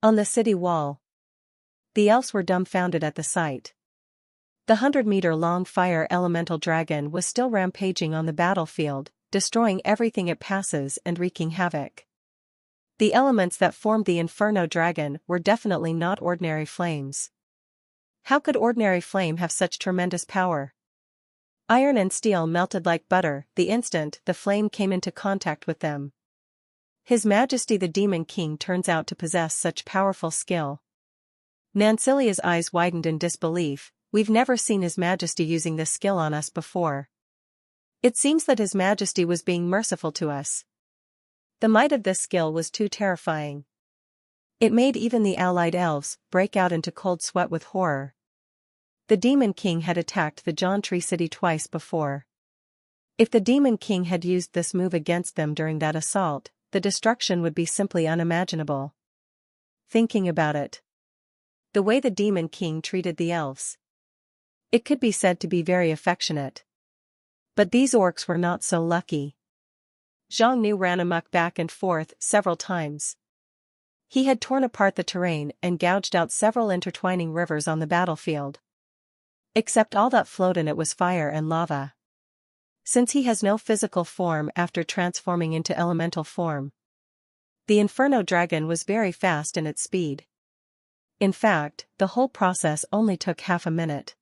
On the city wall, the elves were dumbfounded at the sight. The 100-meter-long fire elemental dragon was still rampaging on the battlefield, destroying everything it passes and wreaking havoc. The elements that formed the Inferno dragon were definitely not ordinary flames. How could ordinary flame have such tremendous power? Iron and steel melted like butter the instant the flame came into contact with them. His Majesty the Demon King turns out to possess such powerful skill. Nancilia's eyes widened in disbelief. We've never seen His Majesty using this skill on us before. It seems that His Majesty was being merciful to us. The might of this skill was too terrifying. It made even the allied elves break out into cold sweat with horror. The Demon King had attacked the John Tree City twice before. If the Demon King had used this move against them during that assault, the destruction would be simply unimaginable. Thinking about it, the way the Demon King treated the elves, it could be said to be very affectionate. But these orcs were not so lucky. Zhang Nu ran amok back and forth several times. He had torn apart the terrain and gouged out several intertwining rivers on the battlefield. Except all that flowed in it was fire and lava. Since he has no physical form after transforming into elemental form, the Inferno dragon was very fast in its speed. In fact, the whole process only took half a minute.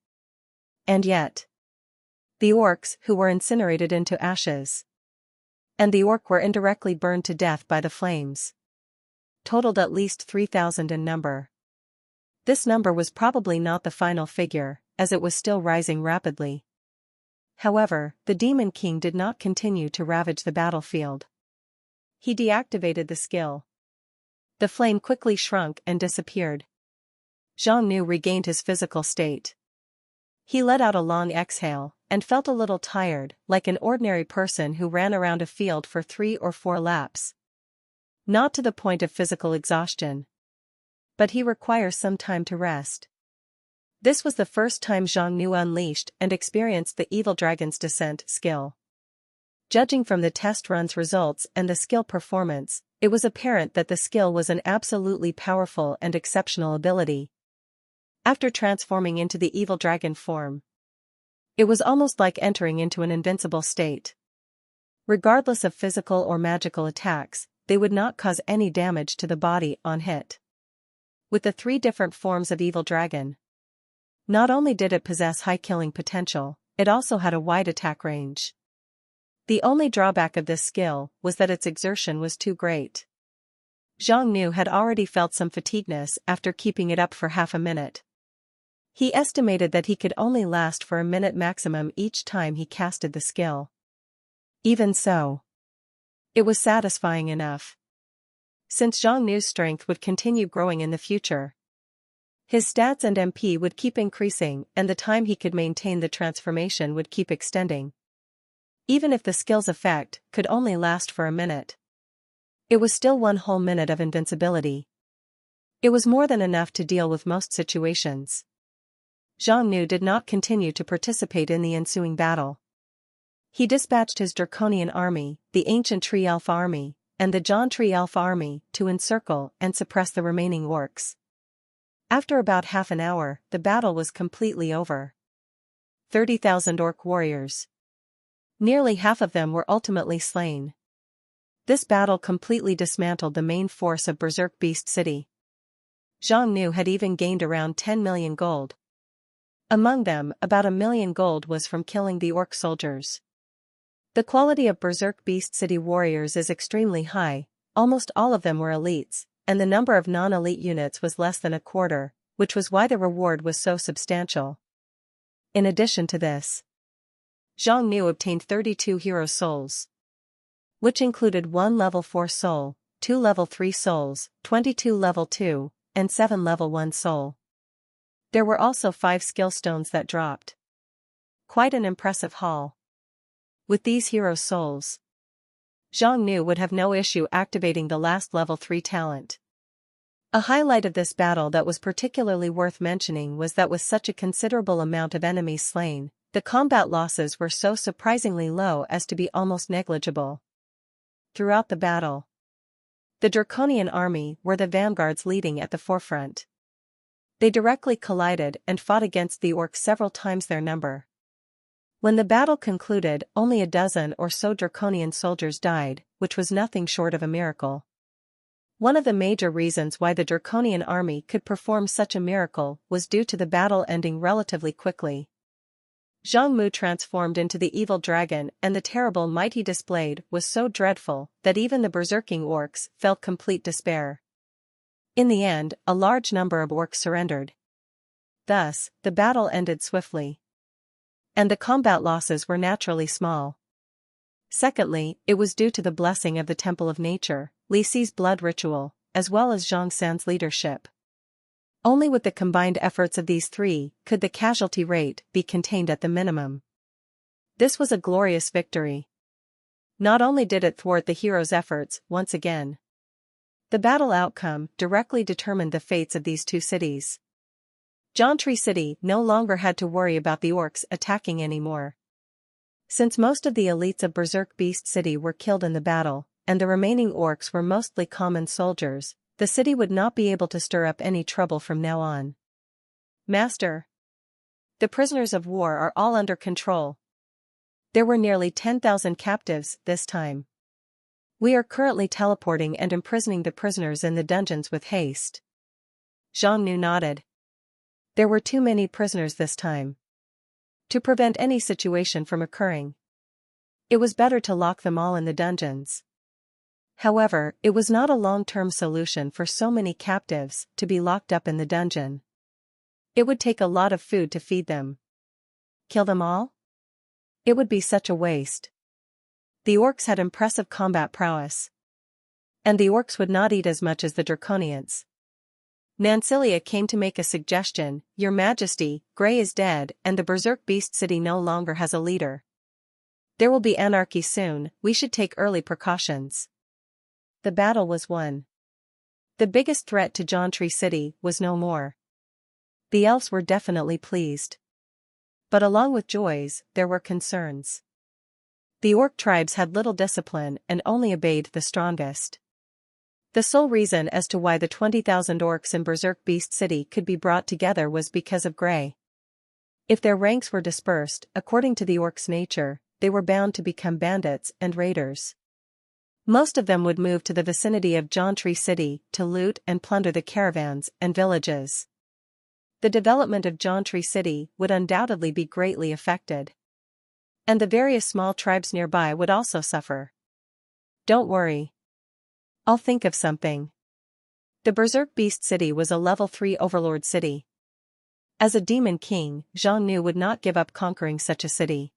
And yet, the orcs who were incinerated into ashes, and the orc were indirectly burned to death by the flames, totaled at least 3,000 in number. This number was probably not the final figure, as it was still rising rapidly. However, the Demon King did not continue to ravage the battlefield. He deactivated the skill. The flame quickly shrunk and disappeared. Zhang Nu regained his physical state. He let out a long exhale, and felt a little tired, like an ordinary person who ran around a field for 3 or 4 laps. Not to the point of physical exhaustion. But he requires some time to rest. This was the first time Zhang Nu unleashed and experienced the Evil Dragon's Descent skill. Judging from the test run's results and the skill performance, it was apparent that the skill was an absolutely powerful and exceptional ability. After transforming into the Evil Dragon form, it was almost like entering into an invincible state. Regardless of physical or magical attacks, they would not cause any damage to the body on hit. With the 3 different forms of Evil Dragon, not only did it possess high killing potential, it also had a wide attack range. The only drawback of this skill was that its exertion was too great. Zhang Nu had already felt some fatigueness after keeping it up for half a minute. He estimated that he could only last for a minute maximum each time he casted the skill. Even so, it was satisfying enough. Since Zhang Nu's strength would continue growing in the future, his stats and MP would keep increasing and the time he could maintain the transformation would keep extending. Even if the skill's effect could only last for a minute, it was still 1 whole minute of invincibility. It was more than enough to deal with most situations. Zhang Nu did not continue to participate in the ensuing battle. He dispatched his Draconian army, the Ancient Tree Elf army, and the John Tree Elf army to encircle and suppress the remaining orcs. After about half an hour, the battle was completely over. 30,000 orc warriors. Nearly half of them were ultimately slain. This battle completely dismantled the main force of Berserk Beast City. Zhang Nu had even gained around 10 million gold. Among them, about 1 million gold was from killing the orc soldiers. The quality of Berserk Beast City warriors is extremely high, almost all of them were elites, and the number of non-elite units was less than a quarter, which was why the reward was so substantial. In addition to this, Zhang Nu obtained 32 hero souls, which included 1 level 4 soul, 2 level 3 souls, 22 level 2, and 7 level 1 soul. There were also 5 skill stones that dropped. Quite an impressive haul. With these hero souls, Zhang Nu would have no issue activating the last level 3 talent. A highlight of this battle that was particularly worth mentioning was that with such a considerable amount of enemies slain, the combat losses were so surprisingly low as to be almost negligible. Throughout the battle, The Draconian army were the vanguards leading at the forefront. They directly collided and fought against the orcs several times their number. When the battle concluded, only a dozen or so Draconian soldiers died, which was nothing short of a miracle. One of the major reasons why the Draconian army could perform such a miracle was due to the battle ending relatively quickly. Zhang Mu transformed into the evil dragon, and the terrible might he displayed was so dreadful that even the berserking orcs felt complete despair. In the end, a large number of orcs surrendered. Thus, the battle ended swiftly. And the combat losses were naturally small. Secondly, it was due to the blessing of the Temple of Nature, Li Si's blood ritual, as well as Zhang San's leadership. Only with the combined efforts of these three could the casualty rate be contained at the minimum. This was a glorious victory. Not only did it thwart the heroes' efforts once again. The battle outcome directly determined the fates of these two cities. Jauntry City no longer had to worry about the orcs attacking anymore. Since most of the elites of Berserk Beast City were killed in the battle, and the remaining orcs were mostly common soldiers, the city would not be able to stir up any trouble from now on. Master. The prisoners of war are all under control. There were nearly 10,000 captives this time. We are currently teleporting and imprisoning the prisoners in the dungeons with haste. Zhang Nu nodded. There were too many prisoners this time. To prevent any situation from occurring, it was better to lock them all in the dungeons. However, it was not a long-term solution for so many captives to be locked up in the dungeon. It would take a lot of food to feed them. Kill them all? It would be such a waste. The orcs had impressive combat prowess. And the orcs would not eat as much as the Draconians. Nancilia came to make a suggestion. Your Majesty, Grey is dead and the Berserk Beast City no longer has a leader. There will be anarchy soon, we should take early precautions. The battle was won. The biggest threat to Jauntry City was no more. The elves were definitely pleased. But along with joys, there were concerns. The orc tribes had little discipline and only obeyed the strongest. The sole reason as to why the 20,000 orcs in Berserk Beast City could be brought together was because of Grey. If their ranks were dispersed, according to the orcs' nature, they were bound to become bandits and raiders. Most of them would move to the vicinity of Jauntry City to loot and plunder the caravans and villages. The development of Jauntry City would undoubtedly be greatly affected. And the various small tribes nearby would also suffer. Don't worry. I'll think of something. The Berserk Beast City was a level 3 overlord city. As a demon king, Zhang Nu would not give up conquering such a city.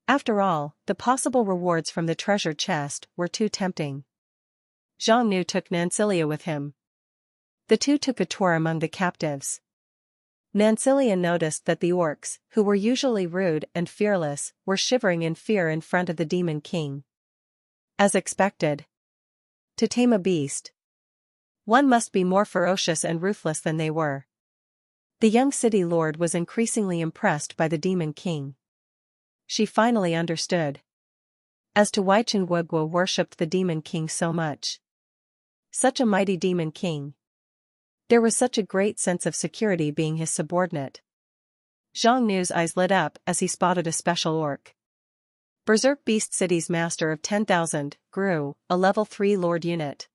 After all, the possible rewards from the treasure chest were too tempting. Zhang Nu took Nancilia with him. The two took a tour among the captives. Nancilia noticed that the orcs, who were usually rude and fearless, were shivering in fear in front of the demon king. As expected. To tame a beast, one must be more ferocious and ruthless than they were. The young city lord was increasingly impressed by the demon king. She finally understood as to why Chenguogwo worshipped the demon king so much. Such a mighty demon king. There was such a great sense of security being his subordinate. Zhang Nu's eyes lit up as he spotted a special orc. Berserk Beast City's master of 10,000, Gru, a level 3 lord unit.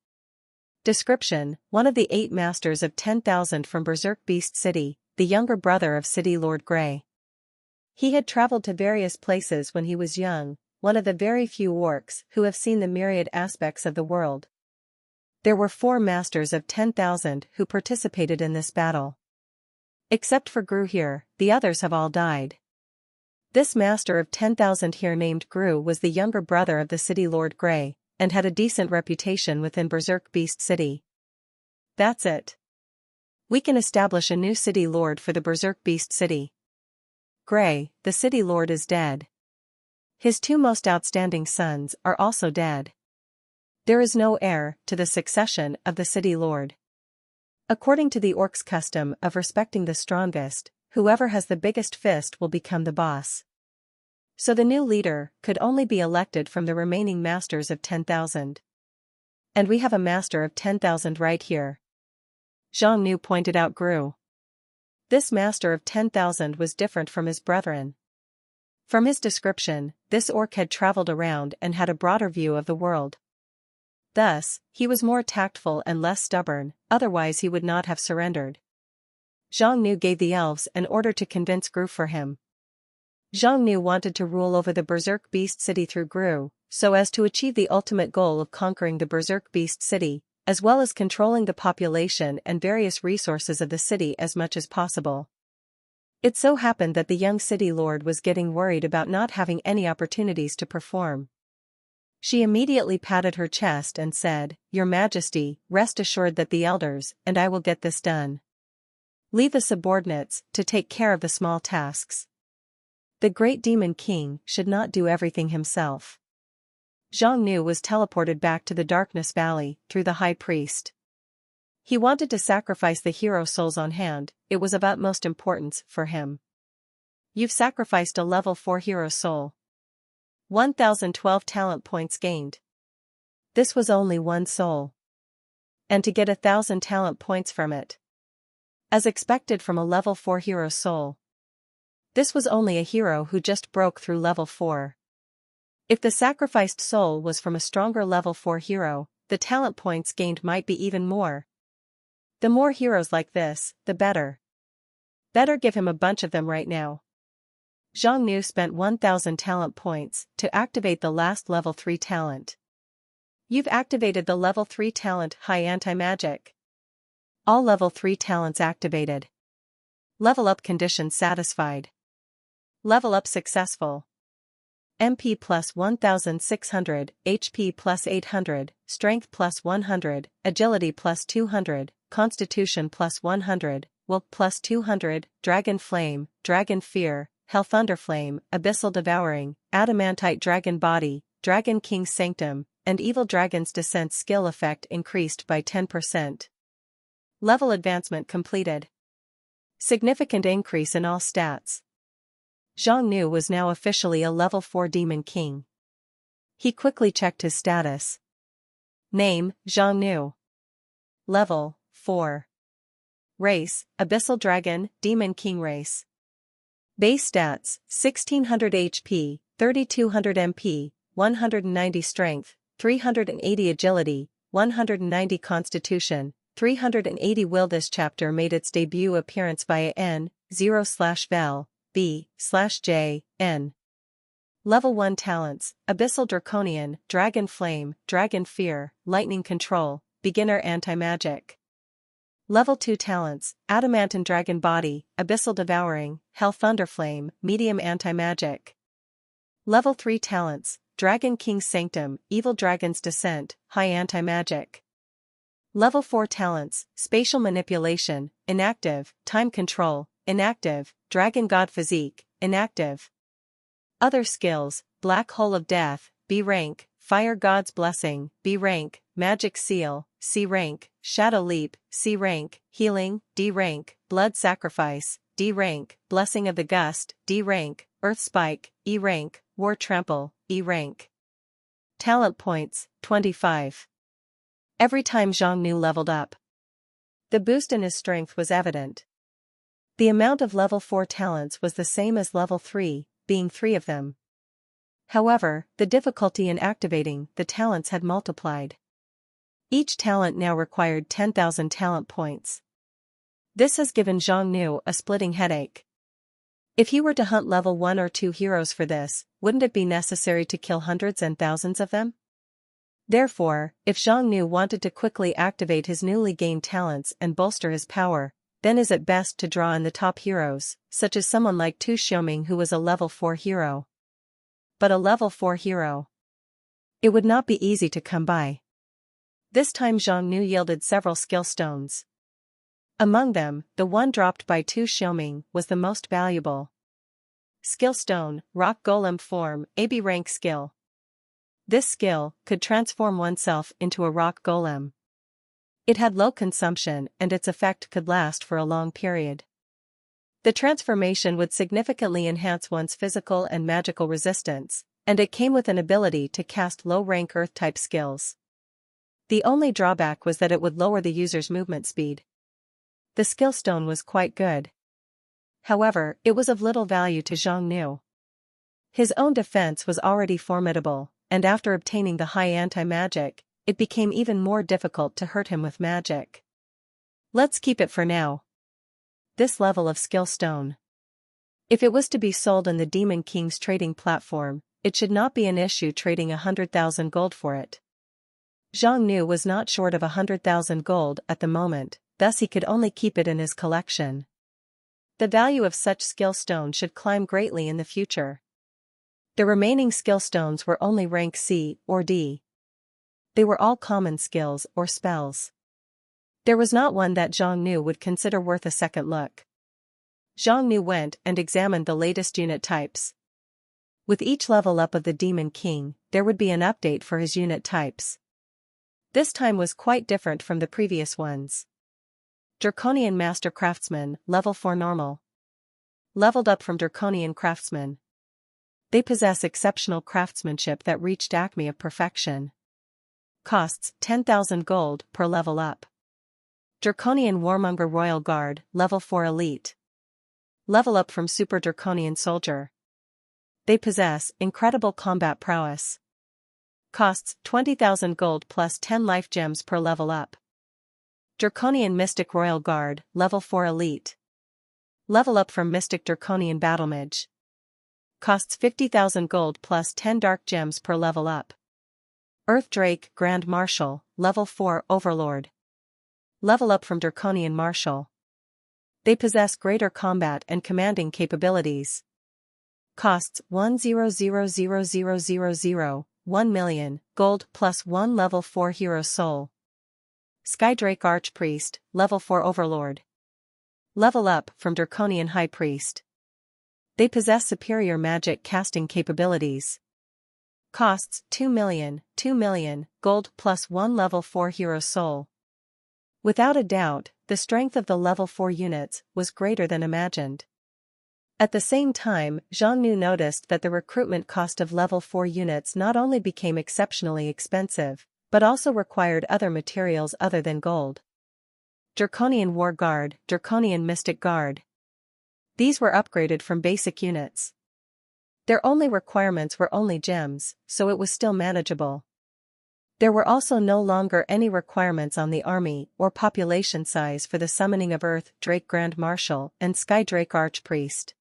Description: one of the 8 masters of 10,000 from Berserk Beast City, the younger brother of City Lord Grey. He had traveled to various places when he was young, one of the very few orcs who have seen the myriad aspects of the world. There were 4 masters of 10,000 who participated in this battle. Except for Gru here, the others have all died. This master of 10,000 here named Gru was the younger brother of the City Lord Grey, and had a decent reputation within Berserk Beast City. That's it. We can establish a new City Lord for the Berserk Beast City. Grey, the City Lord, is dead. His 2 most outstanding sons are also dead. There is no heir to the succession of the City Lord. According to the orcs' custom of respecting the strongest, whoever has the biggest fist will become the boss. So the new leader could only be elected from the remaining masters of 10,000. And we have a master of 10,000 right here. Zhang Nu pointed out Gru. This master of 10,000 was different from his brethren. From his description, this orc had traveled around and had a broader view of the world. Thus, he was more tactful and less stubborn, otherwise he would not have surrendered. Zhang Nu gave the elves an order to convince Gru for him. Zhang Nu wanted to rule over the Berserk Beast City through Gru, so as to achieve the ultimate goal of conquering the Berserk Beast City, as well as controlling the population and various resources of the city as much as possible. It so happened that the young city lord was getting worried about not having any opportunities to perform. She immediately patted her chest and said, "Your Majesty, rest assured that the elders and I will get this done. Leave the subordinates to take care of the small tasks. The great demon king should not do everything himself." Zhang Nu was teleported back to the Darkness Valley through the High Priest. He wanted to sacrifice the hero souls on hand, it was of utmost importance for him. You've sacrificed a level 4 hero soul. 1012 talent points gained. This was only one soul. And to get 1,000 talent points from it. As expected from a level 4 hero soul. This was only a hero who just broke through level 4. If the sacrificed soul was from a stronger level 4 hero, the talent points gained might be even more. The more heroes like this, the better. Better give him a bunch of them right now. Zhang Nu spent 1,000 talent points to activate the last level 3 talent. You've activated the level 3 talent High Anti-Magic. All level 3 talents activated. Level up condition satisfied. Level up successful. MP plus 1,600, HP plus 800, Strength plus 100, Agility plus 200, Constitution plus 100, Will plus 200, Dragon Flame, Dragon Fear, Hell Thunderflame, Abyssal Devouring, Adamantite Dragon Body, Dragon King's Sanctum, and Evil Dragon's Descent skill effect increased by 10%. Level advancement completed. Significant increase in all stats. Zhang Nu was now officially a level 4 demon king. He quickly checked his status. Name, Zhang Nu. Level, 4. Race, Abyssal Dragon, Demon King Race. Base stats, 1600 HP, 3200 MP, 190 Strength, 380 Agility, 190 Constitution, 380 Will. This chapter made its debut appearance via N0/Vel. B/J, N. Level 1 talents, Abyssal Draconian, Dragon Flame, Dragon Fear, Lightning Control, Beginner Anti-Magic. Level 2 talents, Adamantine Dragon Body, Abyssal Devouring, Hell Thunderflame, Medium Anti-Magic. Level 3 talents, Dragon King's Sanctum, Evil Dragon's Descent, High Anti-Magic. Level 4 talents, Spatial Manipulation, Inactive, Time Control, Inactive, Dragon God Physique, Inactive. Other skills, Black Hole of Death, B rank, Fire God's Blessing, B rank, Magic Seal, C rank, Shadow Leap, C rank, Healing, D rank, Blood Sacrifice, D rank, Blessing of the Gust, D rank, Earth Spike, E rank, War Trample, E rank. Talent points, 25. Every time Zhang Nu leveled up, the boost in his strength was evident. The amount of level 4 talents was the same as level 3, being 3 of them. However, the difficulty in activating the talents had multiplied. Each talent now required 10,000 talent points. This has given Zhang Nu a splitting headache. If he were to hunt level 1 or 2 heroes for this, wouldn't it be necessary to kill hundreds and thousands of them? Therefore, if Zhang Nu wanted to quickly activate his newly gained talents and bolster his power, then is it best to draw in the top heroes, such as someone like Tu Xiaoming who was a level 4 hero. But a level 4 hero. It would not be easy to come by. This time Zhang Nu yielded several skill stones. Among them, the one dropped by Tu Xiaoming was the most valuable. Skill Stone, Rock Golem Form, AB rank skill. This skill could transform oneself into a rock golem. It had low consumption and its effect could last for a long period. The transformation would significantly enhance one's physical and magical resistance, and it came with an ability to cast low-rank Earth-type skills. The only drawback was that it would lower the user's movement speed. The skill stone was quite good. However, it was of little value to Zhang Nu. His own defense was already formidable, and after obtaining the high anti-magic, it became even more difficult to hurt him with magic. Let's keep it for now. This level of skill stone. If it was to be sold in the Demon King's trading platform, it should not be an issue trading 100,000 gold for it. Zhang Nu was not short of 100,000 gold at the moment, thus he could only keep it in his collection. The value of such skill stone should climb greatly in the future. The remaining skill stones were only rank C or D. They were all common skills or spells. There was not one that Zhang Nu would consider worth a second look. Zhang Nu went and examined the latest unit types. With each level up of the Demon King, there would be an update for his unit types. This time was quite different from the previous ones. Draconian Master Craftsman, level 4 normal. Leveled up from Draconian Craftsman. They possess exceptional craftsmanship that reached acme of perfection. Costs 10,000 gold per level up. Draconian Warmonger Royal Guard, level 4 elite. Level up from Super Draconian Soldier. They possess incredible combat prowess. Costs 20,000 gold plus 10 life gems per level up. Draconian Mystic Royal Guard, level 4 elite. Level up from Mystic Draconian Battle Mage. Costs 50,000 gold plus 10 dark gems per level up. Earth Drake Grand Marshal, level 4 Overlord. Level up from Draconian Marshal. They possess greater combat and commanding capabilities. Costs 1,000,000, 1 million, gold plus 1 level 4 hero soul. Skydrake Archpriest, level 4 Overlord. Level up from Draconian High Priest. They possess superior magic casting capabilities. Costs 2 million, gold plus 1 level 4 hero soul. Without a doubt, the strength of the level 4 units was greater than imagined. At the same time, Zhang Nu noticed that the recruitment cost of level 4 units not only became exceptionally expensive, but also required other materials other than gold. Draconian War Guard, Draconian Mystic Guard. These were upgraded from basic units. Their only requirements were only gems, so it was still manageable. There were also no longer any requirements on the army or population size for the summoning of Earth Drake Grand Marshal and Sky Drake Archpriest.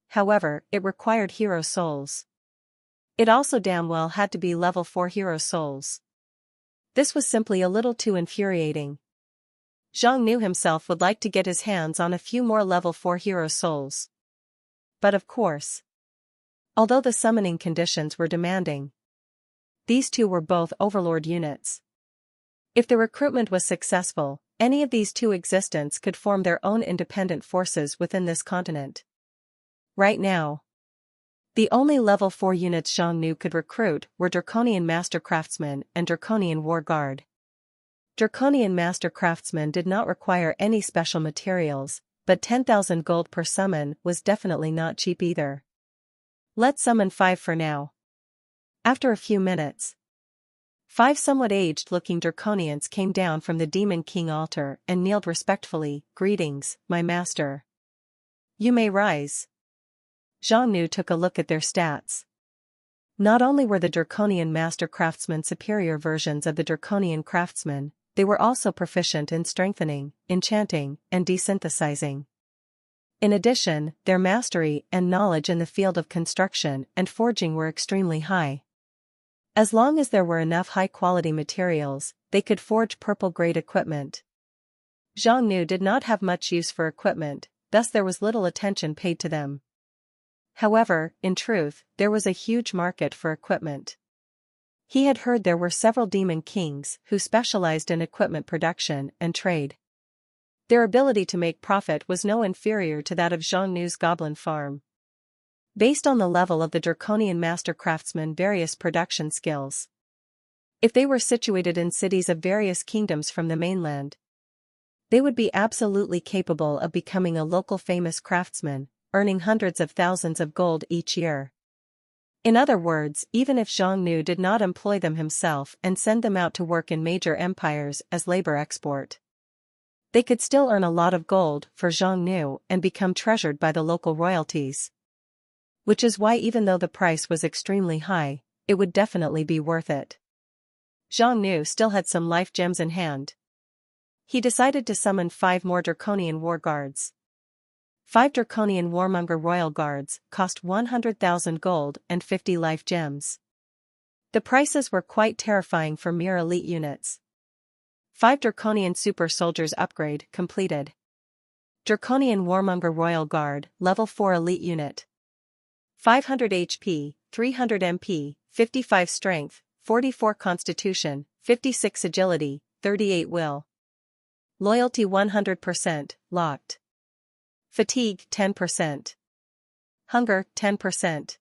However, it required hero souls. It also damn well had to be level 4 hero souls. This was simply a little too infuriating. Zhang Nu himself would like to get his hands on a few more level 4 hero souls. But of course, although the summoning conditions were demanding, these two were both Overlord units. If the recruitment was successful, any of these two existents could form their own independent forces within this continent. Right now, the only level 4 units Zhang Nu could recruit were Draconian Master Craftsman and Draconian War Guard. Draconian Master Craftsman did not require any special materials, but 10,000 gold per summon was definitely not cheap either. Let's summon 5 for now. After a few minutes, 5 somewhat aged-looking Draconians came down from the Demon King altar and kneeled respectfully. "Greetings, my master. You may rise." Zhang Nu took a look at their stats. Not only were the Draconian Master Craftsmen superior versions of the Draconian Craftsman, they were also proficient in strengthening, enchanting, and desynthesizing. In addition, their mastery and knowledge in the field of construction and forging were extremely high. As long as there were enough high-quality materials, they could forge purple-grade equipment. Zhang Nu did not have much use for equipment, thus there was little attention paid to them. However, in truth, there was a huge market for equipment. He had heard there were several demon kings who specialized in equipment production and trade. Their ability to make profit was no inferior to that of Zhang Nu's goblin farm. Based on the level of the Draconian Master Craftsman various production skills. If they were situated in cities of various kingdoms from the mainland, they would be absolutely capable of becoming a local famous craftsman, earning hundreds of thousands of gold each year. In other words, even if Zhang Nu did not employ them himself and send them out to work in major empires as labor export, they could still earn a lot of gold for Zhang Nu and become treasured by the local royalties. Which is why even though the price was extremely high, it would definitely be worth it. Zhang Nu still had some life gems in hand. He decided to summon 5 more Draconian War Guards. 5 Draconian Warmonger Royal Guards cost 100,000 gold and 50 life gems. The prices were quite terrifying for mere elite units. 5 Draconian Super Soldiers upgrade completed. Draconian Warmonger Royal Guard, Level 4 Elite Unit. 500 HP, 300 MP, 55 Strength, 44 Constitution, 56 Agility, 38 Will. Loyalty 100%, locked. Fatigue 10%. Hunger 10%.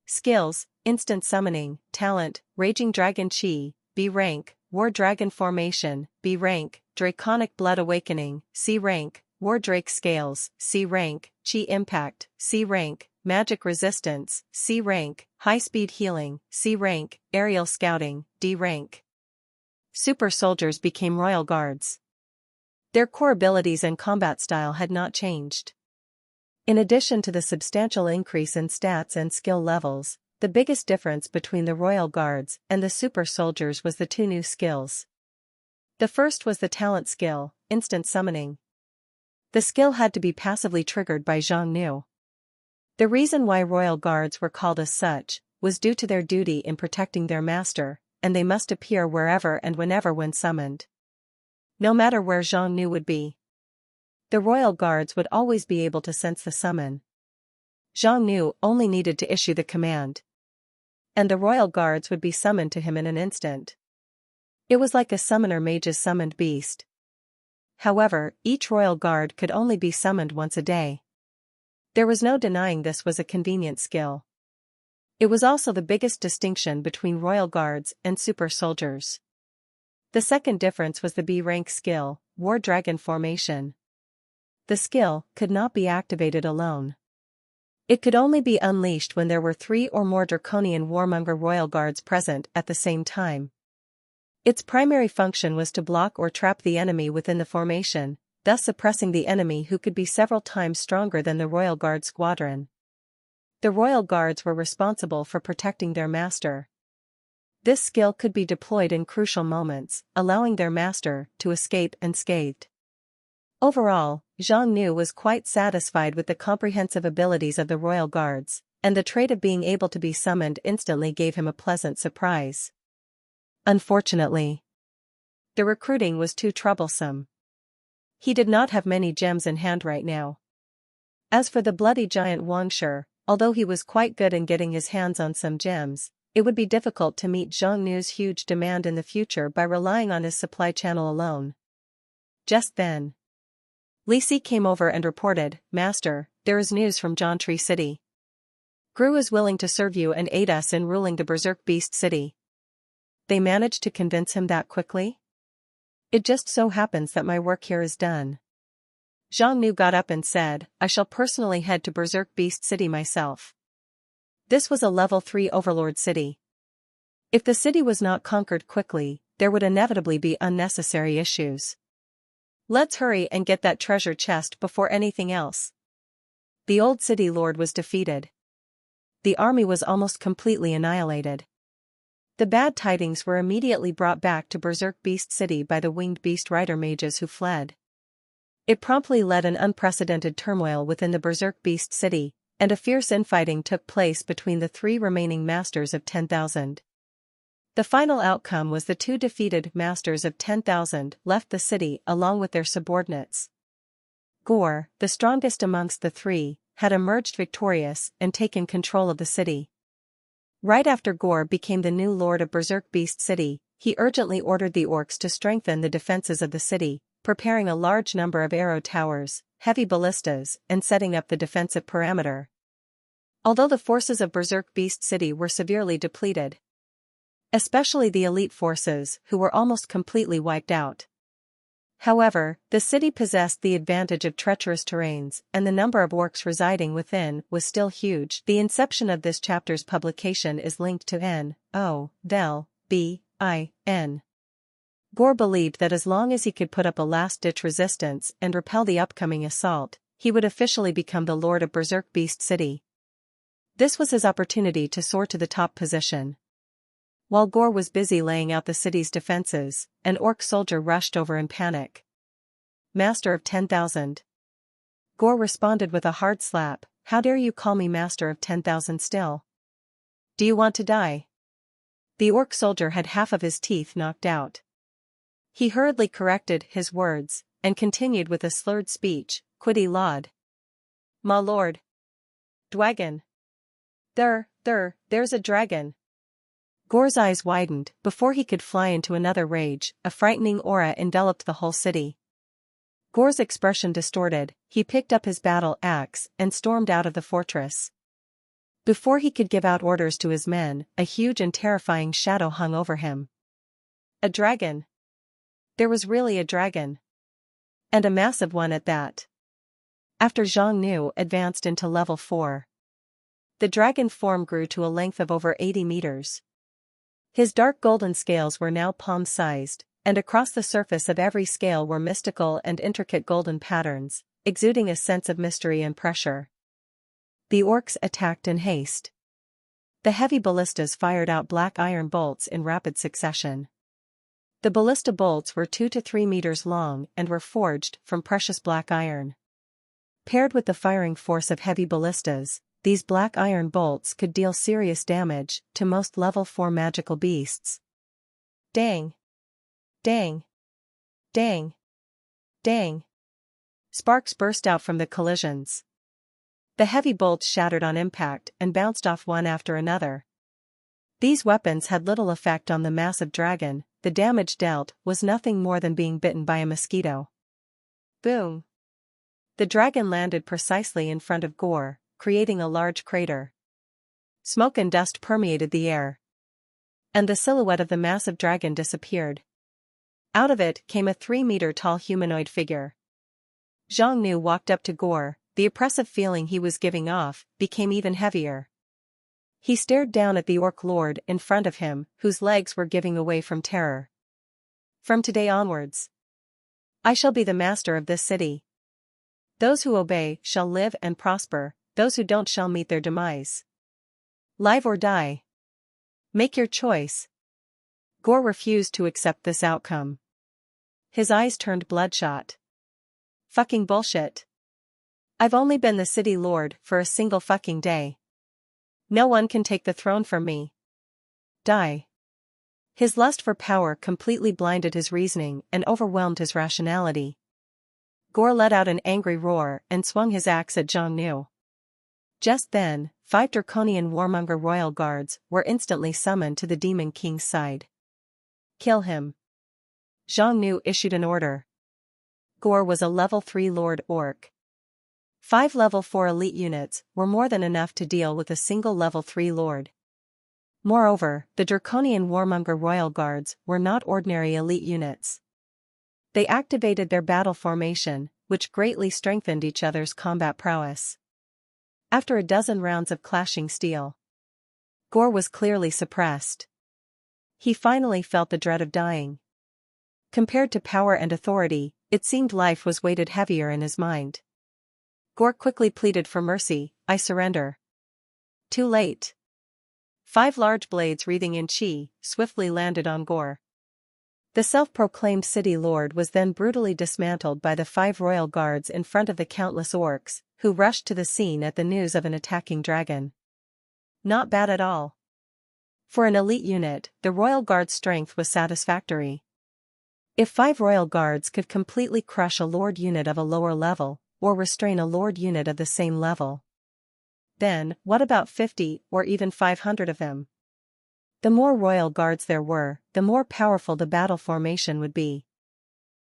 Skills, Instant Summoning, Talent, Raging Dragon Chi, B rank, War Dragon Formation, B rank, Draconic Blood Awakening, C rank, War Drake Scales, C rank, Chi Impact, C rank, Magic Resistance, C rank, High Speed Healing, C rank, Aerial Scouting, D rank. Super Soldiers became Royal Guards. Their core abilities and combat style had not changed. In addition to the substantial increase in stats and skill levels, the biggest difference between the Royal Guards and the Super Soldiers was the 2 new skills. The first was the talent skill, Instant Summoning. The skill had to be passively triggered by Zhang Nu. The reason why Royal Guards were called as such was due to their duty in protecting their master, and they must appear wherever and whenever when summoned. No matter where Zhang Nu would be, the Royal Guards would always be able to sense the summon. Zhang Nu only needed to issue the command, and the Royal Guards would be summoned to him in an instant. It was like a summoner mage's summoned beast. However, each Royal Guard could only be summoned once a day. There was no denying this was a convenient skill. It was also the biggest distinction between Royal Guards and Super Soldiers. The second difference was the B rank skill, War Dragon Formation. The skill could not be activated alone. It could only be unleashed when there were 3 or more Draconian Warmonger Royal Guards present at the same time. Its primary function was to block or trap the enemy within the formation, thus suppressing the enemy who could be several times stronger than the Royal Guard squadron. The Royal Guards were responsible for protecting their master. This skill could be deployed in crucial moments, allowing their master to escape unscathed. Overall, Zhang Nu was quite satisfied with the comprehensive abilities of the Royal Guards, and the trait of being able to be summoned instantly gave him a pleasant surprise. Unfortunately, the recruiting was too troublesome. He did not have many gems in hand right now. As for the bloody giant Wangshi, although he was quite good in getting his hands on some gems, it would be difficult to meet Zhang Nu's huge demand in the future by relying on his supply channel alone. Just then, Li Si came over and reported, "Master, there is news from Jiantree City. Gru is willing to serve you and aid us in ruling the Berserk Beast City." They managed to convince him that quickly? It just so happens that my work here is done. Zhang Nu got up and said, "I shall personally head to Berserk Beast City myself." This was a level 3 overlord city. If the city was not conquered quickly, there would inevitably be unnecessary issues. Let's hurry and get that treasure chest before anything else. The old city lord was defeated. The army was almost completely annihilated. The bad tidings were immediately brought back to Berserk Beast City by the winged beast rider mages who fled. It promptly led an unprecedented turmoil within the Berserk Beast City, and a fierce infighting took place between the 3 remaining Masters of 10,000. The final outcome was the 2 defeated Masters of 10,000 left the city along with their subordinates. Gore, the strongest amongst the 3, had emerged victorious and taken control of the city. Right after Gore became the new lord of Berserk Beast City, he urgently ordered the orcs to strengthen the defenses of the city, preparing a large number of arrow towers, heavy ballistas, and setting up the defensive perimeter. Although the forces of Berserk Beast City were severely depleted, especially the elite forces, who were almost completely wiped out, However, the city possessed the advantage of treacherous terrains, and the number of orcs residing within was still huge. The inception of this chapter's publication is linked to N.O.L.B.I.N. Gore believed that as long as he could put up a last-ditch resistance and repel the upcoming assault, he would officially become the Lord of Berserk Beast City. This was his opportunity to soar to the top position. While Gore was busy laying out the city's defenses, an orc soldier rushed over in panic. "Master of 10,000. Gore responded with a hard slap. "How dare you call me Master of 10,000 still? Do you want to die?" The orc soldier had half of his teeth knocked out. He hurriedly corrected his words, and continued with a slurred speech, "Quiddy lod. Ma lord. Dwagon. There's a dragon." Gore's eyes widened. Before he could fly into another rage, a frightening aura enveloped the whole city. Gore's expression distorted, he picked up his battle axe and stormed out of the fortress. Before he could give out orders to his men, a huge and terrifying shadow hung over him. A dragon. There was really a dragon. And a massive one at that. After Zhang Nu advanced into level 4. The dragon form grew to a length of over 80 meters. His dark golden scales were now palm-sized, and across the surface of every scale were mystical and intricate golden patterns, exuding a sense of mystery and pressure. The orcs attacked in haste. The heavy ballistas fired out black iron bolts in rapid succession. The ballista bolts were 2 to 3 meters long and were forged from precious black iron. Paired with the firing force of heavy ballistas, these black iron bolts could deal serious damage to most level 4 magical beasts. Dang! Dang! Dang! Dang! Sparks burst out from the collisions. The heavy bolts shattered on impact and bounced off one after another. These weapons had little effect on the massive dragon. The damage dealt was nothing more than being bitten by a mosquito. Boom! The dragon landed precisely in front of Gore, creating a large crater. Smoke and dust permeated the air. And the silhouette of the massive dragon disappeared. Out of it came a 3-meter-tall humanoid figure. Zhang Nu walked up to Gore. The oppressive feeling he was giving off became even heavier. He stared down at the orc lord in front of him, whose legs were giving away from terror. "From today onwards, I shall be the master of this city. Those who obey shall live and prosper, those who don't shall meet their demise. Live or die. Make your choice." Gore refused to accept this outcome. His eyes turned bloodshot. "Fucking bullshit. I've only been the city lord for a single fucking day. No one can take the throne from me. Die." His lust for power completely blinded his reasoning and overwhelmed his rationality. Gore let out an angry roar and swung his axe at Zhang Nu. Just then, 5 draconian warmonger royal guards were instantly summoned to the Demon King's side. "Kill him." Zhang Nu issued an order. Gore was a level 3 Lord Orc. 5 level 4 elite units were more than enough to deal with a single level 3 Lord. Moreover, the draconian warmonger royal guards were not ordinary elite units. They activated their battle formation, which greatly strengthened each other's combat prowess. After a dozen rounds of clashing steel, Gore was clearly suppressed. He finally felt the dread of dying. Compared to power and authority, it seemed life was weighted heavier in his mind. Gore quickly pleaded for mercy. "I surrender." Too late. 5 large blades wreathing in chi swiftly landed on Gore. The self-proclaimed city lord was then brutally dismantled by the 5 royal guards in front of the countless orcs, who rushed to the scene at the news of an attacking dragon. Not bad at all. For an elite unit, the royal guard's strength was satisfactory. If 5 royal guards could completely crush a lord unit of a lower level, or restrain a lord unit of the same level, then what about 50 or even 500 of them? The more royal guards there were, the more powerful the battle formation would be.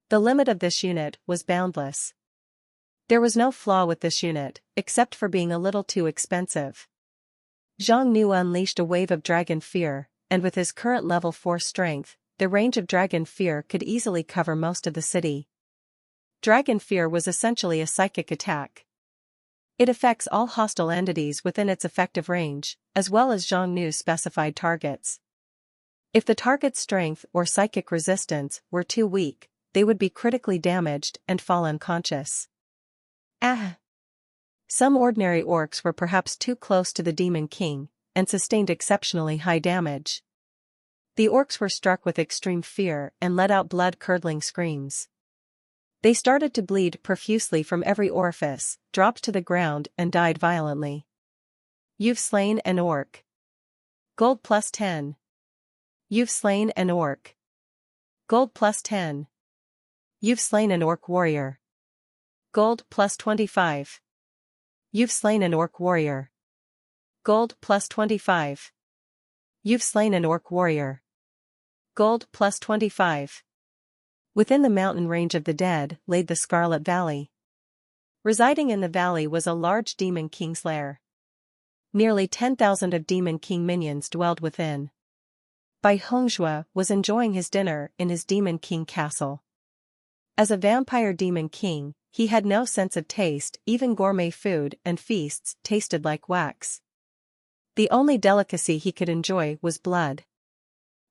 The limit of this unit was boundless. There was no flaw with this unit, except for being a little too expensive. Zhang Nu unleashed a wave of dragon fear, and with his current level 4 strength, the range of dragon fear could easily cover most of the city. Dragon fear was essentially a psychic attack. It affects all hostile entities within its effective range, as well as Xiongnu's specified targets. If the target's strength or psychic resistance were too weak, they would be critically damaged and fall unconscious. Some ordinary orcs were perhaps too close to the Demon King, and sustained exceptionally high damage. The orcs were struck with extreme fear and let out blood-curdling screams. They started to bleed profusely from every orifice, dropped to the ground and died violently. You've slain an orc. Gold plus 10. You've slain an orc. Gold plus 10. You've slain an orc warrior. Gold plus 25. You've slain an orc warrior. Gold plus 25. You've slain an orc warrior. Gold plus 25. Within the mountain range of the dead laid the Scarlet Valley. Residing in the valley was a large Demon King's lair. Nearly 10,000 of Demon King minions dwelled within. Bai Hongxue was enjoying his dinner in his Demon King castle. As a vampire Demon King, he had no sense of taste, even gourmet food and feasts tasted like wax. The only delicacy he could enjoy was blood.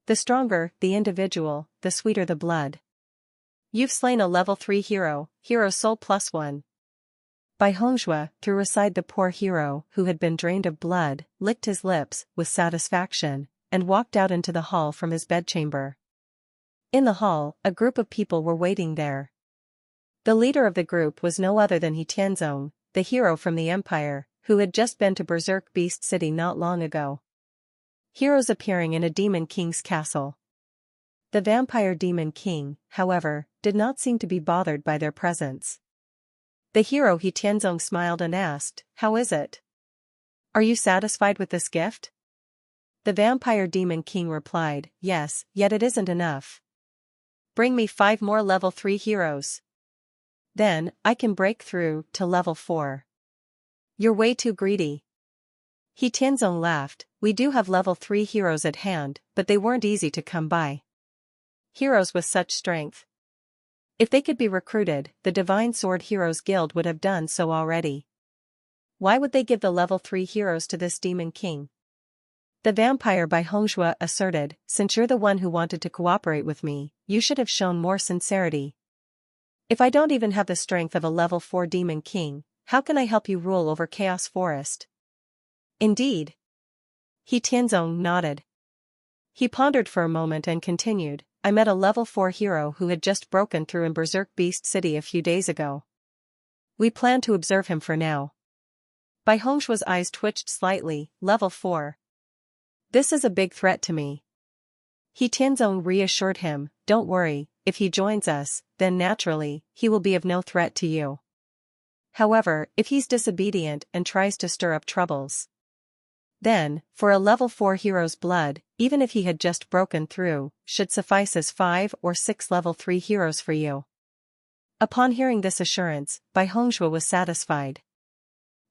The stronger the individual, the sweeter the blood. You've slain a level 3 hero, hero soul plus 1. Bai Hongxue threw aside the poor hero who had been drained of blood, licked his lips with satisfaction, and walked out into the hall from his bedchamber. In the hall, a group of people were waiting there. The leader of the group was no other than He Tianzong, the hero from the Empire, who had just been to Berserk Beast City not long ago. Heroes appearing in a Demon King's castle. The vampire Demon King, however, did not seem to be bothered by their presence. The hero He Tianzong smiled and asked, "How is it? Are you satisfied with this gift?" The vampire Demon King replied, "Yes, yet it isn't enough. Bring me 5 more level 3 heroes. Then, I can break through to level 4. You're way too greedy." He Tianzong laughed, "We do have level 3 heroes at hand, but they weren't easy to come by. Heroes with such strength. If they could be recruited, the Divine Sword Heroes Guild would have done so already. Why would they give the level 3 heroes to this Demon King?" The vampire Bai Hongxue asserted, "Since you're the one who wanted to cooperate with me, you should have shown more sincerity. If I don't even have the strength of a level 4 Demon King, how can I help you rule over Chaos Forest?" "Indeed." He Tianzong nodded. He pondered for a moment and continued, "I met a level 4 hero who had just broken through in Berserk Beast City a few days ago. We plan to observe him for now." Bai Hongxue's eyes twitched slightly. "Level 4. This is a big threat to me." He Tianzong reassured him, "Don't worry, if he joins us, then naturally, he will be of no threat to you. However, if he's disobedient and tries to stir up troubles, then, for a level 4 hero's blood, even if he had just broken through, should suffice as 5 or 6 level 3 heroes for you." Upon hearing this assurance, Bai Hongxue was satisfied.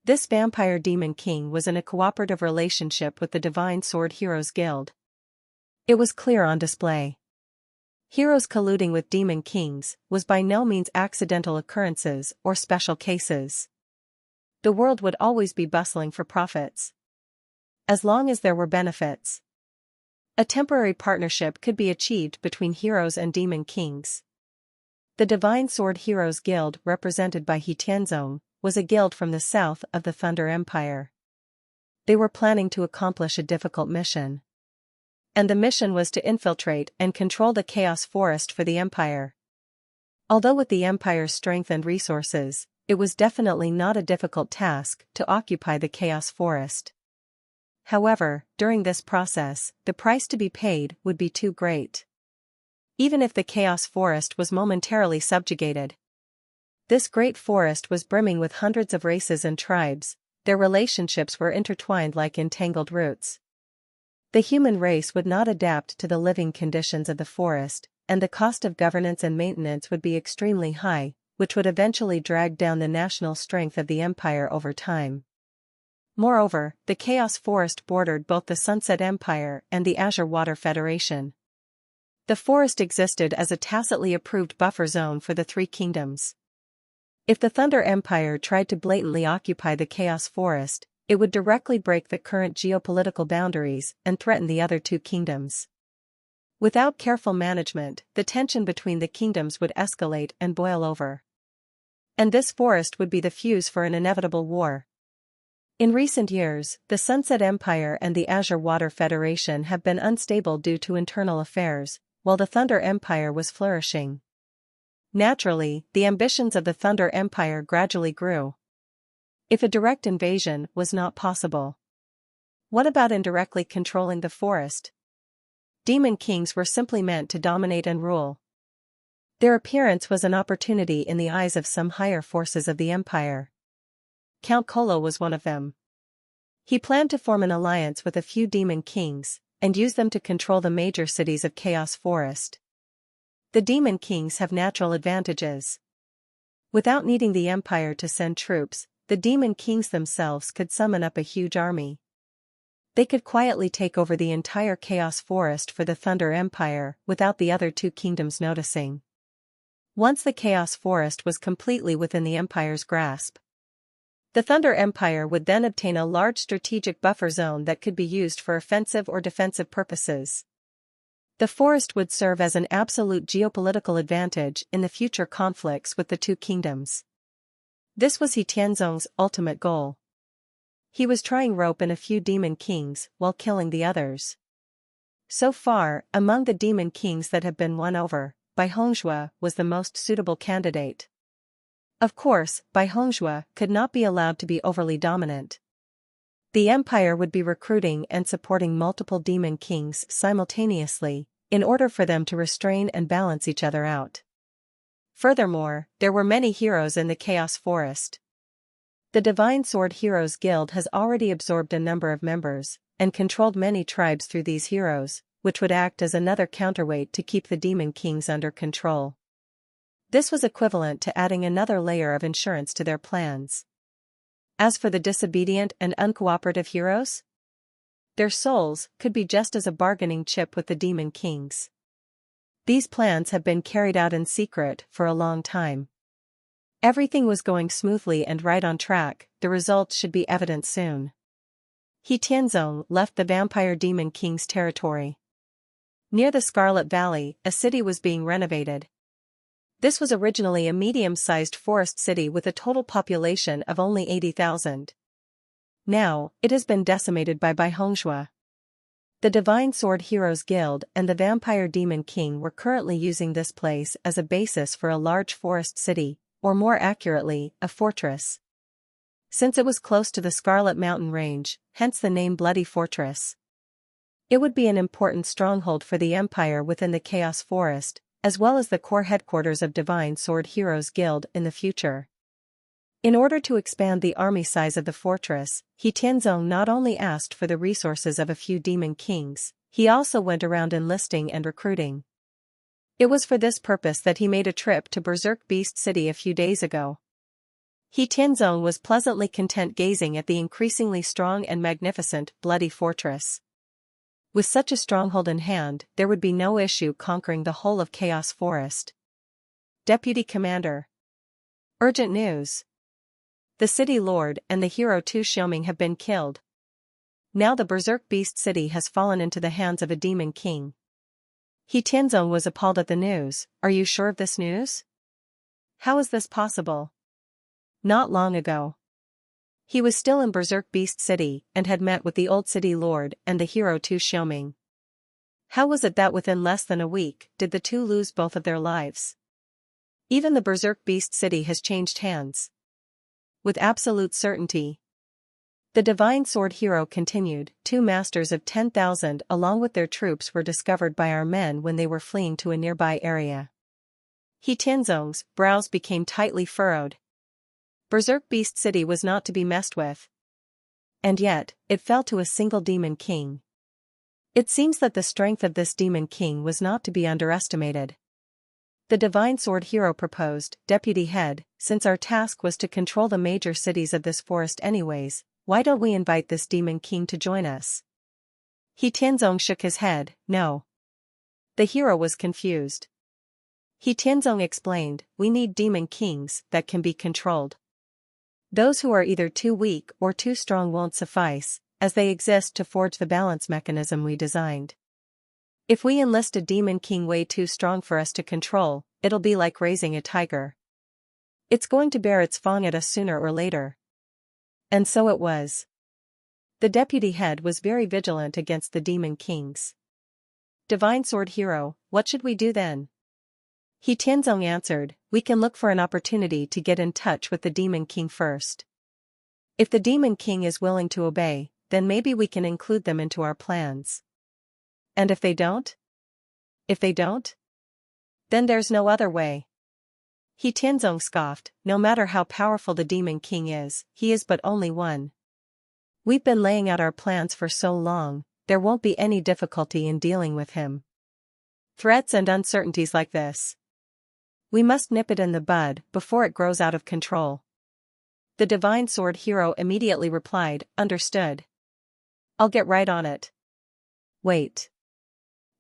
This vampire Demon King was in a cooperative relationship with the Divine Sword Heroes Guild. It was clear on display. Heroes colluding with Demon Kings was by no means accidental occurrences or special cases. The world would always be bustling for profits. As long as there were benefits, a temporary partnership could be achieved between heroes and Demon Kings. The Divine Sword Heroes Guild, represented by He Tianzong, was a guild from the south of the Thunder Empire. They were planning to accomplish a difficult mission. And the mission was to infiltrate and control the Chaos Forest for the Empire. Although with the Empire's strength and resources, it was definitely not a difficult task to occupy the Chaos Forest. However, during this process, the price to be paid would be too great. Even if the Chaos Forest was momentarily subjugated, this great forest was brimming with hundreds of races and tribes. Their relationships were intertwined like entangled roots. The human race would not adapt to the living conditions of the forest, and the cost of governance and maintenance would be extremely high, which would eventually drag down the national strength of the empire over time. Moreover, the Chaos Forest bordered both the Sunset Empire and the Azure Water Federation. The forest existed as a tacitly approved buffer zone for the 3 kingdoms. If the Thunder Empire tried to blatantly occupy the Chaos Forest, it would directly break the current geopolitical boundaries and threaten the other two kingdoms. Without careful management, the tension between the kingdoms would escalate and boil over. And this forest would be the fuse for an inevitable war. In recent years, the Sunset Empire and the Azure Water Federation have been unstable due to internal affairs, while the Thunder Empire was flourishing. Naturally, the ambitions of the Thunder Empire gradually grew. If a direct invasion was not possible, what about indirectly controlling the forest? Demon kings were simply meant to dominate and rule. Their appearance was an opportunity in the eyes of some higher forces of the empire. Count Kolo was one of them. He planned to form an alliance with a few demon kings, and use them to control the major cities of Chaos Forest. The demon kings have natural advantages. Without needing the empire to send troops, the demon kings themselves could summon up a huge army. They could quietly take over the entire Chaos Forest for the Thunder Empire without the other two kingdoms noticing. Once the Chaos Forest was completely within the Empire's grasp, the Thunder Empire would then obtain a large strategic buffer zone that could be used for offensive or defensive purposes. The forest would serve as an absolute geopolitical advantage in the future conflicts with the two kingdoms. This was He Tianzong's ultimate goal. He was trying rope in a few demon kings while killing the others. So far, among the demon kings that have been won over, Bai Hongzhou was the most suitable candidate. Of course, Bai Hongzhou could not be allowed to be overly dominant. The empire would be recruiting and supporting multiple demon kings simultaneously, in order for them to restrain and balance each other out. Furthermore, there were many heroes in the Chaos Forest. The Divine Sword Heroes Guild has already absorbed a number of members, and controlled many tribes through these heroes, which would act as another counterweight to keep the demon kings under control. This was equivalent to adding another layer of insurance to their plans. As for the disobedient and uncooperative heroes, their souls could be just as a bargaining chip with the demon kings. These plans have been carried out in secret for a long time. Everything was going smoothly and right on track, the results should be evident soon. He Tianzong left the vampire demon king's territory. Near the Scarlet Valley, a city was being renovated. This was originally a medium-sized forest city with a total population of only 80,000. Now, it has been decimated by Bai Hongzhou. The Divine Sword Heroes Guild and the Vampire Demon King were currently using this place as a basis for a large forest city, or more accurately, a fortress. Since it was close to the Scarlet Mountain Range, hence the name Bloody Fortress. It would be an important stronghold for the Empire within the Chaos Forest, as well as the core headquarters of Divine Sword Heroes Guild in the future. In order to expand the army size of the fortress, He Tianzong not only asked for the resources of a few demon kings, he also went around enlisting and recruiting. It was for this purpose that he made a trip to Berserk Beast City a few days ago. He Tianzong was pleasantly content gazing at the increasingly strong and magnificent Bloody Fortress. With such a stronghold in hand, there would be no issue conquering the whole of Chaos Forest. Deputy Commander. Urgent news. The City Lord and the hero Tu Xiaoming have been killed. Now the Berserk Beast City has fallen into the hands of a demon king. He Tianzong was appalled at the news. Are you sure of this news? How is this possible? Not long ago, he was still in Berserk Beast City and had met with the old City Lord and the hero Tu Xiaoming. How was it that within less than a week did the two lose both of their lives? Even the Berserk Beast City has changed hands. With absolute certainty. The Divine Sword Hero continued, 2 masters of 10,000 along with their troops were discovered by our men when they were fleeing to a nearby area. He Tianzong's brows became tightly furrowed. Berserk Beast City was not to be messed with. And yet, it fell to a single demon king. It seems that the strength of this demon king was not to be underestimated. The Divine Sword Hero proposed, Deputy Head, since our task was to control the major cities of this forest anyways, why don't we invite this demon king to join us? He Tianzong shook his head, no. The hero was confused. He Tianzong explained, we need demon kings that can be controlled. Those who are either too weak or too strong won't suffice, as they exist to forge the balance mechanism we designed. If we enlist a demon king way too strong for us to control, it'll be like raising a tiger. It's going to bear its fang at us sooner or later. And so it was. The deputy head was very vigilant against the demon kings. Divine Sword Hero, what should we do then? He Tianzong answered, we can look for an opportunity to get in touch with the demon king first. If the demon king is willing to obey, then maybe we can include them into our plans. And if they don't? If they don't? Then there's no other way. He Tianzong scoffed, no matter how powerful the demon king is, he is but only one. We've been laying out our plans for so long, there won't be any difficulty in dealing with him. Threats and uncertainties like this. We must nip it in the bud before it grows out of control. The Divine Sword Hero immediately replied, understood. I'll get right on it. Wait.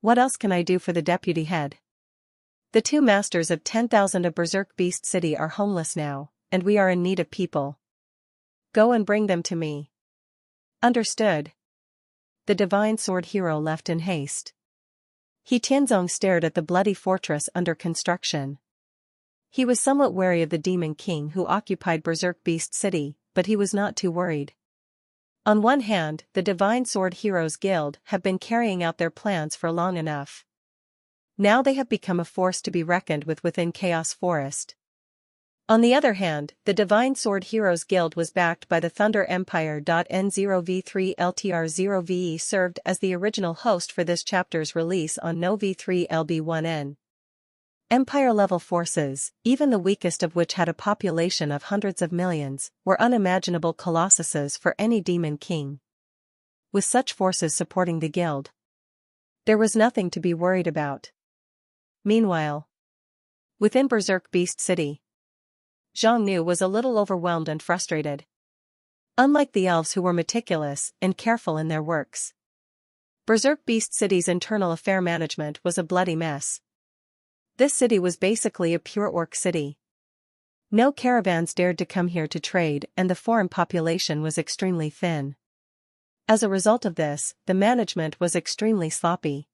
What else can I do for the deputy head? The 2 masters of 10,000 of Berserk Beast City are homeless now, and we are in need of people. Go and bring them to me. Understood. The Divine Sword Hero left in haste. He Tianzong stared at the bloody fortress under construction. He was somewhat wary of the Demon King who occupied Berserk Beast City, but he was not too worried. On one hand, the Divine Sword Heroes Guild have been carrying out their plans for long enough. Now they have become a force to be reckoned with within Chaos Forest. On the other hand, the Divine Sword Heroes Guild was backed by the Thunder Empire. N0v3 LTR0VE served as the original host for this chapter's release on No v3 LB1N. Empire-level forces, even the weakest of which had a population of hundreds of millions, were unimaginable colossuses for any demon king. With such forces supporting the guild, there was nothing to be worried about. Meanwhile, within Berserk Beast City, Zhang Nu was a little overwhelmed and frustrated. Unlike the elves who were meticulous and careful in their works, Berserk Beast City's internal affair management was a bloody mess. This city was basically a pure orc city. No caravans dared to come here to trade, and the foreign population was extremely thin. As a result of this, the management was extremely sloppy.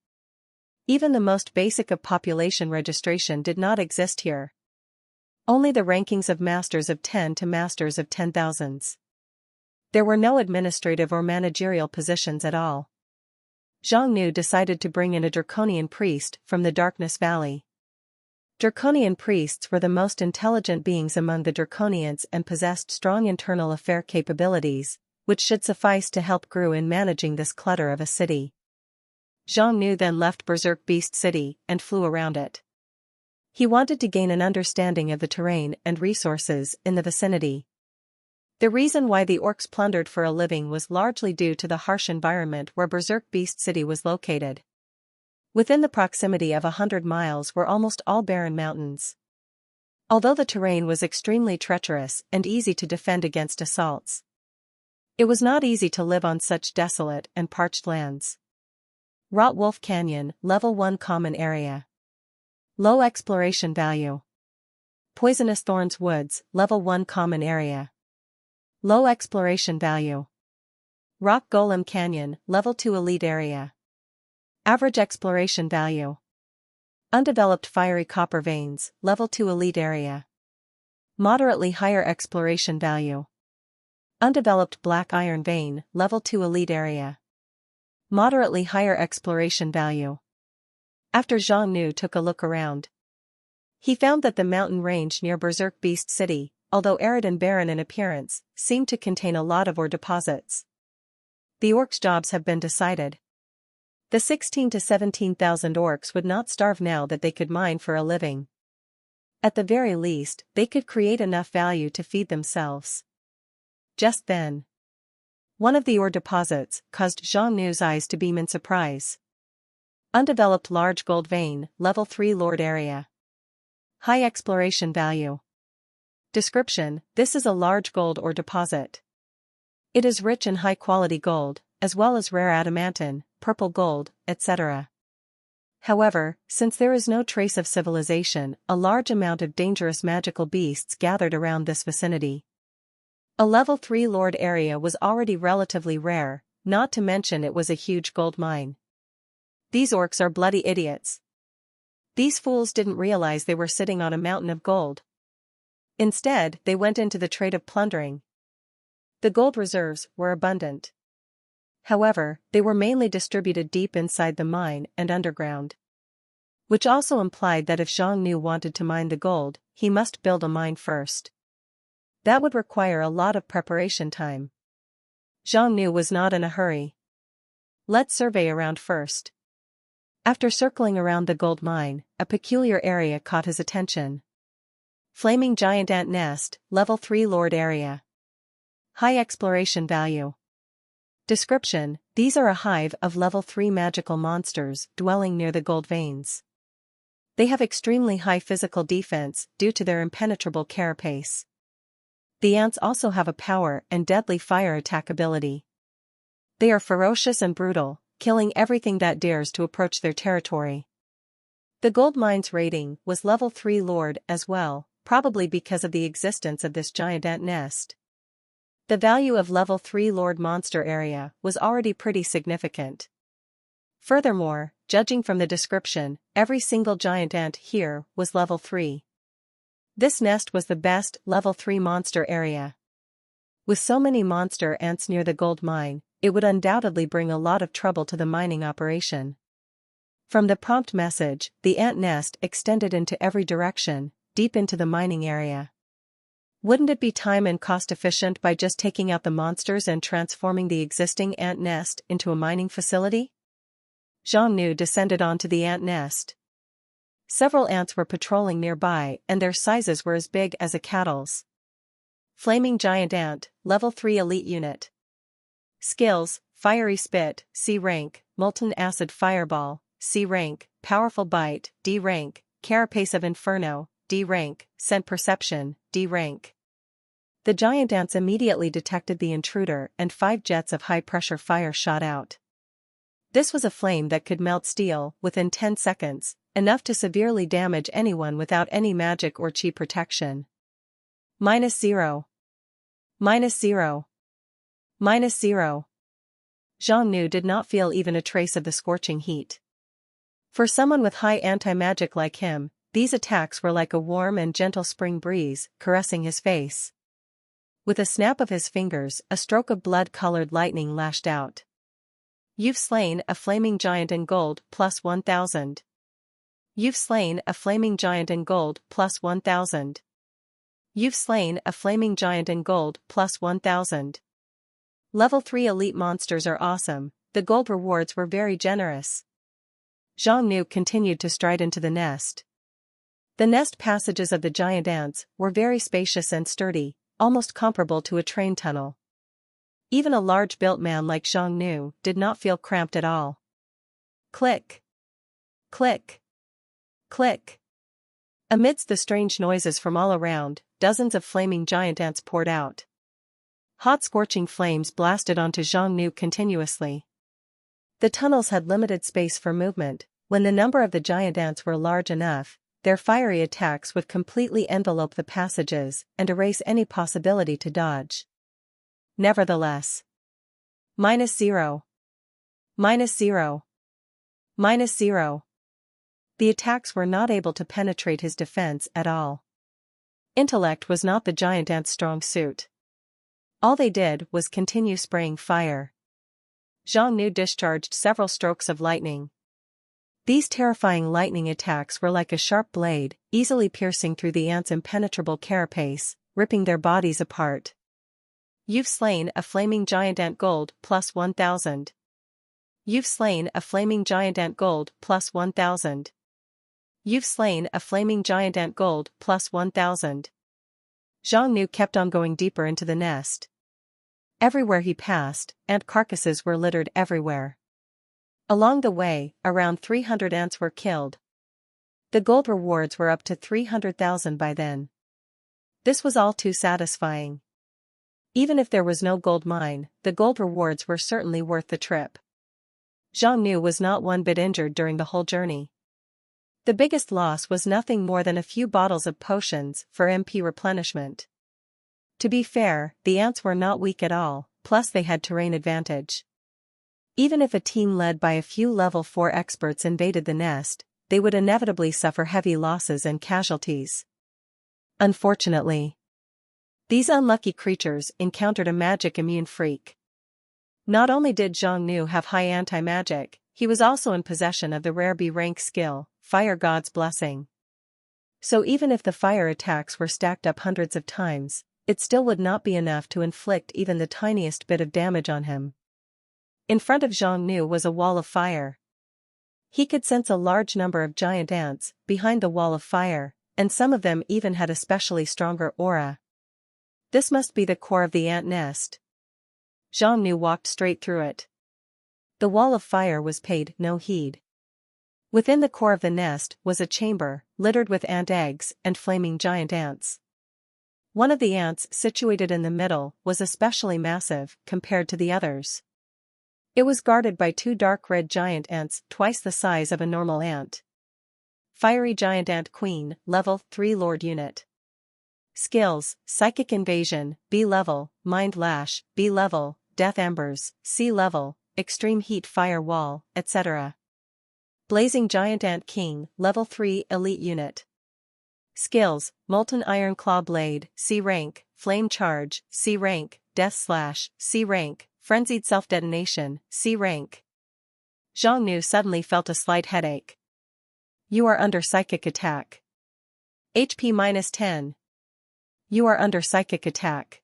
Even the most basic of population registration did not exist here. Only the rankings of Masters of 10 to Masters of 10,000s. There were no administrative or managerial positions at all. Zhang Nu decided to bring in a Draconian priest from the Darkness Valley. Draconian priests were the most intelligent beings among the Draconians and possessed strong internal affair capabilities, which should suffice to help Gru in managing this clutter of a city. Zhang Nu then left Berserk Beast City and flew around it. He wanted to gain an understanding of the terrain and resources in the vicinity. The reason why the orcs plundered for a living was largely due to the harsh environment where Berserk Beast City was located. Within the proximity of 100 miles were almost all barren mountains. Although the terrain was extremely treacherous and easy to defend against assaults, it was not easy to live on such desolate and parched lands. Rot Wolf Canyon, Level 1 Common Area. Low Exploration Value. Poisonous Thorns Woods, Level 1 Common Area. Low Exploration Value. Rock Golem Canyon, Level 2 Elite Area. Average Exploration Value. Undeveloped Fiery Copper Veins, Level 2 Elite Area. Moderately Higher Exploration Value. Undeveloped Black Iron Vein, Level 2 Elite Area. Moderately Higher Exploration Value. After Zhang Nu took a look around, he found that the mountain range near Berserk Beast City, although arid and barren in appearance, seemed to contain a lot of ore deposits. The orcs' jobs have been decided. The 16 to 17,000 orcs would not starve now that they could mine for a living. At the very least, they could create enough value to feed themselves. Just then, one of the ore deposits caused Zhang Nu's eyes to beam in surprise. Undeveloped Large Gold Vein, Level 3 Lord Area. High Exploration Value. Description: this is a large gold ore deposit. It is rich in high-quality gold, as well as rare adamantine, purple gold, etc. However, since there is no trace of civilization, a large amount of dangerous magical beasts gathered around this vicinity. A level 3 lord area was already relatively rare, not to mention it was a huge gold mine. These orcs are bloody idiots. These fools didn't realize they were sitting on a mountain of gold. Instead, they went into the trade of plundering. The gold reserves were abundant. However, they were mainly distributed deep inside the mine and underground. Which also implied that if Xiongnu wanted to mine the gold, he must build a mine first. That would require a lot of preparation time. Xiongnu was not in a hurry. Let's survey around first. After circling around the gold mine, a peculiar area caught his attention. Flaming Giant Ant Nest, Level 3 Lord Area. High exploration value. Description: these are a hive of level 3 magical monsters dwelling near the gold veins. They have extremely high physical defense due to their impenetrable carapace. The ants also have a power and deadly fire attack ability. They are ferocious and brutal, killing everything that dares to approach their territory. The gold mine's rating was level 3 Lord as well, probably because of the existence of this giant ant nest. The value of level 3 Lord monster area was already pretty significant. Furthermore, judging from the description, every single giant ant here was level 3. This nest was the best level 3 monster area. With so many monster ants near the gold mine, it would undoubtedly bring a lot of trouble to the mining operation. From the prompt message, the ant nest extended into every direction, deep into the mining area. Wouldn't it be time and cost efficient by just taking out the monsters and transforming the existing ant nest into a mining facility? Xiongnu descended onto the ant nest. Several ants were patrolling nearby and their sizes were as big as a cattle's. Flaming Giant Ant, Level 3 Elite Unit. Skills: Fiery Spit, C rank, Molten Acid Fireball, C rank, Powerful Bite, D rank, Carapace of Inferno, D rank, Scent Perception, D rank. The giant ants immediately detected the intruder and 5 jets of high-pressure fire shot out. This was a flame that could melt steel within 10 seconds, enough to severely damage anyone without any magic or chi protection. -0. -0. -0. Xiongnu did not feel even a trace of the scorching heat. For someone with high anti-magic like him, these attacks were like a warm and gentle spring breeze caressing his face. With a snap of his fingers, a stroke of blood-colored lightning lashed out. You've slain a flaming giant in gold plus 1000. You've slain a flaming giant in gold plus 1000. You've slain a flaming giant in gold plus 1000. Level 3 elite monsters are awesome, the gold rewards were very generous. Xiongnu continued to stride into the nest. The nest passages of the giant ants were very spacious and sturdy, almost comparable to a train tunnel. Even a large-built man like Xiongnu did not feel cramped at all. Click. Click. Click. Amidst the strange noises from all around, dozens of flaming giant ants poured out. Hot scorching flames blasted onto Xiongnu continuously. The tunnels had limited space for movement. When the number of the giant ants were large enough, their fiery attacks would completely envelope the passages and erase any possibility to dodge. Nevertheless. -0. -0. -0. The attacks were not able to penetrate his defense at all. Intellect was not the giant ant's strong suit. All they did was continue spraying fire. Xiongnu discharged several strokes of lightning. These terrifying lightning attacks were like a sharp blade, easily piercing through the ants' impenetrable carapace, ripping their bodies apart. You've slain a flaming giant ant gold plus 1000. You've slain a flaming giant ant gold plus 1000. You've slain a flaming giant ant gold plus 1000. Xiongnu kept on going deeper into the nest. Everywhere he passed, ant carcasses were littered everywhere. Along the way, around 300 ants were killed. The gold rewards were up to 300,000 by then. This was all too satisfying. Even if there was no gold mine, the gold rewards were certainly worth the trip. Xiongnu was not one bit injured during the whole journey. The biggest loss was nothing more than a few bottles of potions for MP replenishment. To be fair, the ants were not weak at all, plus they had terrain advantage. Even if a team led by a few level 4 experts invaded the nest, they would inevitably suffer heavy losses and casualties. Unfortunately, these unlucky creatures encountered a magic immune freak. Not only did Zhang Nu have high anti-magic, he was also in possession of the rare B rank skill, Fire God's Blessing. So even if the fire attacks were stacked up hundreds of times, it still would not be enough to inflict even the tiniest bit of damage on him. In front of Zhang Nu was a wall of fire. He could sense a large number of giant ants behind the wall of fire, and some of them even had especially stronger aura. This must be the core of the ant nest. Zhang Nu walked straight through it. The wall of fire was paid no heed. Within the core of the nest was a chamber, littered with ant eggs and flaming giant ants. One of the ants situated in the middle was especially massive compared to the others. It was guarded by 2 dark red giant ants twice the size of a normal ant. Fiery Giant Ant Queen, Level 3 Lord Unit. Skills: Psychic Invasion, B level, Mind Lash, B level, Death Embers, C level, Extreme Heat Fire Wall, etc. Blazing Giant Ant King, Level 3 Elite Unit. Skills: Molten Iron Claw Blade, C rank, Flame Charge, C rank, Death Slash, C rank, Frenzied Self-Detonation, C rank. Zhang Nu suddenly felt a slight headache. You are under psychic attack. HP -10. You are under psychic attack.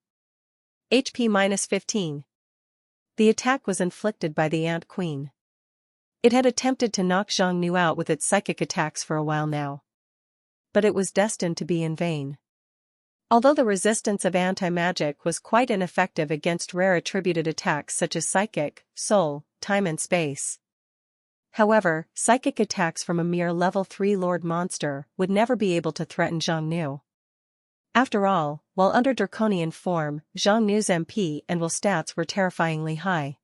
HP -15. The attack was inflicted by the Ant Queen. It had attempted to knock Zhang Nu out with its psychic attacks for a while now. But it was destined to be in vain. Although the resistance of anti-magic was quite ineffective against rare attributed attacks such as psychic, soul, time and space. However, psychic attacks from a mere level 3 Lord monster would never be able to threaten Zhang Nu. After all, while under draconian form, Zhang Nu's MP and will stats were terrifyingly high.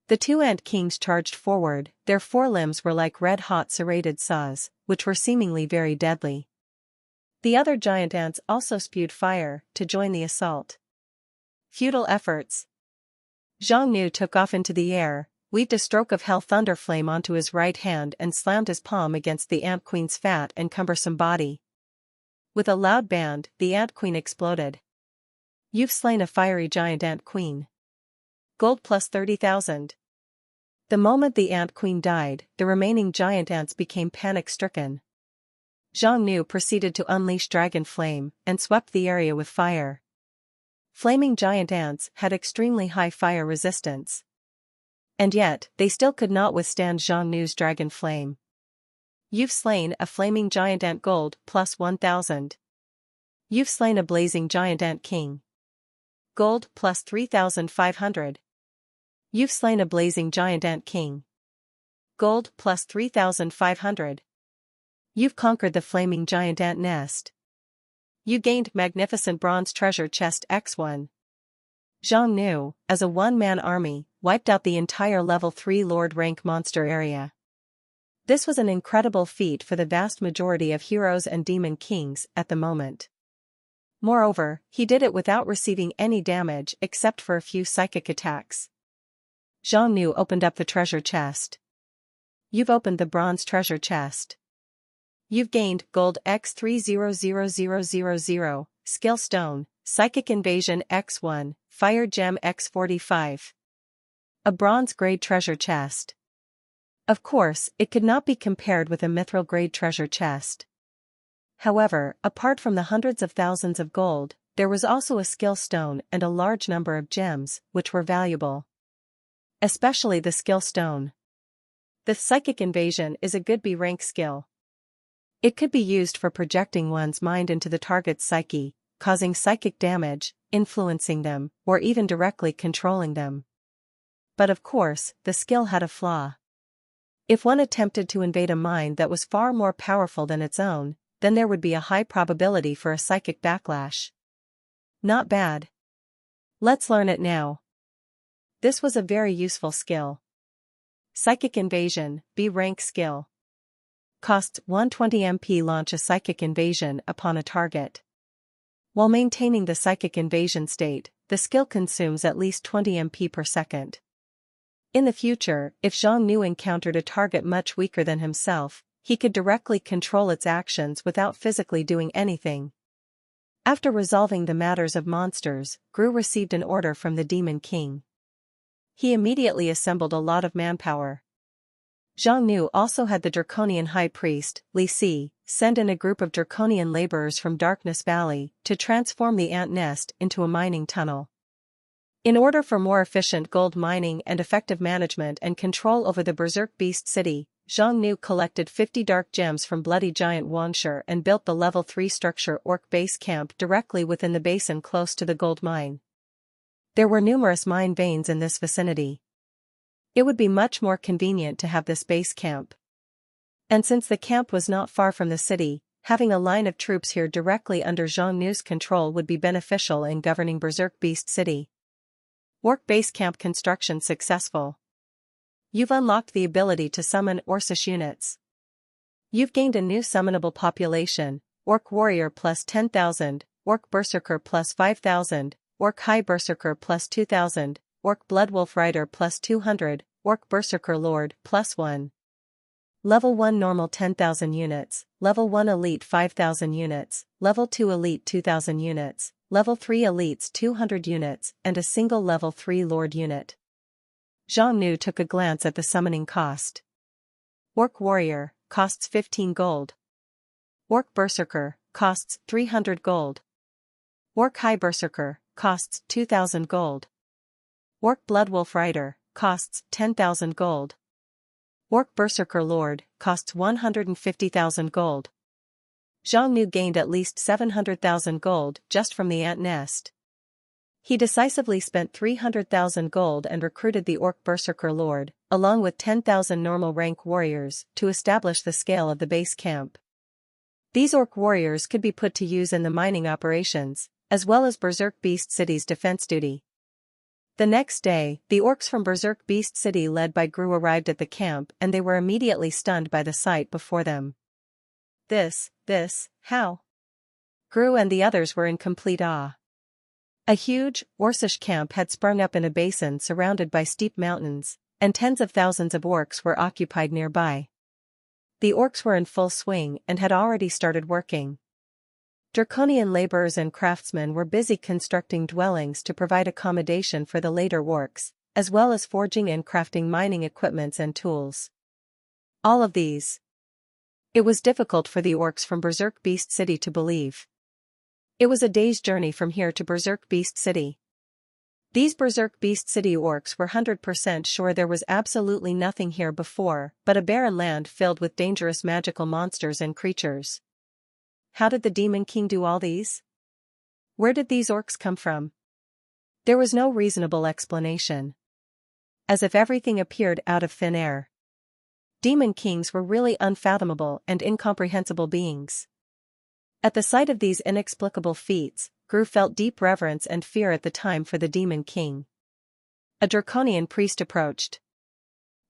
The 2 Ant Kings charged forward, their forelimbs were like red-hot serrated saws, which were seemingly very deadly. The other giant ants also spewed fire to join the assault. Futile efforts. Zhang Nu took off into the air, weaved a stroke of hell thunderflame onto his right hand and slammed his palm against the Ant Queen's fat and cumbersome body. With a loud bang, the Ant Queen exploded. You've slain a fiery giant Ant Queen. Gold plus 30,000. The moment the Ant Queen died, the remaining giant ants became panic-stricken. Zhang Nu proceeded to unleash Dragon Flame and swept the area with fire. Flaming giant ants had extremely high fire resistance. And yet, they still could not withstand Zhang Nu's Dragon Flame. You've slain a flaming giant ant. Gold plus 1,000. You've slain a blazing giant ant king. Gold plus 3,500. You've slain a blazing giant ant king. Gold plus 3,500. You've conquered the flaming giant ant nest. You gained magnificent bronze treasure chest X1. Zhang Nu, as a one-man army, wiped out the entire level 3 Lord rank monster area. This was an incredible feat for the vast majority of heroes and demon kings at the moment. Moreover, he did it without receiving any damage except for a few psychic attacks. Zhang Nu opened up the treasure chest. You've opened the bronze treasure chest. You've gained gold X300000, skill stone, psychic invasion X1, fire gem X45. A bronze grade treasure chest. Of course, it could not be compared with a mithril grade treasure chest. However, apart from the hundreds of thousands of gold, there was also a skill stone and a large number of gems, which were valuable. Especially the skill stone. The psychic invasion is a good B rank skill. It could be used for projecting one's mind into the target's psyche, causing psychic damage, influencing them, or even directly controlling them. But of course, the skill had a flaw. If one attempted to invade a mind that was far more powerful than its own, then there would be a high probability for a psychic backlash. Not bad. Let's learn it now. This was a very useful skill. Psychic invasion, B rank skill. costs 120 MP. Launch a psychic invasion upon a target. While maintaining the psychic invasion state, the skill consumes at least 20 MP per second. In the future, if Zhang Nu encountered a target much weaker than himself, he could directly control its actions without physically doing anything. After resolving the matters of monsters, Gru received an order from the Demon King. He immediately assembled a lot of manpower. Zhang Nu also had the Draconian High Priest, Li Si, send in a group of Draconian laborers from Darkness Valley to transform the ant nest into a mining tunnel. In order for more efficient gold mining and effective management and control over the Berserk Beast City, Zhang Nu collected 50 dark gems from Bloody Giant Wanshi and built the level 3 structure Orc Base Camp directly within the basin close to the gold mine. There were numerous mine veins in this vicinity. It would be much more convenient to have this base camp. And since the camp was not far from the city, having a line of troops here directly under Zhang Nu's control would be beneficial in governing Berserk Beast City. Orc Base Camp construction successful. You've unlocked the ability to summon Orcish units. You've gained a new summonable population, Orc Warrior plus 10,000, Orc Berserker plus 5,000, Orc High Berserker plus 2,000, Orc Bloodwolf Rider plus 200, Orc Berserker Lord plus 1. Level 1 Normal 10,000 units, Level 1 Elite 5,000 units, Level 2 Elite 2,000 units, Level 3 Elites 200 units, and a single Level 3 Lord unit. Zhang Nu took a glance at the summoning cost. Orc Warrior, costs 15 gold. Orc Berserker, costs 300 gold. Orc High Berserker, costs 2,000 gold. Orc Bloodwolf Rider, costs 10,000 gold. Orc Berserker Lord, costs 150,000 gold. Zhang Nu gained at least 700,000 gold just from the ant nest. He decisively spent 300,000 gold and recruited the Orc Berserker Lord, along with 10,000 normal rank warriors, to establish the scale of the base camp. These Orc warriors could be put to use in the mining operations, as well as Berserk Beast City's defense duty. The next day, the orcs from Berserk Beast City led by Gru arrived at the camp and they were immediately stunned by the sight before them. How? Gru and the others were in complete awe. A huge, Orcish camp had sprung up in a basin surrounded by steep mountains, and tens of thousands of orcs were occupied nearby. The orcs were in full swing and had already started working. Draconian laborers and craftsmen were busy constructing dwellings to provide accommodation for the later orcs, as well as forging and crafting mining equipments and tools. All of these. It was difficult for the orcs from Berserk Beast City to believe. It was a day's journey from here to Berserk Beast City. These Berserk Beast City orcs were 100% sure there was absolutely nothing here before but a barren land filled with dangerous magical monsters and creatures. How did the Demon King do all these? Where did these orcs come from? There was no reasonable explanation. As if everything appeared out of thin air. Demon Kings were really unfathomable and incomprehensible beings. At the sight of these inexplicable feats, Gru felt deep reverence and fear at the time for the Demon King. A Draconian priest approached.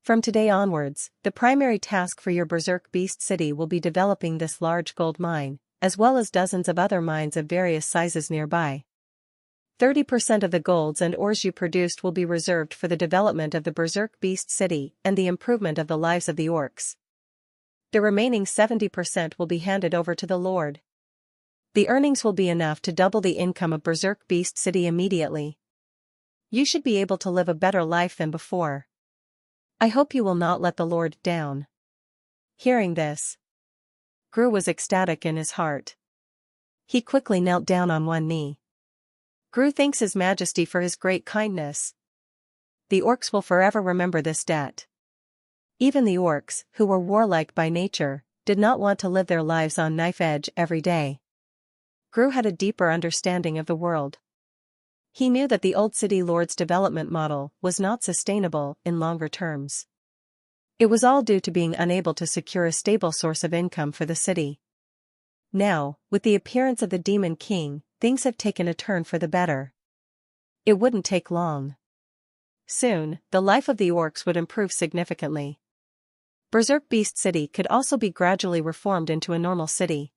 From today onwards, the primary task for your Berserk Beast City will be developing this large gold mine, as well as dozens of other mines of various sizes nearby. 30% of the golds and ores you produced will be reserved for the development of the Berserk Beast City and the improvement of the lives of the orcs. The remaining 70% will be handed over to the Lord. The earnings will be enough to double the income of Berserk Beast City immediately. You should be able to live a better life than before. I hope you will not let the Lord down. Hearing this, Gru was ecstatic in his heart. He quickly knelt down on one knee. Gru thanks His Majesty for his great kindness. The orcs will forever remember this debt. Even the orcs, who were warlike by nature, did not want to live their lives on knife edge every day. Gru had a deeper understanding of the world. He knew that the old city lord's development model was not sustainable in longer terms. It was all due to being unable to secure a stable source of income for the city. Now, with the appearance of the Demon King, things have taken a turn for the better. It wouldn't take long. Soon, the life of the orcs would improve significantly. Berserk Beast City could also be gradually reformed into a normal city.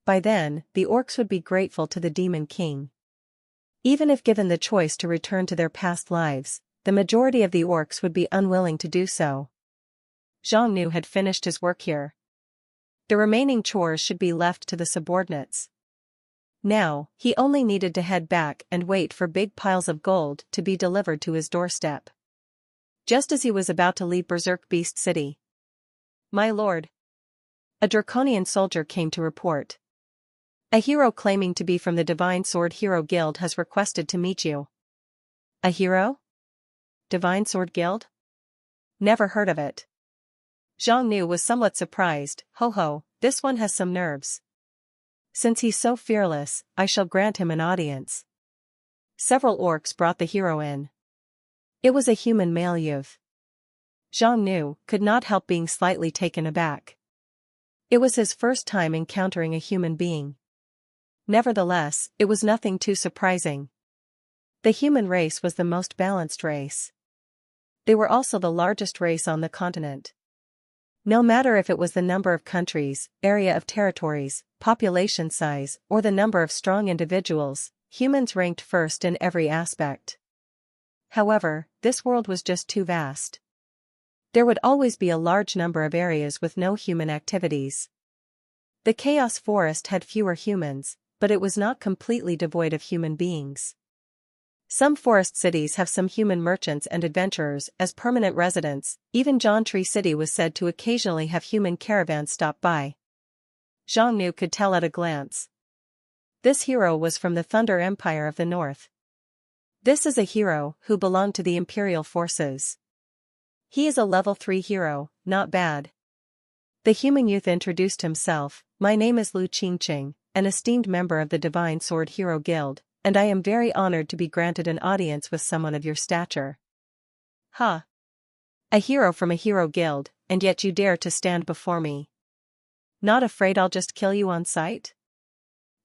By then, the orcs would be grateful to the Demon King. Even if given the choice to return to their past lives, the majority of the orcs would be unwilling to do so. Zhang Nu had finished his work here. The remaining chores should be left to the subordinates. Now, he only needed to head back and wait for big piles of gold to be delivered to his doorstep. Just as he was about to leave Berserk Beast City. "My lord." A draconian soldier came to report. "A hero claiming to be from the Divine Sword Hero Guild has requested to meet you." "A hero? Divine Sword Guild? Never heard of it." Zhang Nu was somewhat surprised. Ho, this one has some nerves. Since he's so fearless, I shall grant him an audience. Several orcs brought the hero in. It was a human male youth. Zhang Nu could not help being slightly taken aback. It was his first time encountering a human being. Nevertheless, it was nothing too surprising. The human race was the most balanced race. They were also the largest race on the continent. No matter if it was the number of countries, area of territories, population size, or the number of strong individuals, humans ranked first in every aspect. However, this world was just too vast. There would always be a large number of areas with no human activities. The Chaos Forest had fewer humans, but it was not completely devoid of human beings. Some forest cities have some human merchants and adventurers as permanent residents. Even John Tree City was said to occasionally have human caravans stop by. Zhang Nu could tell at a glance. This hero was from the Thunder Empire of the North. This is a hero who belonged to the Imperial forces. He is a level 3 hero, not bad. The human youth introduced himself. "My name is Lu Qingqing, an esteemed member of the Divine Sword Hero Guild, and I am very honored to be granted an audience with someone of your stature." "Ha! A hero from a hero guild, and yet you dare to stand before me. Not afraid I'll just kill you on sight?"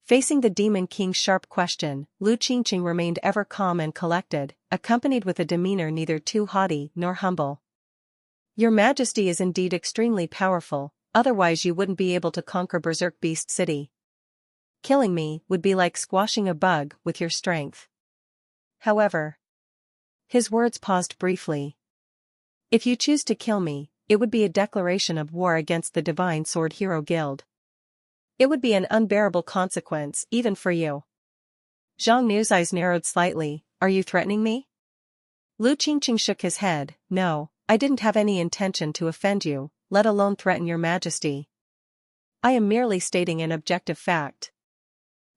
Facing the Demon King's sharp question, Lu Qingqing remained ever calm and collected, accompanied with a demeanor neither too haughty nor humble. "Your Majesty is indeed extremely powerful, otherwise you wouldn't be able to conquer Berserk Beast City. Killing me would be like squashing a bug with your strength. However..." His words paused briefly. "If you choose to kill me, it would be a declaration of war against the Divine Sword Hero Guild. It would be an unbearable consequence even for you." Zhang Nu's eyes narrowed slightly. "Are you threatening me?" Lu Qingqing shook his head. "No, I didn't have any intention to offend you, let alone threaten your Majesty. I am merely stating an objective fact.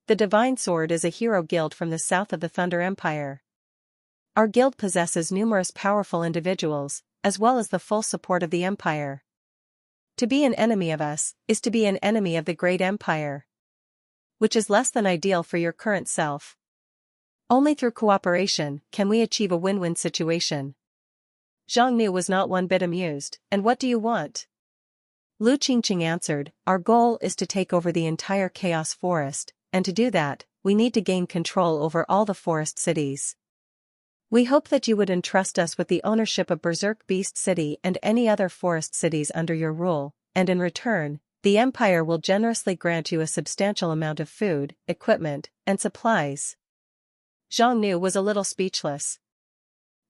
The Divine Sword is a hero guild from the south of the Thunder Empire. Our guild possesses numerous powerful individuals, as well as the full support of the Empire. To be an enemy of us is to be an enemy of the great Empire. Which is less than ideal for your current self. Only through cooperation can we achieve a win-win situation." Zhang Nu was not one bit amused. "And what do you want?" Lu Qingqing answered, "Our goal is to take over the entire Chaos Forest, and to do that, we need to gain control over all the forest cities. We hope that you would entrust us with the ownership of Berserk Beast City and any other forest cities under your rule, and in return, the Empire will generously grant you a substantial amount of food, equipment, and supplies." Zhang Nu was a little speechless.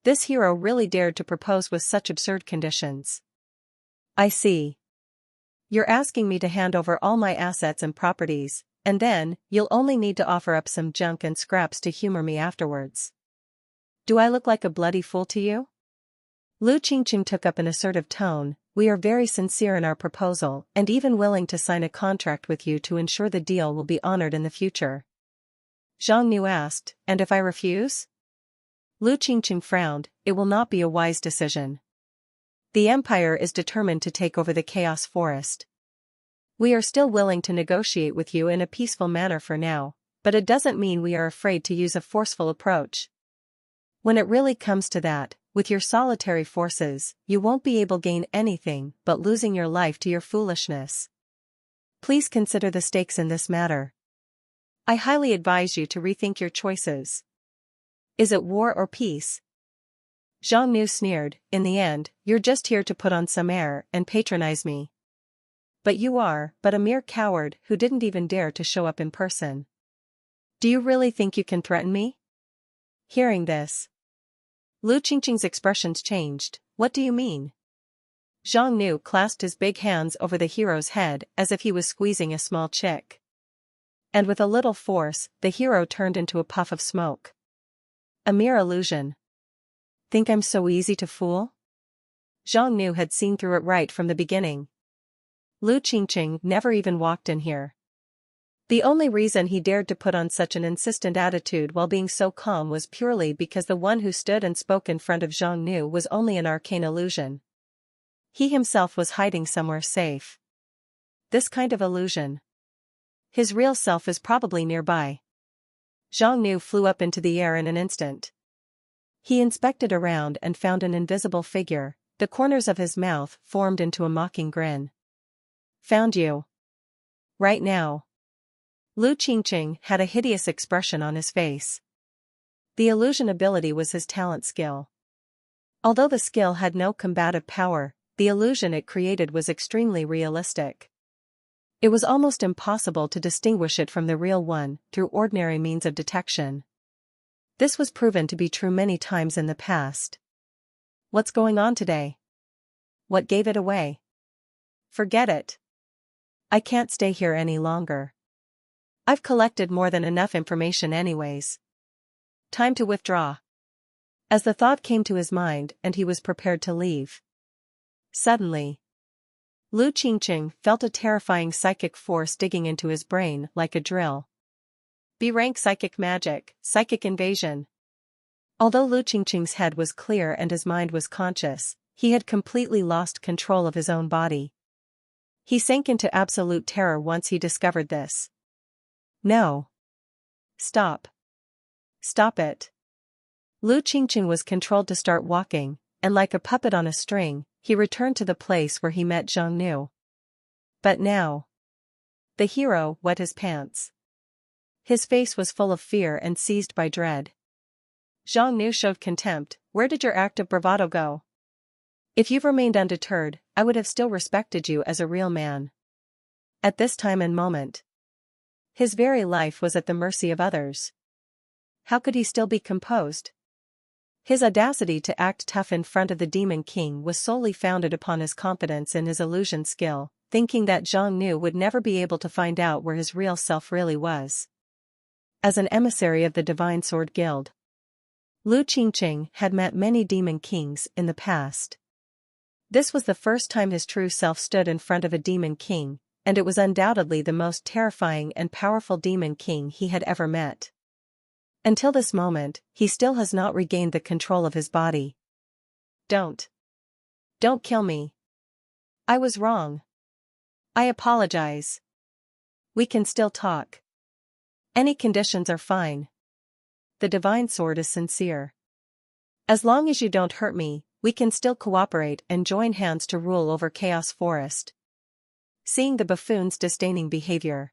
This hero really dared to propose with such absurd conditions. "I see. You're asking me to hand over all my assets and properties, and then, you'll only need to offer up some junk and scraps to humor me afterwards. Do I look like a bloody fool to you?" Lu Qingqing took up an assertive tone. "We are very sincere in our proposal and even willing to sign a contract with you to ensure the deal will be honored in the future." Zhang Nu asked, "And if I refuse?" Lu Qingqing frowned. "It will not be a wise decision. The Empire is determined to take over the Chaos Forest. We are still willing to negotiate with you in a peaceful manner for now, but it doesn't mean we are afraid to use a forceful approach. When it really comes to that, with your solitary forces, you won't be able to gain anything but losing your life to your foolishness. Please consider the stakes in this matter. I highly advise you to rethink your choices. Is it war or peace? Zhang Nu sneered, in the end, you're just here to put on some air and patronize me. But you are but a mere coward who didn't even dare to show up in person. Do you really think you can threaten me? Hearing this, Lu Qingqing's expressions changed. What do you mean? Zhang Nu clasped his big hands over the hero's head as if he was squeezing a small chick. And with a little force, the hero turned into a puff of smoke. A mere illusion. Think I'm so easy to fool? Zhang Nu had seen through it right from the beginning. Lu Qingqing never even walked in here. The only reason he dared to put on such an insistent attitude while being so calm was purely because the one who stood and spoke in front of Zhang Nu was only an arcane illusion. He himself was hiding somewhere safe. This kind of illusion. His real self is probably nearby. Zhang Nu flew up into the air in an instant. He inspected around and found an invisible figure. The corners of his mouth formed into a mocking grin. Found you. Right now. Lu Qingqing had a hideous expression on his face. The illusion ability was his talent skill. Although the skill had no combative power, the illusion it created was extremely realistic. It was almost impossible to distinguish it from the real one through ordinary means of detection. This was proven to be true many times in the past. What's going on today? What gave it away? Forget it. I can't stay here any longer. I've collected more than enough information anyways. Time to withdraw. As the thought came to his mind and he was prepared to leave. Suddenly, Lu Qingqing felt a terrifying psychic force digging into his brain like a drill. B-rank psychic magic, psychic invasion. Although Lu Qingqing's head was clear and his mind was conscious, he had completely lost control of his own body. He sank into absolute terror once he discovered this. No. Stop. Stop it. Lu Qingqing was controlled to start walking, and like a puppet on a string, he returned to the place where he met Zhang Nu. But now, the hero wet his pants. His face was full of fear and seized by dread. Zhang Nu showed contempt. Where did your act of bravado go? If you've remained undeterred, I would have still respected you as a real man. At this time and moment, his very life was at the mercy of others. How could he still be composed? His audacity to act tough in front of the Demon King was solely founded upon his confidence in his illusion skill, thinking that Zhang Nu would never be able to find out where his real self really was. As an emissary of the Divine Sword Guild, Lu Qingqing had met many Demon Kings in the past. This was the first time his true self stood in front of a Demon King, and it was undoubtedly the most terrifying and powerful Demon King he had ever met. Until this moment, he still has not regained the control of his body. Don't kill me. I was wrong. I apologize. We can still talk. Any conditions are fine. The Divine Sword is sincere. As long as you don't hurt me, we can still cooperate and join hands to rule over Chaos Forest. Seeing the buffoon's disdaining behavior,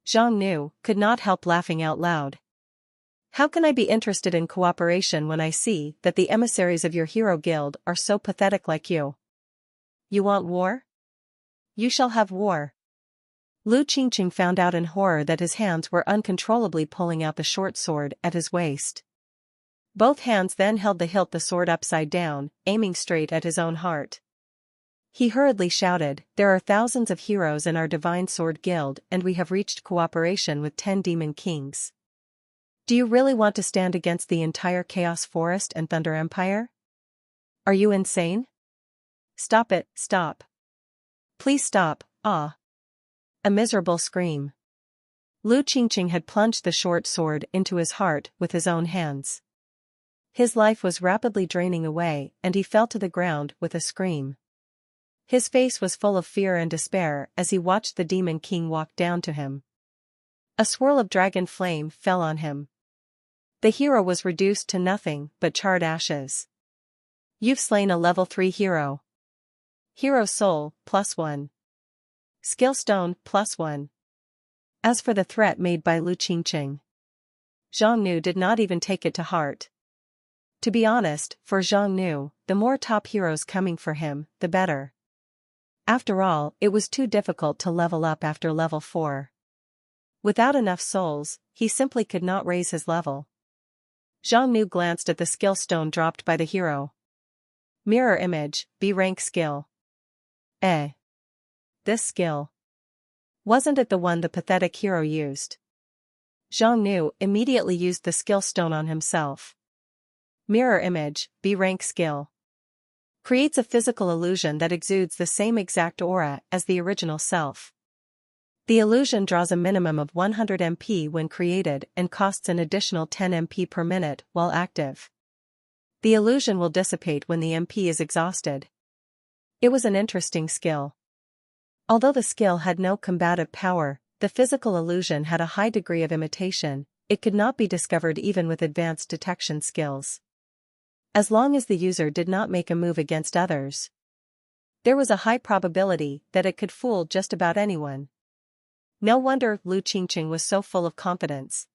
Zhang Nu could not help laughing out loud. How can I be interested in cooperation when I see that the emissaries of your hero guild are so pathetic like you? You want war? You shall have war. Lu Qingqing found out in horror that his hands were uncontrollably pulling out the short sword at his waist. Both hands then held the hilt the sword upside down, aiming straight at his own heart. He hurriedly shouted, "There are thousands of heroes in our Divine Sword Guild and we have reached cooperation with 10 Demon Kings. Do you really want to stand against the entire Chaos Forest and Thunder Empire? Are you insane? Stop it, stop. Please stop, ah." A miserable scream. Lu Qingqing had plunged the short sword into his heart with his own hands. His life was rapidly draining away and he fell to the ground with a scream. His face was full of fear and despair as he watched the Demon King walk down to him. A swirl of dragon flame fell on him. The hero was reduced to nothing but charred ashes. You've slain a level 3 hero. Hero Soul, +1. Skill Stone, +1. As for the threat made by Lu Qingqing, Zhang Nu did not even take it to heart. To be honest, for Zhang Nu, the more top heroes coming for him, the better. After all, it was too difficult to level up after level 4. Without enough souls, he simply could not raise his level. Zhang Nu glanced at the skill stone dropped by the hero. Mirror image, B rank skill. This skill. Wasn't it the one the pathetic hero used? Zhang Nu immediately used the skill stone on himself. Mirror image, B rank skill. Creates a physical illusion that exudes the same exact aura as the original self. The illusion draws a minimum of 100 MP when created and costs an additional 10 MP per minute while active. The illusion will dissipate when the MP is exhausted. It was an interesting skill. Although the skill had no combative power, the physical illusion had a high degree of imitation. It could not be discovered even with advanced detection skills. As long as the user did not make a move against others, there was a high probability that it could fool just about anyone. No wonder Lu Qingqing was so full of confidence.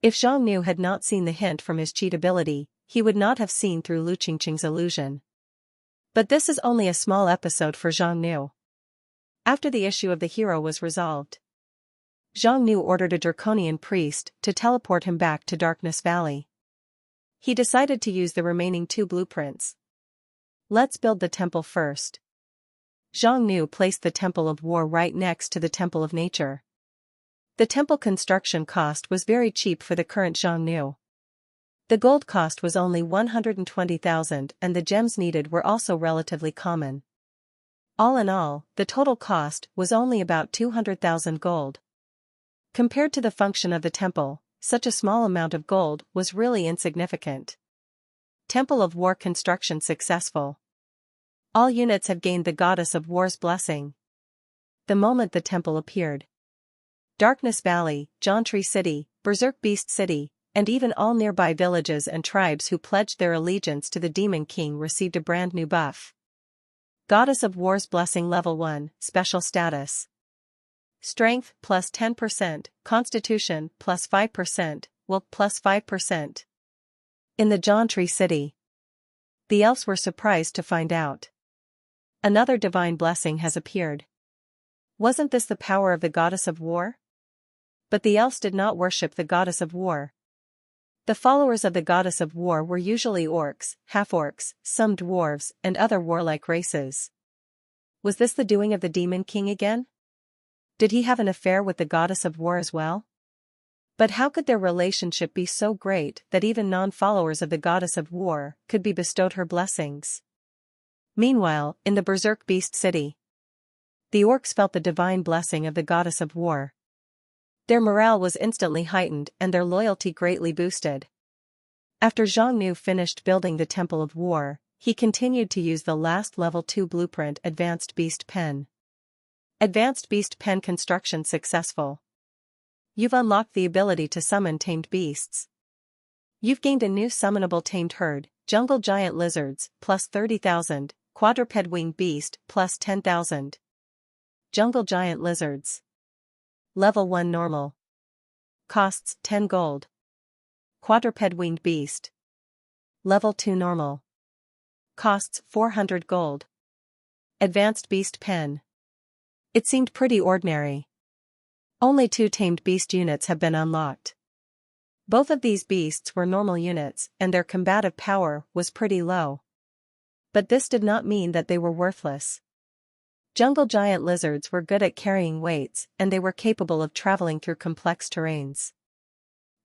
If Zhang Nu had not seen the hint from his cheat ability, he would not have seen through Lu Qingqing's illusion. But this is only a small episode for Zhang Nu. After the issue of the hero was resolved, Zhang Nu ordered a draconian priest to teleport him back to Darkness Valley. He decided to use the remaining 2 blueprints. Let's build the temple first. Zhang Nu placed the Temple of War right next to the Temple of Nature. The temple construction cost was very cheap for the current Zhang Nu. The gold cost was only 120,000 and the gems needed were also relatively common. All in all, the total cost was only about 200,000 gold. Compared to the function of the temple, such a small amount of gold was really insignificant. Temple of War construction successful. All units have gained the Goddess of War's blessing. The moment the temple appeared, Darkness Valley, Jauntry City, Berserk Beast City, and even all nearby villages and tribes who pledged their allegiance to the Demon King received a brand new buff. Goddess of War's Blessing Level 1, Special Status. Strength, plus 10%, Constitution, plus 5%, Will, plus 5%. In the Jauntry City, the elves were surprised to find out another divine blessing has appeared. Wasn't this the power of the Goddess of War? But the elves did not worship the Goddess of War. The followers of the Goddess of War were usually orcs, half-orcs, some dwarves, and other warlike races. Was this the doing of the Demon King again? Did he have an affair with the Goddess of War as well? But how could their relationship be so great that even non-followers of the Goddess of War could be bestowed her blessings? Meanwhile, in the Berserk Beast City, the orcs felt the divine blessing of the Goddess of War. Their morale was instantly heightened and their loyalty greatly boosted. After Zhang Nu finished building the Temple of War, he continued to use the last level 2 blueprint Advanced Beast Pen. Advanced Beast Pen construction successful. You've unlocked the ability to summon tamed beasts. You've gained a new summonable tamed herd, Jungle Giant Lizards, plus 30,000, Quadruped Winged Beast, plus 10,000. Jungle Giant Lizards. Level 1 Normal. Costs 10 gold. Quadruped Winged Beast. Level 2 Normal. Costs 400 gold. Advanced Beast Pen. It seemed pretty ordinary. Only 2 tamed beast units have been unlocked. Both of these beasts were normal units and their combative power was pretty low. But this did not mean that they were worthless. Jungle Giant Lizards were good at carrying weights and they were capable of traveling through complex terrains.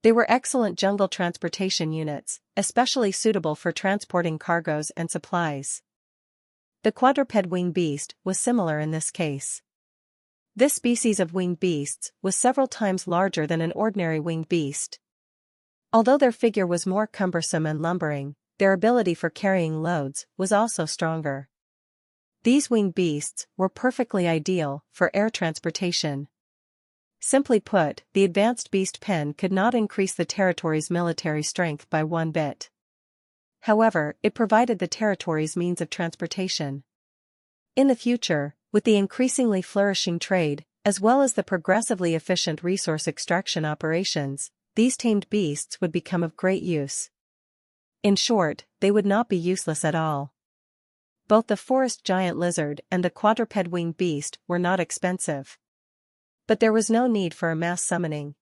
They were excellent jungle transportation units, especially suitable for transporting cargoes and supplies. The Quadruped Winged Beast was similar in this case. This species of winged beasts was several times larger than an ordinary winged beast. Although their figure was more cumbersome and lumbering, their ability for carrying loads was also stronger. These winged beasts were perfectly ideal for air transportation. Simply put, the Advanced Beast Pen could not increase the territory's military strength by 1 bit. However, it provided the territory's means of transportation. In the future, with the increasingly flourishing trade, as well as the progressively efficient resource extraction operations, these tamed beasts would become of great use. In short, they would not be useless at all. Both the forest giant lizard and the quadruped winged beast were not expensive. But there was no need for a mass summoning.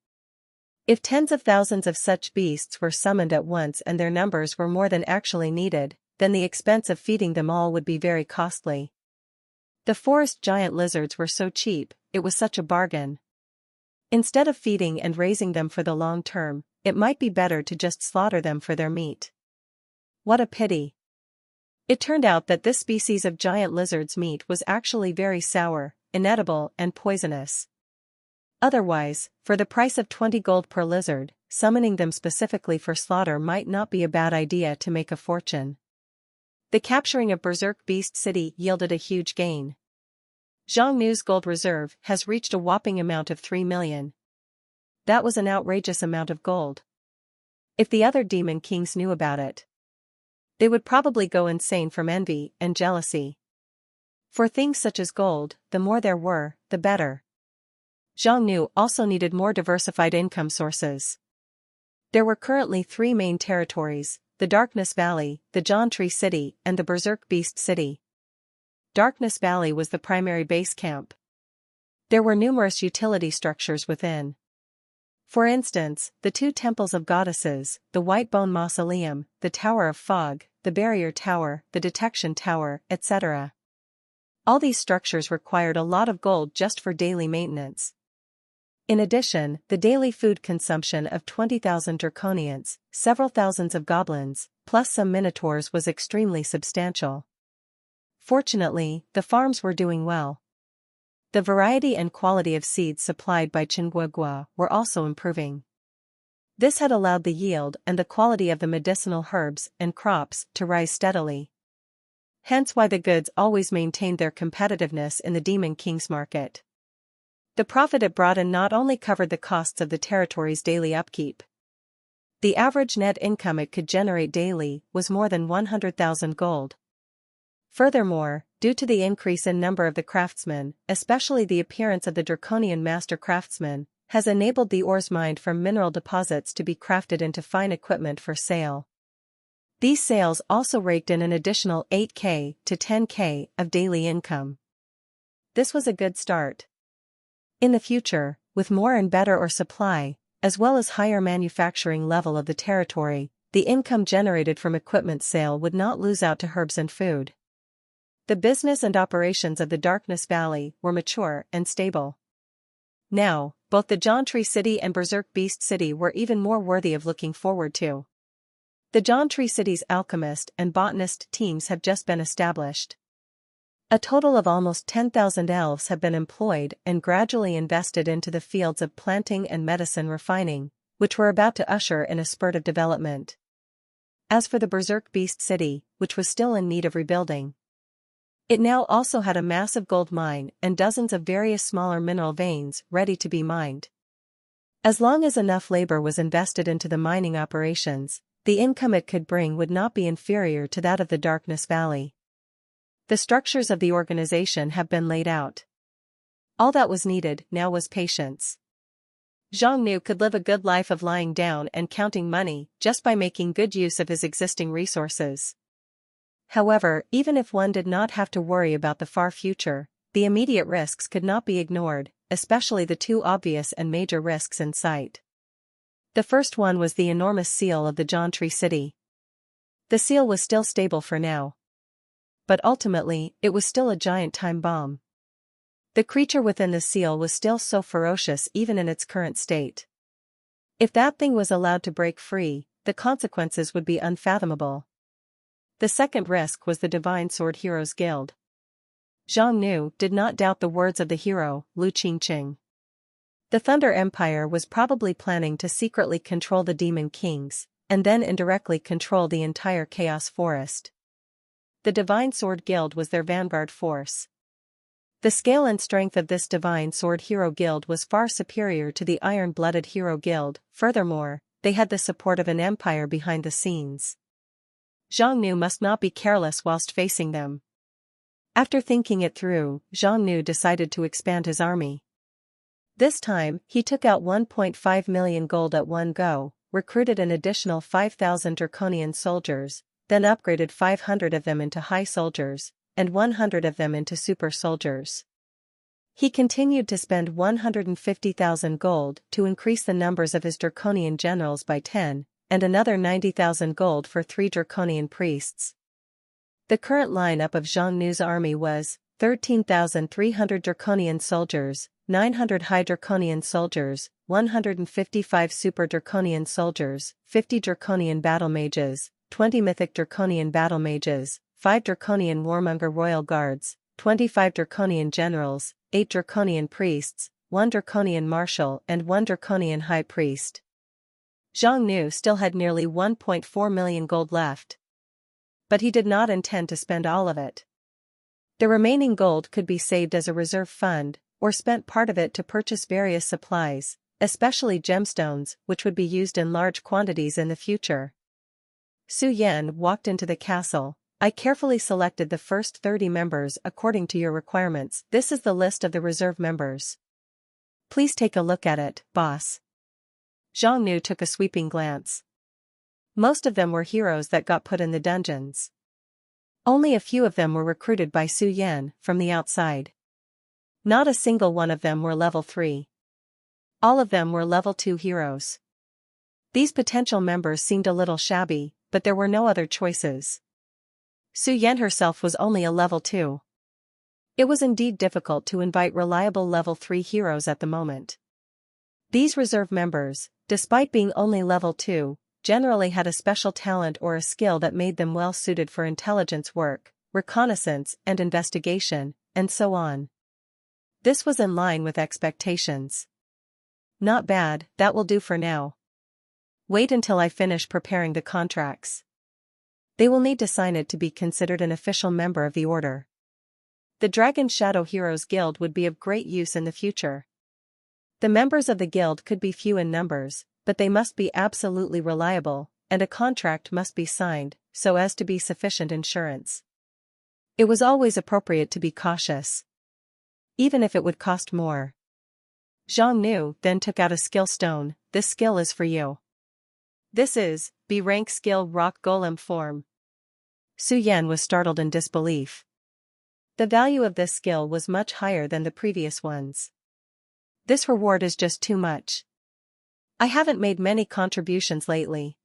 If tens of thousands of such beasts were summoned at once and their numbers were more than actually needed, then the expense of feeding them all would be very costly. The forest giant lizards were so cheap, it was such a bargain. Instead of feeding and raising them for the long term, it might be better to just slaughter them for their meat. What a pity. It turned out that this species of giant lizard's meat was actually very sour, inedible, and poisonous. Otherwise, for the price of 20 gold per lizard, summoning them specifically for slaughter might not be a bad idea to make a fortune. The capturing of Berserk Beast City yielded a huge gain. Xiongnu's gold reserve has reached a whopping amount of 3 million. That was an outrageous amount of gold. If the other demon kings knew about it, they would probably go insane from envy and jealousy. For things such as gold, the more there were, the better. Xiongnu also needed more diversified income sources. There were currently 3 main territories: the Darkness Valley, the John Tree City, and the Berserk Beast City. Darkness Valley was the primary base camp. There were numerous utility structures within. For instance, the 2 temples of goddesses, the White Bone Mausoleum, the Tower of Fog, the Barrier Tower, the Detection Tower, etc. All these structures required a lot of gold just for daily maintenance. In addition, the daily food consumption of 20,000 draconians, several thousands of goblins, plus some minotaurs was extremely substantial. Fortunately, the farms were doing well. The variety and quality of seeds supplied by Chinguagua were also improving. This had allowed the yield and the quality of the medicinal herbs and crops to rise steadily. Hence why the goods always maintained their competitiveness in the Demon King's market. The profit it brought in not only covered the costs of the territory's daily upkeep. The average net income it could generate daily was more than 100,000 gold. Furthermore, due to the increase in number of the craftsmen, especially the appearance of the draconian master craftsman, has enabled the ores mined from mineral deposits to be crafted into fine equipment for sale. These sales also raked in an additional 8k to 10k of daily income. This was a good start. In the future, with more and better ore supply, as well as higher manufacturing level of the territory, the income generated from equipment sale would not lose out to herbs and food. The business and operations of the Darkness Valley were mature and stable. Now, both the John Tree City and Berserk Beast City were even more worthy of looking forward to. The John Tree City's alchemist and botanist teams have just been established. A total of almost 10,000 elves have been employed and gradually invested into the fields of planting and medicine refining, which were about to usher in a spurt of development. As for the Berserk Beast City, which was still in need of rebuilding, it now also had a massive gold mine and dozens of various smaller mineral veins ready to be mined. As long as enough labor was invested into the mining operations, the income it could bring would not be inferior to that of the Darkness Valley. The structures of the organization have been laid out. All that was needed now was patience. Xiongnu could live a good life of lying down and counting money just by making good use of his existing resources. However, even if one did not have to worry about the far future, the immediate risks could not be ignored, especially the 2 obvious and major risks in sight. The first one was the enormous seal of the John Tree City. The seal was still stable for now. But ultimately, it was still a giant time bomb. The creature within the seal was still so ferocious even in its current state. If that thing was allowed to break free, the consequences would be unfathomable. The second risk was the Divine Sword Heroes Guild. Xiongnu did not doubt the words of the hero, Lu Qingqing. The Thunder Empire was probably planning to secretly control the Demon Kings, and then indirectly control the entire Chaos Forest. The Divine Sword Guild was their vanguard force. The scale and strength of this Divine Sword Hero Guild was far superior to the Iron-Blooded Hero Guild. Furthermore, they had the support of an empire behind the scenes. Xiongnu must not be careless whilst facing them. After thinking it through, Xiongnu decided to expand his army. This time, he took out 1.5 million gold at one go, recruited an additional 5,000 Draconian soldiers, then upgraded 500 of them into high soldiers, and 100 of them into super soldiers. He continued to spend 150,000 gold to increase the numbers of his Draconian generals by 10, and another 90,000 gold for 3 Draconian priests. The current lineup of Xiongnu's army was 13,300 Draconian soldiers, 900 High Draconian soldiers, 155 Super Draconian soldiers, 50 Draconian battle mages, 20 Mythic Draconian battle mages, 5 Draconian Warmonger royal guards, 25 Draconian generals, 8 Draconian priests, 1 Draconian marshal and 1 Draconian high priest. Xiongnu still had nearly 1.4 million gold left. But he did not intend to spend all of it. The remaining gold could be saved as a reserve fund, or spent part of it to purchase various supplies, especially gemstones, which would be used in large quantities in the future. Su Yan walked into the castle. I carefully selected the first 30 members according to your requirements. This is the list of the reserve members. Please take a look at it, boss. Xiongnu took a sweeping glance. Most of them were heroes that got put in the dungeons. Only a few of them were recruited by Su Yan from the outside. Not a single one of them were level 3. All of them were level 2 heroes. These potential members seemed a little shabby, but there were no other choices. Su Yan herself was only a level 2. It was indeed difficult to invite reliable level 3 heroes at the moment. These reserve members, despite being only level 2, generally had a special talent or a skill that made them well suited for intelligence work, reconnaissance and investigation, and so on. This was in line with expectations. Not bad, that will do for now. Wait until I finish preparing the contracts. They will need to sign it to be considered an official member of the order. The Dragon Shadow Heroes Guild would be of great use in the future. The members of the guild could be few in numbers, but they must be absolutely reliable, and a contract must be signed, so as to be sufficient insurance. It was always appropriate to be cautious, even if it would cost more. Xiongnu then took out a skill stone. This skill is for you. This is B rank skill Rock Golem form. Su Yan was startled in disbelief. The value of this skill was much higher than the previous ones. This reward is just too much. I haven't made many contributions lately.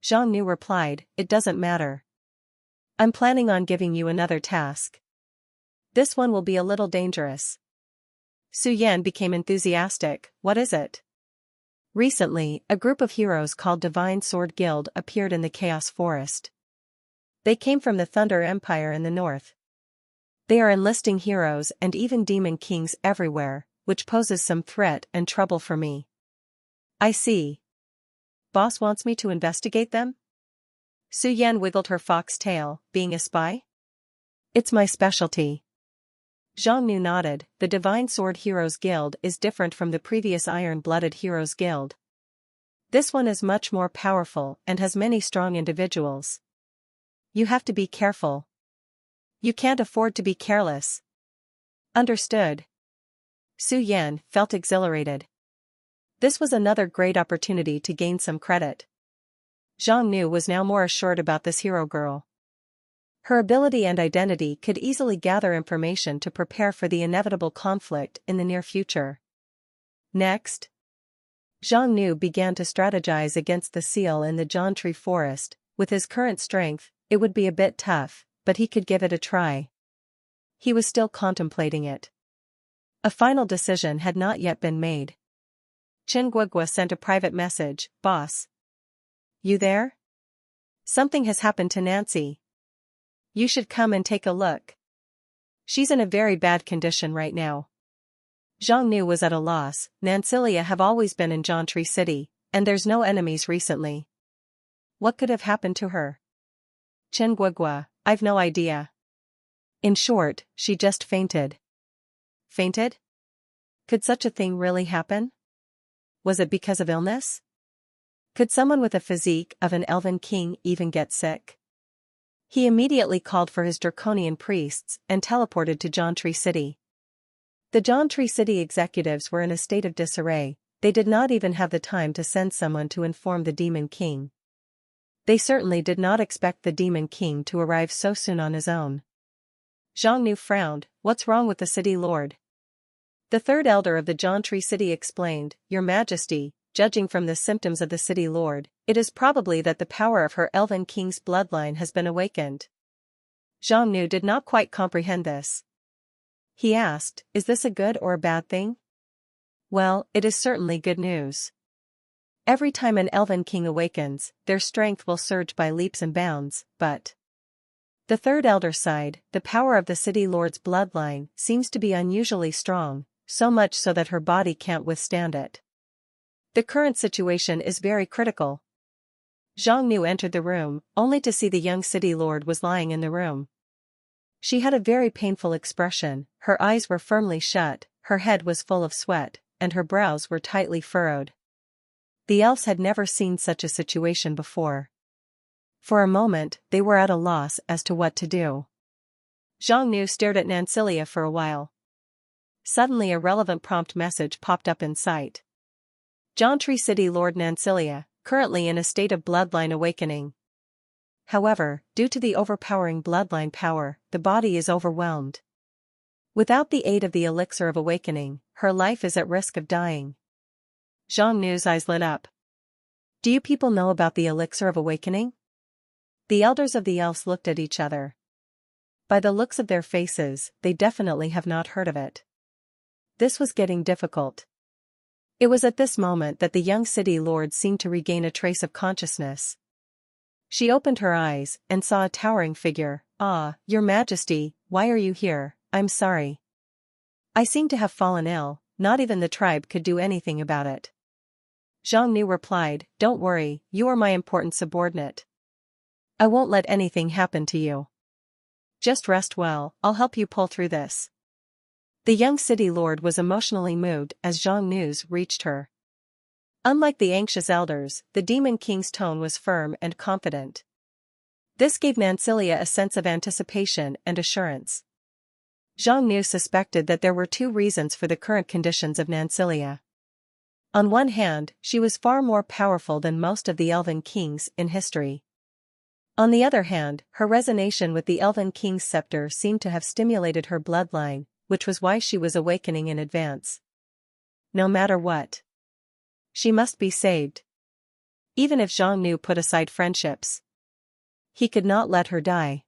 Xiongnu replied, it doesn't matter. I'm planning on giving you another task. This one will be a little dangerous. Su Yan became enthusiastic. What is it? Recently, a group of heroes called Divine Sword Guild appeared in the Chaos Forest. They came from the Thunder Empire in the north. They are enlisting heroes and even demon kings everywhere, which poses some threat and trouble for me. I see. Boss wants me to investigate them? Su Yan wiggled her fox tail. Being a spy? It's my specialty. Xiongnu nodded. The Divine Sword Heroes Guild is different from the previous Iron-Blooded Heroes Guild. This one is much more powerful and has many strong individuals. You have to be careful. You can't afford to be careless. Understood. Su Yan felt exhilarated. This was another great opportunity to gain some credit. Xiongnu was now more assured about this hero girl. Her ability and identity could easily gather information to prepare for the inevitable conflict in the near future. Next, Xiongnu began to strategize against the seal in the John Tree Forest. With his current strength, it would be a bit tough, but he could give it a try. He was still contemplating it. A final decision had not yet been made. Qin Guogua sent a private message. Boss. You there? Something has happened to Nancy. You should come and take a look. She's in a very bad condition right now. Xiongnu was at a loss. Nancilia have always been in John Tree City, and there's no enemies recently. What could have happened to her? Qin Guogua, I've no idea. In short, she just fainted. Fainted? Could such a thing really happen? Was it because of illness? Could someone with a physique of an elven king even get sick? He immediately called for his draconian priests and teleported to John Tree City. The John Tree City executives were in a state of disarray. They did not even have the time to send someone to inform the Demon King. They certainly did not expect the Demon King to arrive so soon on his own. Zhang Nu frowned. What's wrong with the city lord? The third elder of the Jiantree city explained, Your Majesty, judging from the symptoms of the city lord, it is probably that the power of her elven king's bloodline has been awakened. Zhang Nu did not quite comprehend this. He asked, Is this a good or a bad thing? Well, it is certainly good news. Every time an elven king awakens, their strength will surge by leaps and bounds, but... The third elder sighed, the power of the city lord's bloodline seems to be unusually strong, so much so that her body can't withstand it. The current situation is very critical. Zhang Nu entered the room, only to see the young city lord was lying in the room. She had a very painful expression, her eyes were firmly shut, her head was full of sweat, and her brows were tightly furrowed. The elves had never seen such a situation before. For a moment, they were at a loss as to what to do. Zhang Nu stared at Nancilia for a while. Suddenly a relevant prompt message popped up in sight. Jiantree City Lord Nancilia, currently in a state of bloodline awakening. However, due to the overpowering bloodline power, the body is overwhelmed. Without the aid of the elixir of awakening, her life is at risk of dying. Zhang Nu's eyes lit up. Do you people know about the elixir of awakening? The elders of the elves looked at each other. By the looks of their faces, they definitely have not heard of it. This was getting difficult. It was at this moment that the young city lord seemed to regain a trace of consciousness. She opened her eyes and saw a towering figure. Ah, Your Majesty, why are you here? I'm sorry. I seem to have fallen ill, not even the tribe could do anything about it. Zhang Nu replied, Don't worry, you are my important subordinate. I won't let anything happen to you. Just rest well, I'll help you pull through this. The young city lord was emotionally moved as Zhang Nu's reached her. Unlike the anxious elders, the Demon King's tone was firm and confident. This gave Nancilia a sense of anticipation and assurance. Zhang Nu suspected that there were two reasons for the current conditions of Nancilia. On one hand, she was far more powerful than most of the elven kings in history. On the other hand, her resonation with the elven king's scepter seemed to have stimulated her bloodline, which was why she was awakening in advance. No matter what, she must be saved. Even if Zhang Nu put aside friendships, he could not let her die.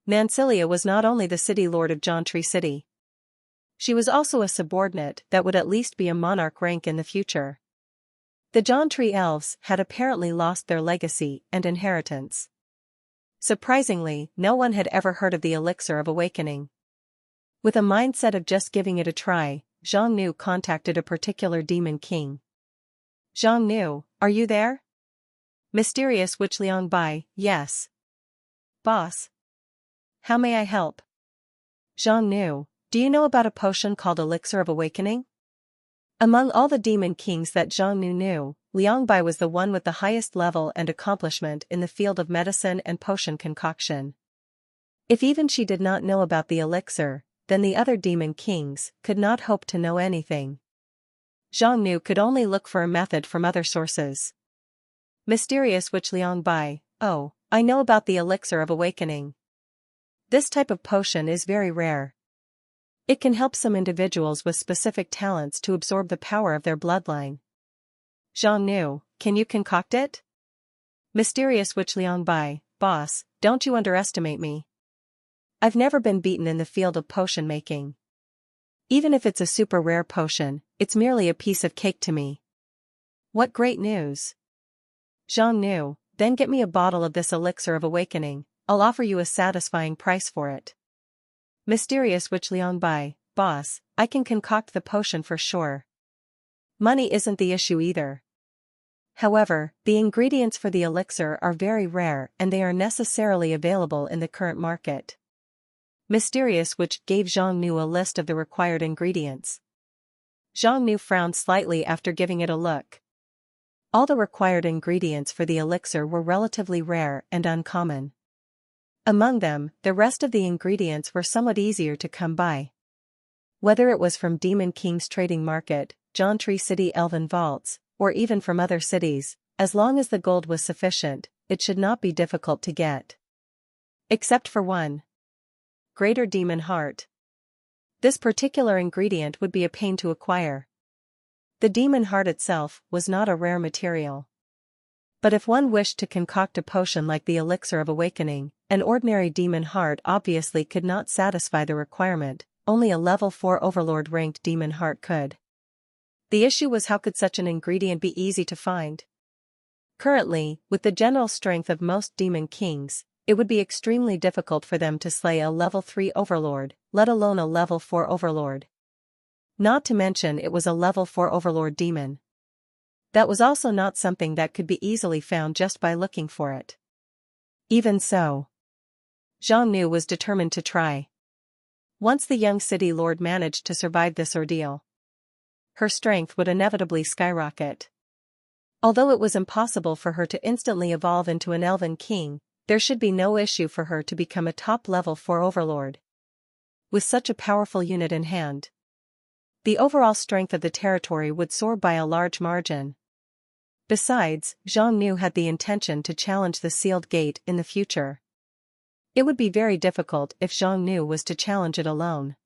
Nancilia was not only the city lord of Jiantree City. She was also a subordinate that would at least be a monarch rank in the future. The Jiantree elves had apparently lost their legacy and inheritance. Surprisingly, no one had ever heard of the elixir of awakening. With a mindset of just giving it a try, Zhang Nu contacted a particular demon king. Zhang Nu, are you there? Mysterious Witch Liang Bai, yes. Boss. How may I help? Zhang Nu, do you know about a potion called Elixir of Awakening? Among all the demon kings that Zhang Nu knew, Liang Bai was the one with the highest level and accomplishment in the field of medicine and potion concoction. If even she did not know about the elixir, then the other demon kings could not hope to know anything. Zhang Nu could only look for a method from other sources. Mysterious Witch Liang Bai, oh, I know about the Elixir of Awakening. This type of potion is very rare. It can help some individuals with specific talents to absorb the power of their bloodline. Zhang Nu, can you concoct it? Mysterious Witch Liang Bai, boss, don't you underestimate me. I've never been beaten in the field of potion making. Even if it's a super rare potion, it's merely a piece of cake to me. What great news. Zhang Nu, then get me a bottle of this Elixir of Awakening, I'll offer you a satisfying price for it. Mysterious Witch Liang Bai, boss, I can concoct the potion for sure. Money isn't the issue either. However, the ingredients for the elixir are very rare and they are necessarily available in the current market. Mysterious Witch gave Zhang Nu a list of the required ingredients. Zhang Nu frowned slightly after giving it a look. All the required ingredients for the elixir were relatively rare and uncommon. Among them, the rest of the ingredients were somewhat easier to come by. Whether it was from Demon King's trading market, John Tree City Elven Vaults, or even from other cities, as long as the gold was sufficient, it should not be difficult to get. Except for one. Greater Demon Heart. This particular ingredient would be a pain to acquire. The demon heart itself was not a rare material. But if one wished to concoct a potion like the Elixir of Awakening, an ordinary demon heart obviously could not satisfy the requirement, only a level 4 overlord ranked demon heart could. The issue was, how could such an ingredient be easy to find? Currently, with the general strength of most demon kings, it would be extremely difficult for them to slay a level 3 overlord, let alone a level 4 overlord. Not to mention it was a level 4 overlord demon. That was also not something that could be easily found just by looking for it. Even so, Zhang Nu was determined to try. Once the young city lord managed to survive this ordeal, her strength would inevitably skyrocket. Although it was impossible for her to instantly evolve into an elven king, there should be no issue for her to become a top level 4 overlord. With such a powerful unit in hand, the overall strength of the territory would soar by a large margin. Besides, Zhang Nu had the intention to challenge the sealed gate in the future. It would be very difficult if Zhang Nu was to challenge it alone.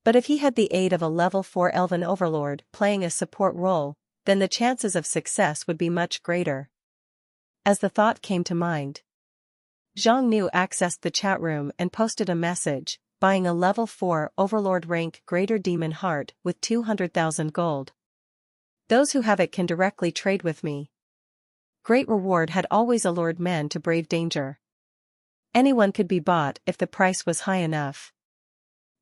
But if he had the aid of a level 4 elven overlord playing a support role, then the chances of success would be much greater. As the thought came to mind, Zhang Nu accessed the chat room and posted a message, buying a level 4 overlord rank greater demon heart with 200,000 gold. Those who have it can directly trade with me. Great reward had always allured men to brave danger. Anyone could be bought if the price was high enough.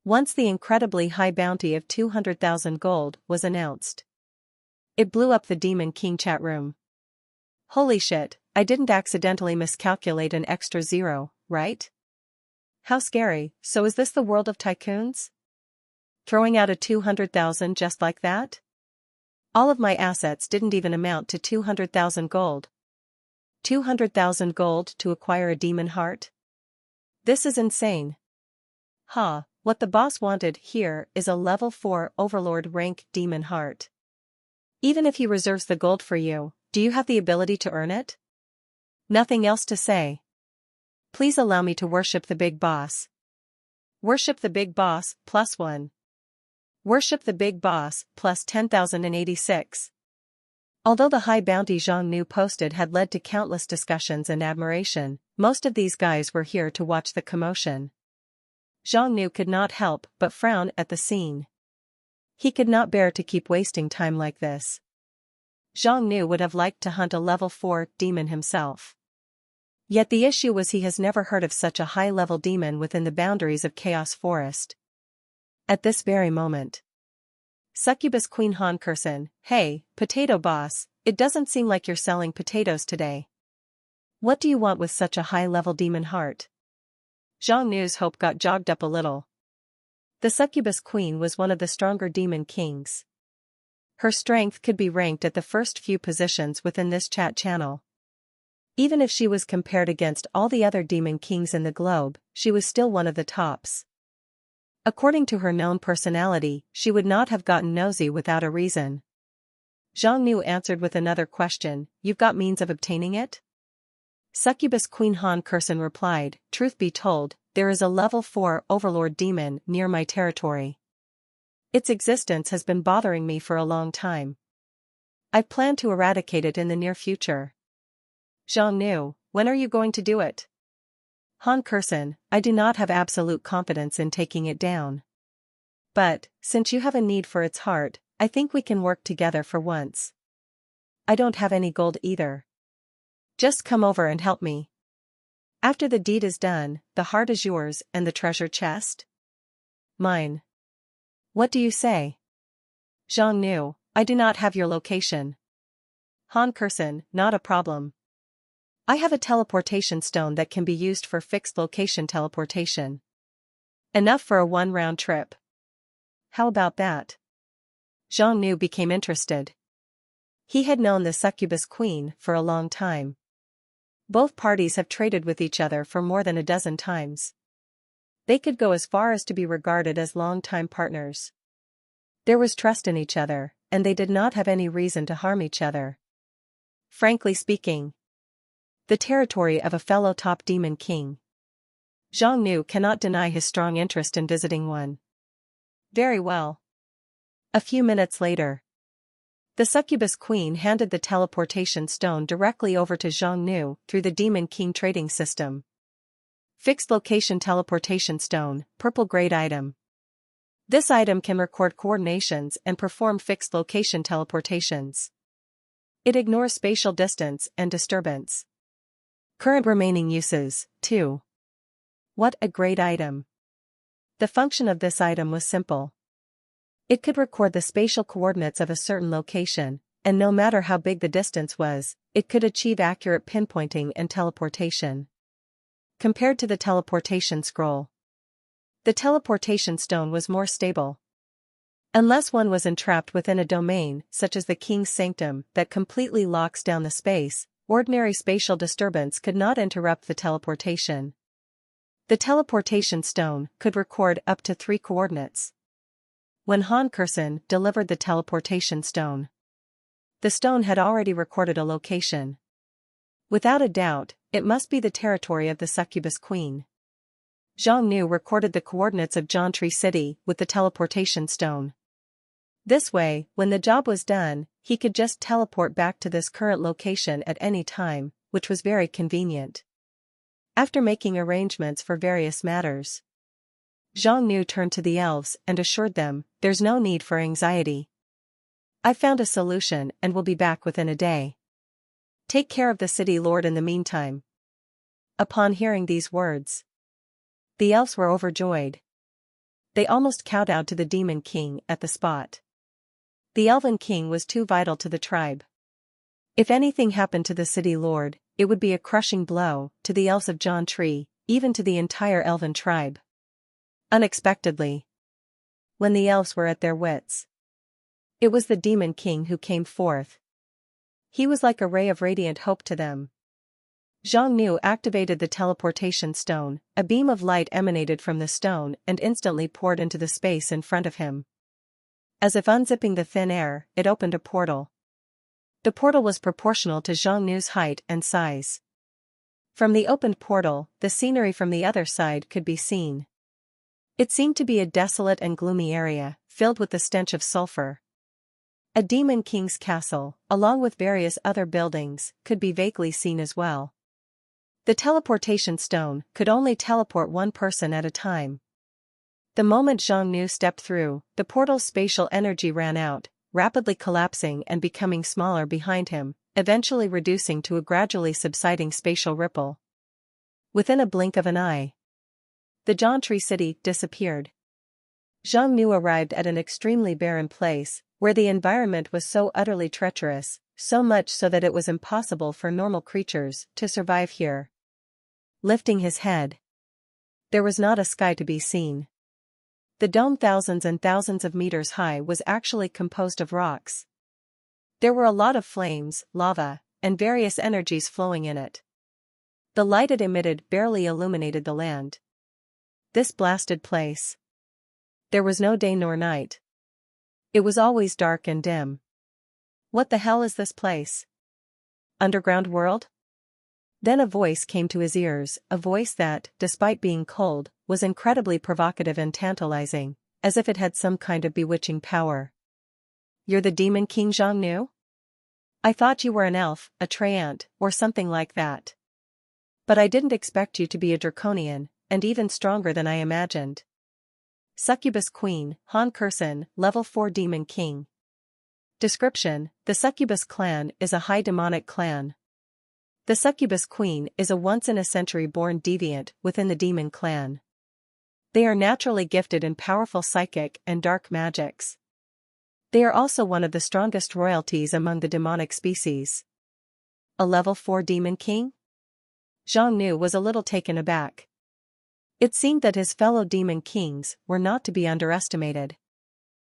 Once the incredibly high bounty of 200,000 gold was announced, it blew up the Demon King chat room. Holy shit, I didn't accidentally miscalculate an extra zero, right? How scary. So is this the world of tycoons? Throwing out a 200,000 just like that? All of my assets didn't even amount to 200,000 gold. 200,000 gold to acquire a demon heart? This is insane. What the boss wanted here is a level 4 overlord rank demon heart. Even if he reserves the gold for you, do you have the ability to earn it? Nothing else to say. Please allow me to worship the big boss. Worship the big boss, +1. Worship the big boss, plus 10,086. Although the high bounty Zhang Nu posted had led to countless discussions and admiration, most of these guys were here to watch the commotion. Zhang Nu could not help but frown at the scene. He could not bear to keep wasting time like this. Zhang Nu would have liked to hunt a level 4 demon himself. Yet the issue was he has never heard of such a high-level demon within the boundaries of Chaos Forest. At this very moment, Succubus Queen Han Curson, hey, potato boss, it doesn't seem like you're selling potatoes today. What do you want with such a high-level demon heart? Zhang Nu's hope got jogged up a little. The Succubus Queen was one of the stronger demon kings. Her strength could be ranked at the first few positions within this chat channel. Even if she was compared against all the other demon kings in the globe, she was still one of the tops. According to her known personality, she would not have gotten nosy without a reason. Zhang Nu answered with another question, you've got means of obtaining it? Succubus Queen Han Curson replied, truth be told, there is a level 4 overlord demon near my territory. Its existence has been bothering me for a long time. I plan to eradicate it in the near future. Zhang Nu, when are you going to do it? Han Curson, I do not have absolute confidence in taking it down. But, since you have a need for its heart, I think we can work together for once. I don't have any gold either. Just come over and help me. After the deed is done, the heart is yours and the treasure chest? Mine. What do you say? Zhang Nu, I do not have your location. Han Curson, not a problem. I have a teleportation stone that can be used for fixed location teleportation. Enough for a one-round trip. How about that? Zhang Nu became interested. He had known the Succubus Queen for a long time. Both parties have traded with each other for more than a dozen times. They could go as far as to be regarded as long-time partners. There was trust in each other, and they did not have any reason to harm each other. Frankly speaking, the territory of a fellow top demon king. Zhang Nu cannot deny his strong interest in visiting one. Very well. A few minutes later, the succubus queen handed the teleportation stone directly over to Zhang Nu through the Demon King trading system. Fixed location teleportation stone, purple grade item. This item can record coordinations and perform fixed location teleportations. It ignores spatial distance and disturbance. Current remaining uses, 2. What a great item. The function of this item was simple. It could record the spatial coordinates of a certain location, and no matter how big the distance was, it could achieve accurate pinpointing and teleportation. Compared to the teleportation scroll, the teleportation stone was more stable. Unless one was entrapped within a domain such as the King's Sanctum that completely locks down the space, ordinary spatial disturbance could not interrupt the teleportation. The teleportation stone could record up to 3 coordinates. When Han Kursen delivered the teleportation stone, the stone had already recorded a location. Without a doubt, it must be the territory of the succubus queen. Zhang Nu recorded the coordinates of Jiantree City with the teleportation stone. This way, when the job was done, he could just teleport back to this current location at any time, which was very convenient. After making arrangements for various matters, Zhang Nu turned to the elves and assured them, "There's no need for anxiety. I found a solution and will be back within a day. Take care of the city lord in the meantime." Upon hearing these words, the elves were overjoyed. They almost kowtowed to the demon king at the spot. The elven king was too vital to the tribe. If anything happened to the city lord, it would be a crushing blow to the elves of Jiantree, even to the entire elven tribe. Unexpectedly, when the elves were at their wits, it was the demon king who came forth. He was like a ray of radiant hope to them. Zhang Nu activated the teleportation stone, a beam of light emanated from the stone and instantly poured into the space in front of him. As if unzipping the thin air, it opened a portal. The portal was proportional to Zhang Nu's height and size. From the opened portal, the scenery from the other side could be seen. It seemed to be a desolate and gloomy area, filled with the stench of sulfur. A demon king's castle, along with various other buildings, could be vaguely seen as well. The teleportation stone could only teleport one person at a time. The moment Zhang Nu stepped through, the portal's spatial energy ran out, rapidly collapsing and becoming smaller behind him, eventually reducing to a gradually subsiding spatial ripple. Within a blink of an eye, the Jiantree city disappeared. Zhang Nu arrived at an extremely barren place, where the environment was so utterly treacherous, so much so that it was impossible for normal creatures to survive here. Lifting his head, there was not a sky to be seen. The dome, thousands and thousands of meters high, was actually composed of rocks. There were a lot of flames, lava, and various energies flowing in it. The light it emitted barely illuminated the land. This blasted place. There was no day nor night. It was always dark and dim. What the hell is this place? Underground world? Then a voice came to his ears, a voice that, despite being cold, was incredibly provocative and tantalizing, as if it had some kind of bewitching power. "You're the Demon King Zhang Nu? I thought you were an elf, a treant, or something like that. But I didn't expect you to be a draconian, and even stronger than I imagined." Succubus Queen, Han Kursen, Level 4 Demon King. Description: the Succubus clan is a high demonic clan. The Succubus Queen is a once-in-a-century born deviant within the demon clan. They are naturally gifted in powerful psychic and dark magics. They are also one of the strongest royalties among the demonic species. A Level 4 Demon King? Zhang Nu was a little taken aback. It seemed that his fellow demon kings were not to be underestimated.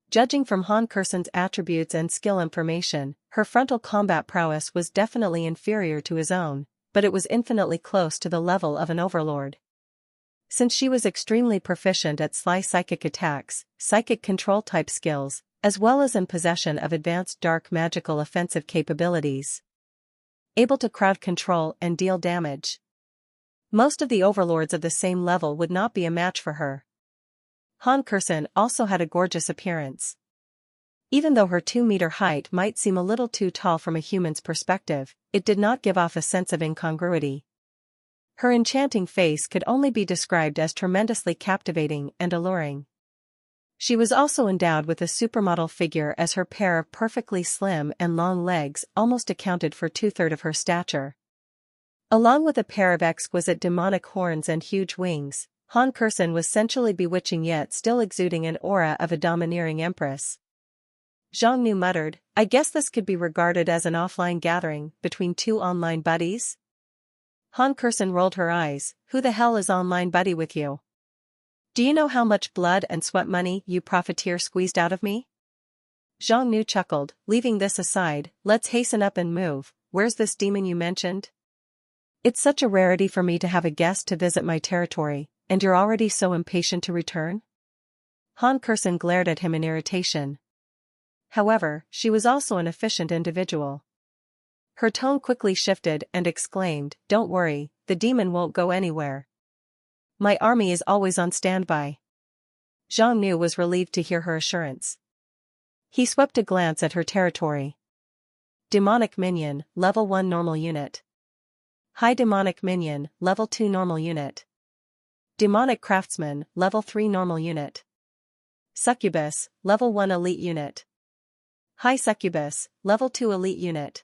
Judging from Han Kursen's attributes and skill information, her frontal combat prowess was definitely inferior to his own, but it was infinitely close to the level of an overlord. Since she was extremely proficient at sly psychic attacks, psychic control type skills, as well as in possession of advanced dark magical offensive capabilities. Able to crowd control and deal damage. Most of the overlords of the same level would not be a match for her. Han Kursen also had a gorgeous appearance. Even though her 2-meter height might seem a little too tall from a human's perspective, it did not give off a sense of incongruity. Her enchanting face could only be described as tremendously captivating and alluring. She was also endowed with a supermodel figure, as her pair of perfectly slim and long legs almost accounted for 2/3 of her stature. Along with a pair of exquisite demonic horns and huge wings, Han Kursen was sensually bewitching yet still exuding an aura of a domineering empress. Zhang Nu muttered, "I guess this could be regarded as an offline gathering between two online buddies?" Han Kursen rolled her eyes. "Who the hell is online buddy with you? Do you know how much blood and sweat money you profiteer squeezed out of me?" Zhang Nu chuckled, "Leaving this aside, let's hasten up and move. Where's this demon you mentioned? It's such a rarity for me to have a guest to visit my territory, and you're already so impatient to return?" Han Kursen glared at him in irritation. However, she was also an efficient individual. Her tone quickly shifted and exclaimed, "Don't worry, the demon won't go anywhere. My army is always on standby." Zhang Nu was relieved to hear her assurance. He swept a glance at her territory. Demonic Minion, Level 1 Normal Unit. High Demonic Minion, Level 2 Normal Unit. Demonic Craftsman, Level 3 Normal Unit. Succubus, Level 1 Elite Unit. High Succubus, Level 2 Elite Unit.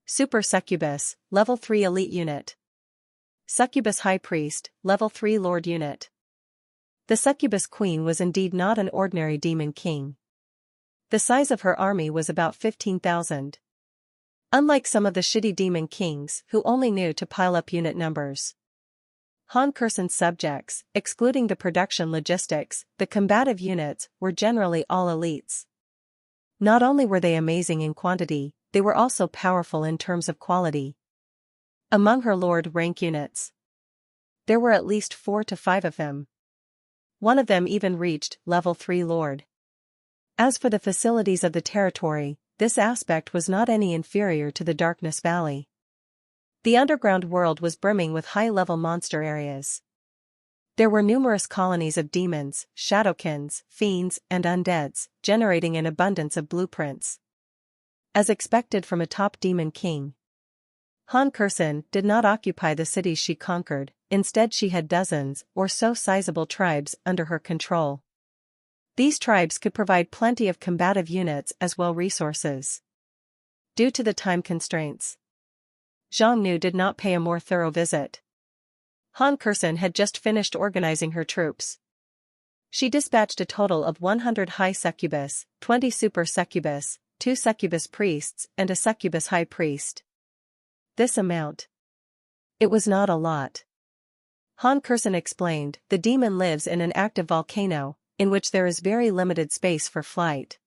Super Succubus, Level 3 Elite Unit. Succubus High Priest, Level 3 Lord Unit. The Succubus Queen was indeed not an ordinary demon king. The size of her army was about 15,000. Unlike some of the shitty demon kings who only knew to pile up unit numbers. Han Kursen's subjects, excluding the production logistics, the combative units, were generally all elites. Not only were they amazing in quantity, they were also powerful in terms of quality. Among her Lord rank units, there were at least 4 to 5 of them. One of them even reached Level 3 Lord. As for the facilities of the territory, this aspect was not any inferior to the Darkness Valley. The underground world was brimming with high-level monster areas. There were numerous colonies of demons, shadowkins, fiends, and undeads, generating an abundance of blueprints. As expected from a top demon king, Han Kursen did not occupy the cities she conquered, instead she had dozens or so sizable tribes under her control. These tribes could provide plenty of combative units as well resources. Due to the time constraints, Zhang Nu did not pay a more thorough visit. Han Kursen had just finished organizing her troops. She dispatched a total of 100 high succubus, 20 super succubus, 2 succubus priests and a succubus high priest. This amount. It was not a lot. Han Kursen explained, "The demon lives in an active volcano, in which there is very limited space for flight.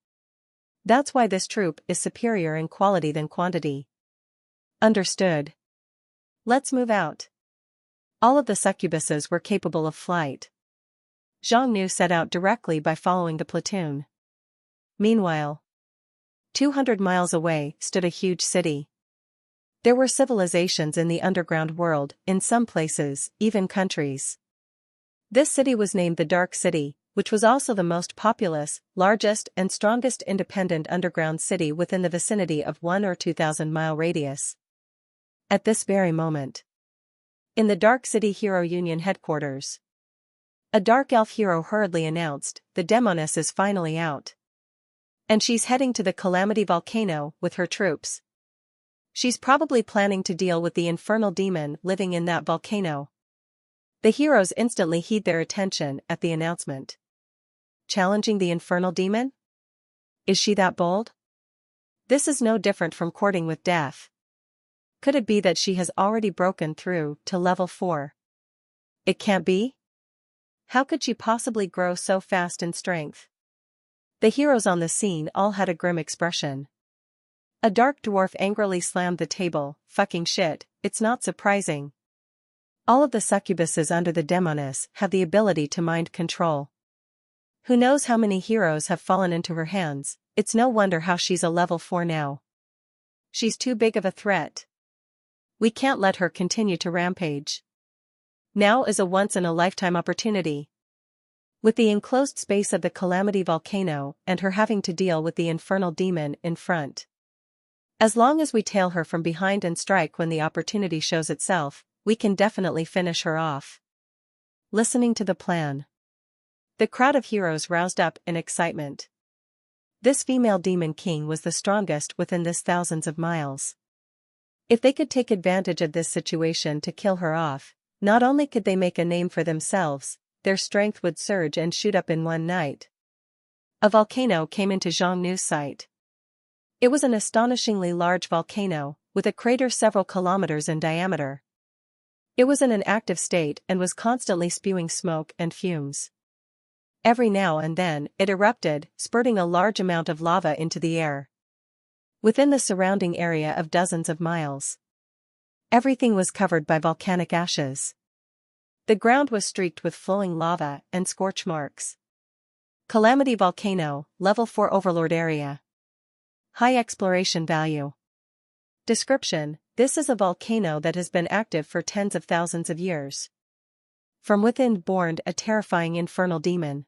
That's why this troop is superior in quality than quantity." Understood. Let's move out. All of the succubuses were capable of flight. Zhang Nu set out directly by following the platoon. Meanwhile, 200 miles away stood a huge city. There were civilizations in the underground world, in some places, even countries. This city was named the Dark City, which was also the most populous, largest and strongest independent underground city within the vicinity of 1 or 2,000-mile radius. At this very moment, in the Dark City Hero Union headquarters, a dark elf hero hurriedly announced, "The Demoness is finally out. And she's heading to the Calamity Volcano with her troops. She's probably planning to deal with the infernal demon living in that volcano." The heroes instantly heed their attention at the announcement. Challenging the infernal demon? Is she that bold? This is no different from courting with death. Could it be that she has already broken through to level 4? It can't be? How could she possibly grow so fast in strength? The heroes on the scene all had a grim expression. A dark dwarf angrily slammed the table, "Fucking shit, it's not surprising. All of the succubuses under the Demoness have the ability to mind control. Who knows how many heroes have fallen into her hands, it's no wonder how she's a level 4 now. She's too big of a threat. We can't let her continue to rampage. Now is a once-in-a-lifetime opportunity. With the enclosed space of the Calamity volcano and her having to deal with the infernal demon in front. As long as we tail her from behind and strike when the opportunity shows itself, we can definitely finish her off. Listening to the plan. The crowd of heroes roused up in excitement. This female demon king was the strongest within this thousands of miles. If they could take advantage of this situation to kill her off, not only could they make a name for themselves, their strength would surge and shoot up in one night. A volcano came into Zhang Nu's sight. It was an astonishingly large volcano, with a crater several kilometers in diameter. It was in an active state and was constantly spewing smoke and fumes. Every now and then, it erupted, spurting a large amount of lava into the air. Within the surrounding area of dozens of miles, everything was covered by volcanic ashes. The ground was streaked with flowing lava and scorch marks. Calamity Volcano, Level 4 Overlord Area. High exploration value. Description: this is a volcano that has been active for tens of thousands of years. From within born a terrifying infernal demon.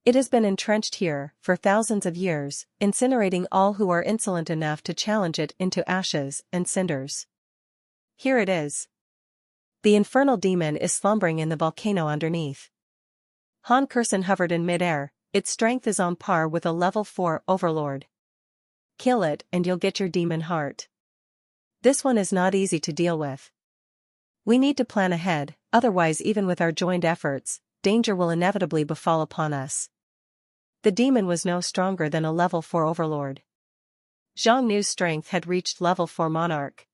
It has been entrenched here for thousands of years, incinerating all who are insolent enough to challenge it into ashes and cinders. Here it is. The infernal demon is slumbering in the volcano underneath. Han Kursen hovered in midair. Its strength is on par with a level 4 overlord. Kill it and you'll get your demon heart. This one is not easy to deal with. We need to plan ahead, otherwise even with our joined efforts, danger will inevitably befall upon us. The demon was no stronger than a level 4 overlord. Zhang Nu's strength had reached level 4 monarch.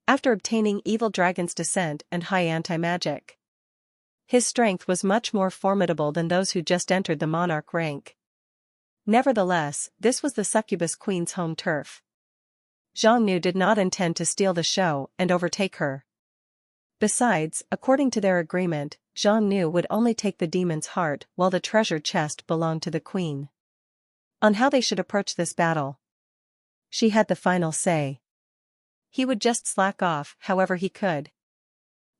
After obtaining Evil Dragon's Descent and high anti-magic, his strength was much more formidable than those who just entered the monarch rank. Nevertheless, this was the succubus queen's home turf. Zhang Nu did not intend to steal the show and overtake her. Besides, according to their agreement, Zhang Nu would only take the demon's heart while the treasure chest belonged to the queen. On how they should approach this battle, she had the final say. He would just slack off however he could.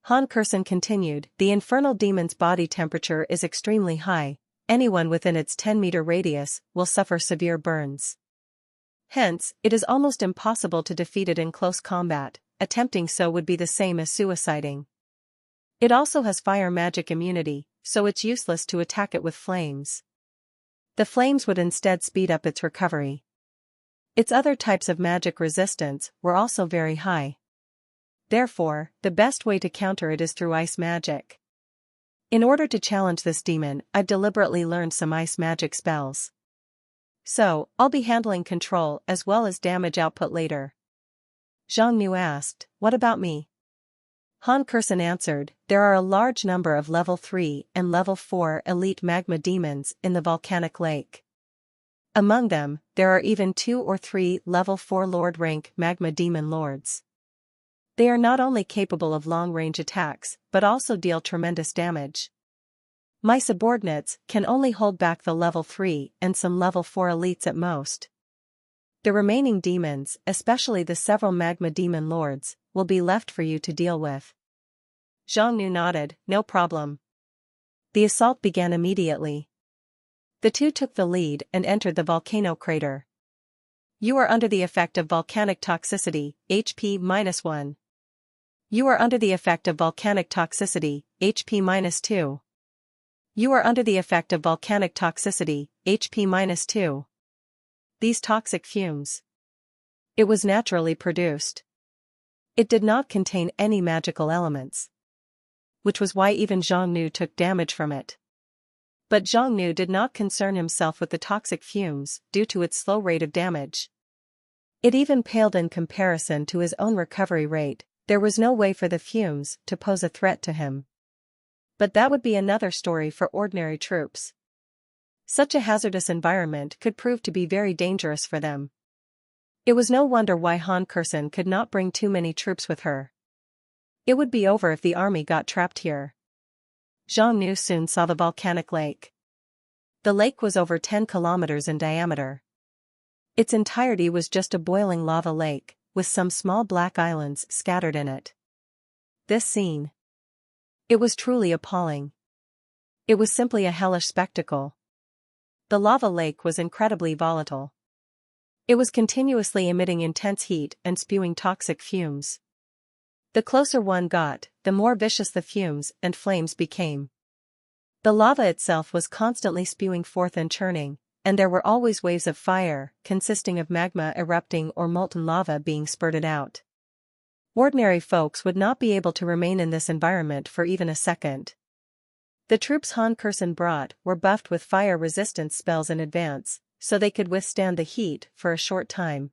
Han Kursen continued, the infernal demon's body temperature is extremely high. Anyone within its 10-meter radius will suffer severe burns. Hence, it is almost impossible to defeat it in close combat. Attempting so would be the same as suiciding. It also has fire magic immunity, so it's useless to attack it with flames. The flames would instead speed up its recovery. Its other types of magic resistance were also very high. Therefore, the best way to counter it is through ice magic. In order to challenge this demon, I've deliberately learned some ice magic spells. So, I'll be handling control as well as damage output later. Zhang Nu asked, what about me? Han Kursen answered, there are a large number of level 3 and level 4 elite magma demons in the volcanic lake. Among them, there are even 2 or 3 level 4 lord rank magma demon lords. They are not only capable of long-range attacks, but also deal tremendous damage. My subordinates can only hold back the level 3 and some level 4 elites at most. The remaining demons, especially the several magma demon lords, will be left for you to deal with. Zhang Nu nodded, no problem. The assault began immediately. The two took the lead and entered the volcano crater. You are under the effect of volcanic toxicity, HP -1. You are under the effect of volcanic toxicity, HP -2. You are under the effect of volcanic toxicity, HP -2. These toxic fumes. It was naturally produced. It did not contain any magical elements, which was why even Zhang Nu took damage from it. But Zhang Nu did not concern himself with the toxic fumes due to its slow rate of damage. It even paled in comparison to his own recovery rate. There was no way for the fumes to pose a threat to him. But that would be another story for ordinary troops. Such a hazardous environment could prove to be very dangerous for them. It was no wonder why Han Kursen could not bring too many troops with her. It would be over if the army got trapped here. Zhang Nu soon saw the volcanic lake. The lake was over 10 kilometers in diameter. Its entirety was just a boiling lava lake, with some small black islands scattered in it. This scene. It was truly appalling. It was simply a hellish spectacle. The lava lake was incredibly volatile. It was continuously emitting intense heat and spewing toxic fumes. The closer one got, the more vicious the fumes and flames became. The lava itself was constantly spewing forth and churning, and there were always waves of fire, consisting of magma erupting or molten lava being spurted out. Ordinary folks would not be able to remain in this environment for even a second. The troops Han Kursen brought were buffed with fire resistance spells in advance, so they could withstand the heat for a short time.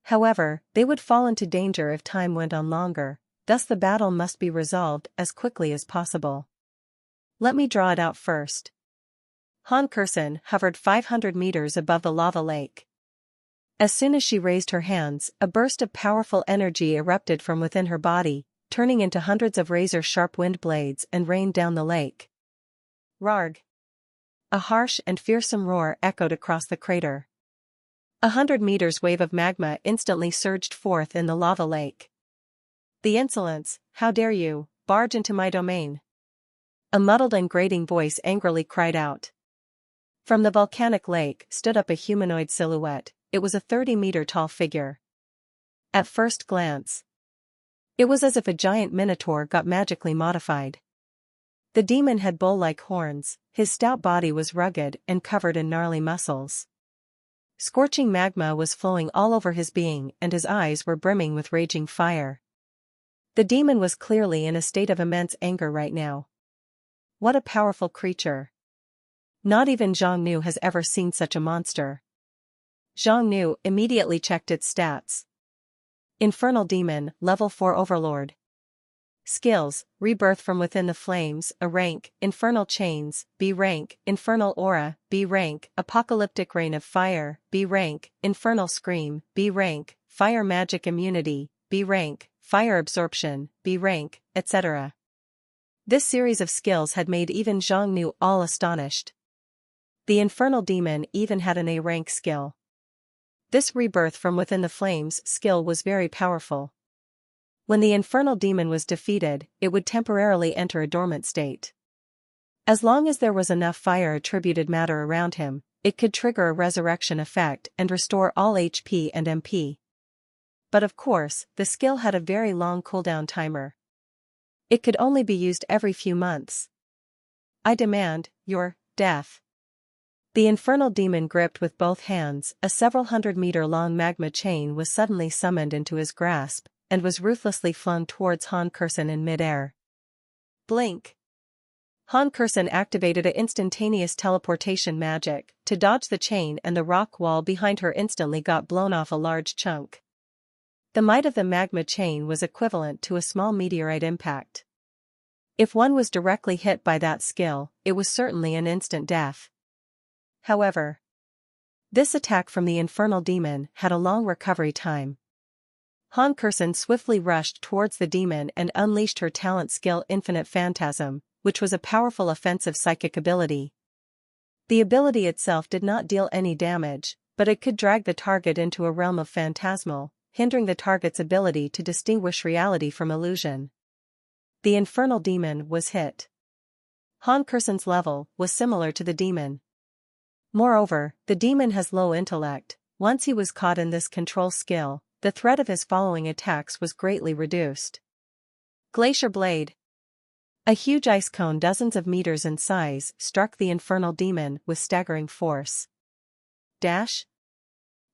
However, they would fall into danger if time went on longer, thus the battle must be resolved as quickly as possible. Let me draw it out first. Han Kursen hovered 500 meters above the lava lake. As soon as she raised her hands, a burst of powerful energy erupted from within her body, turning into hundreds of razor-sharp wind blades and rained down the lake. Rarg! A harsh and fearsome roar echoed across the crater. 100 meters wave of magma instantly surged forth in the lava lake. The insolence, how dare you, barge into my domain? A muddled and grating voice angrily cried out. From the volcanic lake stood up a humanoid silhouette. It was a 30-meter-tall figure. At first glance, it was as if a giant minotaur got magically modified. The demon had bull-like horns, his stout body was rugged and covered in gnarly muscles. Scorching magma was flowing all over his being and his eyes were brimming with raging fire. The demon was clearly in a state of immense anger right now. What a powerful creature. Not even Zhang Nu has ever seen such a monster. Zhang Nu immediately checked its stats. Infernal Demon, Level 4 Overlord. Skills, Rebirth from Within the Flames, A rank, Infernal Chains, B rank, Infernal Aura, B rank, Apocalyptic Rain of Fire, B rank, Infernal Scream, B rank, Fire Magic Immunity, B rank, Fire Absorption, B rank, etc. This series of skills had made even Zhang Nu all astonished. The Infernal Demon even had an A rank skill. This Rebirth from Within the Flames skill was very powerful. When the Infernal Demon was defeated, it would temporarily enter a dormant state. As long as there was enough fire-attributed matter around him, it could trigger a resurrection effect and restore all HP and MP. But of course, the skill had a very long cooldown timer. It could only be used every few months. I demand your death. The Infernal Demon gripped with both hands, a several 100-meter-long magma chain was suddenly summoned into his grasp, and was ruthlessly flung towards Han Kursen in mid-air. Blink! Han Kursen activated an instantaneous teleportation magic to dodge the chain and the rock wall behind her instantly got blown off a large chunk. The might of the magma chain was equivalent to a small meteorite impact. If one was directly hit by that skill, it was certainly an instant death. However, this attack from the Infernal Demon had a long recovery time. Han Kursen swiftly rushed towards the demon and unleashed her talent skill Infinite Phantasm, which was a powerful offensive psychic ability. The ability itself did not deal any damage, but it could drag the target into a realm of phantasmal, hindering the target's ability to distinguish reality from illusion. The Infernal Demon was hit. Han Kursen's level was similar to the demon. Moreover, the demon has low intellect. Once he was caught in this control skill, the threat of his following attacks was greatly reduced. Glacier Blade. A huge ice cone dozens of meters in size struck the Infernal Demon with staggering force. Dash?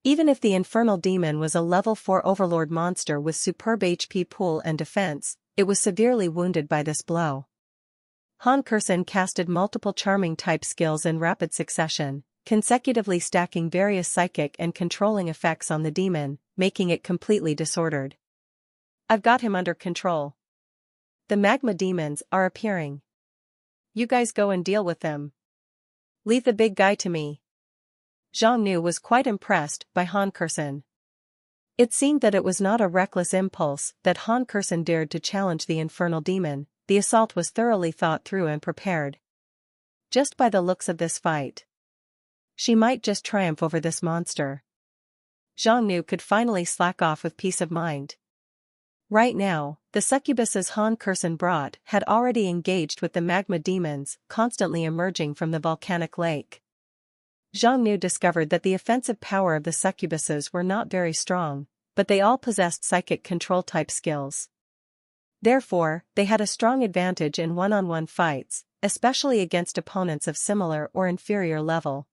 Even if the Infernal Demon was a level 4 overlord monster with superb HP pool and defense, it was severely wounded by this blow. Han Kursen casted multiple charming type skills in rapid succession, consecutively stacking various psychic and controlling effects on the demon, making it completely disordered. I've got him under control. The magma demons are appearing. You guys go and deal with them. Leave the big guy to me. Zhang Nu was quite impressed by Han Kursen. It seemed that it was not a reckless impulse that Han Kursen dared to challenge the Infernal Demon. The assault was thoroughly thought through and prepared. Just by the looks of this fight, she might just triumph over this monster. Zhang Nu could finally slack off with peace of mind. Right now, the succubuses Han Kursen brought had already engaged with the magma demons constantly emerging from the volcanic lake. Zhang Nu discovered that the offensive power of the succubuses were not very strong, but they all possessed psychic control type skills. Therefore, they had a strong advantage in one-on-one fights, especially against opponents of similar or inferior level.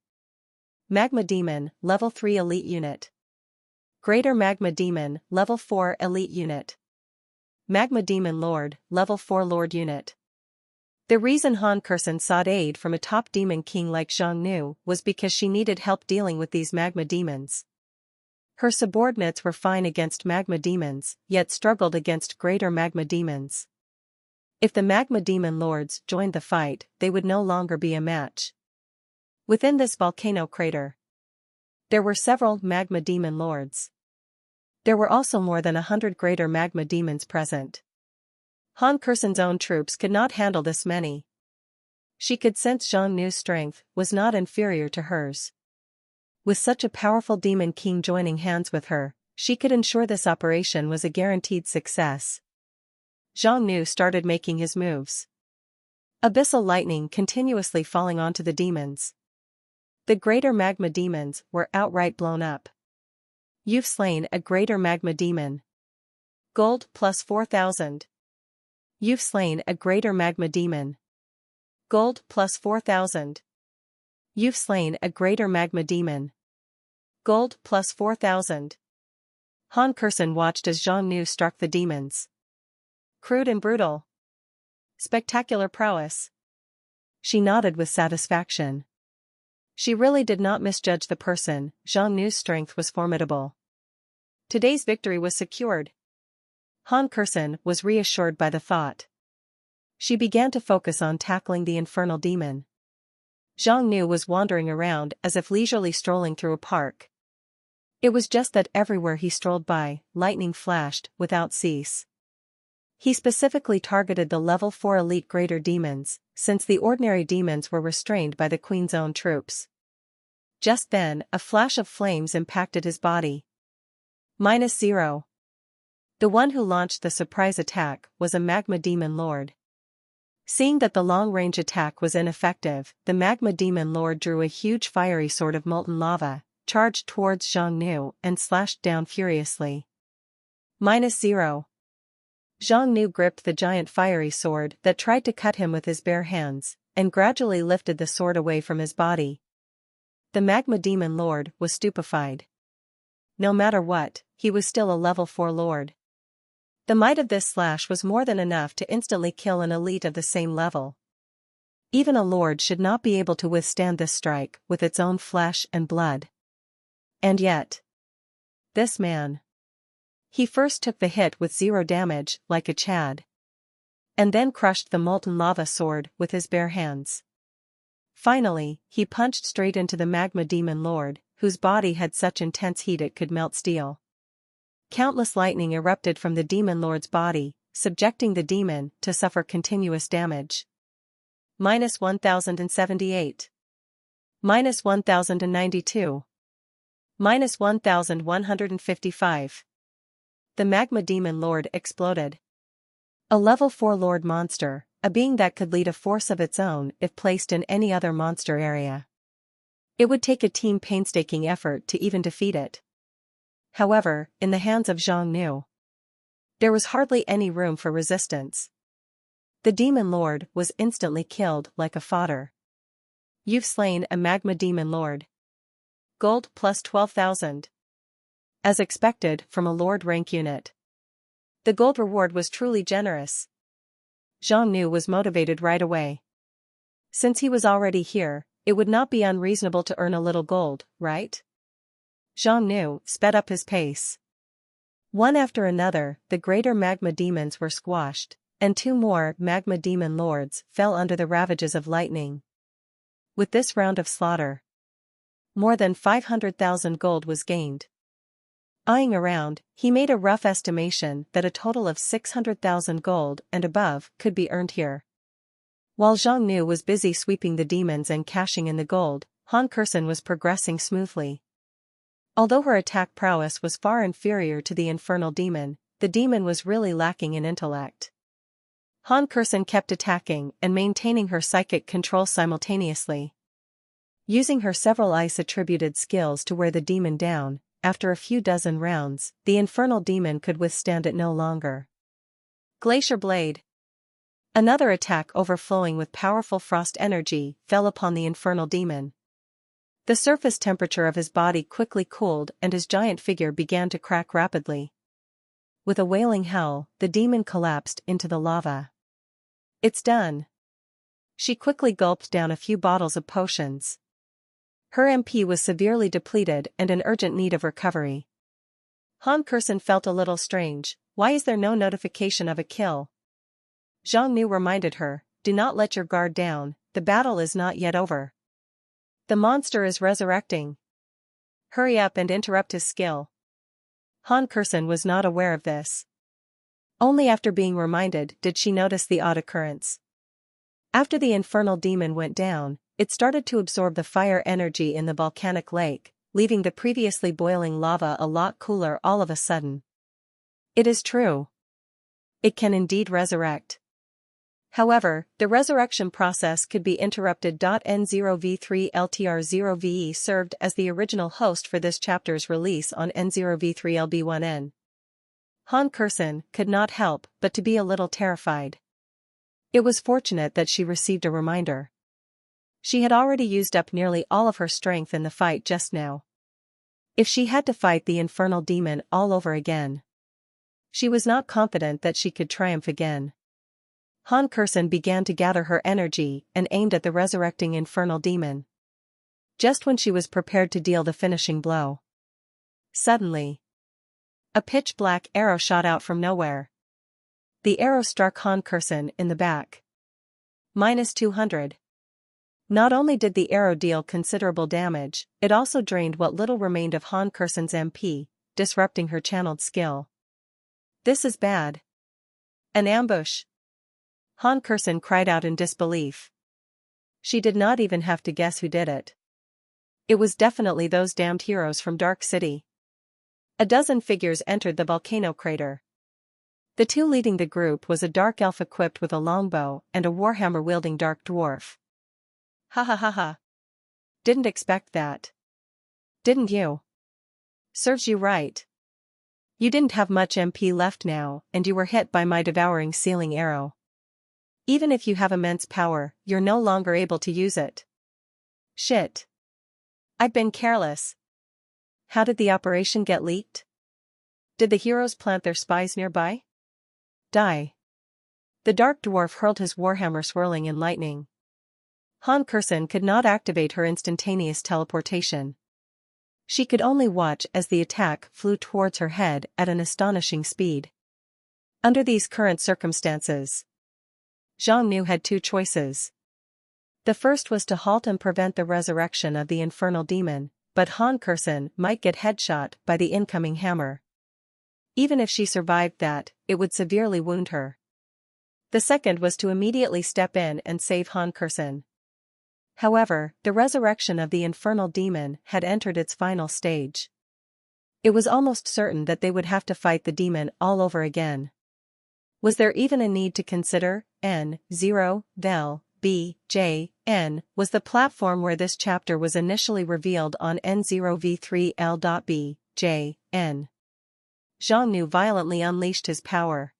Magma Demon, Level 3 Elite Unit. Greater Magma Demon, Level 4 Elite Unit. Magma Demon Lord, Level 4 Lord Unit. The reason Han Kursen sought aid from a top demon king like Zhang Nu was because she needed help dealing with these magma demons. Her subordinates were fine against magma demons, yet struggled against greater magma demons. If the magma demon lords joined the fight, they would no longer be a match. Within this volcano crater, there were several magma demon lords. There were also more than 100 greater magma demons present. Han Kursen's own troops could not handle this many. She could sense Zhang Nu's strength was not inferior to hers. With such a powerful demon king joining hands with her, she could ensure this operation was a guaranteed success. Zhang Nu started making his moves. Abyssal lightning continuously falling onto the demons. The greater magma demons were outright blown up. You've slain a greater magma demon. Gold plus 4,000. You've slain a greater magma demon. Gold plus 4,000. You've slain a greater magma demon. Gold plus 4,000. Han Kursen watched as Zhang Nu struck the demons. Crude and brutal. Spectacular prowess. She nodded with satisfaction. She really did not misjudge the person. Zhang Nu's strength was formidable. Today's victory was secured. Han Kursen was reassured by the thought. She began to focus on tackling the infernal demon. Zhang Nu was wandering around as if leisurely strolling through a park. It was just that everywhere he strolled by, lightning flashed without cease. He specifically targeted the level 4 elite greater demons, since the ordinary demons were restrained by the Queen's own troops. Just then, a flash of flames impacted his body. -0. The one who launched the surprise attack was a magma demon lord. Seeing that the long-range attack was ineffective, the magma demon lord drew a huge fiery sword of molten lava, charged towards Zhang Nu and slashed down furiously. -0. Zhang Nu gripped the giant fiery sword that tried to cut him with his bare hands, and gradually lifted the sword away from his body. The magma demon lord was stupefied. No matter what, he was still a level 4 lord. The might of this slash was more than enough to instantly kill an elite of the same level. Even a lord should not be able to withstand this strike with its own flesh and blood. And yet, this man. He first took the hit with 0 damage, like a Chad. And then crushed the molten lava sword with his bare hands. Finally, he punched straight into the magma demon lord, whose body had such intense heat it could melt steel. Countless lightning erupted from the demon lord's body, subjecting the demon to suffer continuous damage. -1,078. -1,092. -1,155. The magma demon lord exploded. A level 4 lord monster, a being that could lead a force of its own if placed in any other monster area. It would take a team painstaking effort to even defeat it. However, in the hands of Zhang Nu, there was hardly any room for resistance. The demon lord was instantly killed like a fodder. You've slain a magma demon lord. Gold plus 12,000. As expected from a lord rank unit. The gold reward was truly generous. Zhang Nu was motivated right away. Since he was already here, it would not be unreasonable to earn a little gold, right? Zhang Nu sped up his pace. One after another, the greater magma demons were squashed, and 2 more magma demon lords fell under the ravages of lightning. With this round of slaughter, more than 500,000 gold was gained. Eyeing around, he made a rough estimation that a total of 600,000 gold and above could be earned here. While Zhang Nu was busy sweeping the demons and cashing in the gold, Han Kursen was progressing smoothly. Although her attack prowess was far inferior to the infernal demon, the demon was really lacking in intellect. Han Kursen kept attacking and maintaining her psychic control simultaneously. Using her several ice-attributed skills to wear the demon down, after a few dozen rounds, the infernal demon could withstand it no longer. Glacier Blade. Another attack overflowing with powerful frost energy fell upon the infernal demon. The surface temperature of his body quickly cooled and his giant figure began to crack rapidly. With a wailing howl, the demon collapsed into the lava. It's done. She quickly gulped down a few bottles of potions. Her MP was severely depleted and in urgent need of recovery. Han Kursen felt a little strange. Why is there no notification of a kill? Zhang Nu reminded her, do not let your guard down, the battle is not yet over. The monster is resurrecting. Hurry up and interrupt his skill. Han Kursen was not aware of this. Only after being reminded did she notice the odd occurrence. After the infernal demon went down, it started to absorb the fire energy in the volcanic lake, leaving the previously boiling lava a lot cooler all of a sudden. It is true. It can indeed resurrect. However, the resurrection process could be interrupted. N0V3LTR0VE served as the original host for this chapter's release on N0V3LB1N. Han Kursen could not help but to be a little terrified. It was fortunate that she received a reminder. She had already used up nearly all of her strength in the fight just now. If she had to fight the infernal demon all over again, she was not confident that she could triumph again. Han Kursen began to gather her energy and aimed at the resurrecting infernal demon. Just when she was prepared to deal the finishing blow, suddenly, a pitch-black arrow shot out from nowhere. The arrow struck Han Kursen in the back. -200. Not only did the arrow deal considerable damage, it also drained what little remained of Han Kursen's MP, disrupting her channeled skill. This is bad. An ambush. Han Kursen cried out in disbelief. She did not even have to guess who did it. It was definitely those damned heroes from Dark City. A dozen figures entered the volcano crater. The two leading the group was a dark elf equipped with a longbow and a warhammer-wielding dark dwarf. Ha ha ha ha. Didn't expect that. Didn't you? Serves you right. You didn't have much MP left now, and you were hit by my devouring sealing arrow. Even if you have immense power, you're no longer able to use it. Shit. I've been careless. How did the operation get leaked? Did the heroes plant their spies nearby? Die. The dark dwarf hurled his warhammer swirling in lightning. Han Kursen could not activate her instantaneous teleportation. She could only watch as the attack flew towards her head at an astonishing speed. Under these current circumstances, Zhang Nu had two choices. The first was to halt and prevent the resurrection of the infernal demon, but Han Kursen might get headshot by the incoming hammer. Even if she survived that, it would severely wound her. The second was to immediately step in and save Han Kursen. However, the resurrection of the infernal demon had entered its final stage. It was almost certain that they would have to fight the demon all over again. Was there even a need to consider? N0VL-B-J-N was the platform where this chapter was initially revealed on N0V3L.B-J-N. Zhang Nu violently unleashed his power.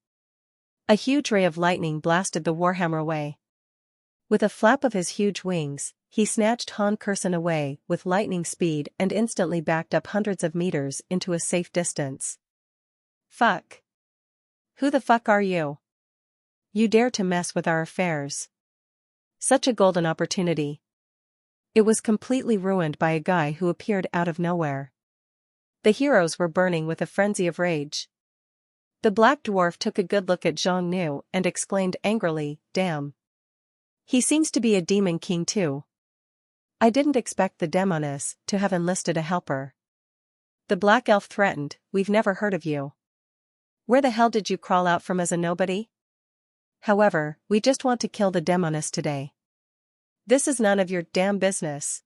A huge ray of lightning blasted the warhammer away. With a flap of his huge wings, he snatched Han Kursen away with lightning speed and instantly backed up hundreds of meters into a safe distance. Fuck. Who the fuck are you? You dare to mess with our affairs. Such a golden opportunity. It was completely ruined by a guy who appeared out of nowhere. The heroes were burning with a frenzy of rage. The black dwarf took a good look at Zhang Nu and exclaimed angrily, damn. He seems to be a demon king too. I didn't expect the demoness to have enlisted a helper. The black elf threatened, we've never heard of you. Where the hell did you crawl out from as a nobody? However, we just want to kill the demoness today. This is none of your damn business.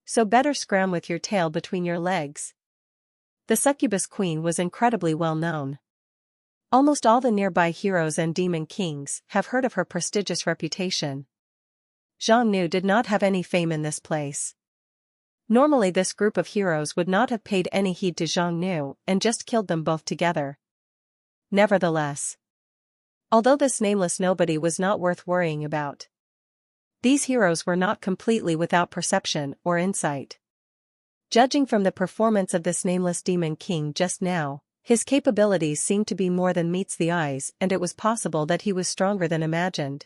So better scram with your tail between your legs. The succubus queen was incredibly well known. Almost all the nearby heroes and demon kings have heard of her prestigious reputation. Zhang Nu did not have any fame in this place. Normally this group of heroes would not have paid any heed to Zhang Nu and just killed them both together. Nevertheless, although this nameless nobody was not worth worrying about, these heroes were not completely without perception or insight. Judging from the performance of this nameless demon king just now, his capabilities seemed to be more than meets the eyes, and it was possible that he was stronger than imagined.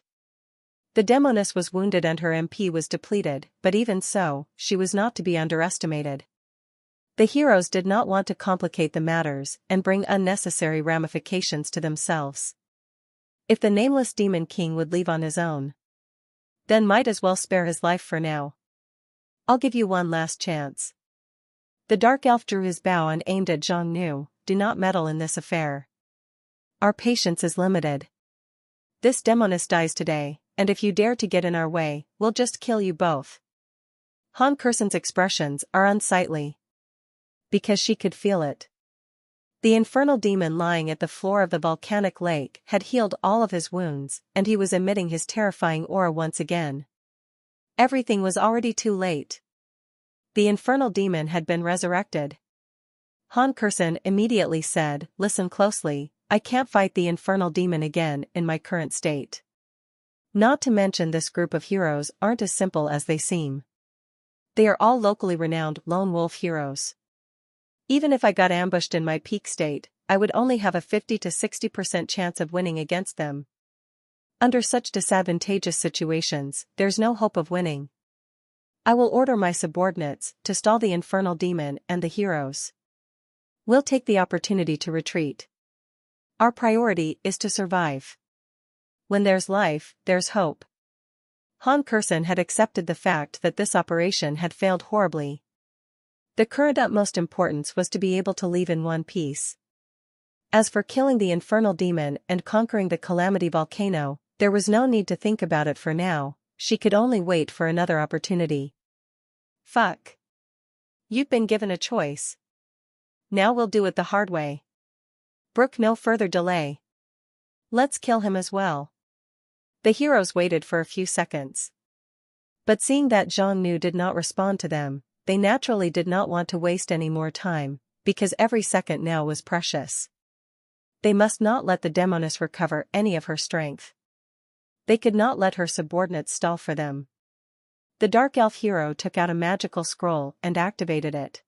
The demoness was wounded and her MP was depleted, but even so, she was not to be underestimated. The heroes did not want to complicate the matters and bring unnecessary ramifications to themselves. If the nameless demon king would leave on his own, then might as well spare his life for now. I'll give you one last chance. The dark elf drew his bow and aimed at Zhang Nu. Do not meddle in this affair. Our patience is limited. This demoness dies today, and if you dare to get in our way, we'll just kill you both. Han Kursen's expressions are unsightly. Because she could feel it. The infernal demon lying at the floor of the volcanic lake had healed all of his wounds, and he was emitting his terrifying aura once again. Everything was already too late. The infernal demon had been resurrected. Han Kursen immediately said, "Listen closely, I can't fight the infernal demon again in my current state. Not to mention this group of heroes aren't as simple as they seem. They are all locally renowned lone wolf heroes. Even if I got ambushed in my peak state, I would only have a 50 to 60% chance of winning against them. Under such disadvantageous situations, there's no hope of winning. I will order my subordinates to stall the infernal demon and the heroes. We'll take the opportunity to retreat. Our priority is to survive. When there's life, there's hope." Han Kursen had accepted the fact that this operation had failed horribly. The current utmost importance was to be able to leave in one piece. As for killing the infernal demon and conquering the Calamity Volcano, there was no need to think about it for now, she could only wait for another opportunity. Fuck. You've been given a choice. Now we'll do it the hard way. Brook no further delay. Let's kill him as well. The heroes waited for a few seconds. But seeing that Zhang Nu did not respond to them, they naturally did not want to waste any more time, because every second now was precious. They must not let the demoness recover any of her strength. They could not let her subordinates stall for them. The dark elf hero took out a magical scroll and activated it.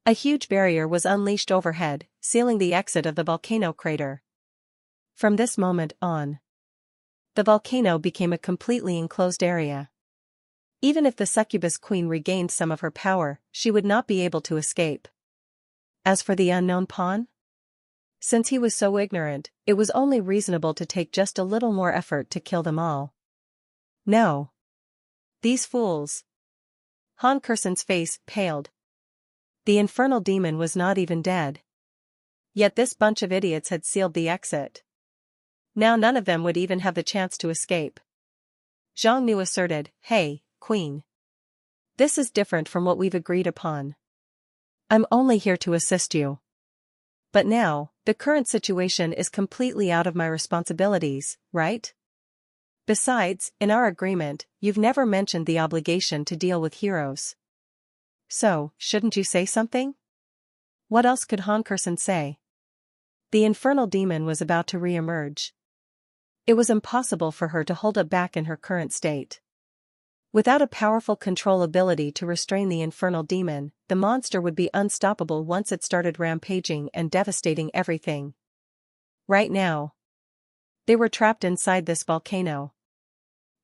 A huge barrier was unleashed overhead, sealing the exit of the volcano crater. From this moment on, the volcano became a completely enclosed area. Even if the succubus queen regained some of her power, she would not be able to escape. As for the unknown pawn? Since he was so ignorant, it was only reasonable to take just a little more effort to kill them all. No. These fools. Han Kursen's face paled. The infernal demon was not even dead. Yet this bunch of idiots had sealed the exit. Now none of them would even have the chance to escape. Zhang Nu asserted, "Hey, Queen. This is different from what we've agreed upon. I'm only here to assist you. But now, the current situation is completely out of my responsibilities, right? Besides, in our agreement, you've never mentioned the obligation to deal with heroes. So, shouldn't you say something?" What else could Han Kursen say? The infernal demon was about to re-emerge. It was impossible for her to hold it back in her current state. Without a powerful control ability to restrain the infernal demon, the monster would be unstoppable once it started rampaging and devastating everything. Right now, they were trapped inside this volcano.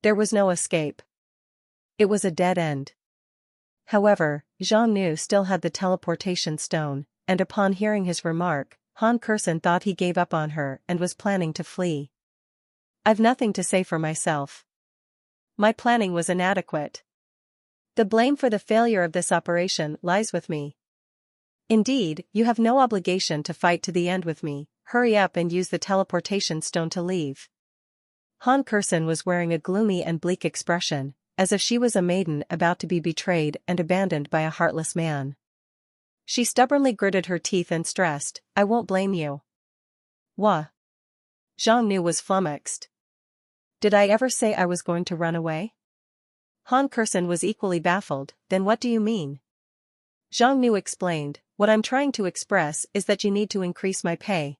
There was no escape. It was a dead end. However, Zhang Nu still had the teleportation stone, and upon hearing his remark, Han Kursen thought he gave up on her and was planning to flee. "I've nothing to say for myself. My planning was inadequate. The blame for the failure of this operation lies with me. Indeed, you have no obligation to fight to the end with me. Hurry up and use the teleportation stone to leave." Han Kursen was wearing a gloomy and bleak expression, as if she was a maiden about to be betrayed and abandoned by a heartless man. She stubbornly gritted her teeth and stressed, "I won't blame you." "What?" Zhang Nu was flummoxed. "Did I ever say I was going to run away?" Han Kursen was equally baffled. "Then what do you mean?" Zhang Nu explained, "What I'm trying to express is that you need to increase my pay.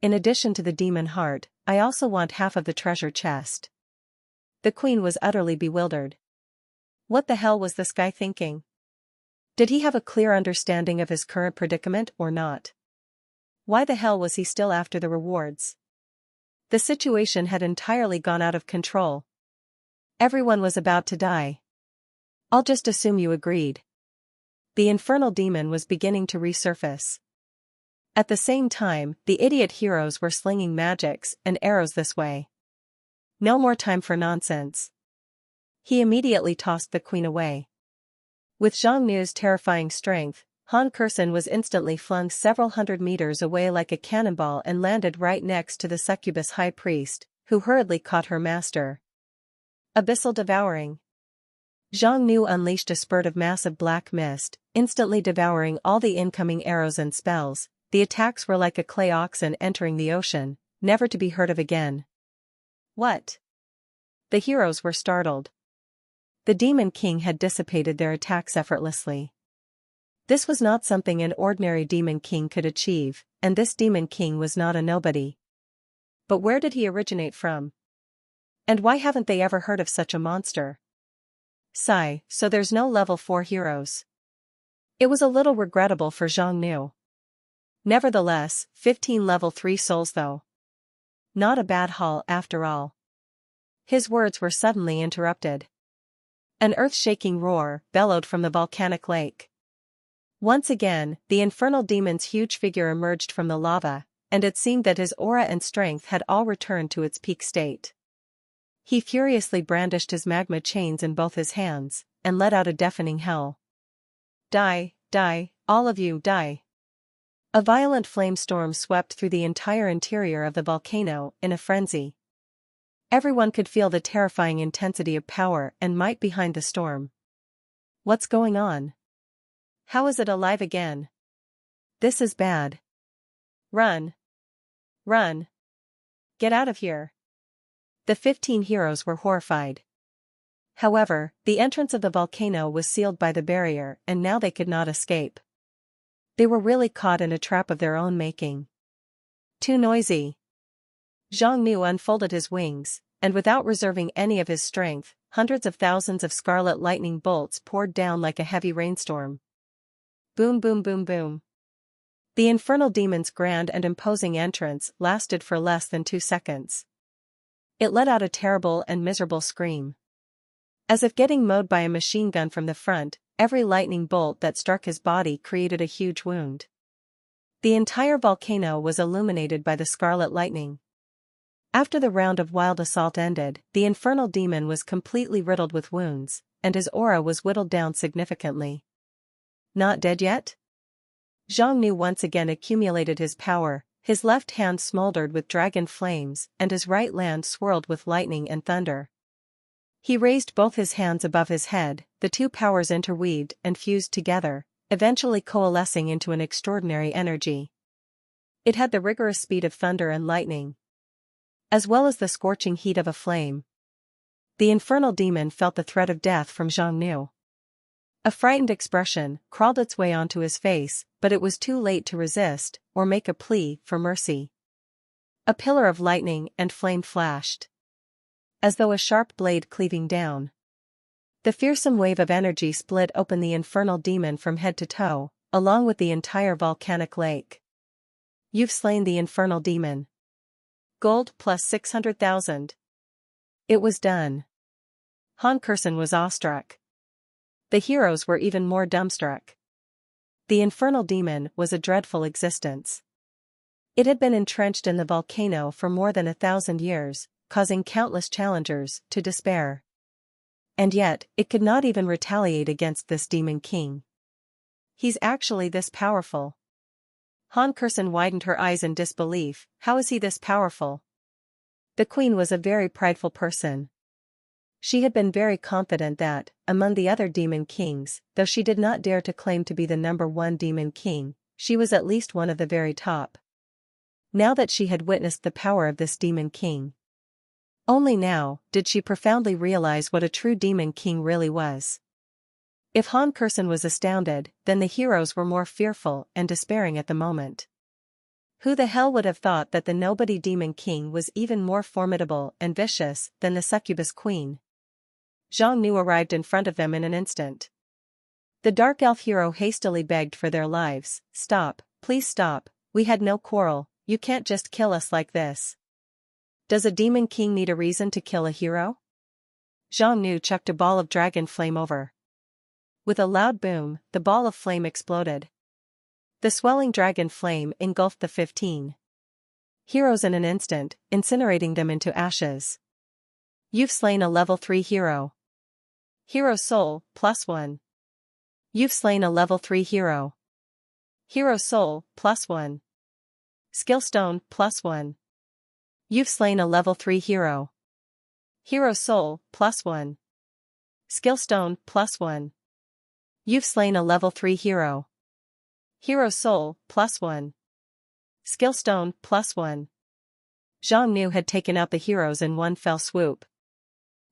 In addition to the demon heart, I also want half of the treasure chest." The queen was utterly bewildered. What the hell was this guy thinking? Did he have a clear understanding of his current predicament or not? Why the hell was he still after the rewards? The situation had entirely gone out of control. Everyone was about to die. "I'll just assume you agreed." The infernal demon was beginning to resurface. At the same time, the idiot heroes were slinging magics and arrows this way. No more time for nonsense. He immediately tossed the queen away. With Zhang Nu's terrifying strength, Han Kursen was instantly flung several hundred meters away like a cannonball and landed right next to the succubus high priest, who hurriedly caught her master. Abyssal devouring. Zhang Nu unleashed a spurt of massive black mist, instantly devouring all the incoming arrows and spells. The attacks were like a clay oxen entering the ocean, never to be heard of again. What? The heroes were startled. The Demon King had dissipated their attacks effortlessly. This was not something an ordinary Demon King could achieve, and this Demon King was not a nobody. But where did he originate from? And why haven't they ever heard of such a monster? Sigh, so there's no level 4 heroes. It was a little regrettable for Zhang Nu. Nevertheless, 15 level 3 souls though. Not a bad haul after all. His words were suddenly interrupted. An earth-shaking roar bellowed from the volcanic lake. Once again, the infernal demon's huge figure emerged from the lava, and it seemed that his aura and strength had all returned to its peak state. He furiously brandished his magma chains in both his hands, and let out a deafening howl. "Die, die, all of you die." A violent flame storm swept through the entire interior of the volcano in a frenzy. Everyone could feel the terrifying intensity of power and might behind the storm. What's going on? How is it alive again? This is bad. Run! Run! Get out of here! The 15 heroes were horrified. However, the entrance of the volcano was sealed by the barrier and now they could not escape. They were really caught in a trap of their own making. Too noisy. Zhang Nu unfolded his wings, and without reserving any of his strength, hundreds of thousands of scarlet lightning bolts poured down like a heavy rainstorm. Boom boom boom boom. The infernal demon's grand and imposing entrance lasted for less than 2 seconds. It let out a terrible and miserable scream. As if getting mowed by a machine gun from the front, every lightning bolt that struck his body created a huge wound. The entire volcano was illuminated by the scarlet lightning. After the round of wild assault ended, the infernal demon was completely riddled with wounds, and his aura was whittled down significantly. Not dead yet? Zhang Nu once again accumulated his power, his left hand smoldered with dragon flames and his right hand swirled with lightning and thunder. He raised both his hands above his head, the two powers interweaved and fused together, eventually coalescing into an extraordinary energy. It had the rigorous speed of thunder and lightning, as well as the scorching heat of a flame. The infernal demon felt the threat of death from Zhang Nu. A frightened expression crawled its way onto his face, but it was too late to resist or make a plea for mercy. A pillar of lightning and flame flashed, as though a sharp blade cleaving down. The fearsome wave of energy split open the infernal demon from head to toe, along with the entire volcanic lake. You've slain the infernal demon. Gold plus 600,000. It was done. Han Kursen was awestruck. The heroes were even more dumbstruck. The infernal demon was a dreadful existence. It had been entrenched in the volcano for more than 1,000 years, causing countless challengers to despair. And yet, it could not even retaliate against this demon king. He's actually this powerful. Han Kursen widened her eyes in disbelief. How is he this powerful? The queen was a very prideful person. She had been very confident that, among the other demon kings, though she did not dare to claim to be the #1 demon king, she was at least one of the very top. Now that she had witnessed the power of this demon king, only now did she profoundly realize what a true demon king really was. If Han Kursen was astounded, then the heroes were more fearful and despairing at the moment. Who the hell would have thought that the nobody demon king was even more formidable and vicious than the succubus queen? Zhang Nu arrived in front of them in an instant. The dark elf hero hastily begged for their lives. "Stop, please stop, we had no quarrel, you can't just kill us like this." Does a demon king need a reason to kill a hero? Zhang Nu chucked a ball of dragon flame over. With a loud boom, the ball of flame exploded. The swelling dragon flame engulfed the 15 heroes in an instant, incinerating them into ashes. You've slain a level 3 hero. Hero soul, +1. You've slain a level 3 hero. Hero soul, +1. Skill stone, +1. You've slain a level 3 hero. Hero soul, +1. Skill stone, +1. You've slain a level 3 hero. Hero soul, +1. Skill stone, +1. Zhang Nu had taken out the heroes in one fell swoop.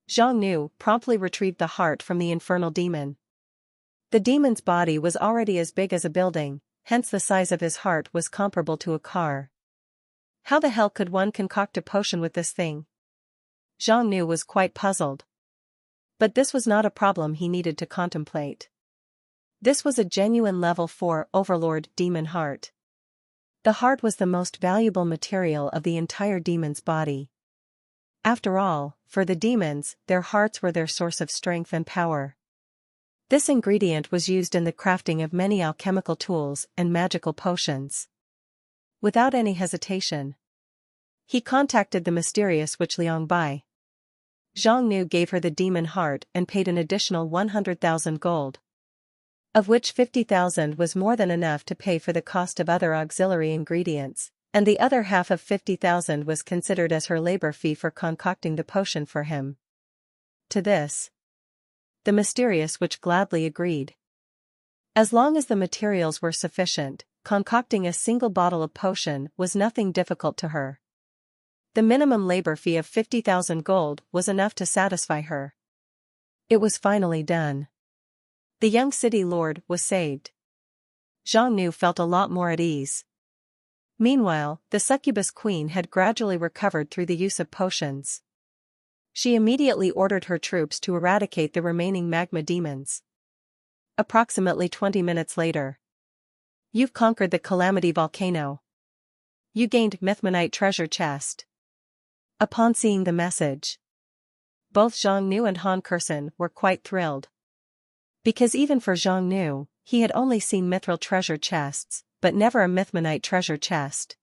Zhang Nu promptly retrieved the heart from the infernal demon. The demon's body was already as big as a building, hence the size of his heart was comparable to a car. How the hell could one concoct a potion with this thing? Zhang Nu was quite puzzled. But this was not a problem he needed to contemplate. This was a genuine level 4 overlord demon heart. The heart was the most valuable material of the entire demon's body. After all, for the demons, their hearts were their source of strength and power. This ingredient was used in the crafting of many alchemical tools and magical potions. Without any hesitation, he contacted the mysterious Witch Liang Bai. Zhang Nu gave her the demon heart and paid an additional 100,000 gold, of which 50,000 was more than enough to pay for the cost of other auxiliary ingredients, and the other half of 50,000 was considered as her labor fee for concocting the potion for him. To this, the mysterious witch gladly agreed. As long as the materials were sufficient, concocting a single bottle of potion was nothing difficult to her. The minimum labor fee of 50,000 gold was enough to satisfy her. It was finally done. The young city lord was saved. Zhang Nu felt a lot more at ease. Meanwhile, the succubus queen had gradually recovered through the use of potions. She immediately ordered her troops to eradicate the remaining magma demons. Approximately 20 minutes later. You've conquered the Calamity Volcano. You gained Mythmonite treasure chest. Upon seeing the message, both Zhang Nu and Han Kursen were quite thrilled. Because even for Zhang Nu, he had only seen mithril treasure chests, but never a Mythmonite treasure chest.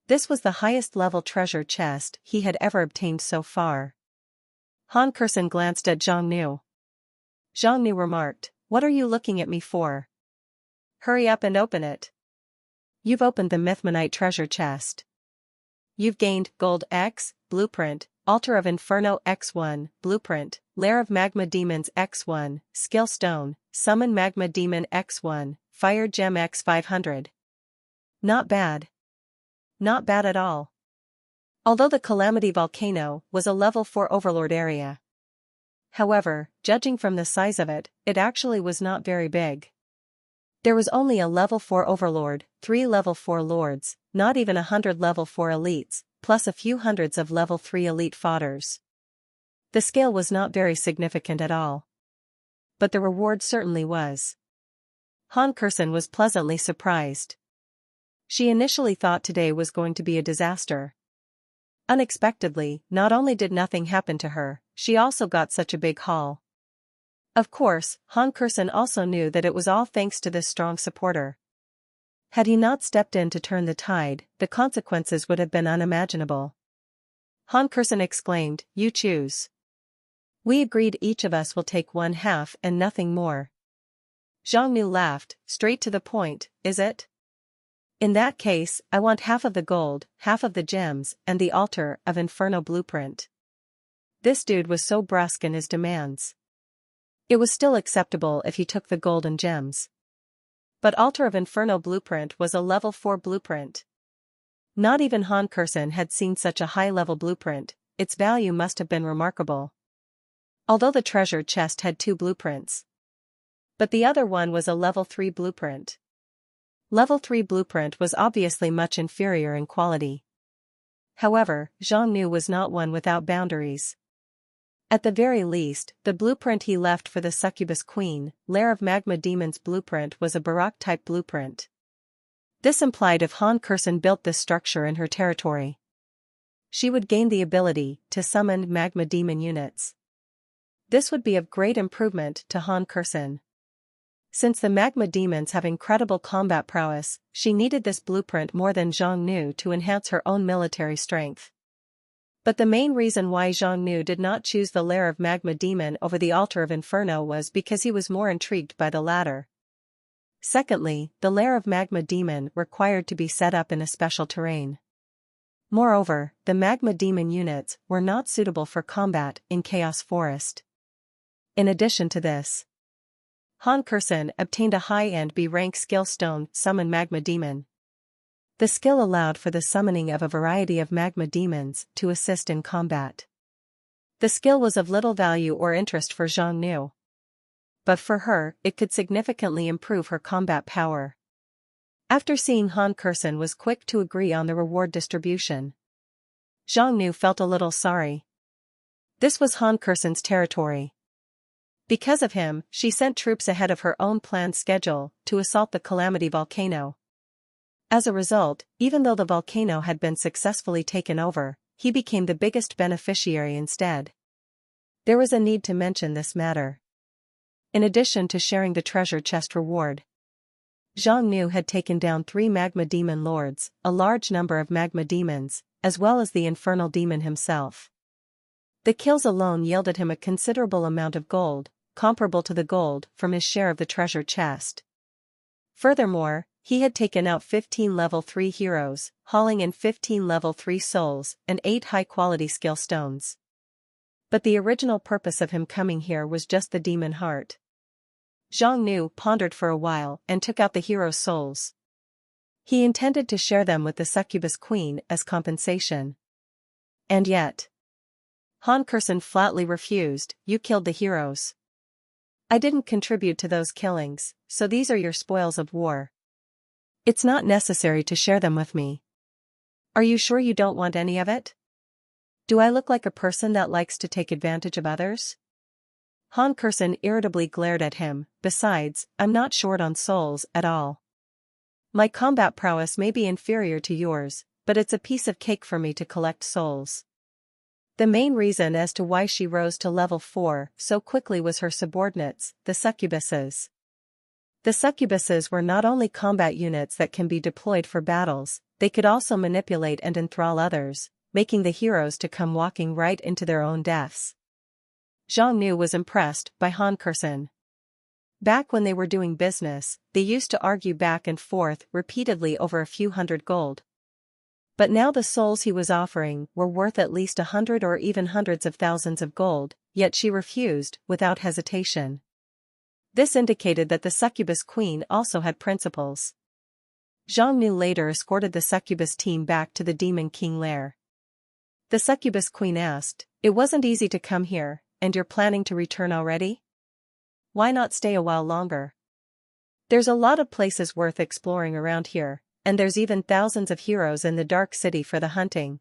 This was the highest level treasure chest he had ever obtained so far. Han Kursen glanced at Zhang Nu. Zhang Nu remarked, "What are you looking at me for? Hurry up and open it. You've opened the Mythmonite treasure chest. You've gained Gold X, Blueprint, Altar of Inferno X1, Blueprint, Lair of Magma Demons X1, Skill Stone, Summon Magma Demon X1, Fire Gem X500. Not bad. Not bad at all." Although the Calamity Volcano was a level 4 overlord area. However, judging from the size of it, it actually was not very big. There was only a level 4 overlord, 3 level 4 lords, not even 100 level 4 elites, plus a few hundreds of level 3 elite fodders. The scale was not very significant at all. But the reward certainly was. Han Kursen was pleasantly surprised. She initially thought today was going to be a disaster. Unexpectedly, not only did nothing happen to her, she also got such a big haul. Of course, Han Kursen also knew that it was all thanks to this strong supporter. Had he not stepped in to turn the tide, the consequences would have been unimaginable. Han Kursen exclaimed, "You choose. We agreed each of us will take 1/2 and nothing more." Zhang Nu laughed, "Straight to the point, is it? In that case, I want half of the gold, half of the gems, and the altar of Inferno blueprint. This dude was so brusque in his demands. It was still acceptable if he took the gold and gems. But Altar of Inferno blueprint was a level 4 blueprint. Not even Han Kursen had seen such a high-level blueprint. Its value must have been remarkable. Although the treasure chest had 2 blueprints. But the other one was a level 3 blueprint. Level 3 blueprint was obviously much inferior in quality. However, Zhang Nu was not one without boundaries. At the very least, the blueprint he left for the Succubus Queen, Lair of Magma Demon's blueprint was a Baroque-type blueprint. This implied if Han Kursen built this structure in her territory, she would gain the ability to summon Magma Demon units. This would be of great improvement to Han Kursen. Since the Magma Demons have incredible combat prowess, she needed this blueprint more than Zhang Nu to enhance her own military strength. But the main reason why Zhang Nu did not choose the Lair of Magma Demon over the Altar of Inferno was because he was more intrigued by the latter. Secondly, the Lair of Magma Demon required to be set up in a special terrain. Moreover, the Magma Demon units were not suitable for combat in Chaos Forest. In addition to this, Han Kursen obtained a high-end B-rank skill stone, Summon Magma Demon. The skill allowed for the summoning of a variety of magma demons to assist in combat. The skill was of little value or interest for Zhang Nu. But for her, it could significantly improve her combat power. After seeing Han Kursen was quick to agree on the reward distribution, Zhang Nu felt a little sorry. This was Han Kursen's territory. Because of him, she sent troops ahead of her own planned schedule to assault the Calamity Volcano. As a result, even though the volcano had been successfully taken over, he became the biggest beneficiary instead. There was a need to mention this matter. In addition to sharing the treasure chest reward, Zhang Nu had taken down 3 magma demon lords, a large number of magma demons, as well as the infernal demon himself. The kills alone yielded him a considerable amount of gold, comparable to the gold from his share of the treasure chest. Furthermore, he had taken out 15 level 3 heroes, hauling in 15 level 3 souls and 8 high-quality skill stones. But the original purpose of him coming here was just the demon heart. Zhang Nu pondered for a while and took out the heroes' souls. He intended to share them with the Succubus Queen as compensation. And yet, Han Kursen flatly refused. "You killed the heroes. I didn't contribute to those killings, so these are your spoils of war. It's not necessary to share them with me. Are you sure you don't want any of it? Do I look like a person that likes to take advantage of others?" Han Kursen irritably glared at him. "Besides, I'm not short on souls at all. My combat prowess may be inferior to yours, but it's a piece of cake for me to collect souls." The main reason as to why she rose to level 4 so quickly was her subordinates, the succubuses. The succubuses were not only combat units that can be deployed for battles, they could also manipulate and enthrall others, making the heroes to come walking right into their own deaths. Zhang Nu was impressed by Han Kursen. Back when they were doing business, they used to argue back and forth repeatedly over a few hundred gold. But now the souls he was offering were worth at least 100 or even hundreds of thousands of gold, yet she refused without hesitation. This indicated that the Succubus Queen also had principles. Zhang Nu later escorted the Succubus team back to the Demon King lair. The Succubus Queen asked, "It wasn't easy to come here, and you're planning to return already? Why not stay a while longer? There's a lot of places worth exploring around here, and there's even thousands of heroes in the Dark City for the hunting."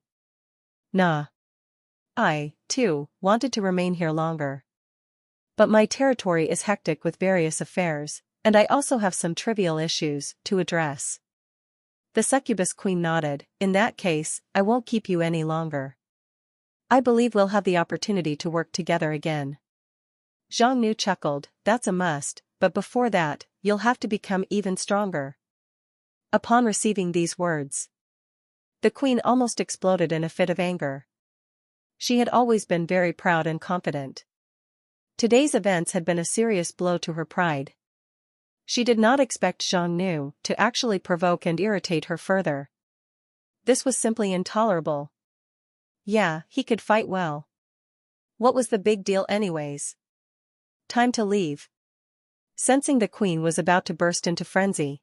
"Nah. I, too, wanted to remain here longer. But my territory is hectic with various affairs, and I also have some trivial issues to address." The Succubus Queen nodded. "In that case, I won't keep you any longer. I believe we'll have the opportunity to work together again." Zhang Nu chuckled. "That's a must, but before that, you'll have to become even stronger." Upon receiving these words, the queen almost exploded in a fit of anger. She had always been very proud and confident. Today's events had been a serious blow to her pride. She did not expect Zhang Nu to actually provoke and irritate her further. This was simply intolerable. Yeah, he could fight well. What was the big deal anyways? Time to leave. Sensing the queen was about to burst into frenzy,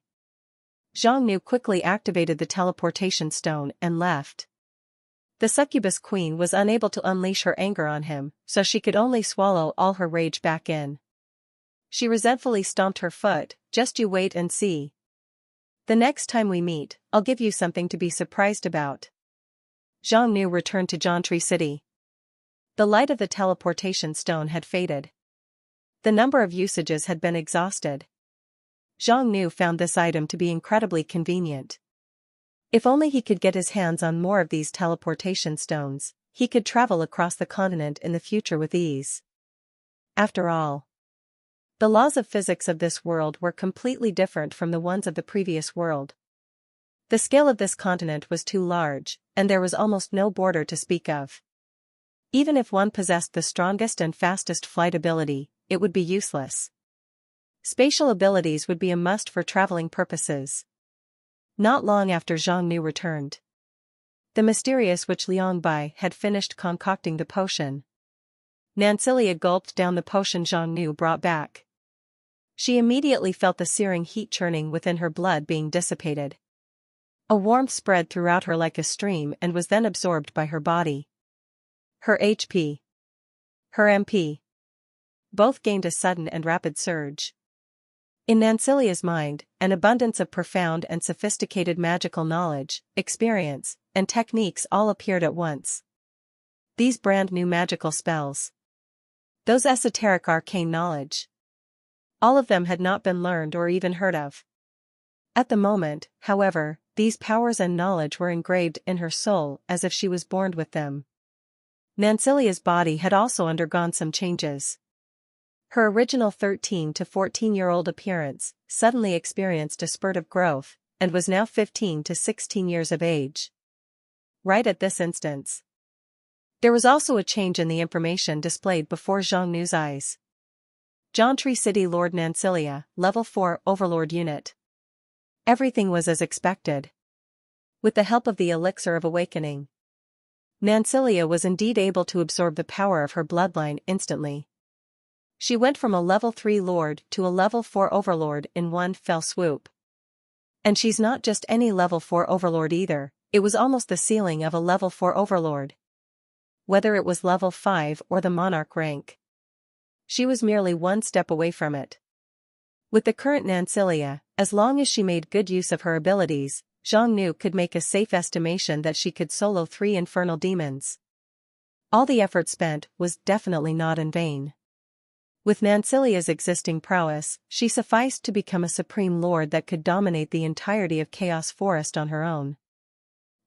Zhang Nu quickly activated the teleportation stone and left. The succubus queen was unable to unleash her anger on him, so she could only swallow all her rage back in. She resentfully stomped her foot. Just you wait and see. The next time we meet, I'll give you something to be surprised about. Zhang Nu returned to Jiantree City. The light of the teleportation stone had faded. The number of usages had been exhausted. Zhang Nu found this item to be incredibly convenient. If only he could get his hands on more of these teleportation stones, he could travel across the continent in the future with ease. After all, the laws of physics of this world were completely different from the ones of the previous world. The scale of this continent was too large, and there was almost no border to speak of. Even if one possessed the strongest and fastest flight ability, it would be useless. Spatial abilities would be a must for traveling purposes. Not long after Zhang Nu returned, the mysterious witch Liang Bai had finished concocting the potion. Nancelia gulped down the potion Zhang Nu brought back. She immediately felt the searing heat churning within her blood being dissipated. A warmth spread throughout her like a stream and was then absorbed by her body. Her HP, her MP, both gained a sudden and rapid surge. In Nancelia's mind, an abundance of profound and sophisticated magical knowledge, experience, and techniques all appeared at once. These brand new magical spells. Those esoteric arcane knowledge. All of them had not been learned or even heard of. At the moment, however, these powers and knowledge were engraved in her soul as if she was born with them. Nancelia's body had also undergone some changes. Her original 13 to 14-year-old appearance suddenly experienced a spurt of growth, and was now 15 to 16 years of age. Right at this instance, there was also a change in the information displayed before Zhang Nu's eyes. Jiantree City Lord Nancelia, Level 4 Overlord Unit. Everything was as expected. With the help of the Elixir of Awakening, Nancelia was indeed able to absorb the power of her bloodline instantly. She went from a Level 3 Lord to a Level 4 Overlord in one fell swoop. And she's not just any Level 4 Overlord either, it was almost the ceiling of a Level 4 Overlord. Whether it was Level 5 or the Monarch rank, she was merely one step away from it. With the current Nancelia, as long as she made good use of her abilities, Zhang Nu could make a safe estimation that she could solo 3 infernal demons. All the effort spent was definitely not in vain. With Nancelia's existing prowess, she sufficed to become a supreme lord that could dominate the entirety of Chaos Forest on her own.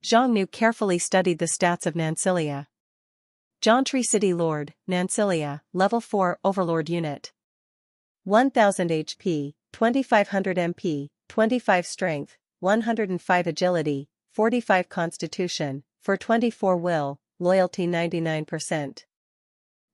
Zhang Nu carefully studied the stats of Nancelia. Jiantree City Lord, Nancelia, Level 4 Overlord Unit. 1000 HP, 2500 MP, 25 Strength, 105 Agility, 45 Constitution, for 24 Will, Loyalty 99%.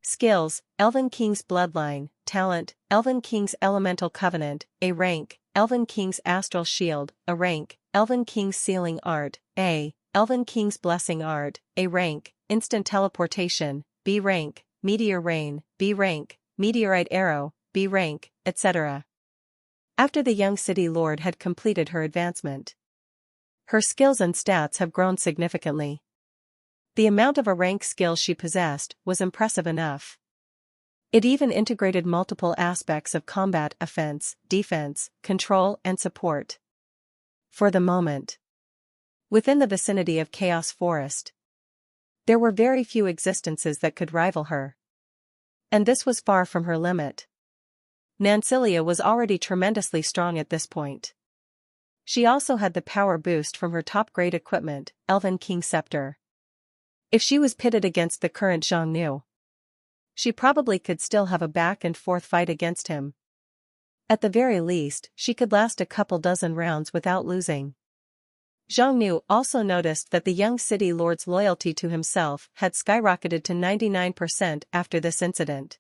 Skills, Elven King's Bloodline, Talent, Elven King's Elemental Covenant, A rank, Elven King's Astral Shield, A rank, Elven King's Sealing Art, A, Elven King's Blessing Art, A rank, Instant Teleportation, B rank, Meteor Rain, B rank, Meteorite Arrow, B rank, etc. After the young city lord had completed her advancement, her skills and stats have grown significantly. The amount of a rank skill she possessed was impressive enough. It even integrated multiple aspects of combat: offense, defense, control, and support. For the moment, within the vicinity of Chaos Forest, there were very few existences that could rival her. And this was far from her limit. Nancelia was already tremendously strong at this point. She also had the power boost from her top-grade equipment, Elven King Scepter. If she was pitted against the current Zhang Nu, she probably could still have a back-and-forth fight against him. At the very least, she could last a couple dozen rounds without losing. Zhang Nu also noticed that the young city lord's loyalty to himself had skyrocketed to 99% after this incident.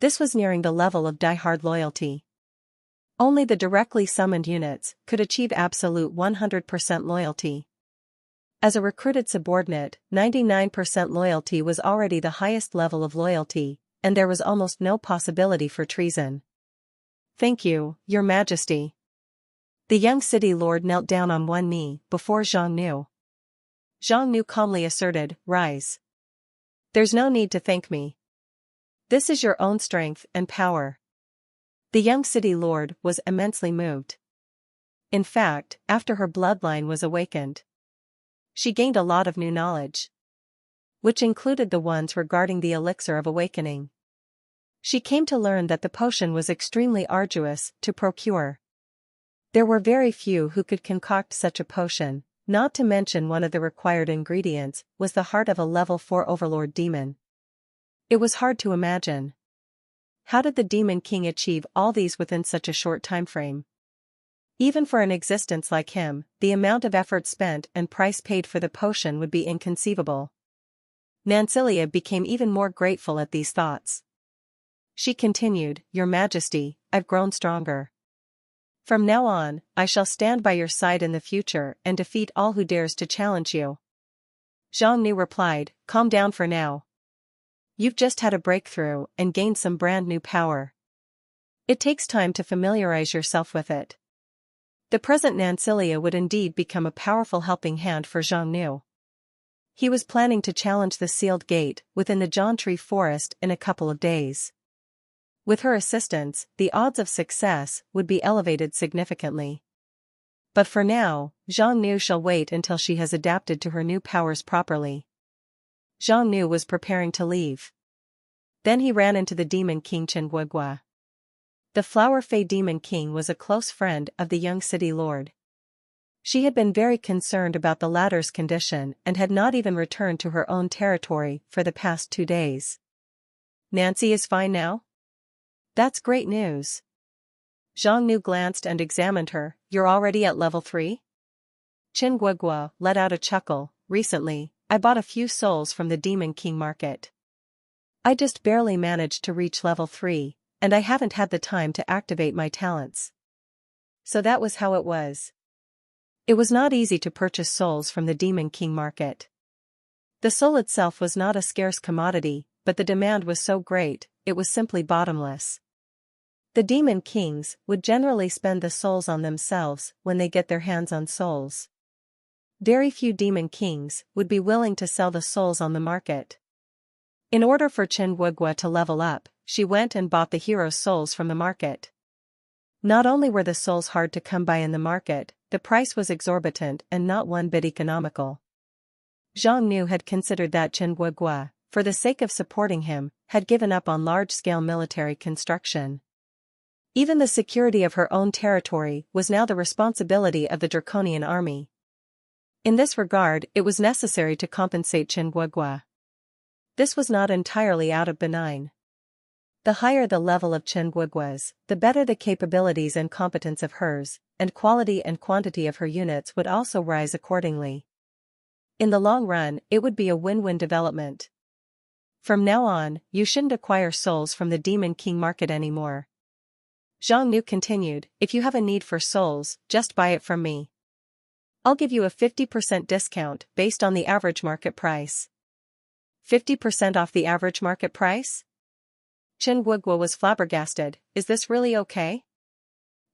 This was nearing the level of die-hard loyalty. Only the directly summoned units could achieve absolute 100% loyalty. As a recruited subordinate, 99% loyalty was already the highest level of loyalty, and there was almost no possibility for treason. "Thank you, Your Majesty." The young city lord knelt down on one knee before Zhang Nu. Zhang Nu calmly asserted, "Rise. There's no need to thank me. This is your own strength and power." The young city lord was immensely moved. In fact, after her bloodline was awakened, she gained a lot of new knowledge, which included the ones regarding the elixir of awakening. She came to learn that the potion was extremely arduous to procure. There were very few who could concoct such a potion, not to mention one of the required ingredients was the heart of a level 4 overlord demon. It was hard to imagine. How did the Demon King achieve all these within such a short time frame? Even for an existence like him, the amount of effort spent and price paid for the potion would be inconceivable. Nancilia became even more grateful at these thoughts. She continued, "Your Majesty, I've grown stronger. From now on, I shall stand by your side in the future and defeat all who dares to challenge you." Zhang Nu replied, "Calm down for now. You've just had a breakthrough and gained some brand new power. It takes time to familiarize yourself with it." The present Nancilia would indeed become a powerful helping hand for Zhang Nu. He was planning to challenge the sealed gate within the John Tree Forest in a couple of days. With her assistance, the odds of success would be elevated significantly. But for now, Zhang Nu shall wait until she has adapted to her new powers properly. Zhang Nu was preparing to leave. Then he ran into the Demon King Chen Guogua. The Flower Fey Demon King was a close friend of the young city lord. She had been very concerned about the latter's condition and had not even returned to her own territory for the past 2 days. "Nancy is fine now?" "That's great news." Zhang Nu glanced and examined her. "You're already at level 3? Chen Guogua let out a chuckle. "Recently, I bought a few souls from the Demon King market. I just barely managed to reach level 3, and I haven't had the time to activate my talents." So that was how it was. It was not easy to purchase souls from the Demon King market. The soul itself was not a scarce commodity, but the demand was so great, it was simply bottomless. The Demon Kings would generally spend the souls on themselves when they get their hands on souls. Very few Demon Kings would be willing to sell the souls on the market. In order for Chen Guogua to level up, she went and bought the hero's souls from the market. Not only were the souls hard to come by in the market, the price was exorbitant and not one bit economical. Zhang Nu had considered that Chen Guogua, for the sake of supporting him, had given up on large-scale military construction. Even the security of her own territory was now the responsibility of the Draconian army. In this regard, it was necessary to compensate Chen Guogua. This was not entirely out of benign. The higher the level of Chen Guogua's, the better the capabilities and competence of hers, and quality and quantity of her units would also rise accordingly. In the long run, it would be a win-win development. "From now on, you shouldn't acquire souls from the Demon King market anymore." Zhang Nu continued, "If you have a need for souls, just buy it from me. I'll give you a 50% discount based on the average market price." 50% off the average market price? Chen Guogua was flabbergasted. "Is this really okay?"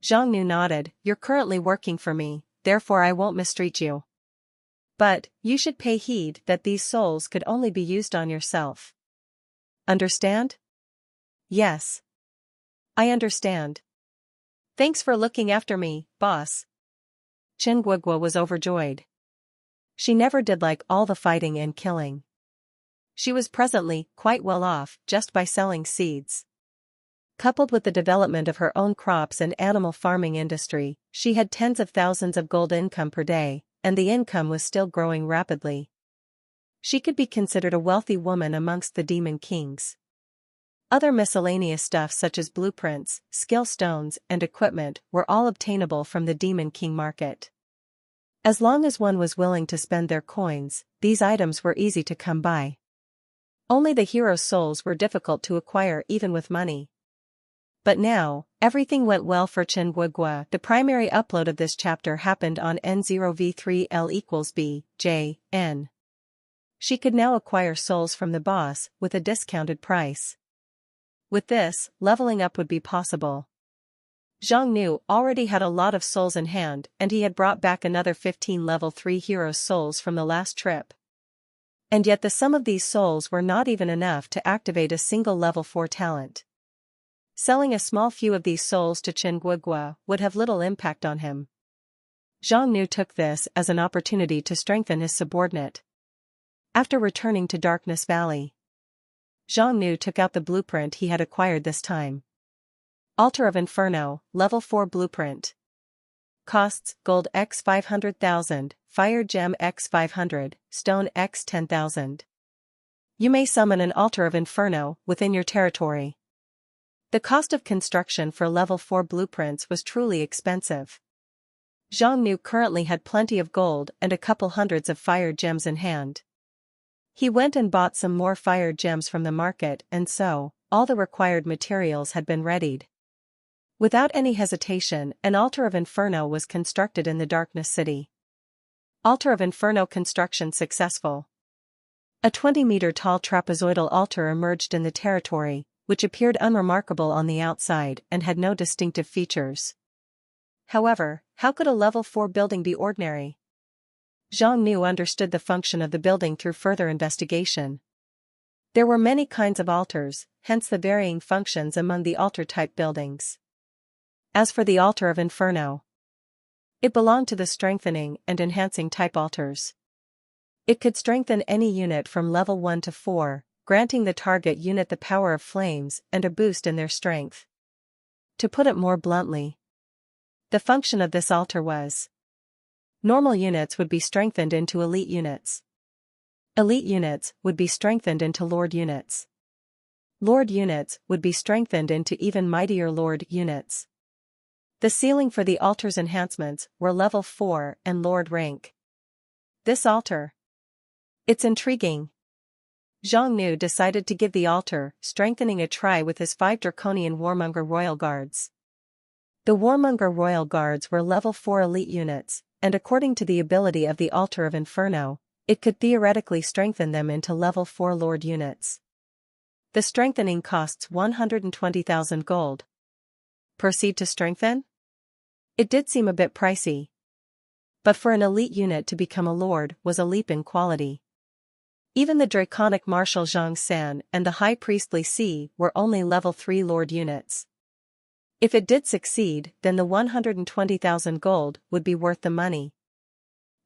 Zhang Nu nodded. "You're currently working for me, therefore I won't mistreat you. But, you should pay heed that these souls could only be used on yourself. Understand?" "Yes. I understand. Thanks for looking after me, boss." Chen Guogua was overjoyed. She never did like all the fighting and killing. She was presently quite well off just by selling seeds. Coupled with the development of her own crops and animal farming industry, she had tens of thousands of gold income per day, and the income was still growing rapidly. She could be considered a wealthy woman amongst the Demon Kings. Other miscellaneous stuff such as blueprints, skill stones, and equipment were all obtainable from the Demon King market. As long as one was willing to spend their coins, these items were easy to come by. Only the hero's souls were difficult to acquire even with money. But now, Everything went well for Chen Guigua. The primary upload of this chapter happened on N0V3L equals B, J, N. She could now acquire souls from the boss with a discounted price. With this, leveling up would be possible. Zhang Nu already had a lot of souls in hand, and he had brought back another 15 level 3 heroes' souls from the last trip. And yet the sum of these souls were not even enough to activate a single level 4 talent. Selling a small few of these souls to Chen Guigua would have little impact on him. Zhang Nu took this as an opportunity to strengthen his subordinate. After returning to Darkness Valley, Zhang Nu took out the blueprint he had acquired this time. Altar of Inferno, Level 4 Blueprint. Costs: Gold X 500,000, Fire Gem X 500, Stone X 10,000. You may summon an Altar of Inferno within your territory. The cost of construction for Level 4 blueprints was truly expensive. Zhang Nu currently had plenty of gold and a couple hundreds of fire gems in hand. He went and bought some more fire gems from the market, and so, all the required materials had been readied. Without any hesitation, an Altar of Inferno was constructed in the Darkness City. Altar of Inferno construction successful. A 20-meter tall trapezoidal altar emerged in the territory, which appeared unremarkable on the outside and had no distinctive features. However, how could a level 4 building be ordinary? Zhang Nu understood the function of the building through further investigation. There were many kinds of altars, hence the varying functions among the altar-type buildings. As for the Altar of Inferno, it belonged to the strengthening and enhancing type altars. It could strengthen any unit from level 1 to 4, granting the target unit the power of flames and a boost in their strength. To put it more bluntly, the function of this altar was: normal units would be strengthened into elite units. Elite units would be strengthened into Lord units. Lord units would be strengthened into even mightier Lord units. The ceiling for the altar's enhancements were level 4 and Lord rank. This altar. It's intriguing. Zhang Nu decided to give the altar strengthening a try with his 5 Draconian Warmonger Royal Guards. The Warmonger Royal Guards were level 4 elite units, and according to the ability of the Altar of Inferno, it could theoretically strengthen them into level 4 Lord units. The strengthening costs 120,000 gold. Proceed to strengthen? It did seem a bit pricey. But for an elite unit to become a Lord was a leap in quality. Even the Draconic Marshal Zhang San and the High Priestly Si were only level 3 Lord units. If it did succeed, then the 120,000 gold would be worth the money.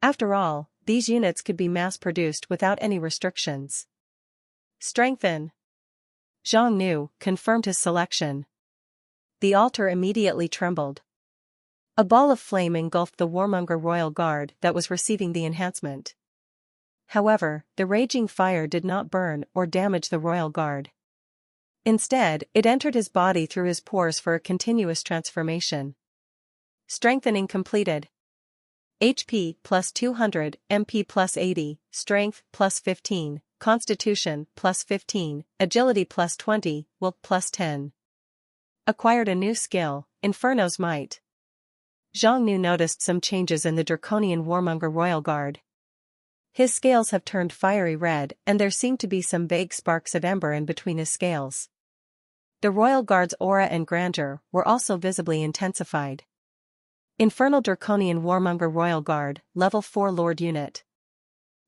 After all, these units could be mass-produced without any restrictions. Strengthen. Zhang Nu confirmed his selection. The altar immediately trembled. A ball of flame engulfed the Warmonger Royal Guard that was receiving the enhancement. However, the raging fire did not burn or damage the Royal Guard. Instead, it entered his body through his pores for a continuous transformation. Strengthening completed. HP plus 200, MP plus 80, Strength plus 15, Constitution plus 15, Agility plus 20, Will plus 10. Acquired a new skill, Inferno's Might. Zhang Nu noticed some changes in the Draconian Warmonger Royal Guard. His scales have turned fiery red, and there seemed to be some vague sparks of ember in between his scales. The Royal Guard's aura and grandeur were also visibly intensified. Infernal Draconian Warmonger Royal Guard, Level 4 Lord Unit.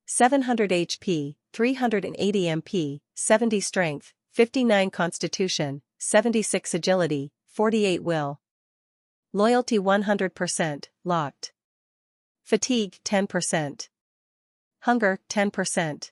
700 HP, 380 MP, 70 Strength, 59 Constitution, 76 Agility, 48 Will. Loyalty 100%, locked. Fatigue 10%. Hunger 10%.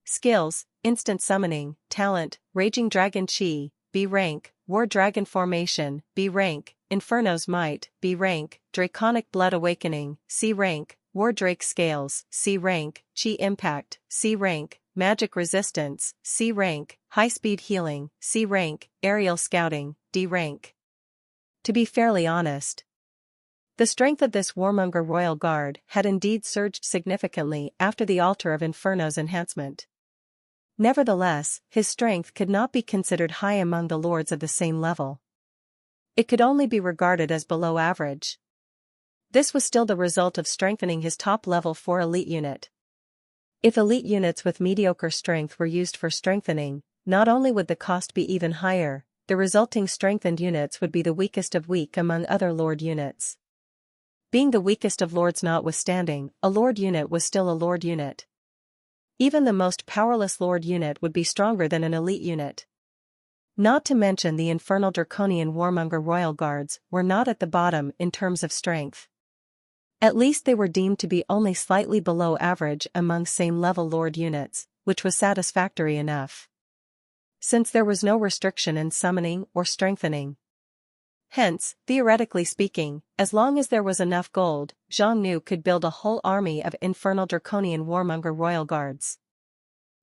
Skills: Instant Summoning, Talent, Raging Dragon Chi, B rank, War Dragon Formation, B rank, Inferno's Might, B rank, Draconic Blood Awakening, C rank, War Drake Scales, C rank, Chi Impact, C rank, Magic Resistance, C rank, High Speed Healing, C rank, Aerial Scouting, D rank. To be fairly honest, the strength of this Warmonger Royal Guard had indeed surged significantly after the Altar of Inferno's enhancement. Nevertheless, his strength could not be considered high among the lords of the same level. it could only be regarded as below average. This was still the result of strengthening his top-level 4 elite unit. If elite units with mediocre strength were used for strengthening, not only would the cost be even higher, the resulting strengthened units would be the weakest of weak among other Lord units. Being the weakest of Lords notwithstanding, a Lord unit was still a Lord unit. Even the most powerless Lord unit would be stronger than an elite unit. Not to mention the infernal draconian warmonger royal guards were not at the bottom in terms of strength. At least they were deemed to be only slightly below average among same-level Lord units, which was satisfactory enough, since there was no restriction in summoning or strengthening. Hence, theoretically speaking, as long as there was enough gold, Zhang Nu could build a whole army of infernal draconian warmonger royal guards.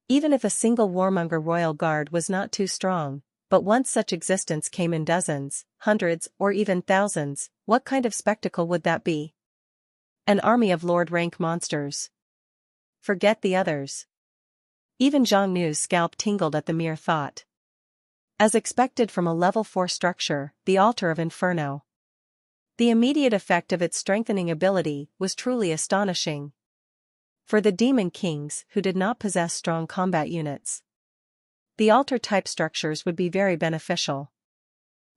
Even if a single warmonger royal guard was not too strong, but once such existence came in dozens, hundreds, or even thousands, what kind of spectacle would that be? An army of Lord-rank monsters. Forget the others. Even Zhang Nu's scalp tingled at the mere thought. As expected from a level 4 structure, the Altar of Inferno. The immediate effect of its strengthening ability was truly astonishing. For the demon kings who did not possess strong combat units, the altar-type structures would be very beneficial.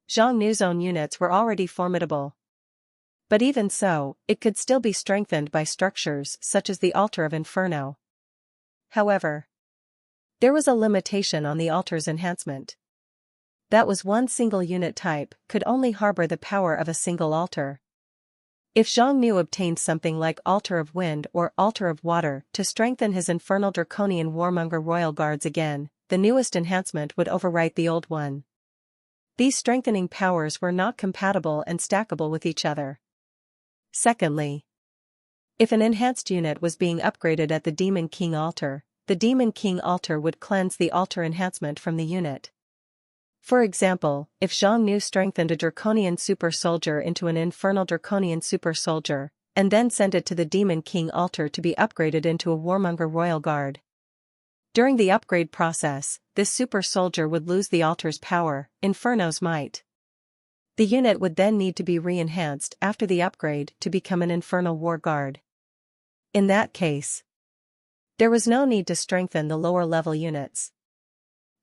Zhang Nu's own units were already formidable. But even so, it could still be strengthened by structures such as the Altar of Inferno. However, there was a limitation on the altar's enhancement. That was one single unit type could only harbor the power of a single altar. If Zhang Nu obtained something like Altar of Wind or Altar of Water to strengthen his infernal draconian warmonger royal guards again, the newest enhancement would overwrite the old one. These strengthening powers were not compatible and stackable with each other. Secondly, if an enhanced unit was being upgraded at the Demon King altar, the Demon King altar would cleanse the altar enhancement from the unit. For example, if Zhang Nu strengthened a Draconian Super Soldier into an Infernal Draconian Super Soldier, and then sent it to the Demon King altar to be upgraded into a Warmonger Royal Guard. During the upgrade process, this Super Soldier would lose the altar's power, Inferno's might. The unit would then need to be re-enhanced after the upgrade to become an Infernal War Guard. In that case, there was no need to strengthen the lower-level units.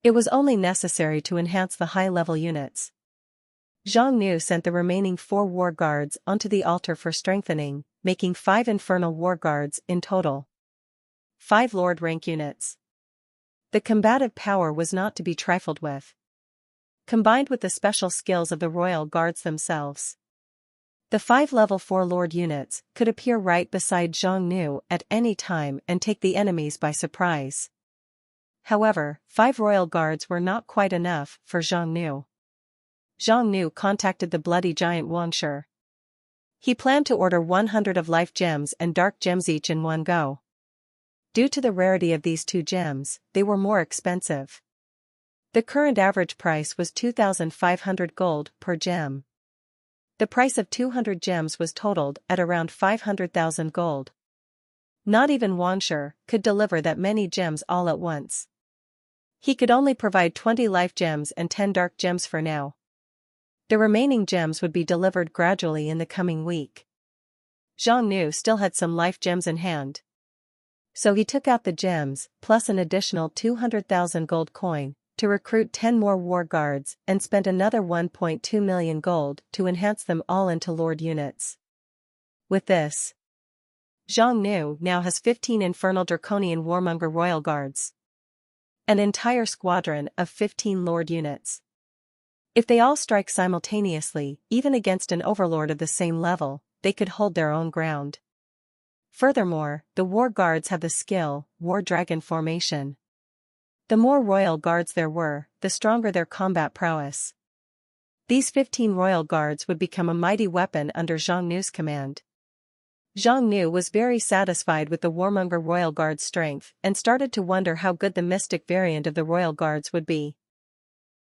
It was only necessary to enhance the high-level units. Zhang Nu sent the remaining 4 War Guards onto the altar for strengthening, making 5 Infernal War Guards in total. 5 Lord rank units. The combative power was not to be trifled with. Combined with the special skills of the Royal Guards themselves, the 5 level 4 Lord units could appear right beside Zhang Nu at any time and take the enemies by surprise. However, 5 Royal Guards were not quite enough for Zhang Nu. Zhang Nu contacted the bloody giant Wangshi. He planned to order 100 of life gems and dark gems each in one go. Due to the rarity of these 2 gems, they were more expensive. The current average price was 2,500 gold per gem. The price of 200 gems was totaled at around 500,000 gold. Not even Wangshi could deliver that many gems all at once. He could only provide 20 life gems and 10 dark gems for now. The remaining gems would be delivered gradually in the coming week. Zhang Nu still had some life gems in hand. So he took out the gems, plus an additional 200,000 gold coin, to recruit 10 more war guards and spent another 1.2 million gold to enhance them all into Lord units. With this, Zhang Nu now has 15 Infernal Draconian Warmonger Royal Guards. An entire squadron of 15 Lord units. If they all strike simultaneously, even against an overlord of the same level, they could hold their own ground. Furthermore, the War Guards have the skill, War Dragon Formation. The more Royal Guards there were, the stronger their combat prowess. These 15 Royal Guards would become a mighty weapon under Zhang Nu's command. Zhang Nu was very satisfied with the Warmonger Royal Guard's strength and started to wonder how good the mystic variant of the Royal Guards would be.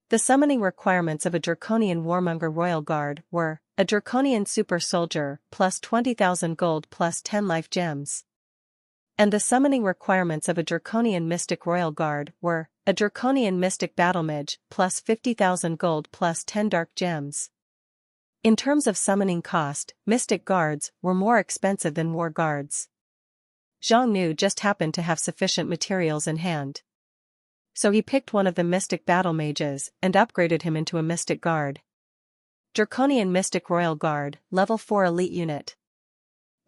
The summoning requirements of a Draconian Warmonger Royal Guard were a Draconian Super Soldier plus 20,000 gold plus 10 life gems. And the summoning requirements of a Draconian Mystic Royal Guard were a Draconian Mystic Battle Mage plus 50,000 gold plus 10 dark gems. In terms of summoning cost, mystic guards were more expensive than war guards. Zhang Nu just happened to have sufficient materials in hand. So he picked one of the mystic battle mages and upgraded him into a mystic guard. Draconian Mystic Royal Guard, Level 4 Elite Unit.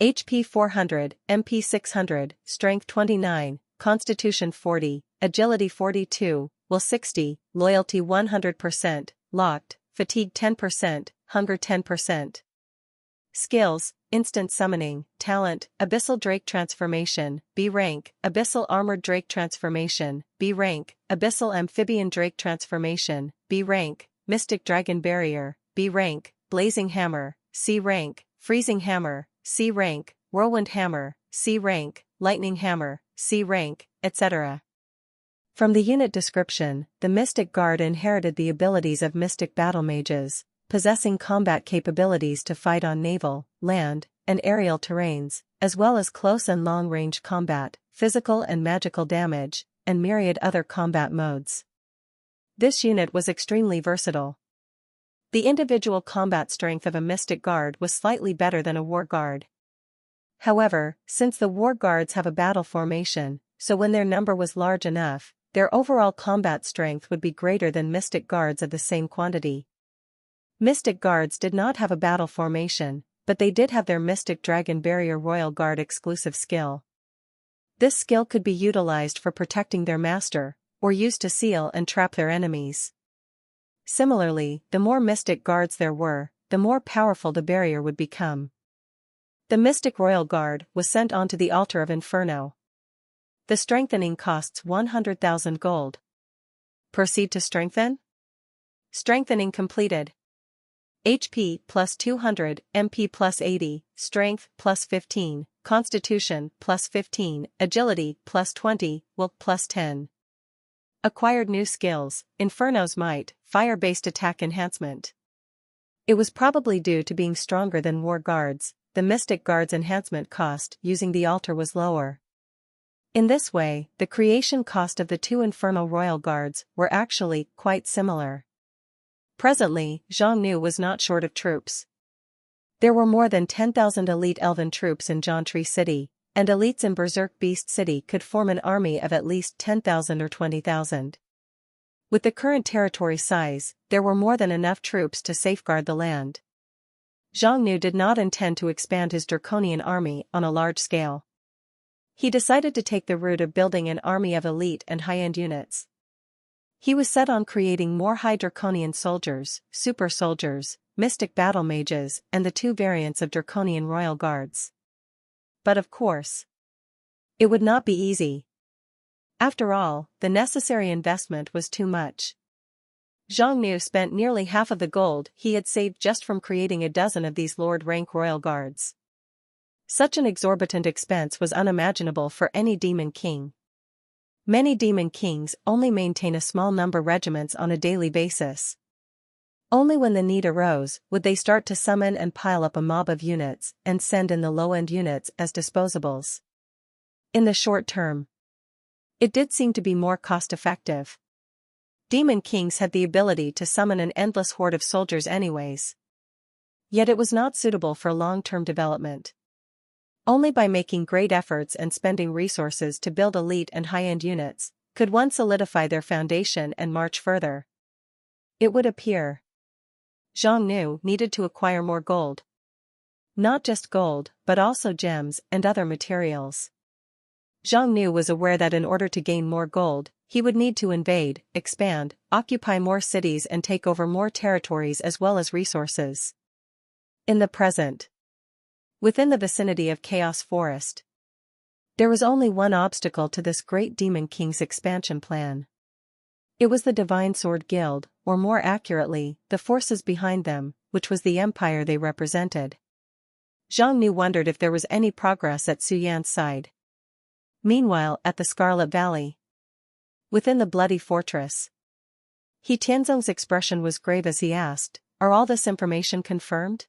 HP 400, MP 600, Strength 29, Constitution 40, Agility 42, Will 60, Loyalty 100%, Locked, Fatigue 10%, Hunger 10%. Skills: Instant Summoning, Talent, Abyssal Drake Transformation, B rank, Abyssal Armored Drake Transformation, B rank, Abyssal Amphibian Drake Transformation, B rank, Mystic Dragon Barrier, B rank, Blazing Hammer, C rank, Freezing Hammer, C rank, Whirlwind Hammer, C rank, Lightning Hammer, C rank, etc. From the unit description, the Mystic Guard inherited the abilities of Mystic Battle Mages, possessing combat capabilities to fight on naval, land, and aerial terrains, as well as close and long-range combat, physical and magical damage, and myriad other combat modes. This unit was extremely versatile. The individual combat strength of a Mystic Guard was slightly better than a War Guard. However, since the War Guards have a battle formation, so when their number was large enough, their overall combat strength would be greater than Mystic Guards of the same quantity. Mystic Guards did not have a battle formation, but they did have their Mystic Dragon Barrier Royal Guard exclusive skill. This skill could be utilized for protecting their master, or used to seal and trap their enemies. Similarly, the more Mystic Guards there were, the more powerful the barrier would become. The Mystic Royal Guard was sent onto the Altar of Inferno. The strengthening costs 100,000 gold. Proceed to strengthen? Strengthening completed. HP plus 200, MP plus 80, Strength plus 15, Constitution plus 15, Agility plus 20, Will plus 10. Acquired new skills: Inferno's Might, Fire-based attack enhancement. It was probably due to being stronger than War Guards. The Mystic Guard's enhancement cost using the altar was lower. In this way, the creation cost of the two Infernal Royal Guards were actually quite similar. Presently, Zhang Nu was not short of troops. There were more than 10,000 elite elven troops in Jiantree City, and elites in Berserk Beast City could form an army of at least 10,000 or 20,000. With the current territory size, there were more than enough troops to safeguard the land. Zhang Nu did not intend to expand his draconian army on a large scale. He decided to take the route of building an army of elite and high-end units. He was set on creating more high draconian soldiers, super soldiers, mystic battle mages, and the two variants of draconian royal guards. But of course, it would not be easy. After all, the necessary investment was too much. Zhang Nu spent nearly half of the gold he had saved just from creating a dozen of these Lord-rank royal guards. Such an exorbitant expense was unimaginable for any demon king. Many demon kings only maintain a small number regiments on a daily basis. Only when the need arose would they start to summon and pile up a mob of units and send in the low-end units as disposables. In the short term, it did seem to be more cost-effective. Demon kings had the ability to summon an endless horde of soldiers anyways. Yet it was not suitable for long-term development. Only by making great efforts and spending resources to build elite and high-end units could one solidify their foundation and march further. It would appear Zhang Nu needed to acquire more gold. Not just gold, but also gems and other materials. Zhang Nu was aware that in order to gain more gold, he would need to invade, expand, occupy more cities and take over more territories as well as resources. In the present, within the vicinity of Chaos Forest, there was only one obstacle to this great demon king's expansion plan. It was the Divine Sword Guild, or more accurately, the forces behind them, which was the empire they represented. Zhang Nu wondered if there was any progress at Su Yan's side. Meanwhile, at the Scarlet Valley, within the bloody fortress, He Tianzong's expression was grave as he asked, "Are all this information confirmed?"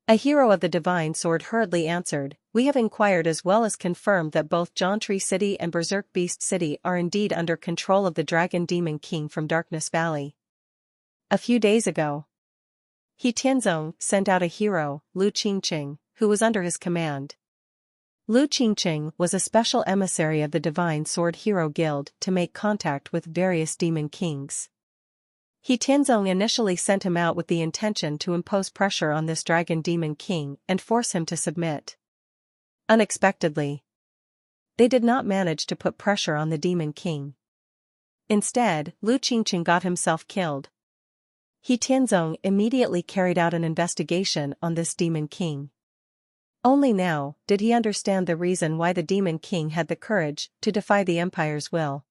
A hero of the Divine Sword hurriedly answered, "We have inquired as well as confirmed that both Jiantree City and Berserk Beast City are indeed under control of the Dragon Demon King from Darkness Valley. A few days ago, He Tianzong sent out a hero, Lu Qingqing, who was under his command. Lu Qingqing was a special emissary of the Divine Sword Hero Guild to make contact with various demon kings. He Tianzong initially sent him out with the intention to impose pressure on this dragon demon king and force him to submit. Unexpectedly, they did not manage to put pressure on the demon king. Instead, Lu Qingqing got himself killed. He Tianzong immediately carried out an investigation on this demon king. Only now did he understand the reason why the demon king had the courage to defy the empire's will.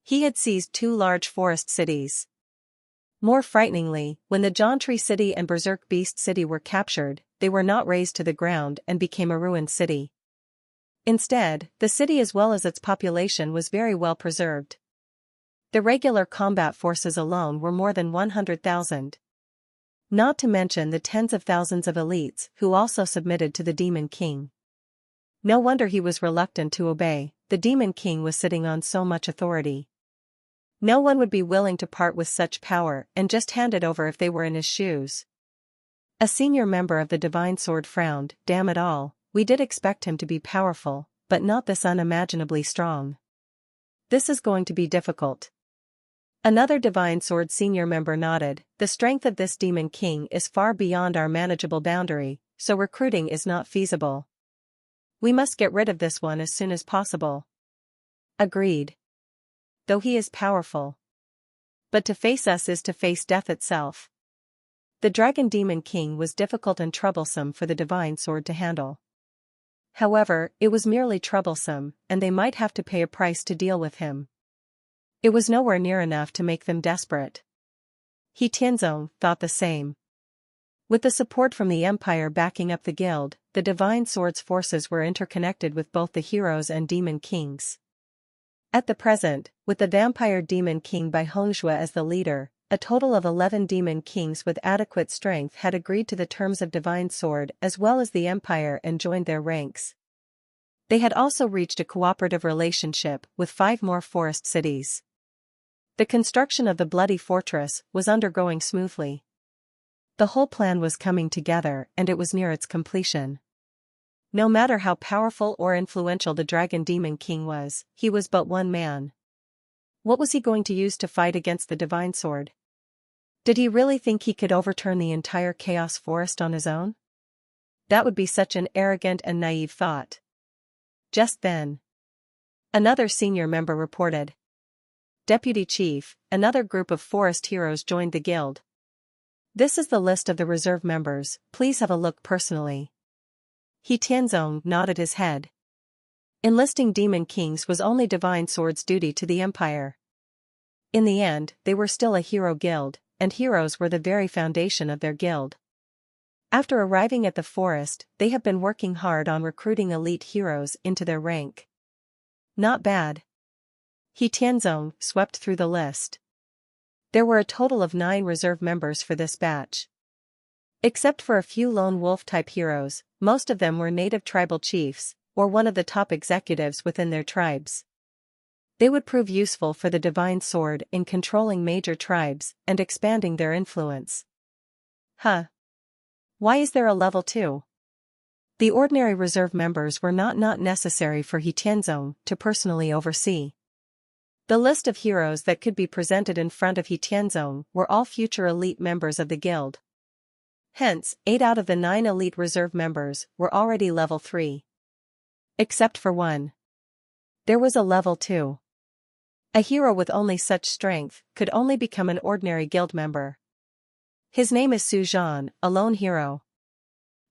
He had seized two large forest cities. More frighteningly, when the Jauntry City and Berserk Beast City were captured, they were not razed to the ground and became a ruined city. Instead, the city as well as its population was very well preserved. The regular combat forces alone were more than 100,000. Not to mention the tens of thousands of elites who also submitted to the Demon King. No wonder he was reluctant to obey, the Demon King was sitting on so much authority. No one would be willing to part with such power and just hand it over if they were in his shoes. A senior member of the Divine Sword frowned. Damn it all, we did expect him to be powerful, but not this unimaginably strong. This is going to be difficult. Another Divine Sword senior member nodded. The strength of this Demon King is far beyond our manageable boundary, so recruiting is not feasible. We must get rid of this one as soon as possible. Agreed. Though he is powerful. But to face us is to face death itself. The Dragon Demon King was difficult and troublesome for the Divine Sword to handle. However, it was merely troublesome, and they might have to pay a price to deal with him. It was nowhere near enough to make them desperate. He Tianzong thought the same. With the support from the Empire backing up the guild, the Divine Sword's forces were interconnected with both the heroes and demon kings. At the present, with the Vampire Demon King Bai Hongxue as the leader, a total of 11 demon kings with adequate strength had agreed to the terms of Divine Sword as well as the Empire and joined their ranks. They had also reached a cooperative relationship with 5 more forest cities. The construction of the Bloody Fortress was undergoing smoothly. The whole plan was coming together and it was near its completion. No matter how powerful or influential the Dragon Demon King was, he was but one man. What was he going to use to fight against the Divine Sword? Did he really think he could overturn the entire Chaos Forest on his own? That would be such an arrogant and naive thought. Just then, another senior member reported. Deputy Chief, another group of forest heroes joined the guild. This is the list of the reserve members, please have a look personally. He Tianzong nodded his head. Enlisting demon kings was only Divine Sword's duty to the Empire. In the end, they were still a hero guild, and heroes were the very foundation of their guild. After arriving at the forest, they have been working hard on recruiting elite heroes into their rank. Not bad. He Tianzong swept through the list. There were a total of 9 reserve members for this batch. Except for a few lone wolf-type heroes, most of them were native tribal chiefs, or one of the top executives within their tribes. They would prove useful for the Divine Sword in controlling major tribes and expanding their influence. Huh. Why is there a level 2? The ordinary reserve members were not necessary for He Tianzong to personally oversee. The list of heroes that could be presented in front of He Tianzong were all future elite members of the guild. Hence, 8 out of the 9 elite reserve members were already level 3. Except for one. There was a level 2. A hero with only such strength could only become an ordinary guild member. His name is Su Zhan, a lone hero.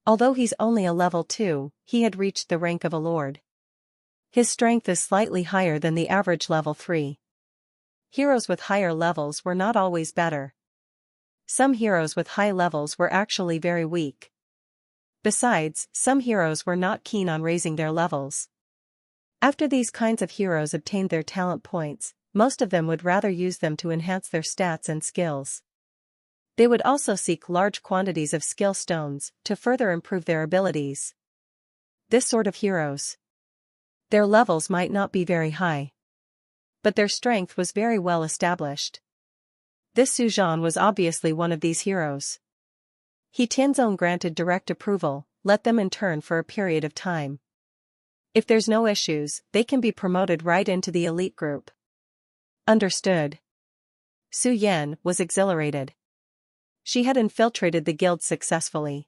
Although he's only a level 2, he had reached the rank of a lord. His strength is slightly higher than the average level 3. Heroes with higher levels were not always better. Some heroes with high levels were actually very weak. Besides, some heroes were not keen on raising their levels. After these kinds of heroes obtained their talent points, most of them would rather use them to enhance their stats and skills. They would also seek large quantities of skill stones to further improve their abilities. This sort of heroes. Their levels might not be very high, but their strength was very well established. This Su Zhan was obviously one of these heroes. He Tianzong granted direct approval, let them intern for a period of time. If there's no issues, they can be promoted right into the elite group. Understood. Su Yan was exhilarated. She had infiltrated the guild successfully.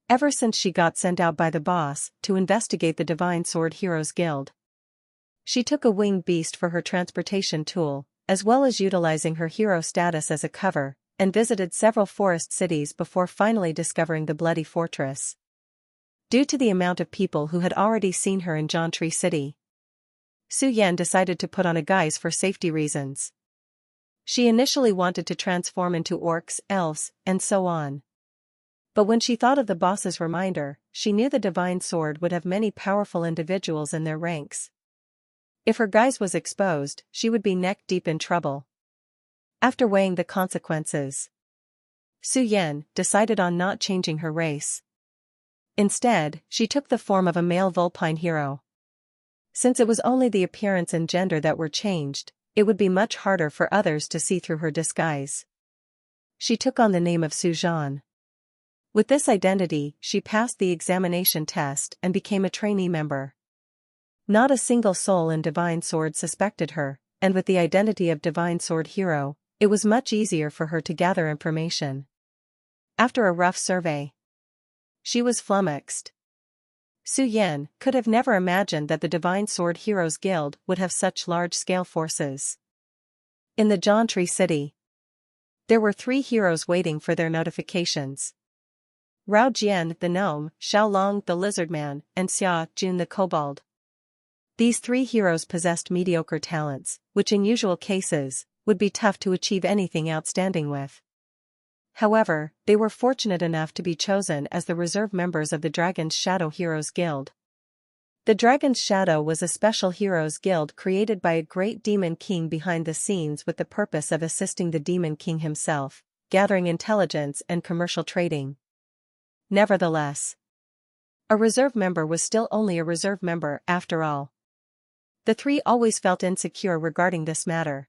Ever since she got sent out by the boss to investigate the Divine Sword Heroes Guild. She took a winged beast for her transportation tool, as well as utilizing her hero status as a cover, and visited several forest cities before finally discovering the Bloody Fortress. Due to the amount of people who had already seen her in Jantri City, Su Yan decided to put on a guise for safety reasons. She initially wanted to transform into orcs, elves, and so on. But when she thought of the boss's reminder, she knew the Divine Sword would have many powerful individuals in their ranks. If her guise was exposed, she would be neck-deep in trouble. After weighing the consequences, Su Yan decided on not changing her race. Instead, she took the form of a male vulpine hero. Since it was only the appearance and gender that were changed, it would be much harder for others to see through her disguise. She took on the name of Su Zhan. With this identity, she passed the examination test and became a trainee member. Not a single soul in Divine Sword suspected her, and with the identity of Divine Sword Hero, it was much easier for her to gather information. After a rough survey, she was flummoxed. Su Yan could have never imagined that the Divine Sword Heroes Guild would have such large-scale forces. In the Jantri City, there were 3 heroes waiting for their notifications. Rao Jian the gnome, Xiao Long the lizardman, and Xia Jun the kobold. These 3 heroes possessed mediocre talents, which in usual cases, would be tough to achieve anything outstanding with. However, they were fortunate enough to be chosen as the reserve members of the Dragon's Shadow Heroes Guild. The Dragon's Shadow was a special heroes guild created by a great demon king behind the scenes with the purpose of assisting the demon king himself, gathering intelligence and commercial trading. Nevertheless, a reserve member was still only a reserve member after all. The 3 always felt insecure regarding this matter.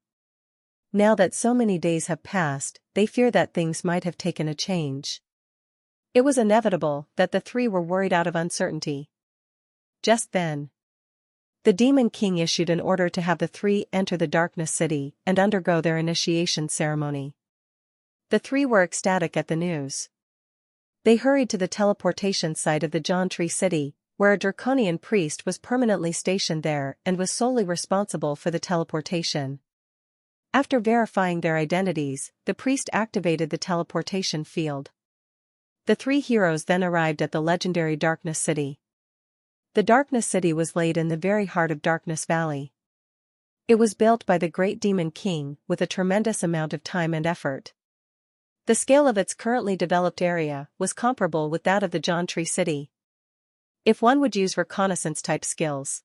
Now that so many days have passed, they fear that things might have taken a change. It was inevitable that the 3 were worried out of uncertainty. Just then, the Demon King issued an order to have the 3 enter the Darkness City and undergo their initiation ceremony. The 3 were ecstatic at the news. They hurried to the teleportation site of the Jantri City, where a draconian priest was permanently stationed there and was solely responsible for the teleportation. After verifying their identities, the priest activated the teleportation field. The 3 heroes then arrived at the legendary Darkness City. The Darkness City was laid in the very heart of Darkness Valley. It was built by the Great Demon King with a tremendous amount of time and effort. The scale of its currently developed area was comparable with that of the Jantri City. If one would use reconnaissance-type skills,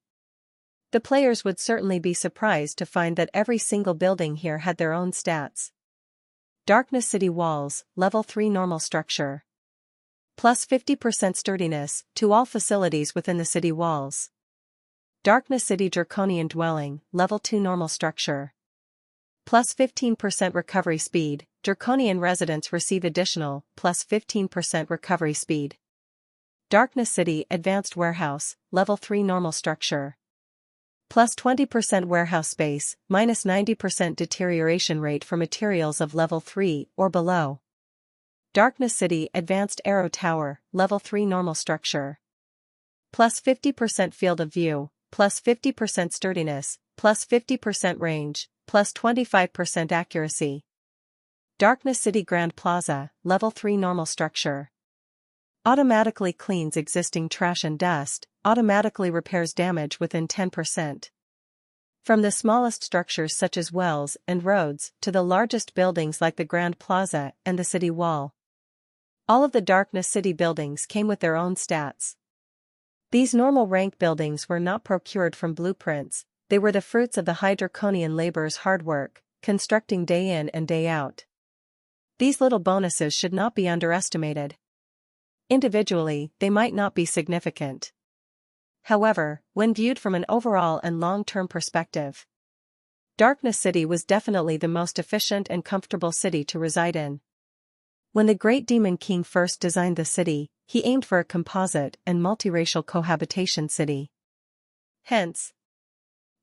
the players would certainly be surprised to find that every single building here had their own stats. Darkness City walls, level 3 normal structure. Plus 50% sturdiness to all facilities within the city walls. Darkness City draconian dwelling, level 2 normal structure. Plus 15% recovery speed, draconian residents receive additional, plus 15% recovery speed. Darkness City advanced warehouse, level 3 normal structure. Plus 20% warehouse space, minus 90% deterioration rate for materials of level 3 or below. Darkness City Advanced Arrow Tower, level 3 normal structure. Plus 50% field of view, plus 50% sturdiness, plus 50% range, plus 25% accuracy. Darkness City Grand Plaza, level 3 normal structure. Automatically cleans existing trash and dust, automatically repairs damage within 10%. From the smallest structures such as wells and roads to the largest buildings like the Grand Plaza and the city wall. All of the Darkness City buildings came with their own stats. These normal rank buildings were not procured from blueprints, they were the fruits of the high draconian laborers' hard work, constructing day in and day out. These little bonuses should not be underestimated. Individually, they might not be significant. However, when viewed from an overall and long-term perspective, Darkness City was definitely the most efficient and comfortable city to reside in. When the Great Demon King first designed the city, he aimed for a composite and multiracial cohabitation city. Hence,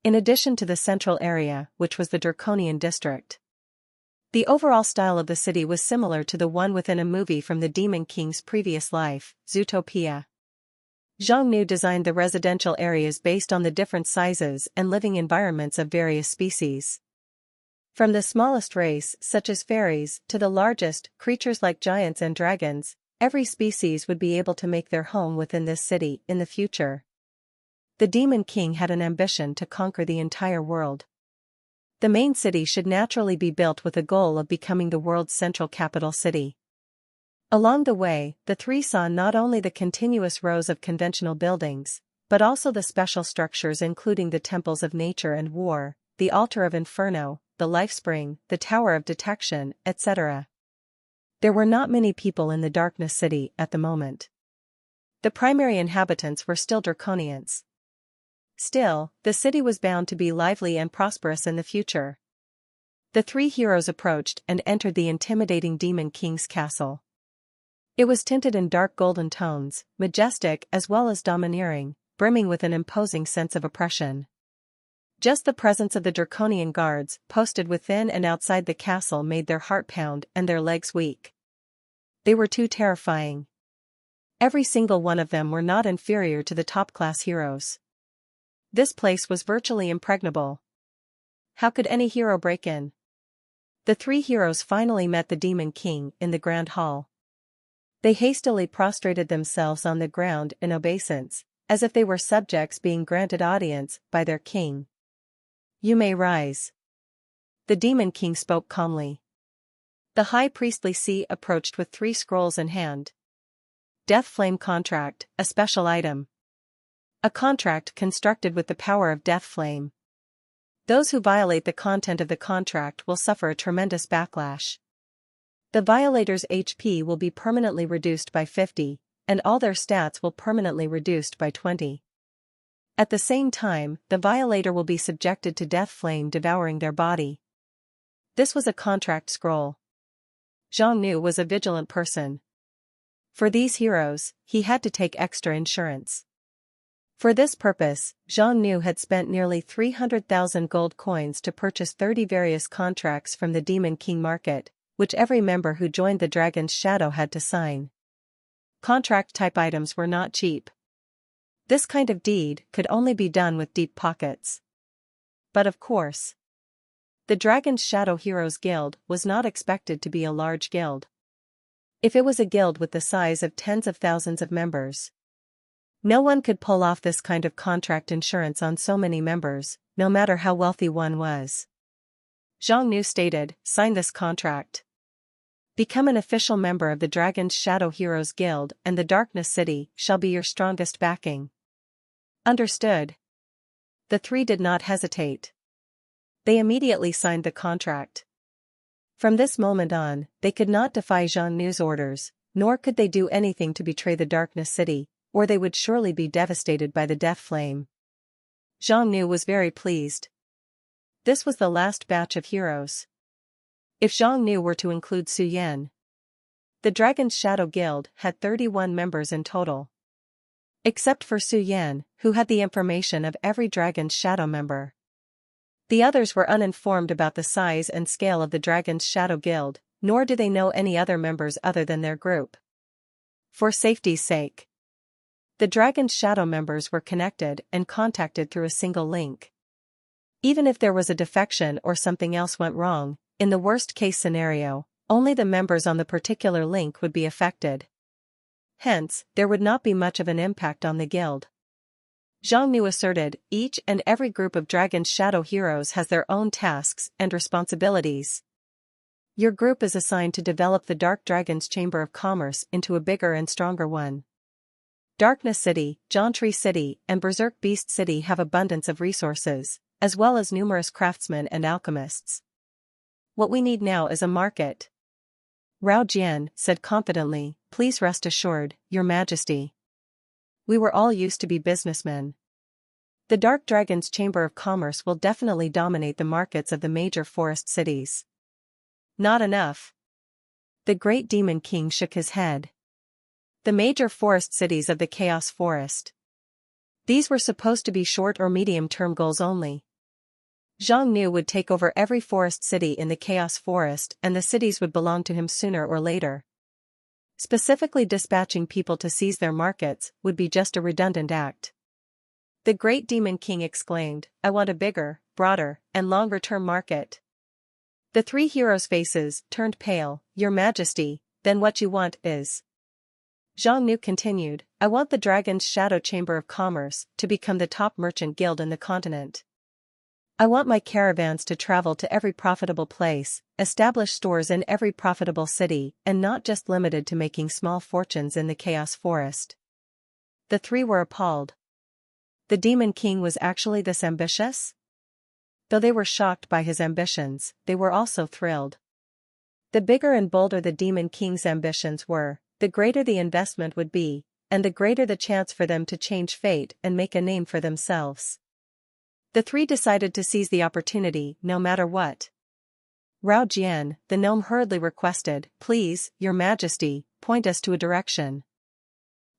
in addition to the central area, which was the Draconian district, the overall style of the city was similar to the one within a movie from the Demon King's previous life, Zootopia. Zhang Nu designed the residential areas based on the different sizes and living environments of various species. From the smallest race, such as fairies, to the largest, creatures like giants and dragons, every species would be able to make their home within this city in the future. The Demon King had an ambition to conquer the entire world. The main city should naturally be built with a goal of becoming the world's central capital city. Along the way, the three saw not only the continuous rows of conventional buildings, but also the special structures including the temples of nature and war, the altar of Inferno, the life spring, the tower of detection, etc. There were not many people in the Darkness City at the moment. The primary inhabitants were still Draconians. Still, the city was bound to be lively and prosperous in the future. The three heroes approached and entered the intimidating Demon King's castle. It was tinted in dark golden tones, majestic as well as domineering, brimming with an imposing sense of oppression. Just the presence of the Draconian guards, posted within and outside the castle, made their heart pound and their legs weak. They were too terrifying. Every single one of them were not inferior to the top-class heroes. This place was virtually impregnable. How could any hero break in? The three heroes finally met the Demon King in the Grand Hall. They hastily prostrated themselves on the ground in obeisance, as if they were subjects being granted audience by their king. "You may rise." The Demon King spoke calmly. The high priestly See approached with 3 scrolls in hand. Death Flame Contract, a special item. A contract constructed with the power of Death Flame. Those who violate the content of the contract will suffer a tremendous backlash. The violator's HP will be permanently reduced by 50, and all their stats will permanently reduced by 20. At the same time, the violator will be subjected to Death Flame devouring their body. This was a contract scroll. Zhang Nu was a vigilant person. For these heroes, he had to take extra insurance. For this purpose, Zhang Nu had spent nearly 300,000 gold coins to purchase 30 various contracts from the Demon King market, which every member who joined the Dragon's Shadow had to sign. Contract-type items were not cheap. This kind of deed could only be done with deep pockets. But of course, the Dragon's Shadow Heroes Guild was not expected to be a large guild. If it was a guild with the size of tens of thousands of members, no one could pull off this kind of contract insurance on so many members, no matter how wealthy one was. Zhang Nu stated, "Sign this contract. Become an official member of the Dragon's Shadow Heroes Guild, and the Darkness City shall be your strongest backing." Understood. The three did not hesitate. They immediately signed the contract. From this moment on, they could not defy Zhang Nu's orders, nor could they do anything to betray the Darkness City, or they would surely be devastated by the Death Flame. Zhang Nu was very pleased. This was the last batch of heroes. If Zhang Nu were to include Su Yan, the Dragon's Shadow Guild had 31 members in total. Except for Su Yan, who had the information of every Dragon's Shadow member. The others were uninformed about the size and scale of the Dragon's Shadow Guild, nor do they know any other members other than their group. For safety's sake, the Dragon's Shadow members were connected and contacted through a single link. Even if there was a defection or something else went wrong, in the worst-case scenario, only the members on the particular link would be affected. Hence, there would not be much of an impact on the guild. Zhang Nu asserted, each and every group of Dragon's Shadow heroes has their own tasks and responsibilities. Your group is assigned to develop the Dark Dragon's Chamber of Commerce into a bigger and stronger one. Darkness City, Jauntry City, and Berserk Beast City have abundance of resources, as well as numerous craftsmen and alchemists. What we need now is a market. Rao Jian said confidently, "Please rest assured, Your Majesty. We were all used to be businessmen. The Dark Dragon's Chamber of Commerce will definitely dominate the markets of the major forest cities." Not enough. The Great Demon King shook his head. The major forest cities of the Chaos Forest. These were supposed to be short or medium-term goals only. Zhang Nu would take over every forest city in the Chaos Forest and the cities would belong to him sooner or later. Specifically dispatching people to seize their markets would be just a redundant act. The Great Demon King exclaimed, "I want a bigger, broader, and longer-term market." The three heroes' faces turned pale. "Your Majesty, then what you want is..." Zhang Nu continued, "I want the Dragon's Shadow Chamber of Commerce to become the top merchant guild in the continent. I want my caravans to travel to every profitable place, establish stores in every profitable city, and not just limited to making small fortunes in the Chaos Forest." The three were appalled. The Demon King was actually this ambitious? Though they were shocked by his ambitions, they were also thrilled. The bigger and bolder the Demon King's ambitions were, the greater the investment would be, and the greater the chance for them to change fate and make a name for themselves. The three decided to seize the opportunity, no matter what. Rao Jian, the gnome hurriedly requested, "Please, Your Majesty, point us to a direction."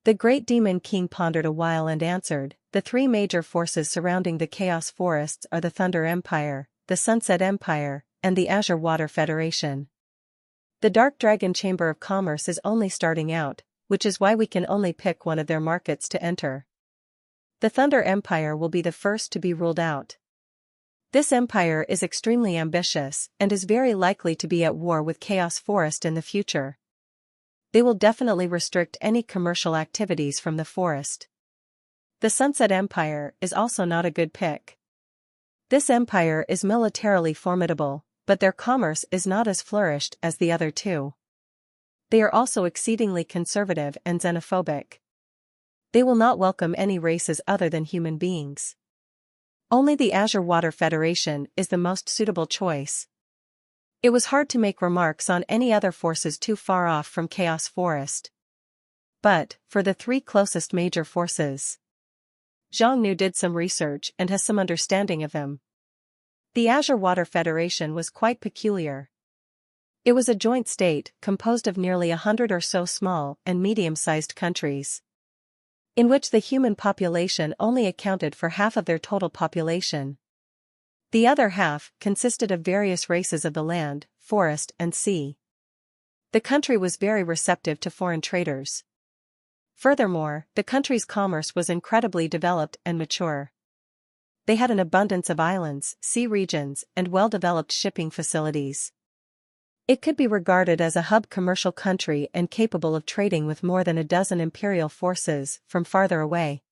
The Great Demon King pondered a while and answered, "The three major forces surrounding the Chaos Forests are the Thunder Empire, the Sunset Empire, and the Azure Water Federation. The Dark Dragon Chamber of Commerce is only starting out, which is why we can only pick one of their markets to enter. The Thunder Empire will be the first to be ruled out. This empire is extremely ambitious and is very likely to be at war with Chaos Forest in the future. They will definitely restrict any commercial activities from the forest. The Sunset Empire is also not a good pick. This empire is militarily formidable, but their commerce is not as flourished as the other two. They are also exceedingly conservative and xenophobic. They will not welcome any races other than human beings. Only the Azure Water Federation is the most suitable choice." It was hard to make remarks on any other forces too far off from Chaos Forest. But, for the three closest major forces, Zhang Nu did some research and has some understanding of them. The Azure Water Federation was quite peculiar. It was a joint state composed of nearly 100 or so small and medium-sized countries, in which the human population only accounted for half of their total population. The other half consisted of various races of the land, forest, and sea. The country was very receptive to foreign traders. Furthermore, the country's commerce was incredibly developed and mature. They had an abundance of islands, sea regions, and well-developed shipping facilities. It could be regarded as a hub commercial country and capable of trading with more than a dozen imperial forces from farther away.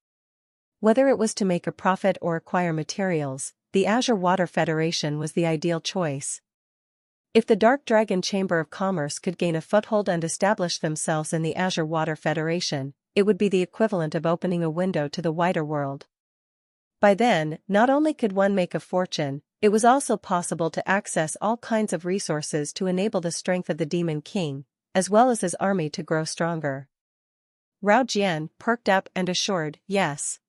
Whether it was to make a profit or acquire materials, the Azure Water Federation was the ideal choice. If the Dark Dragon Chamber of Commerce could gain a foothold and establish themselves in the Azure Water Federation, it would be the equivalent of opening a window to the wider world. By then, not only could one make a fortune, it was also possible to access all kinds of resources to enable the strength of the Demon King, as well as his army to grow stronger. Rao Jian perked up and assured, "Yes.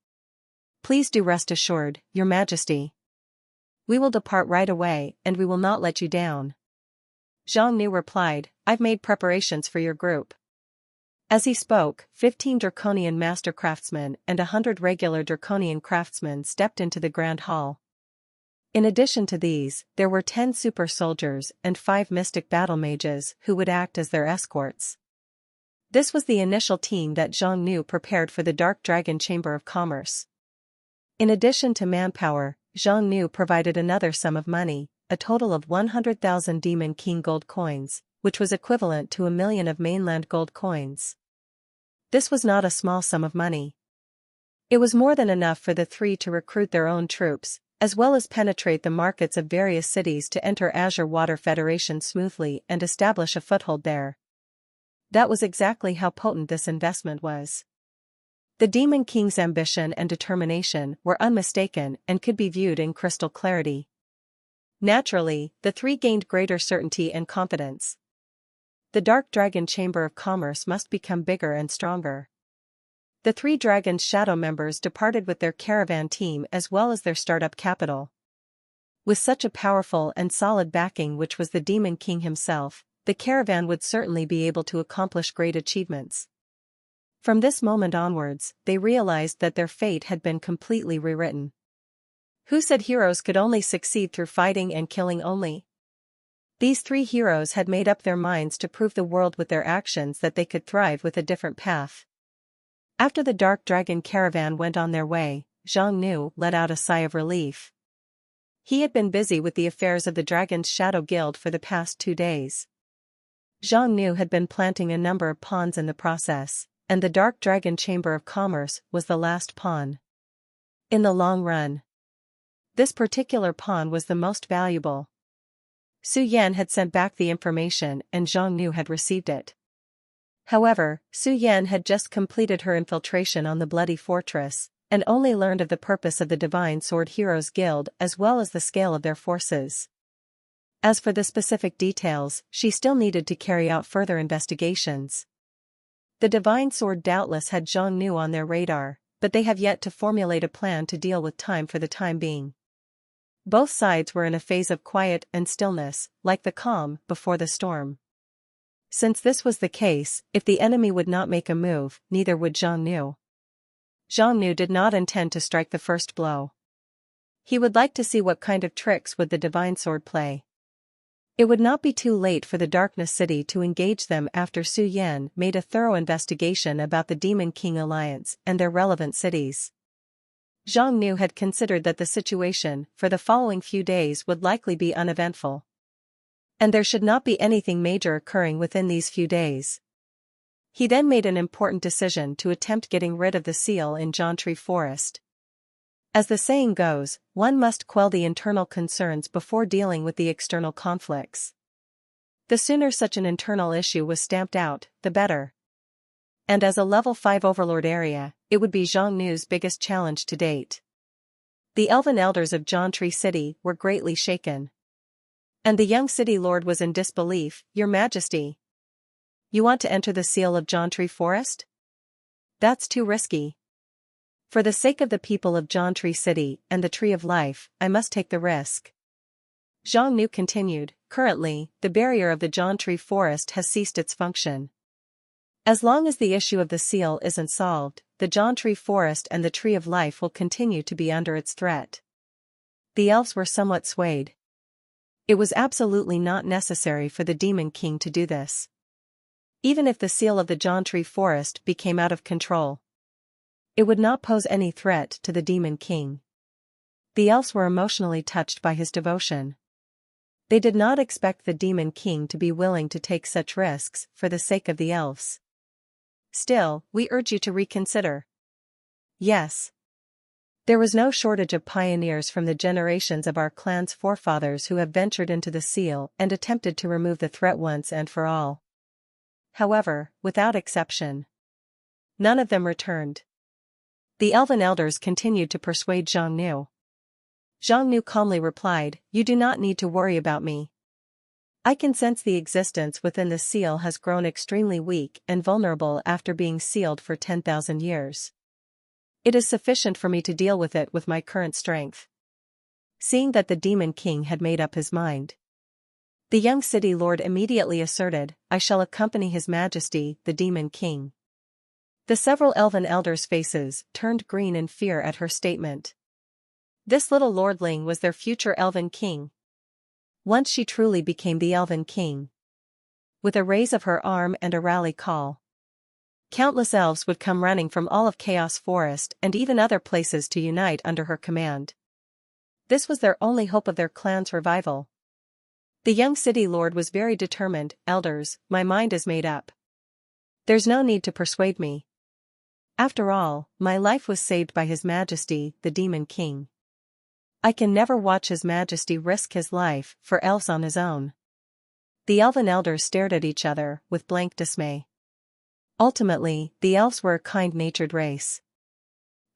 Please do rest assured, Your Majesty. We will depart right away and we will not let you down." Zhang Nu replied, "I've made preparations for your group." As he spoke, 15 Draconian Master Craftsmen and 100 regular Draconian Craftsmen stepped into the Grand Hall. In addition to these, there were 10 super soldiers and 5 mystic battle mages who would act as their escorts. This was the initial team that Zhang Nu prepared for the Dark Dragon Chamber of Commerce. In addition to manpower, Zhang Nu provided another sum of money, a total of 100,000 Demon King gold coins, which was equivalent to 1 million of mainland gold coins. This was not a small sum of money. It was more than enough for the three to recruit their own troops, as well as penetrate the markets of various cities to enter Azure Water Federation smoothly and establish a foothold there. That was exactly how potent this investment was. The Demon King's ambition and determination were unmistaken and could be viewed in crystal clarity. Naturally, the three gained greater certainty and confidence. The Dark Dragon Chamber of Commerce must become bigger and stronger. The 3 Dragon's Shadow members departed with their caravan team as well as their startup capital. With such a powerful and solid backing, which was the Demon King himself, the caravan would certainly be able to accomplish great achievements. From this moment onwards, they realized that their fate had been completely rewritten. Who said heroes could only succeed through fighting and killing only? These three heroes had made up their minds to prove the world with their actions that they could thrive with a different path. After the Dark Dragon caravan went on their way, Zhang Nu let out a sigh of relief. He had been busy with the affairs of the Dragon's Shadow Guild for the past 2 days. Zhang Nu had been planting a number of pawns in the process, and the Dark Dragon Chamber of Commerce was the last pawn. In the long run, this particular pawn was the most valuable. Su Yan had sent back the information and Zhang Nu had received it. However, Su Yan had just completed her infiltration on the Bloody Fortress, and only learned of the purpose of the Divine Sword Heroes Guild as well as the scale of their forces. As for the specific details, she still needed to carry out further investigations. The Divine Sword doubtless had Zhang Nu on their radar, but they have yet to formulate a plan to deal with time for the time being. Both sides were in a phase of quiet and stillness, like the calm before the storm. Since this was the case, if the enemy would not make a move, neither would Zhang Nu. Zhang Nu did not intend to strike the first blow. He would like to see what kind of tricks would the Divine Sword play. It would not be too late for the Darkness City to engage them after Su Yan made a thorough investigation about the Demon King Alliance and their relevant cities. Zhang Nu had considered that the situation for the following few days would likely be uneventful. And there should not be anything major occurring within these few days. He then made an important decision to attempt getting rid of the seal in Jontree Forest. As the saying goes, one must quell the internal concerns before dealing with the external conflicts. The sooner such an internal issue was stamped out, the better. And as a level 5 overlord area, it would be Zhang Nu's biggest challenge to date. The elven elders of Jontree City were greatly shaken. And the young city lord was in disbelief. "Your Majesty, you want to enter the seal of Jontree Forest? That's too risky. For the sake of the people of Jontree City and the Tree of Life, I must take the risk." Zhang Nu continued, "Currently, the barrier of the Jontree Forest has ceased its function. As long as the issue of the seal isn't solved, the Jontree Forest and the Tree of Life will continue to be under its threat." The elves were somewhat swayed. It was absolutely not necessary for the Demon King to do this. Even if the seal of the Jontree Forest became out of control, it would not pose any threat to the Demon King. The elves were emotionally touched by his devotion. They did not expect the Demon King to be willing to take such risks for the sake of the elves. "Still, we urge you to reconsider." Yes. There was no shortage of pioneers from the generations of our clan's forefathers who have ventured into the seal and attempted to remove the threat once and for all. However, without exception, none of them returned. The elven elders continued to persuade Zhang Nu. Zhang Nu calmly replied, "You do not need to worry about me. I can sense the existence within the seal has grown extremely weak and vulnerable after being sealed for 10,000 years. It is sufficient for me to deal with it with my current strength." Seeing that the Demon King had made up his mind, the young city lord immediately asserted, "I shall accompany His Majesty, the Demon King." The several elven elders' faces turned green in fear at her statement. This little lordling was their future elven king. Once she truly became the elven king. With a raise of her arm and a rally call, countless elves would come running from all of Chaos Forest and even other places to unite under her command. This was their only hope of their clan's revival. The young city lord was very determined. "Elders, my mind is made up. There's no need to persuade me. After all, my life was saved by His Majesty, the Demon King. I can never watch His Majesty risk his life for elves on his own." The elven elders stared at each other with blank dismay. Ultimately, the elves were a kind-natured race.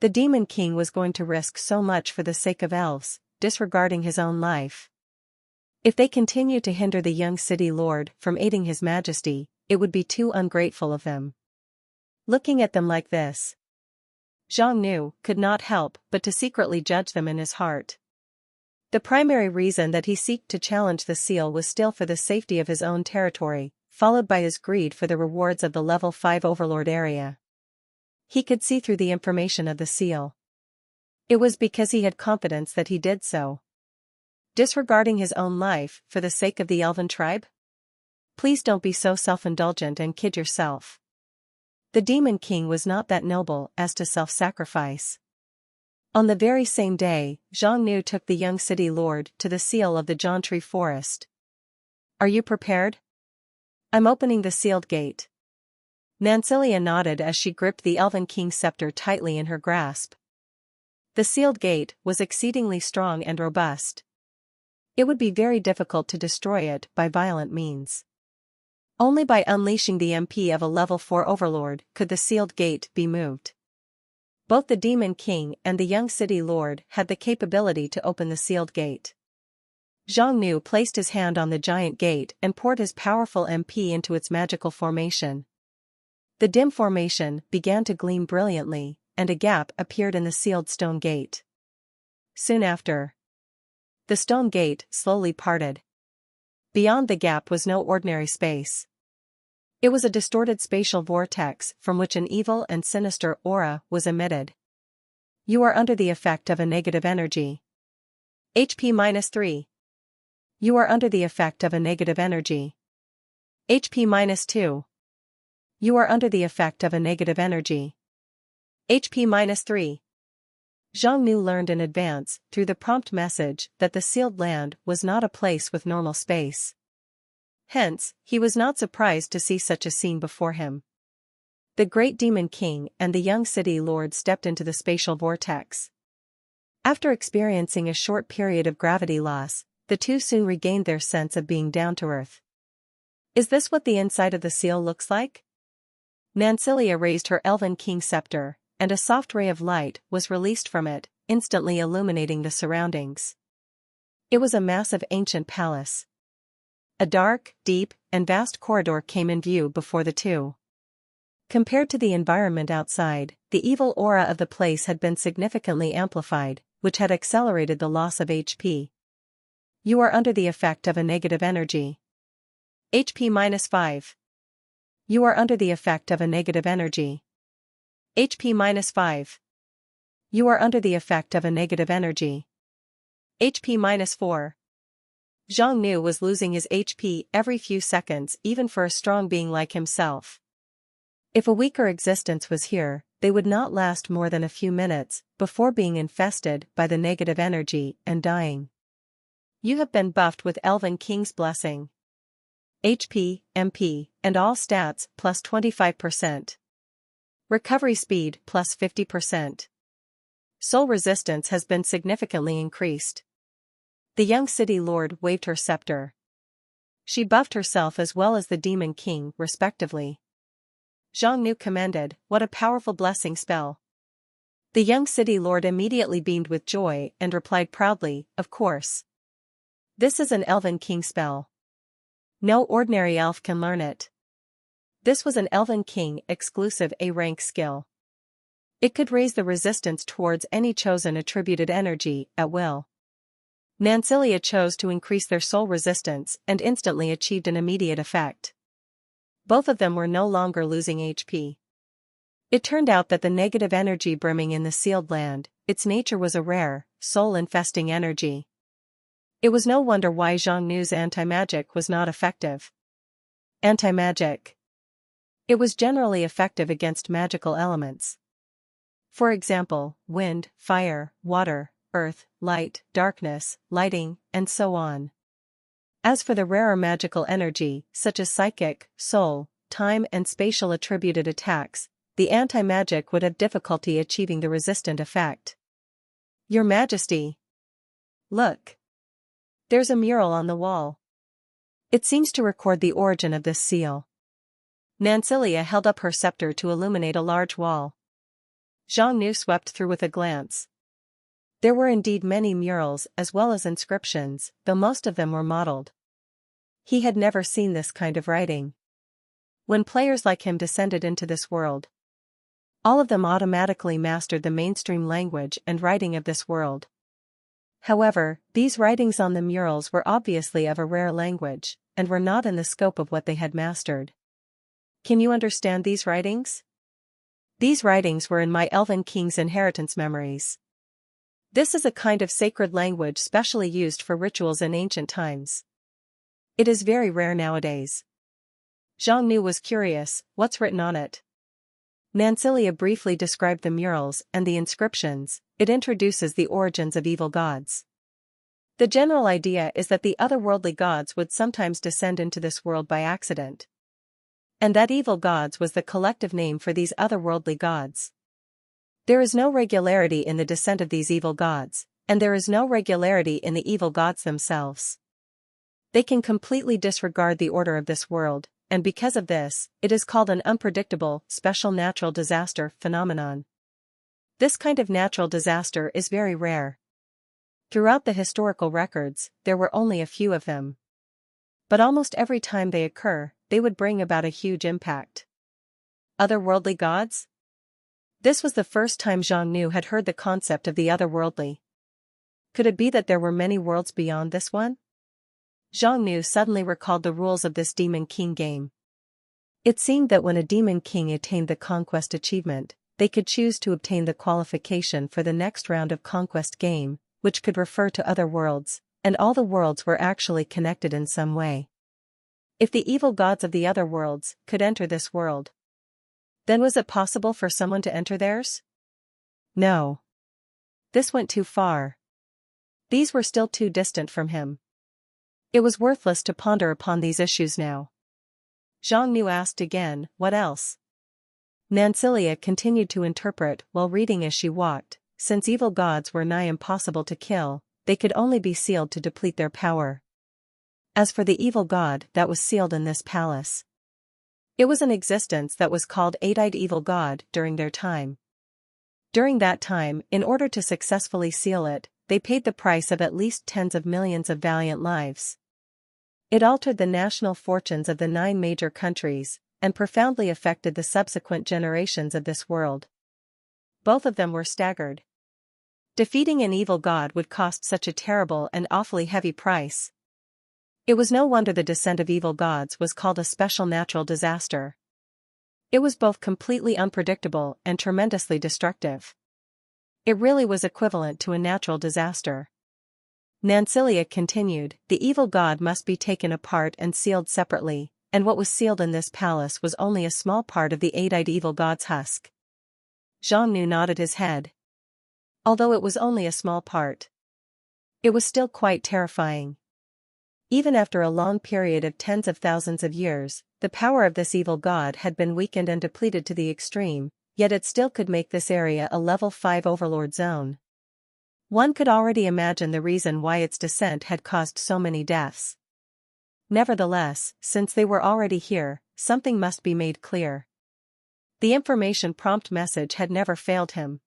The Demon King was going to risk so much for the sake of elves, disregarding his own life. If they continued to hinder the young city lord from aiding His Majesty, it would be too ungrateful of them. Looking at them like this, Zhang Nu could not help but to secretly judge them in his heart. The primary reason that he sought to challenge the seal was still for the safety of his own territory, followed by his greed for the rewards of the level 5 overlord area. He could see through the information of the seal. It was because he had confidence that he did so. Disregarding his own life for the sake of the elven tribe? Please don't be so self-indulgent and kid yourself. The Demon King was not that noble as to self-sacrifice. On the very same day, Xiongnu took the young city lord to the seal of the Jontree Forest. Are you prepared? I'm opening the sealed gate. Nancelia nodded as she gripped the Elven King's scepter tightly in her grasp. The sealed gate was exceedingly strong and robust. It would be very difficult to destroy it by violent means. Only by unleashing the MP of a level 4 overlord could the sealed gate be moved. Both the Demon King and the young city lord had the capability to open the sealed gate. Xiongnu placed his hand on the giant gate and poured his powerful MP into its magical formation. The dim formation began to gleam brilliantly, and a gap appeared in the sealed stone gate. Soon after, the stone gate slowly parted. Beyond the gap was no ordinary space. It was a distorted spatial vortex from which an evil and sinister aura was emitted. You are under the effect of a negative energy. HP -3. You are under the effect of a negative energy. HP -2. You are under the effect of a negative energy. HP -3. Xiongnu learned in advance, through the prompt message, that the sealed land was not a place with normal space. Hence, he was not surprised to see such a scene before him. The great Demon King and the young city lord stepped into the spatial vortex. After experiencing a short period of gravity loss, the two soon regained their sense of being down to earth. Is this what the inside of the seal looks like? Nancelia raised her Elven King scepter, and a soft ray of light was released from it, instantly illuminating the surroundings. It was a massive ancient palace. A dark, deep, and vast corridor came in view before the two. Compared to the environment outside, the evil aura of the place had been significantly amplified, which had accelerated the loss of HP. You are under the effect of a negative energy. HP -5. You are under the effect of a negative energy. HP -5. You are under the effect of a negative energy. HP -4. Xiongnu was losing his HP every few seconds even for a strong being like himself. If a weaker existence was here, they would not last more than a few minutes before being infested by the negative energy and dying. You have been buffed with Elven King's blessing. HP, MP, and all stats plus 25%. Recovery speed plus 50%. Soul resistance has been significantly increased. The young city lord waved her scepter. She buffed herself as well as the Demon King, respectively. Xiongnu commended, "What a powerful blessing spell." The young city lord immediately beamed with joy and replied proudly, "Of course. This is an Elven King spell. No ordinary elf can learn it. This was an Elven King exclusive A-rank skill. It could raise the resistance towards any chosen attributed energy at will." Nancelia chose to increase their soul resistance and instantly achieved an immediate effect. Both of them were no longer losing HP. It turned out that the negative energy brimming in the sealed land, its nature was a rare, soul-infesting energy. It was no wonder why Xiongnu's anti-magic was not effective. Anti-magic. It was generally effective against magical elements. For example, wind, fire, water, earth, light, darkness, lighting, and so on. As for the rarer magical energy, such as psychic, soul, time and spatial attributed attacks, the anti-magic would have difficulty achieving the resistant effect. Your Majesty! Look! There's a mural on the wall. It seems to record the origin of this seal. Nancelia held up her scepter to illuminate a large wall. Xiongnu swept through with a glance. There were indeed many murals as well as inscriptions, though most of them were modeled. He had never seen this kind of writing. When players like him descended into this world, all of them automatically mastered the mainstream language and writing of this world. However, these writings on the murals were obviously of a rare language, and were not in the scope of what they had mastered. Can you understand these writings? These writings were in my elven king's inheritance memories. This is a kind of sacred language specially used for rituals in ancient times. It is very rare nowadays. Zhang Nu was curious, what's written on it? Nancilia briefly described the murals and the inscriptions. It introduces the origins of evil gods. The general idea is that the otherworldly gods would sometimes descend into this world by accident. And that evil gods was the collective name for these otherworldly gods. There is no regularity in the descent of these evil gods, and there is no regularity in the evil gods themselves. They can completely disregard the order of this world, and because of this, it is called an unpredictable, special natural disaster phenomenon. This kind of natural disaster is very rare. Throughout the historical records, there were only a few of them. But almost every time they occur, they would bring about a huge impact. Otherworldly gods? This was the first time Zhang Nu had heard the concept of the otherworldly. Could it be that there were many worlds beyond this one? Zhang Nu suddenly recalled the rules of this Demon King game. It seemed that when a Demon King attained the conquest achievement, they could choose to obtain the qualification for the next round of conquest game, which could refer to other worlds, and all the worlds were actually connected in some way. If the evil gods of the other worlds could enter this world, then was it possible for someone to enter theirs? No. This went too far. These were still too distant from him. It was worthless to ponder upon these issues now. Zhang Nu asked again, what else? Nancilia continued to interpret while reading as she walked. Since evil gods were nigh impossible to kill, they could only be sealed to deplete their power. As for the evil god that was sealed in this palace, it was an existence that was called Eight-Eyed Evil God during their time. During that time, in order to successfully seal it, they paid the price of at least tens of millions of valiant lives. It altered the national fortunes of the 9 major countries, and profoundly affected the subsequent generations of this world. Both of them were staggered. Defeating an evil god would cost such a terrible and awfully heavy price. It was no wonder the descent of evil gods was called a special natural disaster. It was both completely unpredictable and tremendously destructive. It really was equivalent to a natural disaster. Nancilia continued, the evil god must be taken apart and sealed separately, and what was sealed in this palace was only a small part of the Eight-Eyed Evil God's husk. Zhang Nu nodded his head. Although it was only a small part, it was still quite terrifying. Even after a long period of tens of thousands of years, the power of this evil god had been weakened and depleted to the extreme, yet it still could make this area a level 5 overlord zone. One could already imagine the reason why its descent had caused so many deaths. Nevertheless, since they were already here, something must be made clear. The information prompt message had never failed him.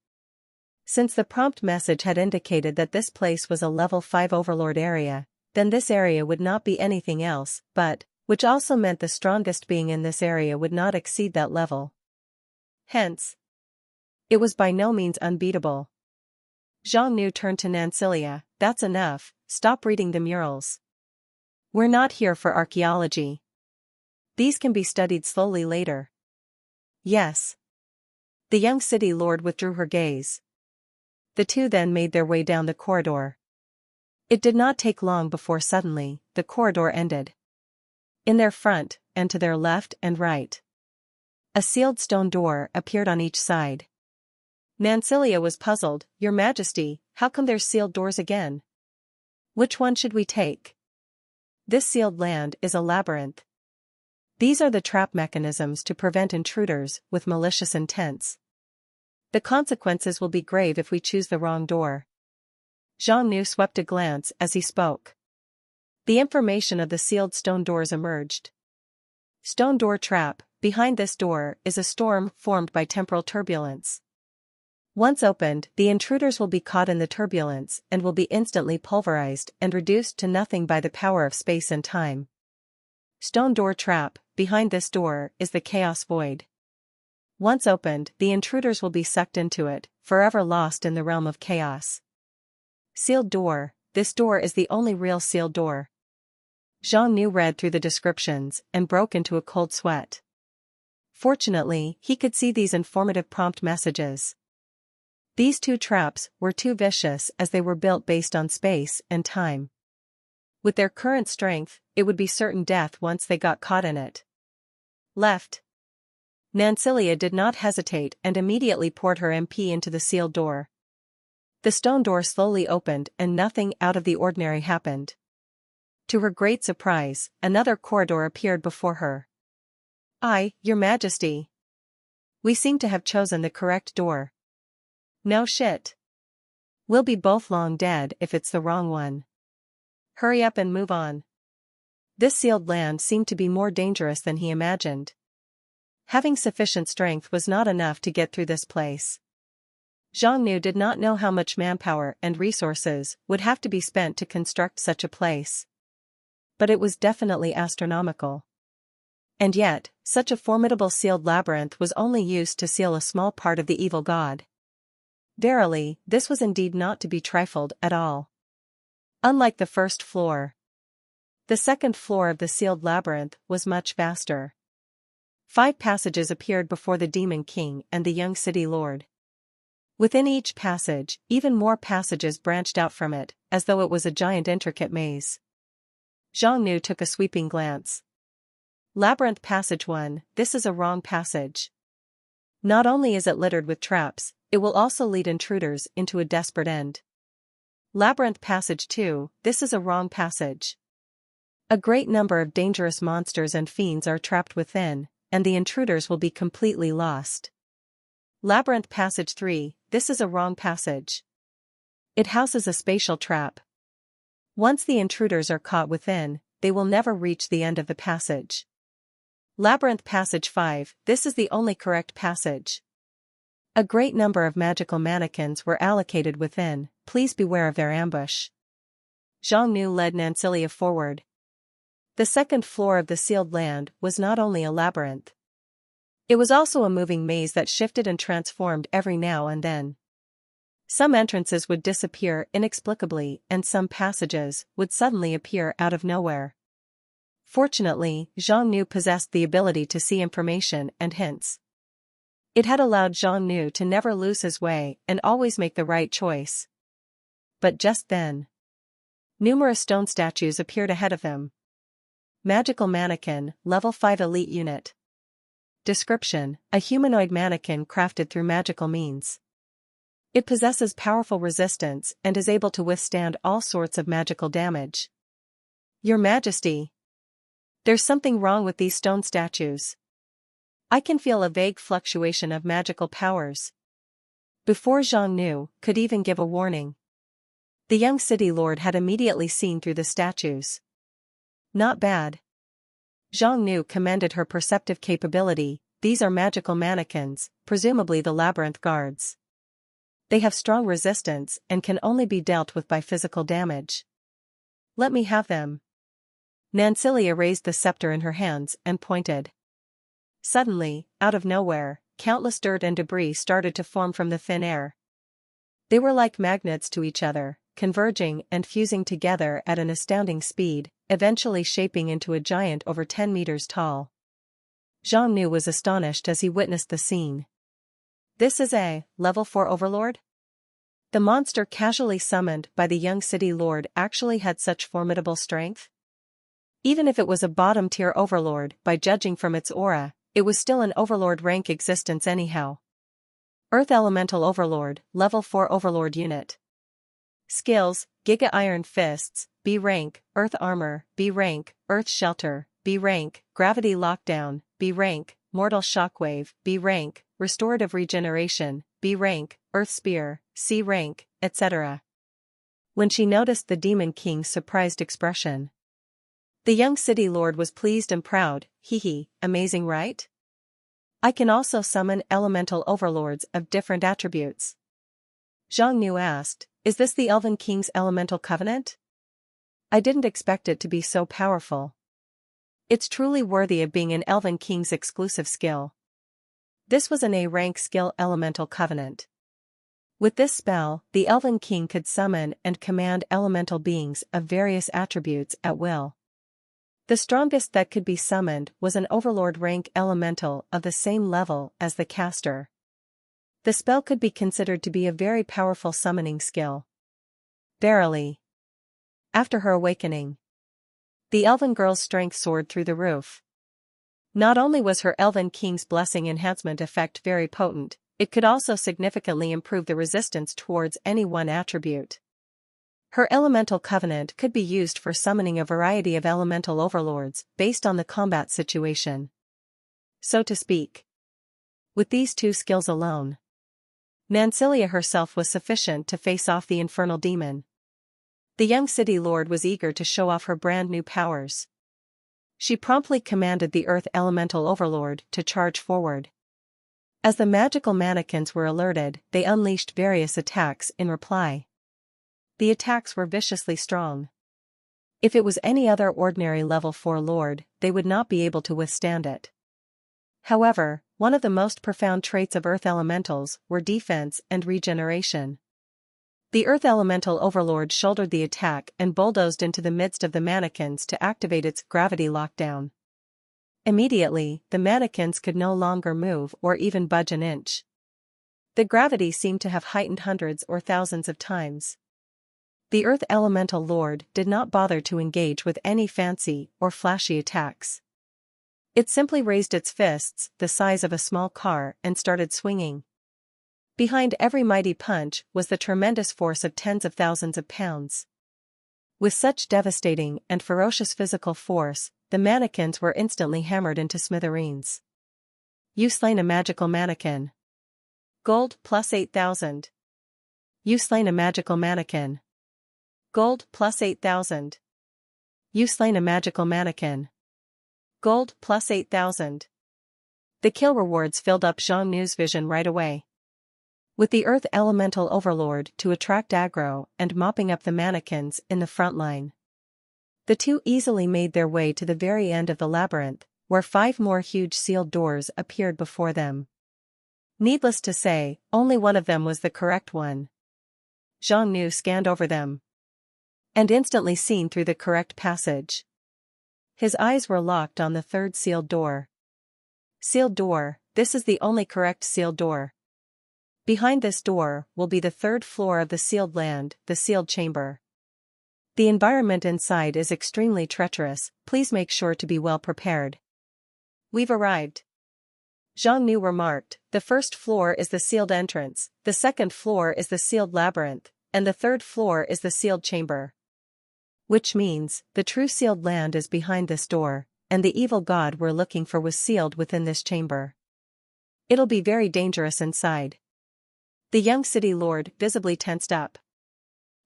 Since the prompt message had indicated that this place was a level 5 overlord area, then this area would not be anything else but, which also meant the strongest being in this area would not exceed that level. Hence, it was by no means unbeatable. Zhang Nu turned to Nancilia, that's enough, stop reading the murals. We're not here for archaeology. These can be studied slowly later. Yes. The young city lord withdrew her gaze. The two then made their way down the corridor. It did not take long before suddenly, the corridor ended. In their front, and to their left and right, a sealed stone door appeared on each side. Nancilia was puzzled, Your Majesty, how come there's sealed doors again? Which one should we take? This sealed land is a labyrinth. These are the trap mechanisms to prevent intruders with malicious intents. The consequences will be grave if we choose the wrong door. Zhang Nu swept a glance as he spoke. The information of the sealed stone doors emerged. Stone door trap, behind this door is a storm formed by temporal turbulence. Once opened, the intruders will be caught in the turbulence and will be instantly pulverized and reduced to nothing by the power of space and time. Stone door trap, behind this door is the chaos void. Once opened, the intruders will be sucked into it, forever lost in the realm of chaos. Sealed door, this door is the only real sealed door. Zhang Nu read through the descriptions and broke into a cold sweat. Fortunately, he could see these informative prompt messages. These two traps were too vicious as they were built based on space and time. With their current strength, it would be certain death once they got caught in it. Left. Nancilia did not hesitate and immediately poured her MP into the sealed door. The stone door slowly opened and nothing out of the ordinary happened. To her great surprise, another corridor appeared before her. Your Majesty. We seem to have chosen the correct door. No shit. We'll be both long dead if it's the wrong one. Hurry up and move on. This sealed land seemed to be more dangerous than he imagined. Having sufficient strength was not enough to get through this place. Zhang Nu did not know how much manpower and resources would have to be spent to construct such a place. But it was definitely astronomical. And yet, such a formidable sealed labyrinth was only used to seal a small part of the evil god. Verily, this was indeed not to be trifled at all. Unlike the first floor, the second floor of the sealed labyrinth was much vaster. 5 passages appeared before the Demon King and the young city lord. Within each passage, even more passages branched out from it, as though it was a giant intricate maze. Zhang Nu took a sweeping glance. Labyrinth Passage 1, this is a wrong passage. Not only is it littered with traps, it will also lead intruders into a desperate end. Labyrinth Passage 2, this is a wrong passage. A great number of dangerous monsters and fiends are trapped within, and the intruders will be completely lost. Labyrinth Passage 3, this is a wrong passage. It houses a spatial trap. Once the intruders are caught within, they will never reach the end of the passage. Labyrinth Passage 5, this is the only correct passage. A great number of magical mannequins were allocated within, please beware of their ambush. Zhang Nu led Nancilia forward. The second floor of the sealed land was not only a labyrinth. It was also a moving maze that shifted and transformed every now and then. Some entrances would disappear inexplicably and some passages would suddenly appear out of nowhere. Fortunately, Zhang Nu possessed the ability to see information and hints. It had allowed Zhang Nu to never lose his way and always make the right choice. But just then, numerous stone statues appeared ahead of him. Magical Mannequin, Level 5 Elite Unit. Description: a humanoid mannequin crafted through magical means. It possesses powerful resistance and is able to withstand all sorts of magical damage. Your Majesty. There's something wrong with these stone statues. I can feel a vague fluctuation of magical powers. Before Zhang Nu could even give a warning, the young city lord had immediately seen through the statues. Not bad. Zhang Nu commended her perceptive capability. These are magical mannequins, presumably the labyrinth guards. They have strong resistance and can only be dealt with by physical damage. Let me have them. Nancilia raised the scepter in her hands and pointed. Suddenly, out of nowhere, countless dirt and debris started to form from the thin air. They were like magnets to each other, converging and fusing together at an astounding speed, eventually shaping into a giant over 10 meters tall. Zhang Nu was astonished as he witnessed the scene. This is a Level 4 Overlord? The monster casually summoned by the young city lord actually had such formidable strength? Even if it was a bottom-tier overlord, by judging from its aura, it was still an overlord rank existence anyhow. Earth Elemental Overlord, Level 4 Overlord Unit. Skills: Giga Iron Fists, B rank; Earth Armor, B rank; Earth Shelter, B rank; Gravity Lockdown, B rank; Mortal Shockwave, B rank; Restorative Regeneration, B rank; Earth Spear, C rank, etc. When she noticed the Demon King's surprised expression, the young city lord was pleased and proud. Hee, amazing, right? I can also summon elemental overlords of different attributes. Zhang Nu asked, is this the Elven King's elemental covenant? I didn't expect it to be so powerful. It's truly worthy of being an Elven King's exclusive skill. This was an A-rank skill elemental covenant. With this spell, the Elven King could summon and command elemental beings of various attributes at will. The strongest that could be summoned was an Overlord rank elemental of the same level as the caster. The spell could be considered to be a very powerful summoning skill. Verily. After her awakening, the Elven girl's strength soared through the roof. Not only was her Elven King's blessing enhancement effect very potent, it could also significantly improve the resistance towards any one attribute. Her elemental covenant could be used for summoning a variety of elemental overlords based on the combat situation, so to speak. With these two skills alone, Nancilia herself was sufficient to face off the infernal demon. The young city lord was eager to show off her brand new powers. She promptly commanded the earth elemental overlord to charge forward. As the magical mannequins were alerted, they unleashed various attacks in reply. The attacks were viciously strong. If it was any other ordinary level 4 lord, they would not be able to withstand it. However, one of the most profound traits of earth elementals were defense and regeneration. The earth elemental overlord shouldered the attack and bulldozed into the midst of the mannequins to activate its gravity lockdown. Immediately, the mannequins could no longer move or even budge an inch. The gravity seemed to have heightened hundreds or thousands of times. The Earth Elemental Lord did not bother to engage with any fancy or flashy attacks. It simply raised its fists, the size of a small car, and started swinging. Behind every mighty punch was the tremendous force of tens of thousands of pounds. With such devastating and ferocious physical force, the mannequins were instantly hammered into smithereens. You slain a magical mannequin. Gold plus 8,000. You slain a magical mannequin. Gold plus 8,000. You slain a magical mannequin. Gold plus 8,000. The kill rewards filled up Zhang Nu's vision right away. With the Earth Elemental Overlord to attract aggro and mopping up the mannequins in the front line, the two easily made their way to the very end of the labyrinth, where 5 more huge sealed doors appeared before them. Needless to say, only one of them was the correct one. Zhang Nu scanned over them and instantly seen through the correct passage. His eyes were locked on the third sealed door. Sealed door, this is the only correct sealed door. Behind this door will be the 3rd floor of the sealed land, the sealed chamber. The environment inside is extremely treacherous, please make sure to be well prepared. We've arrived. Zhang Nu remarked, the 1st floor is the sealed entrance, the 2nd floor is the sealed labyrinth, and the 3rd floor is the sealed chamber. Which means, the true sealed land is behind this door, and the evil god we're looking for was sealed within this chamber. It'll be very dangerous inside. The young city lord visibly tensed up.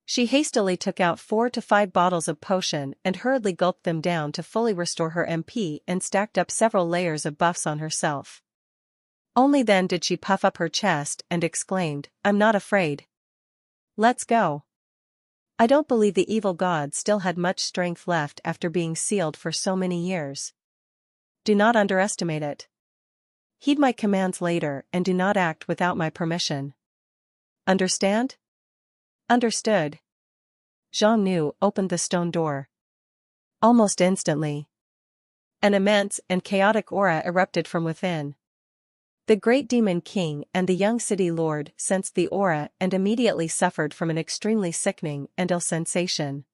She hastily took out 4 to 5 bottles of potion and hurriedly gulped them down to fully restore her MP and stacked up several layers of buffs on herself. Only then did she puff up her chest and exclaimed, I'm not afraid. Let's go. I don't believe the evil god still had much strength left after being sealed for so many years. Do not underestimate it. Heed my commands later and do not act without my permission. Understand? Understood. Zhang Nu opened the stone door. Almost instantly, an immense and chaotic aura erupted from within. The great demon king and the young city lord sensed the aura and immediately suffered from an extremely sickening and ill sensation.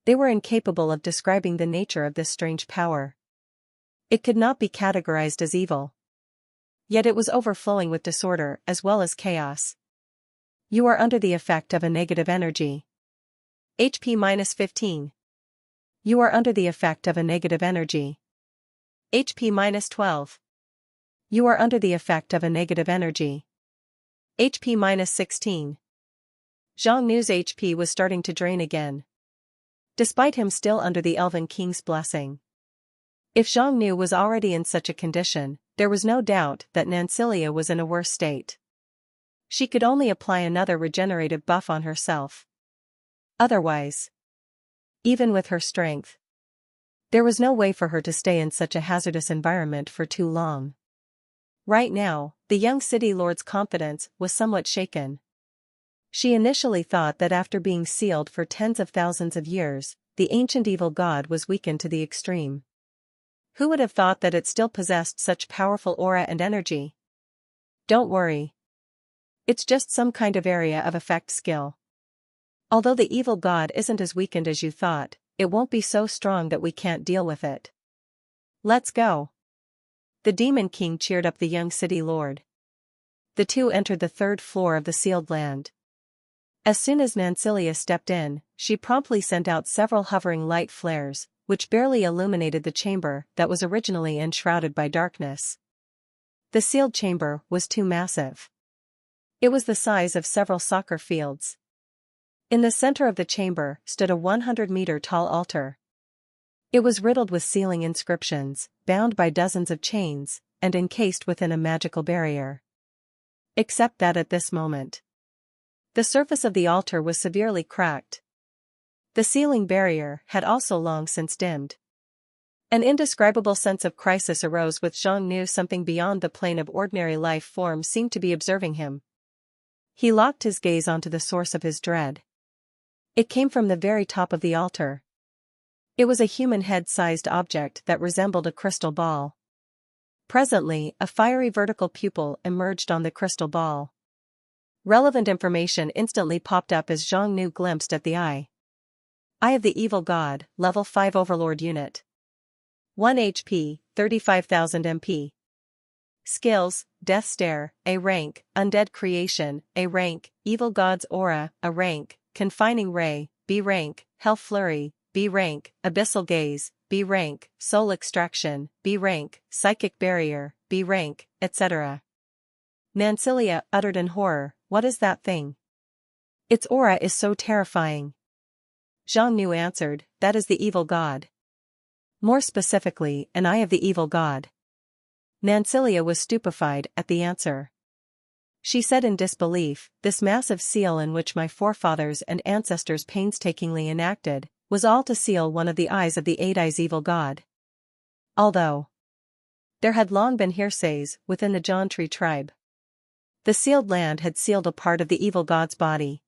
They were incapable of describing the nature of this strange power. It could not be categorized as evil. Yet it was overflowing with disorder as well as chaos. You are under the effect of a negative energy. HP minus 15. You are under the effect of a negative energy. HP minus 12. You are under the effect of a negative energy. HP minus 16. Zhang Nu's HP was starting to drain again, despite him still under the Elven King's blessing. If Zhang Nu was already in such a condition, there was no doubt that Nancilia was in a worse state. She could only apply another regenerative buff on herself. Otherwise, even with her strength, there was no way for her to stay in such a hazardous environment for too long. Right now, the young city lord's confidence was somewhat shaken. She initially thought that after being sealed for tens of thousands of years, the ancient evil god was weakened to the extreme. Who would have thought that it still possessed such powerful aura and energy? Don't worry. It's just some kind of area of effect skill. Although the evil god isn't as weakened as you thought, it won't be so strong that we can't deal with it. Let's go. The Demon King cheered up the young city lord. The two entered the third floor of the sealed land. As soon as Mancilia stepped in, she promptly sent out several hovering light flares, which barely illuminated the chamber that was originally enshrouded by darkness. The sealed chamber was too massive. It was the size of several soccer fields. In the center of the chamber stood a 100-meter-tall altar. It was riddled with sealing inscriptions, bound by dozens of chains, and encased within a magical barrier. Except that at this moment, the surface of the altar was severely cracked. The sealing barrier had also long since dimmed. An indescribable sense of crisis arose with Zhang Nu. Something beyond the plane of ordinary life form seemed to be observing him. He locked his gaze onto the source of his dread. It came from the very top of the altar. It was a human head-sized object that resembled a crystal ball. Presently, a fiery vertical pupil emerged on the crystal ball. Relevant information instantly popped up as Zhang Nu glimpsed at the eye. Eye of the Evil God, Level 5 Overlord Unit. 1 HP, 35,000 MP. Skills, Death Stare, A rank, Undead Creation, A rank, Evil God's Aura, A rank, Confining Ray, B rank, Health Flurry, B rank, Abyssal Gaze, B rank, Soul Extraction, B rank, Psychic Barrier, B rank, etc. Mancilia uttered in horror, "What is that thing? Its aura is so terrifying." Zhang Nu answered, "That is the evil god. More specifically, an eye of the evil god." Mancilia was stupefied at the answer. She said in disbelief, "This massive seal in which my forefathers and ancestors painstakingly enacted, was all to seal one of the eyes of the Eight Eyes evil god." Although there had long been hearsays within the Jantri tribe. The sealed land had sealed a part of the evil god's body.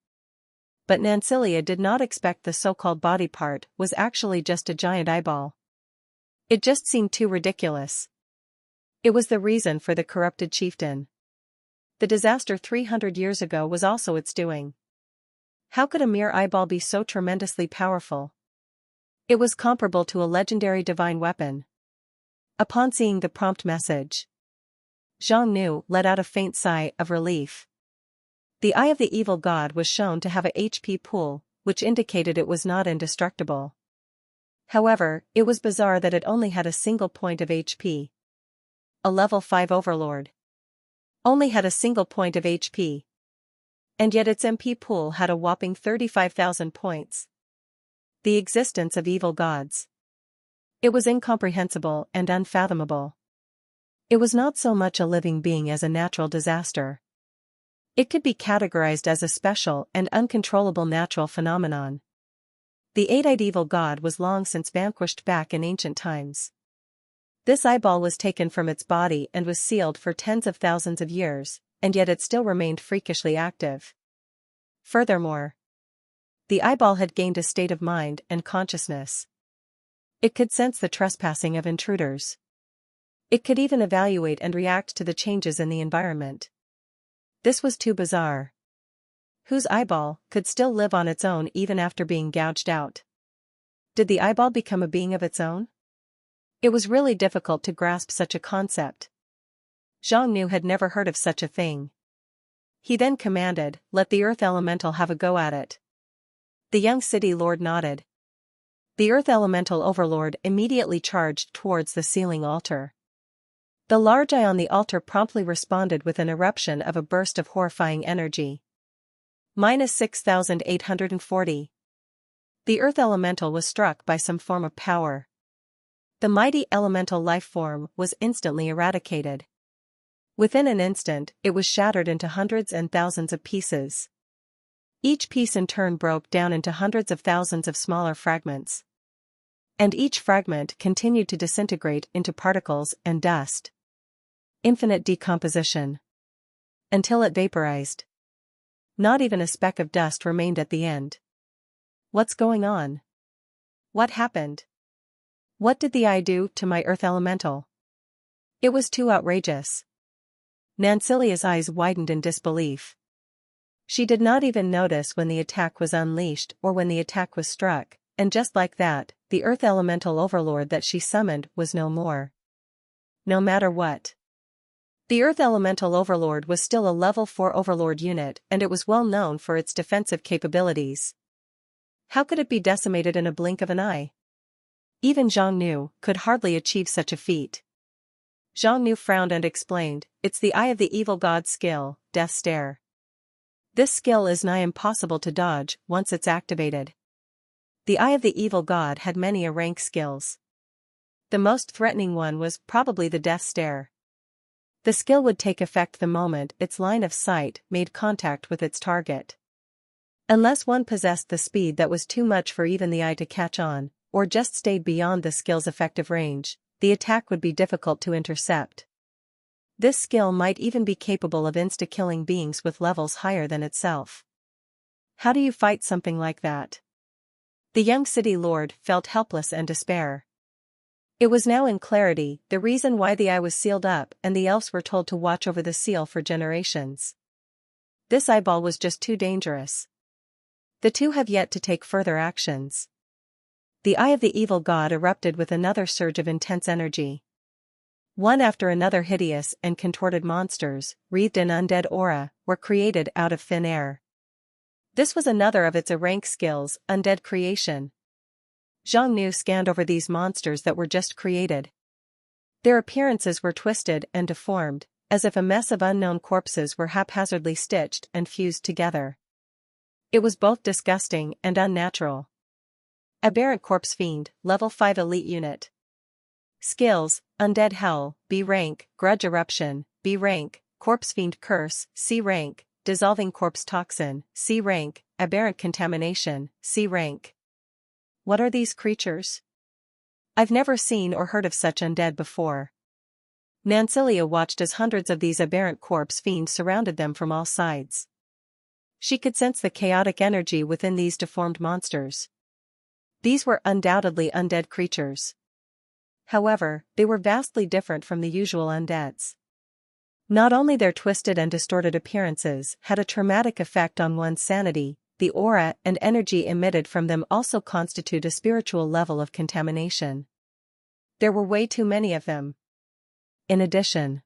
But Mancilia did not expect the so-called body part was actually just a giant eyeball. It just seemed too ridiculous. It was the reason for the corrupted chieftain. The disaster 300 years ago was also its doing. How could a mere eyeball be so tremendously powerful? It was comparable to a legendary divine weapon. Upon seeing the prompt message, Zhang Nu let out a faint sigh of relief. The eye of the evil god was shown to have a HP pool, which indicated it was not indestructible. However, it was bizarre that it only had a single point of HP. A level 5 overlord only had a single point of HP. And yet its MP pool had a whopping 35,000 points. The existence of evil gods. It was incomprehensible and unfathomable. It was not so much a living being as a natural disaster. It could be categorized as a special and uncontrollable natural phenomenon. The eight-eyed evil god was long since vanquished back in ancient times. This eyeball was taken from its body and was sealed for tens of thousands of years, and yet it still remained freakishly active. Furthermore, the eyeball had gained a state of mind and consciousness. It could sense the trespassing of intruders. It could even evaluate and react to the changes in the environment. This was too bizarre. Whose eyeball could still live on its own even after being gouged out? Did the eyeball become a being of its own? It was really difficult to grasp such a concept. Zhang Nu had never heard of such a thing. He then commanded, "Let the earth elemental have a go at it." The young city lord nodded. The earth elemental overlord immediately charged towards the sealing altar. The large eye on the altar promptly responded with an eruption of a burst of horrifying energy. -6,840. The earth elemental was struck by some form of power. The mighty elemental life form was instantly eradicated. Within an instant, it was shattered into hundreds and thousands of pieces. Each piece in turn broke down into hundreds of thousands of smaller fragments. And each fragment continued to disintegrate into particles and dust. Infinite decomposition. Until it vaporized. Not even a speck of dust remained at the end. What's going on? What happened? What did the eye do to my earth elemental? It was too outrageous. Nancilia's eyes widened in disbelief. She did not even notice when the attack was unleashed or when the attack was struck, and just like that, the earth elemental overlord that she summoned was no more. No matter what. The earth elemental overlord was still a level 4 overlord unit, and it was well known for its defensive capabilities. How could it be decimated in a blink of an eye? Even Zhang Nu could hardly achieve such a feat. Zhang Nu frowned and explained, "It's the Eye of the Evil God skill, Death Stare. This skill is nigh impossible to dodge once it's activated." The Eye of the Evil God had many rank skills. The most threatening one was probably the Death Stare. The skill would take effect the moment its line of sight made contact with its target. Unless one possessed the speed that was too much for even the eye to catch on, or just stayed beyond the skill's effective range, the attack would be difficult to intercept. This skill might even be capable of insta-killing beings with levels higher than itself. How do you fight something like that? The young city lord felt helpless and despair. It was now in clarity the reason why the eye was sealed up and the elves were told to watch over the seal for generations. This eyeball was just too dangerous. The two have yet to take further actions. The Eye of the Evil God erupted with another surge of intense energy. One after another hideous and contorted monsters, wreathed in undead aura, were created out of thin air. This was another of its rank skills, undead creation. Zhang Nu scanned over these monsters that were just created. Their appearances were twisted and deformed, as if a mess of unknown corpses were haphazardly stitched and fused together. It was both disgusting and unnatural. Aberrant Corpse Fiend, Level 5 Elite Unit. Skills, Undead Hell, B rank, Grudge Eruption, B rank, Corpse Fiend Curse, C rank, Dissolving Corpse Toxin, C rank, Aberrant Contamination, C rank. What are these creatures? I've never seen or heard of such undead before. Nancilia watched as hundreds of these aberrant corpse fiends surrounded them from all sides. She could sense the chaotic energy within these deformed monsters. These were undoubtedly undead creatures. However, they were vastly different from the usual undeads. Not only their twisted and distorted appearances had a traumatic effect on one's sanity, the aura and energy emitted from them also constitute a spiritual level of contamination. There were way too many of them. In addition,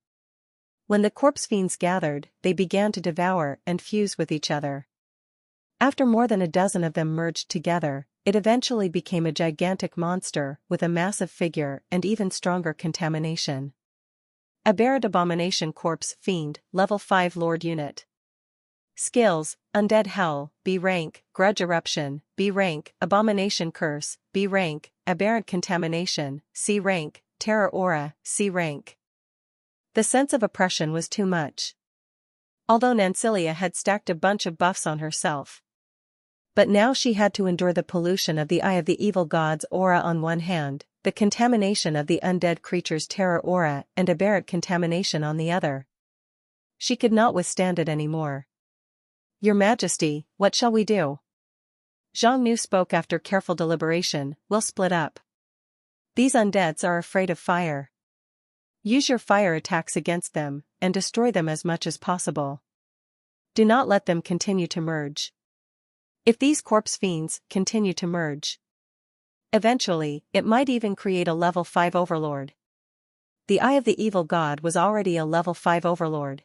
when the corpse fiends gathered, they began to devour and fuse with each other. After more than a dozen of them merged together, it eventually became a gigantic monster with a massive figure and even stronger contamination. Aberrant Abomination Corpse Fiend, Level 5 Lord Unit. Skills, Undead Hell, B rank, Grudge Eruption, B rank, Abomination Curse, B rank, Aberrant Contamination, C rank, Terror Aura, C rank. The sense of oppression was too much. Although Nancilia had stacked a bunch of buffs on herself. But now she had to endure the pollution of the Eye of the Evil God's aura on one hand, the contamination of the undead creature's terror aura and aberrant contamination on the other. She could not withstand it anymore. Your Majesty, what shall we do? Zhang Nu spoke after careful deliberation. We'll split up. These undeads are afraid of fire. Use your fire attacks against them, and destroy them as much as possible. Do not let them continue to merge. If these corpse fiends continue to merge, eventually, it might even create a level 5 overlord. The Eye of the Evil God was already a level 5 overlord.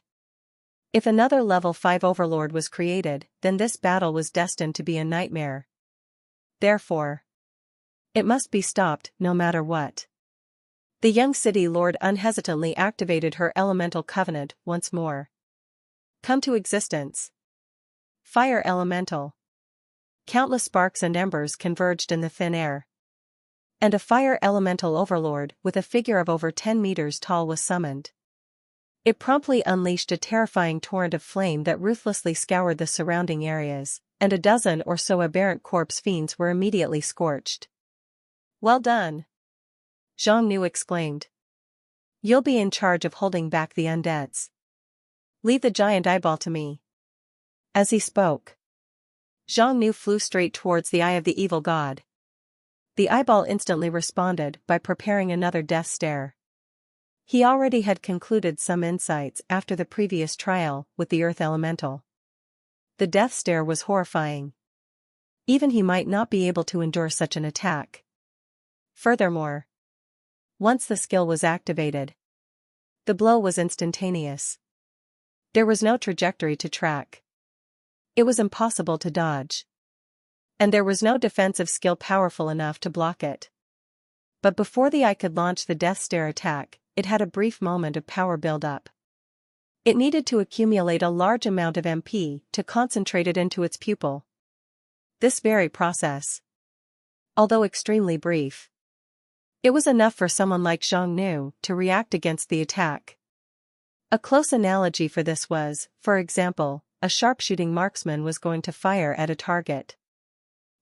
If another level 5 overlord was created, then this battle was destined to be a nightmare. Therefore, it must be stopped no matter what. The young city lord unhesitantly activated her elemental covenant once more. Come to existence. Fire elemental. Countless sparks and embers converged in the thin air. And a fire elemental overlord with a figure of over 10 meters tall was summoned. It promptly unleashed a terrifying torrent of flame that ruthlessly scoured the surrounding areas, and a dozen or so aberrant corpse fiends were immediately scorched. Well done! Zhang Nu exclaimed. You'll be in charge of holding back the undeads. Leave the giant eyeball to me. As he spoke, Zhang Nu flew straight towards the eye of the evil god. The eyeball instantly responded by preparing another death stare. He already had concluded some insights after the previous trial with the earth elemental. The death stare was horrifying. Even he might not be able to endure such an attack. Furthermore, once the skill was activated, the blow was instantaneous. There was no trajectory to track. It was impossible to dodge. And there was no defensive skill powerful enough to block it. But before the eye could launch the death stare attack, it had a brief moment of power build-up. It needed to accumulate a large amount of MP to concentrate it into its pupil. This very process, although extremely brief, it was enough for someone like Zhang Nu to react against the attack. A close analogy for this was, for example, a sharpshooting marksman was going to fire at a target.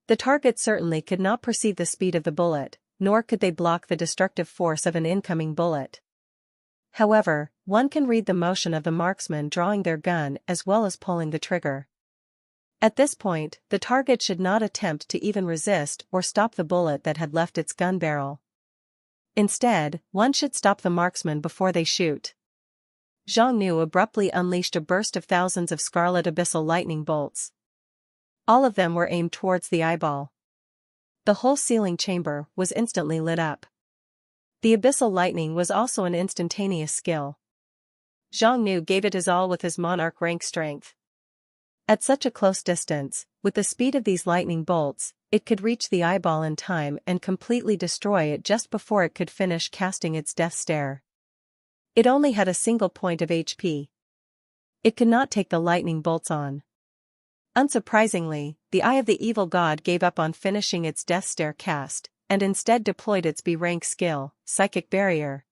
The target certainly could not perceive the speed of the bullet, nor could they block the destructive force of an incoming bullet. However, one can read the motion of the marksman drawing their gun as well as pulling the trigger. At this point, the target should not attempt to even resist or stop the bullet that had left its gun barrel. Instead, one should stop the marksman before they shoot. Zhang Nu abruptly unleashed a burst of thousands of scarlet abyssal lightning bolts. All of them were aimed towards the eyeball. The whole ceiling chamber was instantly lit up. The abyssal lightning was also an instantaneous skill. Zhang Nu gave it his all with his monarch rank strength. At such a close distance, with the speed of these lightning bolts, it could reach the eyeball in time and completely destroy it just before it could finish casting its death stare. It only had a single point of HP. It could not take the lightning bolts on. Unsurprisingly, the eye of the evil god gave up on finishing its death stare cast, and instead deployed its B-rank skill, Psychic Barrier.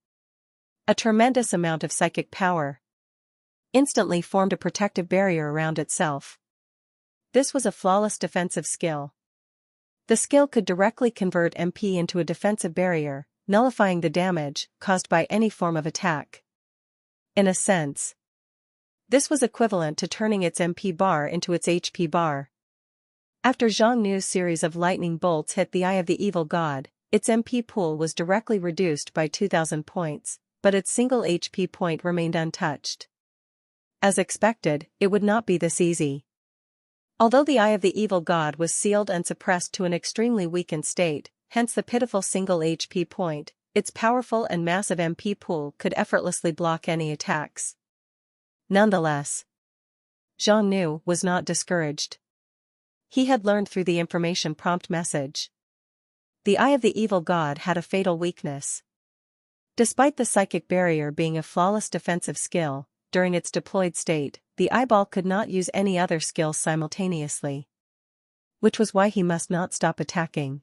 A tremendous amount of psychic power instantly formed a protective barrier around itself. This was a flawless defensive skill. The skill could directly convert MP into a defensive barrier, nullifying the damage caused by any form of attack. In a sense, this was equivalent to turning its MP bar into its HP bar. After Zhang Nu's series of lightning bolts hit the eye of the evil god, its MP pool was directly reduced by 2,000 points, but its single HP point remained untouched. As expected, it would not be this easy. Although the eye of the evil god was sealed and suppressed to an extremely weakened state, hence the pitiful single HP point, its powerful and massive MP pool could effortlessly block any attacks. Nonetheless, Zhang Nu was not discouraged. He had learned through the information prompt message. The eye of the evil god had a fatal weakness. Despite the psychic barrier being a flawless defensive skill, during its deployed state, the eyeball could not use any other skills simultaneously. Which was why he must not stop attacking.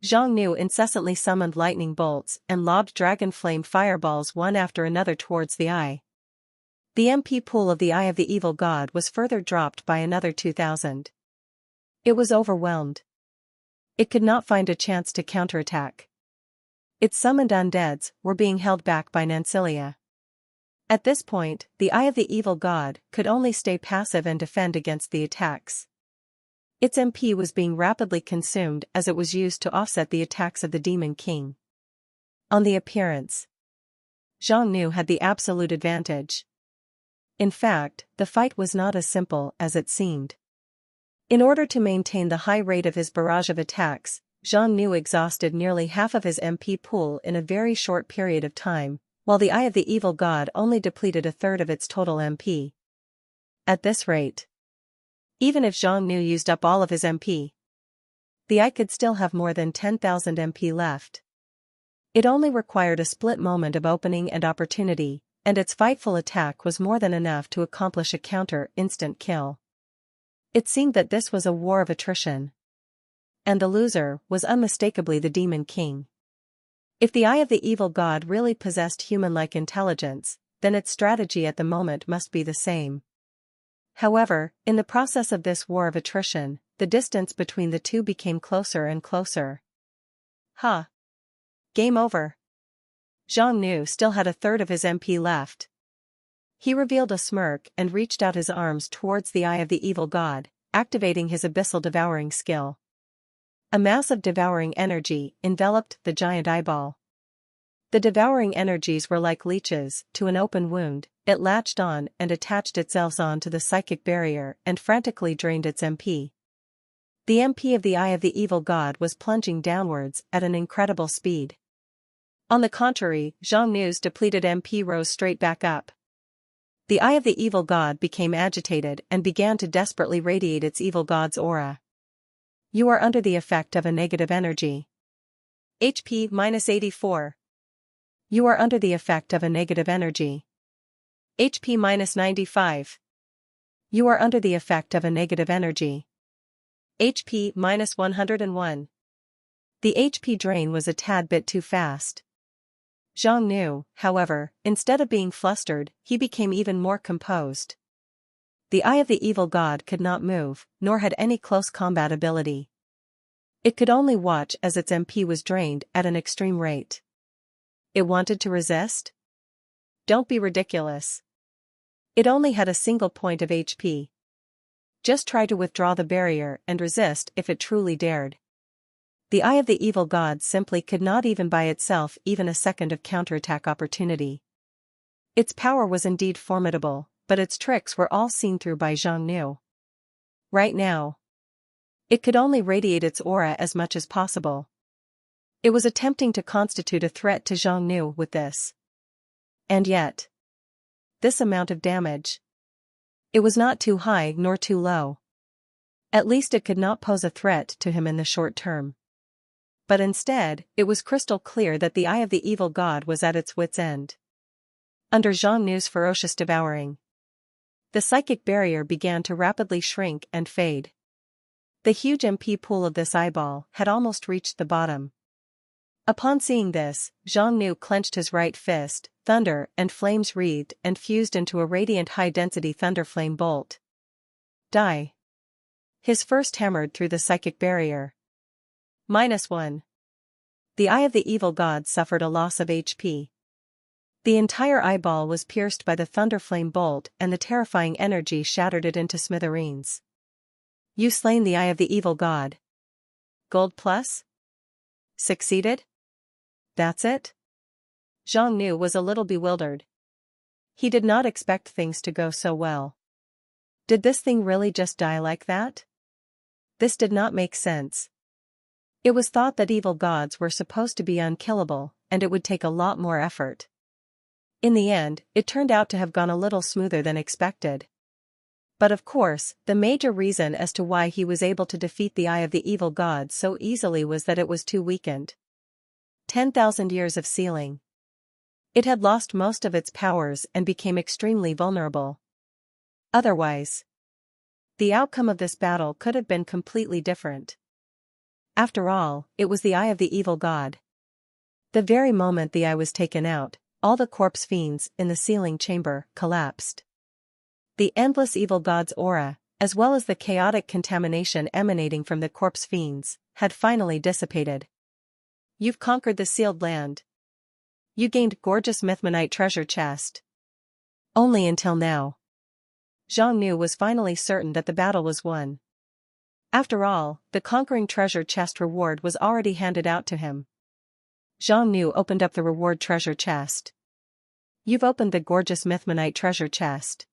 Zhang Nu incessantly summoned lightning bolts and lobbed dragon flame fireballs one after another towards the eye. The MP pool of the eye of the evil god was further dropped by another 2,000. It was overwhelmed. It could not find a chance to counterattack. Its summoned undeads were being held back by Nancilia. At this point, the eye of the evil god could only stay passive and defend against the attacks. Its MP was being rapidly consumed as it was used to offset the attacks of the Demon King. On the appearance, Zhang Nu had the absolute advantage. In fact, the fight was not as simple as it seemed. In order to maintain the high rate of his barrage of attacks, Zhang Nu exhausted nearly half of his MP pool in a very short period of time, while the eye of the evil god only depleted a third of its total MP. At this rate, even if Zhang Nu used up all of his MP, the eye could still have more than 10,000 MP left. It only required a split moment of opening and opportunity, and its fightful attack was more than enough to accomplish a counter-instant kill. It seemed that this was a war of attrition. And the loser was unmistakably the Demon King. If the eye of the evil god really possessed human-like intelligence, then its strategy at the moment must be the same. However, in the process of this war of attrition, the distance between the two became closer and closer. Game over. Zhang Nu still had a third of his MP left. He revealed a smirk and reached out his arms towards the eye of the evil god, activating his abyssal devouring skill. A mass of devouring energy enveloped the giant eyeball. The devouring energies were like leeches to an open wound. It latched on and attached itself onto the psychic barrier and frantically drained its MP. The MP of the eye of the evil god was plunging downwards at an incredible speed. On the contrary, Zhang Nu's depleted MP rose straight back up. The eye of the evil god became agitated and began to desperately radiate its evil god's aura. You are under the effect of a negative energy. HP -84. You are under the effect of a negative energy. HP -95. You are under the effect of a negative energy. HP -101. The HP drain was a tad bit too fast. Zhang Nu, however, instead of being flustered, he became even more composed. The eye of the evil god could not move, nor had any close combat ability. It could only watch as its MP was drained at an extreme rate. It wanted to resist? Don't be ridiculous. It only had a single point of HP. Just try to withdraw the barrier and resist if it truly dared. The eye of the evil god simply could not even by itself even a second of counterattack opportunity. Its power was indeed formidable, but its tricks were all seen through by Zhang Nu. Right now, it could only radiate its aura as much as possible. It was attempting to constitute a threat to Zhang Nu with this. And yet, this amount of damage. It was not too high nor too low. At least it could not pose a threat to him in the short term. But instead, it was crystal clear that the eye of the evil god was at its wit's end. Under Zhang Nu's ferocious devouring, the psychic barrier began to rapidly shrink and fade. The huge MP pool of this eyeball had almost reached the bottom. Upon seeing this, Zhang Nu clenched his right fist, thunder and flames wreathed and fused into a radiant high-density thunderflame bolt. Die. His first hammered through the psychic barrier. -1. The eye of the evil god suffered a loss of HP. The entire eyeball was pierced by the thunderflame bolt and the terrifying energy shattered it into smithereens. You slain the eye of the evil god. Gold plus? Succeeded? That's it? Zhang Nu was a little bewildered. He did not expect things to go so well. Did this thing really just die like that? This did not make sense. It was thought that evil gods were supposed to be unkillable, and it would take a lot more effort. In the end, it turned out to have gone a little smoother than expected. But of course, the major reason as to why he was able to defeat the eye of the evil god so easily was that it was too weakened. 10,000 years of sealing. It had lost most of its powers and became extremely vulnerable. Otherwise, the outcome of this battle could have been completely different. After all, it was the eye of the evil god. The very moment the eye was taken out, all the corpse fiends in the sealing chamber collapsed. The endless evil god's aura, as well as the chaotic contamination emanating from the corpse fiends, had finally dissipated. You've conquered the sealed land. You gained gorgeous Mythmanite treasure chest. Only until now. Zhang Nu was finally certain that the battle was won. After all, the conquering treasure chest reward was already handed out to him. Zhang Nu opened up the reward treasure chest. You've opened the gorgeous Mythmanite treasure chest.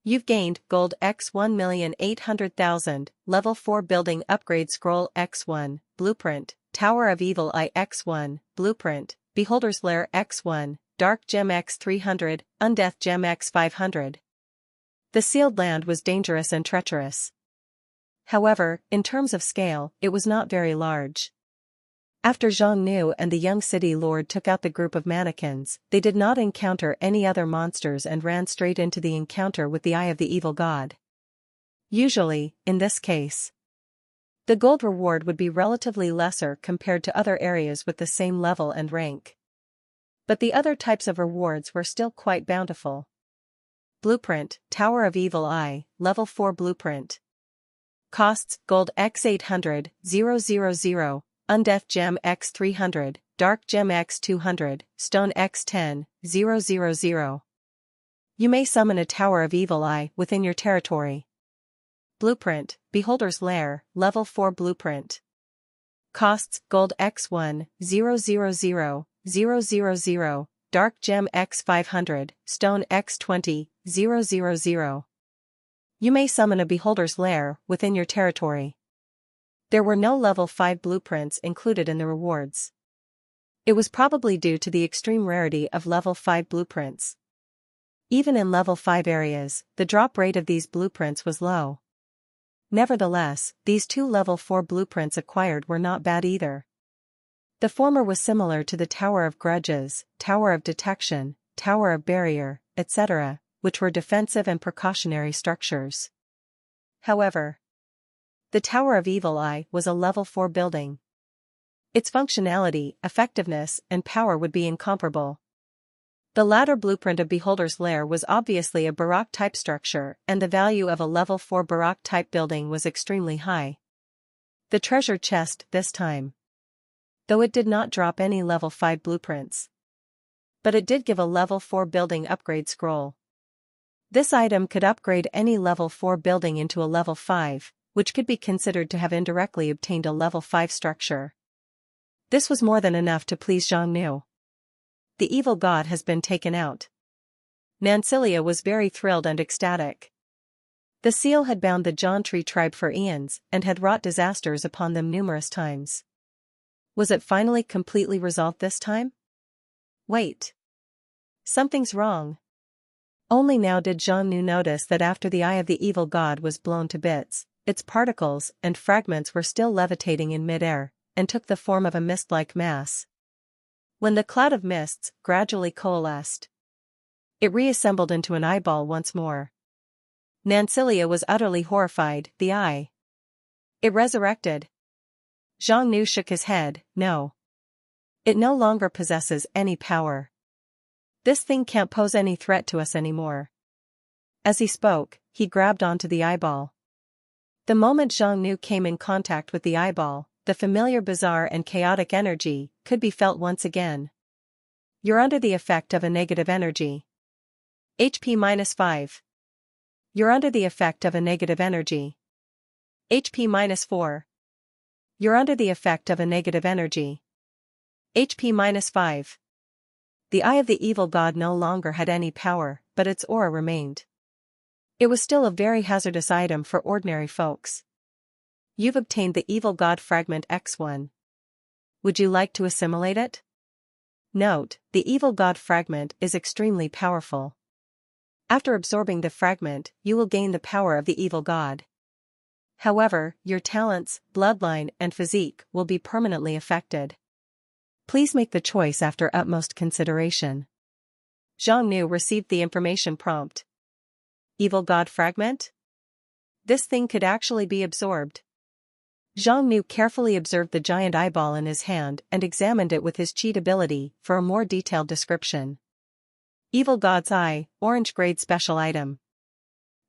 You've gained Gold X 1,800,000, Level 4 Building Upgrade Scroll X1, Blueprint, Tower of Evil Eye X1, Blueprint, Beholder's Lair X1, Dark Gem X 300, Undeath Gem X 500. The sealed land was dangerous and treacherous. However, in terms of scale, it was not very large. After Zhang Nu and the young city lord took out the group of mannequins, they did not encounter any other monsters and ran straight into the encounter with the eye of the evil god. Usually, in this case, the gold reward would be relatively lesser compared to other areas with the same level and rank. But the other types of rewards were still quite bountiful. Blueprint, Tower of Evil Eye, Level 4 Blueprint. Costs, Gold X 800, 000, Undeath Gem X 300, Dark Gem X 200, Stone X 10, 000. You may summon a Tower of Evil Eye within your territory. Blueprint, Beholder's Lair, Level 4 Blueprint. Costs, Gold X1, 000, Dark Gem X500, Stone X20, 000. You may summon a Beholder's Lair within your territory. There were no Level 5 blueprints included in the rewards. It was probably due to the extreme rarity of Level 5 blueprints. Even in Level 5 areas, the drop rate of these blueprints was low. Nevertheless, these 2 Level 4 blueprints acquired were not bad either. The former was similar to the Tower of Grudges, Tower of Detection, Tower of Barrier, etc., which were defensive and precautionary structures. However, the Tower of Evil Eye was a Level 4 building. Its functionality, effectiveness, and power would be incomparable. The latter blueprint of Beholder's Lair was obviously a Baroque-type structure, and the value of a Level 4 Baroque-type building was extremely high. The treasure chest this time. Though it did not drop any Level 5 blueprints. But it did give a Level 4 building upgrade scroll. This item could upgrade any Level 4 building into a Level 5, which could be considered to have indirectly obtained a Level 5 structure. This was more than enough to please Zhang Nu. The evil god has been taken out. Nancilia was very thrilled and ecstatic. The seal had bound the Jontree tribe for eons and had wrought disasters upon them numerous times. Was it finally completely resolved this time? Wait. Something's wrong. Only now did Zhang Nu notice that after the eye of the evil god was blown to bits, its particles and fragments were still levitating in midair, and took the form of a mist-like mass. When the cloud of mists gradually coalesced, it reassembled into an eyeball once more. Nancilia was utterly horrified. The eye. It resurrected. Zhang Nu shook his head. No. It no longer possesses any power. This thing can't pose any threat to us anymore. As he spoke, he grabbed onto the eyeball. The moment Zhang Nu came in contact with the eyeball, the familiar bizarre and chaotic energy could be felt once again. You're under the effect of a negative energy. HP -5. You're under the effect of a negative energy. HP -4. You're under the effect of a negative energy. HP -5. The eye of the evil god no longer had any power, but its aura remained. It was still a very hazardous item for ordinary folks. You've obtained the evil god fragment X1. Would you like to assimilate it? Note, the evil god fragment is extremely powerful. After absorbing the fragment, you will gain the power of the evil god. However, your talents, bloodline, and physique will be permanently affected. Please make the choice after utmost consideration. Zhang Nu received the information prompt. Evil god fragment? This thing could actually be absorbed. Zhang Nu carefully observed the giant eyeball in his hand and examined it with his cheat ability for a more detailed description. Evil God's Eye, Orange Grade Special Item.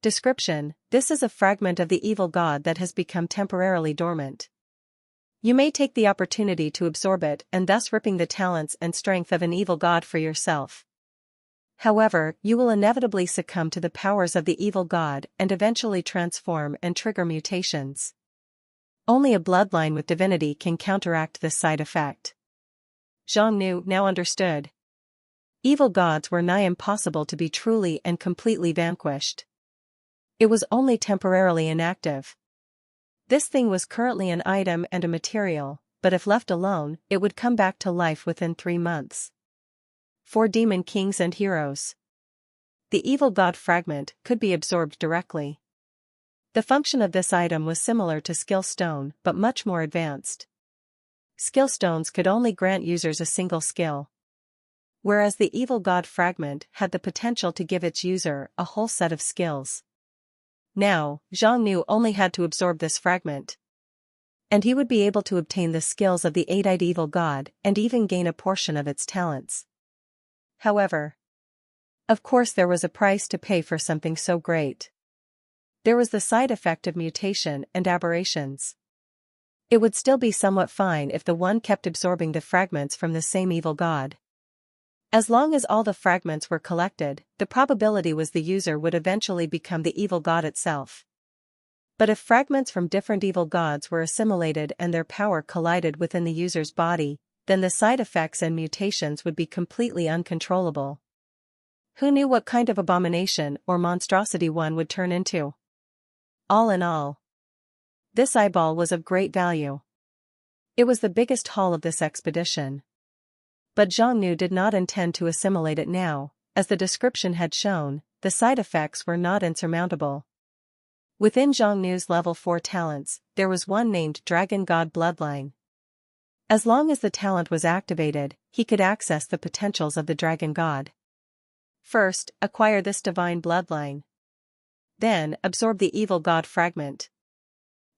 Description: this is a fragment of the evil god that has become temporarily dormant. You may take the opportunity to absorb it and thus ripping the talents and strength of an evil god for yourself. However, you will inevitably succumb to the powers of the evil god and eventually transform and trigger mutations. Only a bloodline with divinity can counteract this side effect. Zhang Nu now understood. Evil gods were nigh impossible to be truly and completely vanquished. It was only temporarily inactive. This thing was currently an item and a material, but if left alone, it would come back to life within 3 months. 4 demon kings and heroes. The evil god fragment could be absorbed directly. The function of this item was similar to Skill Stone but much more advanced. Skill Stones could only grant users a single skill, whereas the evil god fragment had the potential to give its user a whole set of skills. Now, Zhang Nu only had to absorb this fragment, and he would be able to obtain the skills of the 8-eyed evil god and even gain a portion of its talents. However, of course there was a price to pay for something so great. There was the side effect of mutation and aberrations. It would still be somewhat fine if the one kept absorbing the fragments from the same evil god. As long as all the fragments were collected, the probability was the user would eventually become the evil god itself. But if fragments from different evil gods were assimilated and their power collided within the user's body, then the side effects and mutations would be completely uncontrollable. Who knew what kind of abomination or monstrosity one would turn into? All in all, this eyeball was of great value. It was the biggest haul of this expedition. But Zhang did not intend to assimilate it now. As the description had shown, the side effects were not insurmountable. Within Zhang level 4 talents, there was one named Dragon God Bloodline. As long as the talent was activated, he could access the potentials of the Dragon God. First, acquire this divine bloodline. Then, absorb the evil god fragment.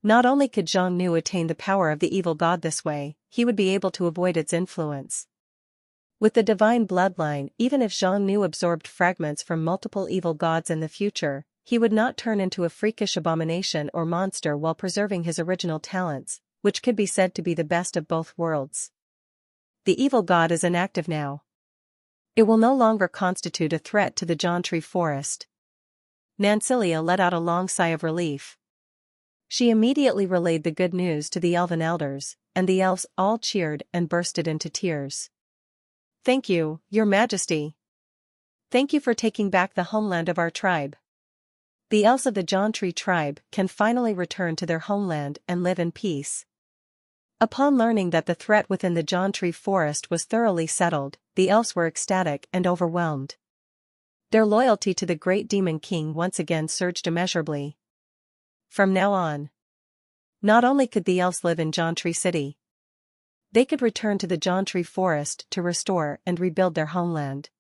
Not only could Zhang attain the power of the evil god this way, he would be able to avoid its influence. With the divine bloodline, even if Zhang absorbed fragments from multiple evil gods in the future, he would not turn into a freakish abomination or monster while preserving his original talents, which could be said to be the best of both worlds. The evil god is inactive now. It will no longer constitute a threat to the Jantri forest. Nancilia let out a long sigh of relief. She immediately relayed the good news to the elven elders, and the elves all cheered and bursted into tears. "Thank you, Your Majesty. Thank you for taking back the homeland of our tribe. The elves of the Jantri tribe can finally return to their homeland and live in peace." Upon learning that the threat within the Jantri forest was thoroughly settled, the elves were ecstatic and overwhelmed. Their loyalty to the great demon king once again surged immeasurably. From now on, not only could the elves live in Jantri city, they could return to the Jantri forest to restore and rebuild their homeland.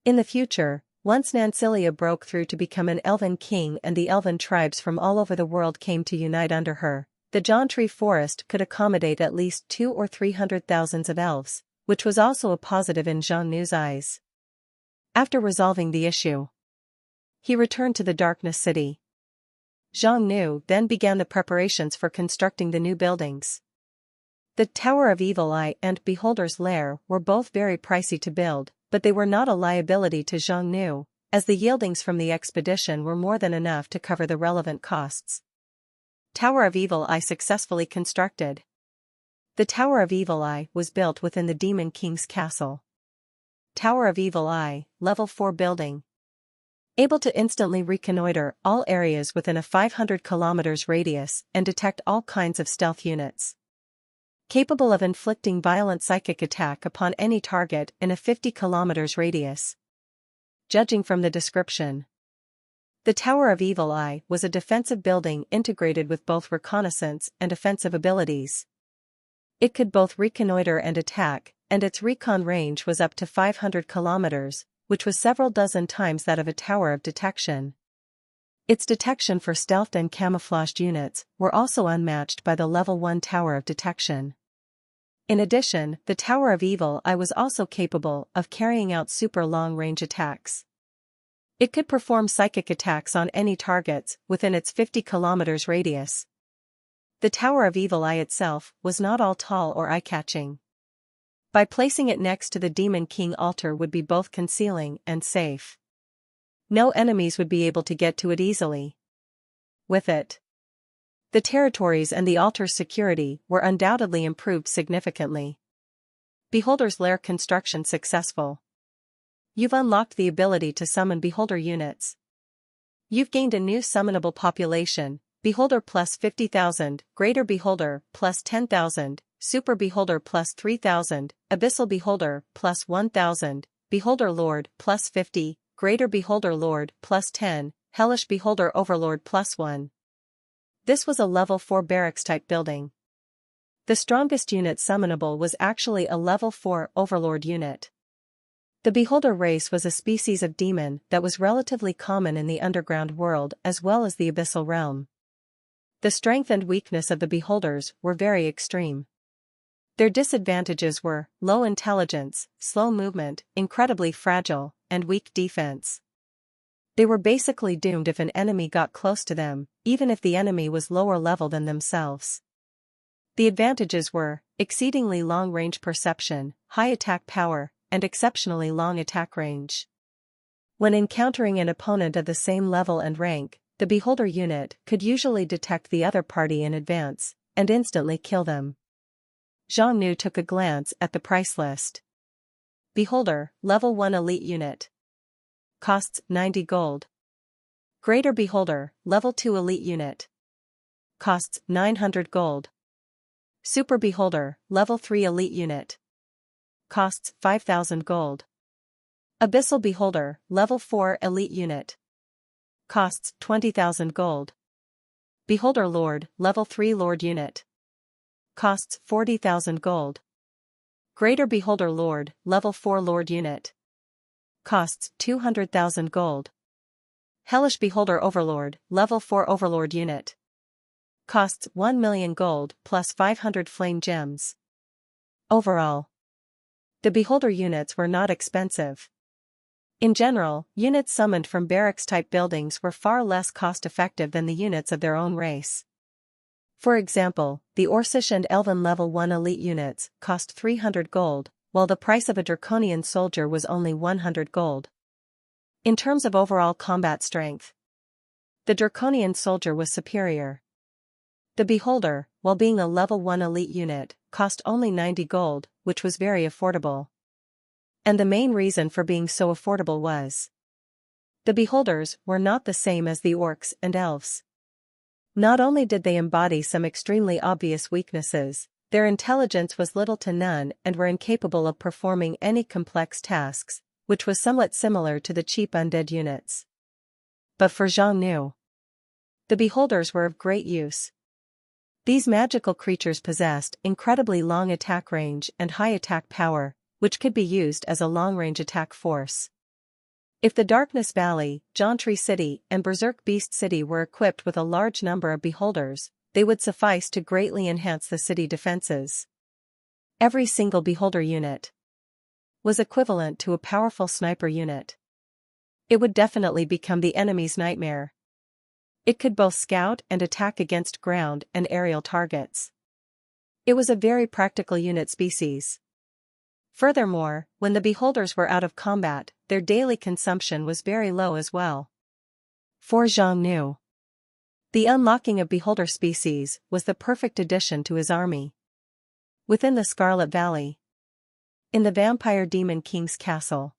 In the future, once Nancilia broke through to become an elven king and the elven tribes from all over the world came to unite under her, the Jantri forest could accommodate at least 200,000 or 300,000 of elves, which was also a positive in Zhang eyes. After resolving the issue, he returned to the Darkness City. Zhang then began the preparations for constructing the new buildings. The Tower of Evil Eye and Beholder's Lair were both very pricey to build, but they were not a liability to Zhang, as the yieldings from the expedition were more than enough to cover the relevant costs. Tower of Evil Eye successfully constructed. The Tower of Evil Eye was built within the Demon King's castle. Tower of Evil Eye, Level 4 building. Able to instantly reconnoiter all areas within a 500 km radius and detect all kinds of stealth units. Capable of inflicting violent psychic attack upon any target in a 50 km radius. Judging from the description, the Tower of Evil Eye was a defensive building integrated with both reconnaissance and offensive abilities. It could both reconnoiter and attack, and its recon range was up to 500 km, which was several dozen times that of a tower of detection. Its detection for stealthed and camouflaged units were also unmatched by the Level 1 Tower of Detection. In addition, the Tower of Evil Eye was also capable of carrying out super long-range attacks. It could perform psychic attacks on any targets within its 50 km radius. The Tower of Evil Eye itself was not all tall or eye-catching. By placing it next to the Demon King altar would be both concealing and safe. No enemies would be able to get to it easily. With it, the territories and the altar's security were undoubtedly improved significantly. Beholder's Lair construction successful. You've unlocked the ability to summon Beholder units. You've gained a new summonable population, Beholder plus 50,000, Greater Beholder plus 10,000, Super Beholder plus 3,000, Abyssal Beholder plus 1,000, Beholder Lord plus 50, Greater Beholder Lord plus 10, Hellish Beholder Overlord plus 1. This was a Level 4 barracks-type building. The strongest unit summonable was actually a Level 4 Overlord unit. The Beholder race was a species of demon that was relatively common in the underground world as well as the Abyssal realm. The strength and weakness of the Beholders were very extreme. Their disadvantages were low intelligence, slow movement, incredibly fragile, and weak defense. They were basically doomed if an enemy got close to them, even if the enemy was lower level than themselves. The advantages were exceedingly long-range perception, high attack power, and exceptionally long attack range. When encountering an opponent of the same level and rank, the Beholder unit could usually detect the other party in advance, and instantly kill them. Zhang Nu took a glance at the price list. Beholder, Level 1 Elite Unit. Costs 90 gold. Greater Beholder, Level 2 Elite Unit. Costs 900 gold. Super Beholder, Level 3 Elite Unit. Costs 5,000 gold. Abyssal Beholder, Level 4 Elite Unit. Costs 20,000 gold. Beholder Lord, Level 3 Lord Unit. Costs 40,000 gold. Greater Beholder Lord, Level 4 Lord Unit. Costs 200,000 gold. Hellish Beholder Overlord, Level 4 Overlord Unit. Costs 1 million gold plus 500 flame gems. Overall, the Beholder units were not expensive. In general, units summoned from barracks-type buildings were far less cost-effective than the units of their own race. For example, the Orcish and Elven Level 1 Elite units cost 300 gold, while the price of a Draconian soldier was only 100 gold. In terms of overall combat strength, the Draconian soldier was superior. The Beholder, while being a Level 1 Elite unit, cost only 90 gold, which was very affordable. And the main reason for being so affordable was the Beholders were not the same as the Orcs and Elves. Not only did they embody some extremely obvious weaknesses, their intelligence was little to none and were incapable of performing any complex tasks, which was somewhat similar to the cheap undead units. But for Zhang Nu, the Beholders were of great use. These magical creatures possessed incredibly long attack range and high attack power, which could be used as a long-range attack force. If the Darkness Valley, Jauntry City, and Berserk Beast City were equipped with a large number of Beholders, they would suffice to greatly enhance the city defenses. Every single Beholder unit was equivalent to a powerful sniper unit. It would definitely become the enemy's nightmare. It could both scout and attack against ground and aerial targets. It was a very practical unit species. Furthermore, when the Beholders were out of combat, their daily consumption was very low as well. For Zhang Nu, the unlocking of Beholder species was the perfect addition to his army. Within the Scarlet Valley, in the Vampire Demon King's castle,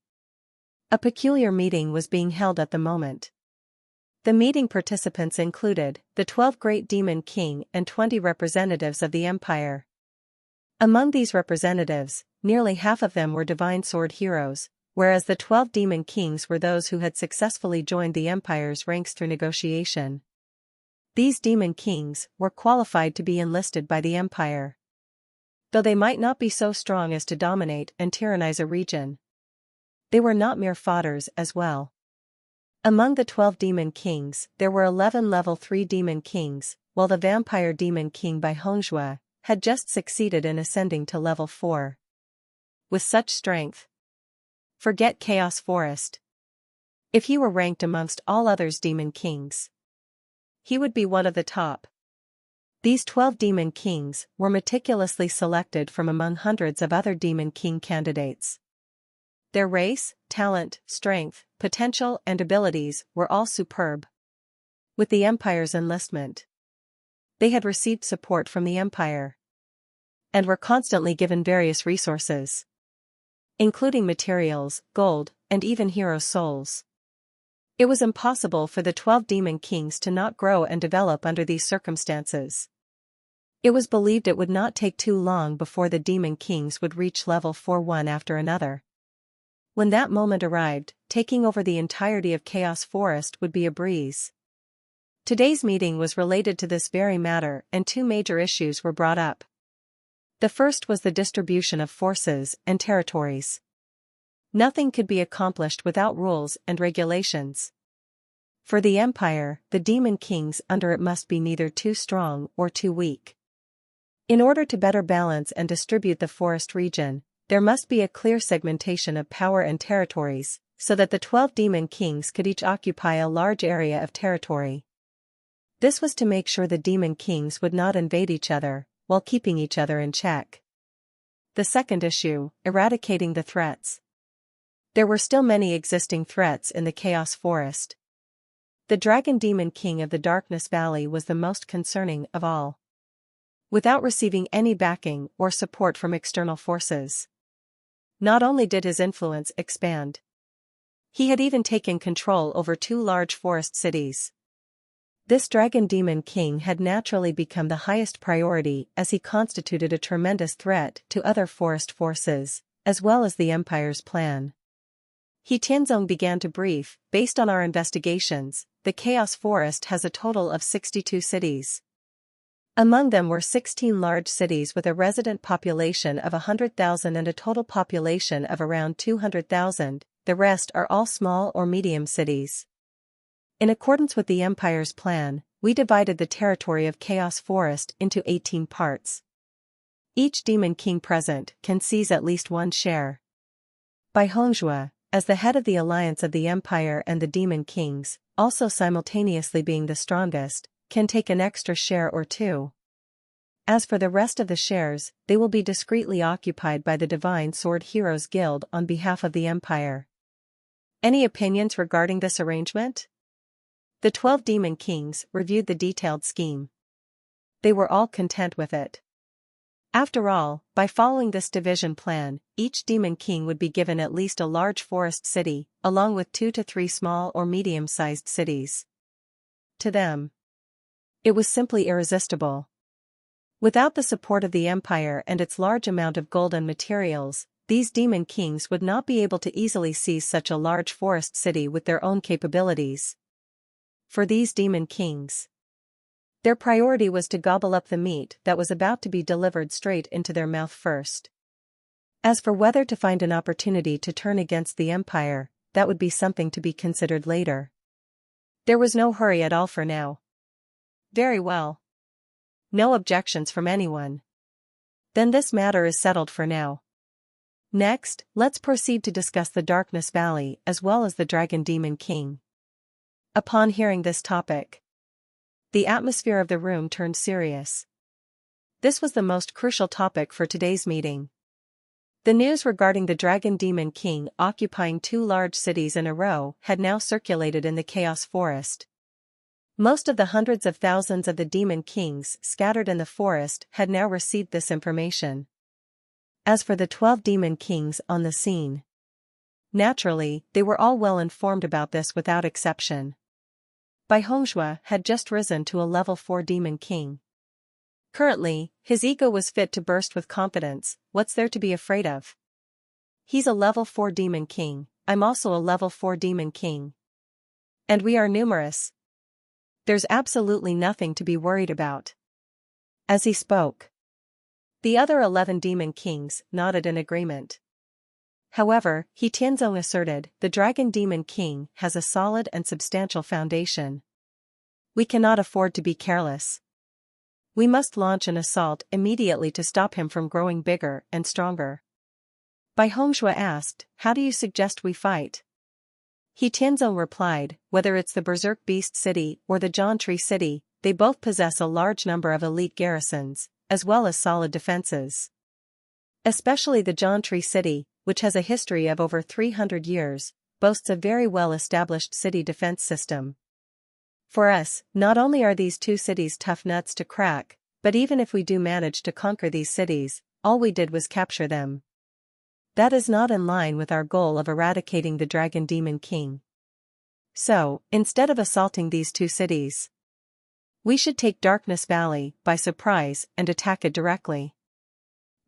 a peculiar meeting was being held at the moment. The meeting participants included the 12 Great Demon King and 20 representatives of the Empire. Among these representatives, nearly half of them were Divine Sword heroes, whereas the 12 Demon Kings were those who had successfully joined the Empire's ranks through negotiation. These Demon Kings were qualified to be enlisted by the Empire, though they might not be so strong as to dominate and tyrannize a region. They were not mere fodders as well. Among the 12 Demon Kings, there were 11 Level 3 Demon Kings, while the Vampire Demon King by Hongjue had just succeeded in ascending to Level 4. With such strength, forget Chaos Forest. If he were ranked amongst all others Demon Kings, he would be one of the top. These 12 Demon Kings were meticulously selected from among hundreds of other Demon King candidates. Their race, talent, strength, potential, and abilities were all superb. With the Empire's enlistment, they had received support from the Empire and were constantly given various resources, including materials, gold, and even hero souls. It was impossible for the 12 Demon Kings to not grow and develop under these circumstances. It was believed it would not take too long before the Demon Kings would reach Level 4 one after another. When that moment arrived, taking over the entirety of Chaos Forest would be a breeze. Today's meeting was related to this very matter, and two major issues were brought up. The first was the distribution of forces and territories. Nothing could be accomplished without rules and regulations. For the Empire, the Demon Kings under it must be neither too strong or too weak. In order to better balance and distribute the forest region, there must be a clear segmentation of power and territories, so that the 12 Demon Kings could each occupy a large area of territory. This was to make sure the Demon Kings would not invade each other, while keeping each other in check. The second issue, eradicating the threats, There were still many existing threats in the Chaos Forest. The Dragon Demon King of the Darkness Valley was the most concerning of all. Without receiving any backing or support from external forces. Not only did his influence expand, he had even taken control over 2 large forest cities. This Dragon Demon King had naturally become the highest priority as he constituted a tremendous threat to other forest forces, as well as the Empire's plan. He Tianzong began to brief. Based on our investigations, the Chaos Forest has a total of 62 cities. Among them were 16 large cities with a resident population of 100,000 and a total population of around 200,000, the rest are all small or medium cities. In accordance with the Empire's plan, we divided the territory of Chaos Forest into 18 parts. Each Demon King present can seize at least 1 share. Bai Hongzhua, as the head of the alliance of the Empire and the Demon Kings, also simultaneously being the strongest, can take an extra share or 2. As for the rest of the shares, they will be discreetly occupied by the Divine Sword Heroes Guild on behalf of the Empire. Any opinions regarding this arrangement? The 12 Demon Kings reviewed the detailed scheme. They were all content with it. After all, by following this division plan, each Demon King would be given at least a large forest city, along with 2 to 3 small or medium-sized cities. To them, it was simply irresistible. Without the support of the Empire and its large amount of gold and materials, these Demon Kings would not be able to easily seize such a large forest city with their own capabilities. For these Demon Kings, their priority was to gobble up the meat that was about to be delivered straight into their mouth first. As for whether to find an opportunity to turn against the Empire, that would be something to be considered later. There was no hurry at all for now. Very well. No objections from anyone. Then this matter is settled for now. Next, let's proceed to discuss the Darkness Valley as well as the Dragon Demon King. Upon hearing this topic, the atmosphere of the room turned serious. This was the most crucial topic for today's meeting. The news regarding the Dragon Demon King occupying 2 large cities in a row had now circulated in the Chaos Forest. Most of the hundreds of thousands of the Demon Kings scattered in the forest had now received this information. As for the 12 Demon Kings on the scene, naturally, they were all well informed about this without exception. Bai Hongzhua had just risen to a level 4 Demon King. Currently, his ego was fit to burst with confidence. What's there to be afraid of? He's a level 4 Demon King, I'm also a level 4 Demon King. And we are numerous. There's absolutely nothing to be worried about. As he spoke, the other 11 Demon Kings nodded in agreement. However, He Tianzong asserted, the Dragon Demon King has a solid and substantial foundation. We cannot afford to be careless. We must launch an assault immediately to stop him from growing bigger and stronger. Bai Hongzhua asked, how do you suggest we fight? He Tianzong replied, whether it's the Berserk Beast City or the John Tree City, they both possess a large number of elite garrisons, as well as solid defenses. Especially the John Tree City, which has a history of over 300 years, boasts a very well-established city defense system. For us, not only are these 2 cities tough nuts to crack, but even if we do manage to conquer these cities, all we did was capture them. That is not in line with our goal of eradicating the Dragon Demon King. So, instead of assaulting these 2 cities, we should take Darkness Valley by surprise and attack it directly.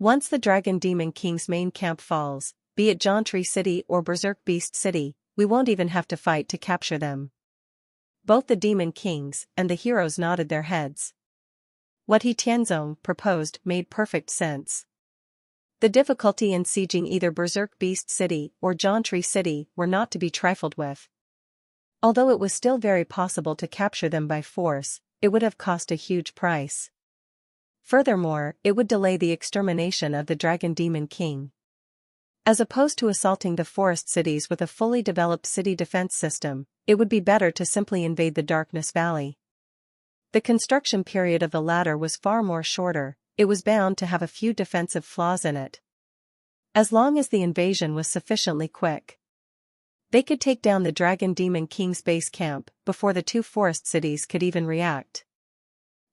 Once the Dragon Demon King's main camp falls, be it John Tree City or Berserk Beast City, we won't even have to fight to capture them. Both the Demon Kings and the heroes nodded their heads. What He Tianzong proposed made perfect sense. The difficulty in sieging either Berserk Beast City or John Tree City were not to be trifled with. Although it was still very possible to capture them by force, it would have cost a huge price. Furthermore, it would delay the extermination of the Dragon Demon King. As opposed to assaulting the forest cities with a fully developed city defense system, it would be better to simply invade the Darkness Valley. The construction period of the latter was far more shorter, it was bound to have a few defensive flaws in it. As long as the invasion was sufficiently quick, They could take down the Dragon Demon King's base camp before the two forest cities could even react.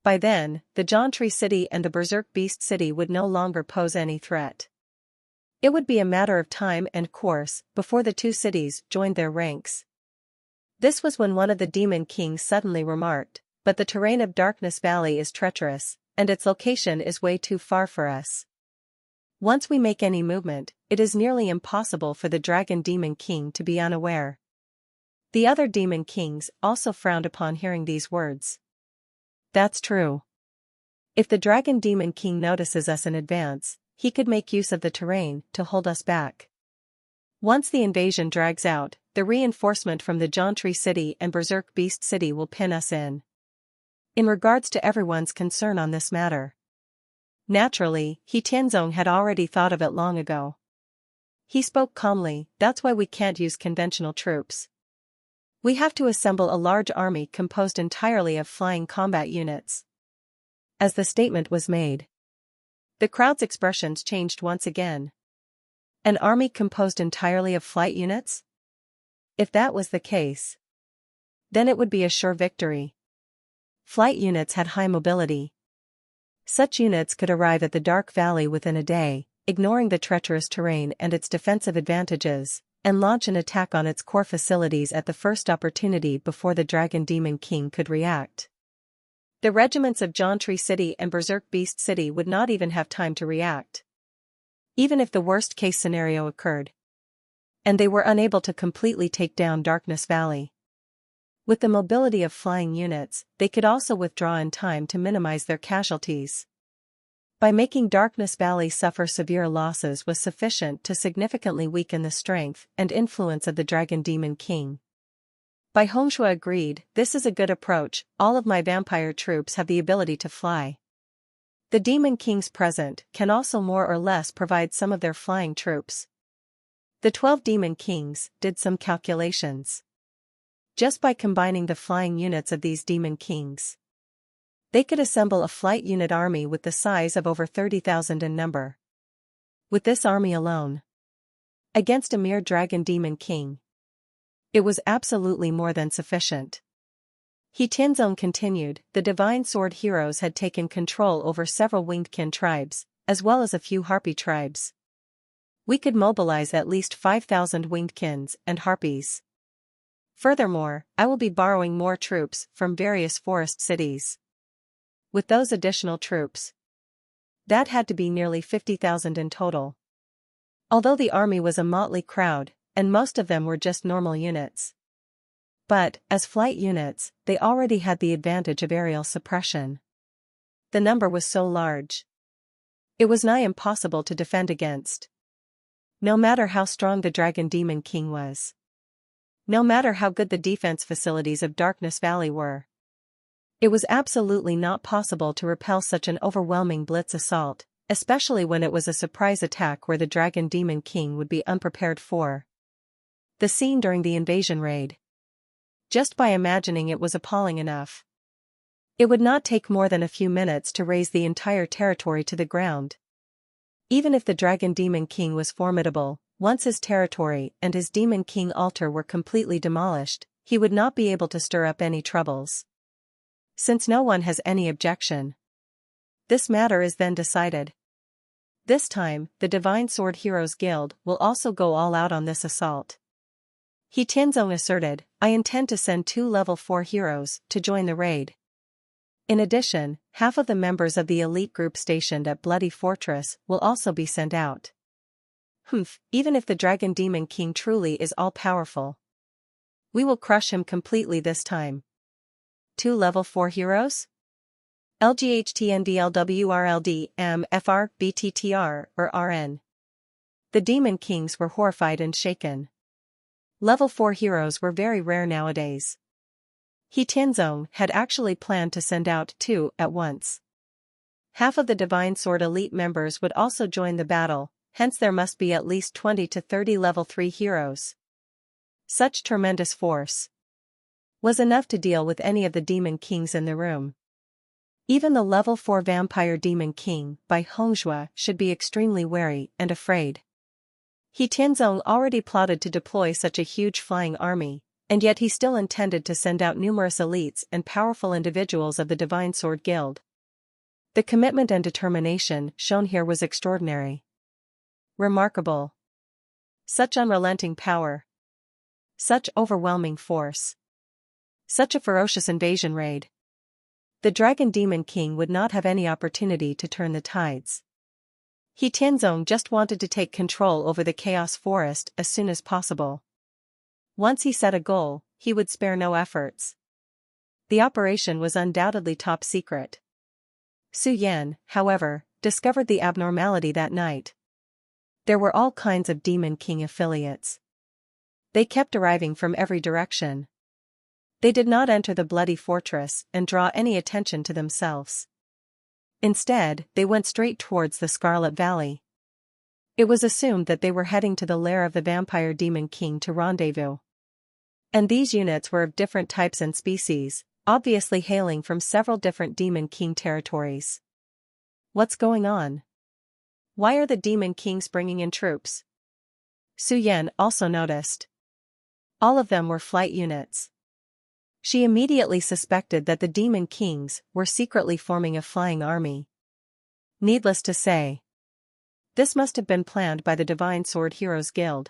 By then, the Jauntry City and the Berserk Beast City would no longer pose any threat. It would be a matter of time and course before the two cities joined their ranks. This was when one of the Demon Kings suddenly remarked, "But the terrain of Darkness Valley is treacherous, and its location is way too far for us. Once we make any movement, it is nearly impossible for the Dragon Demon King to be unaware." The other Demon Kings also frowned upon hearing these words. That's true. If the Dragon Demon King notices us in advance, he could make use of the terrain to hold us back. Once the invasion drags out, the reinforcement from the Jauntry City and Berserk Beast City will pin us in. In regards to everyone's concern on this matter, naturally, He Tianzong had already thought of it long ago. He spoke calmly, "That's why we can't use conventional troops. We have to assemble a large army composed entirely of flying combat units." As the statement was made, the crowd's expressions changed once again. An army composed entirely of flight units? If that was the case, then it would be a sure victory. Flight units had high mobility. Such units could arrive at the Dark Valley within a day, ignoring the treacherous terrain and its defensive advantages, and launch an attack on its core facilities at the first opportunity before the Dragon Demon King could react. The regiments of Jauntry City and Berserk Beast City would not even have time to react. Even if the worst-case scenario occurred, and they were unable to completely take down Darkness Valley. With the mobility of flying units, they could also withdraw in time to minimize their casualties. By making Darkness Valley suffer severe losses was sufficient to significantly weaken the strength and influence of the Dragon Demon King. Bai Hongxue agreed, "This is a good approach. All of my vampire troops have the ability to fly. The Demon Kings present can also more or less provide some of their flying troops." The 12 Demon Kings did some calculations. Just by combining the flying units of these Demon Kings, they could assemble a flight unit army with the size of over 30,000 in number. With this army alone, against a mere Dragon Demon King, it was absolutely more than sufficient. He Tianzong continued, "The Divine Sword heroes had taken control over several Wingedkin tribes, as well as a few Harpy tribes. We could mobilize at least 5,000 Wingedkins and Harpies. Furthermore, I will be borrowing more troops from various forest cities. With those additional troops, that had to be nearly 50,000 in total." Although the army was a motley crowd, and most of them were just normal units. But, as flight units, they already had the advantage of aerial suppression. The number was so large, it was nigh impossible to defend against. No matter how strong the Dragon Demon King was, no matter how good the defense facilities of Darkness Valley were, it was absolutely not possible to repel such an overwhelming blitz assault, especially when it was a surprise attack where the Dragon Demon King would be unprepared for. The scene during the invasion raid. Just by imagining it was appalling enough. It would not take more than a few minutes to raze the entire territory to the ground. Even if the Dragon Demon King was formidable, once his territory and his Demon King altar were completely demolished, he would not be able to stir up any troubles. Since no one has any objection, this matter is then decided. This time, the Divine Sword Heroes Guild will also go all out on this assault. He Tianzong asserted, "I intend to send 2 level 4 heroes to join the raid. In addition, half of the members of the elite group stationed at Bloody Fortress will also be sent out." Even if the Dragon Demon King truly is all-powerful, we will crush him completely this time. 2 level 4 heroes? LGHTNVLWRLD MFR BTTR or RN. The Demon Kings were horrified and shaken. Level 4 heroes were very rare nowadays. He Tianzong had actually planned to send out 2 at once. Half of the Divine Sword elite members would also join the battle, hence there must be at least 20 to 30 level 3 heroes. Such tremendous force was enough to deal with any of the Demon Kings in the room. Even the level 4 Vampire Demon King, Bai Hongxue, should be extremely wary and afraid. He Tianzong already plotted to deploy such a huge flying army, and yet he still intended to send out numerous elites and powerful individuals of the Divine Sword Guild. The commitment and determination shown here was extraordinary. Remarkable. Such unrelenting power. Such overwhelming force. Such a ferocious invasion raid. The Dragon Demon King would not have any opportunity to turn the tides. He Tianzong just wanted to take control over the Chaos Forest as soon as possible. Once he set a goal, he would spare no efforts. The operation was undoubtedly top secret. Su Yan, however, discovered the abnormality that night. There were all kinds of Demon King affiliates. They kept arriving from every direction. They did not enter the bloody fortress and draw any attention to themselves. Instead, they went straight towards the Scarlet Valley. It was assumed that they were heading to the lair of the Vampire Demon King to rendezvous. And these units were of different types and species, obviously hailing from several different Demon King territories. What's going on? Why are the Demon Kings bringing in troops? Su Yan also noticed. All of them were flight units. She immediately suspected that the Demon Kings were secretly forming a flying army. Needless to say, this must have been planned by the Divine Sword Heroes Guild.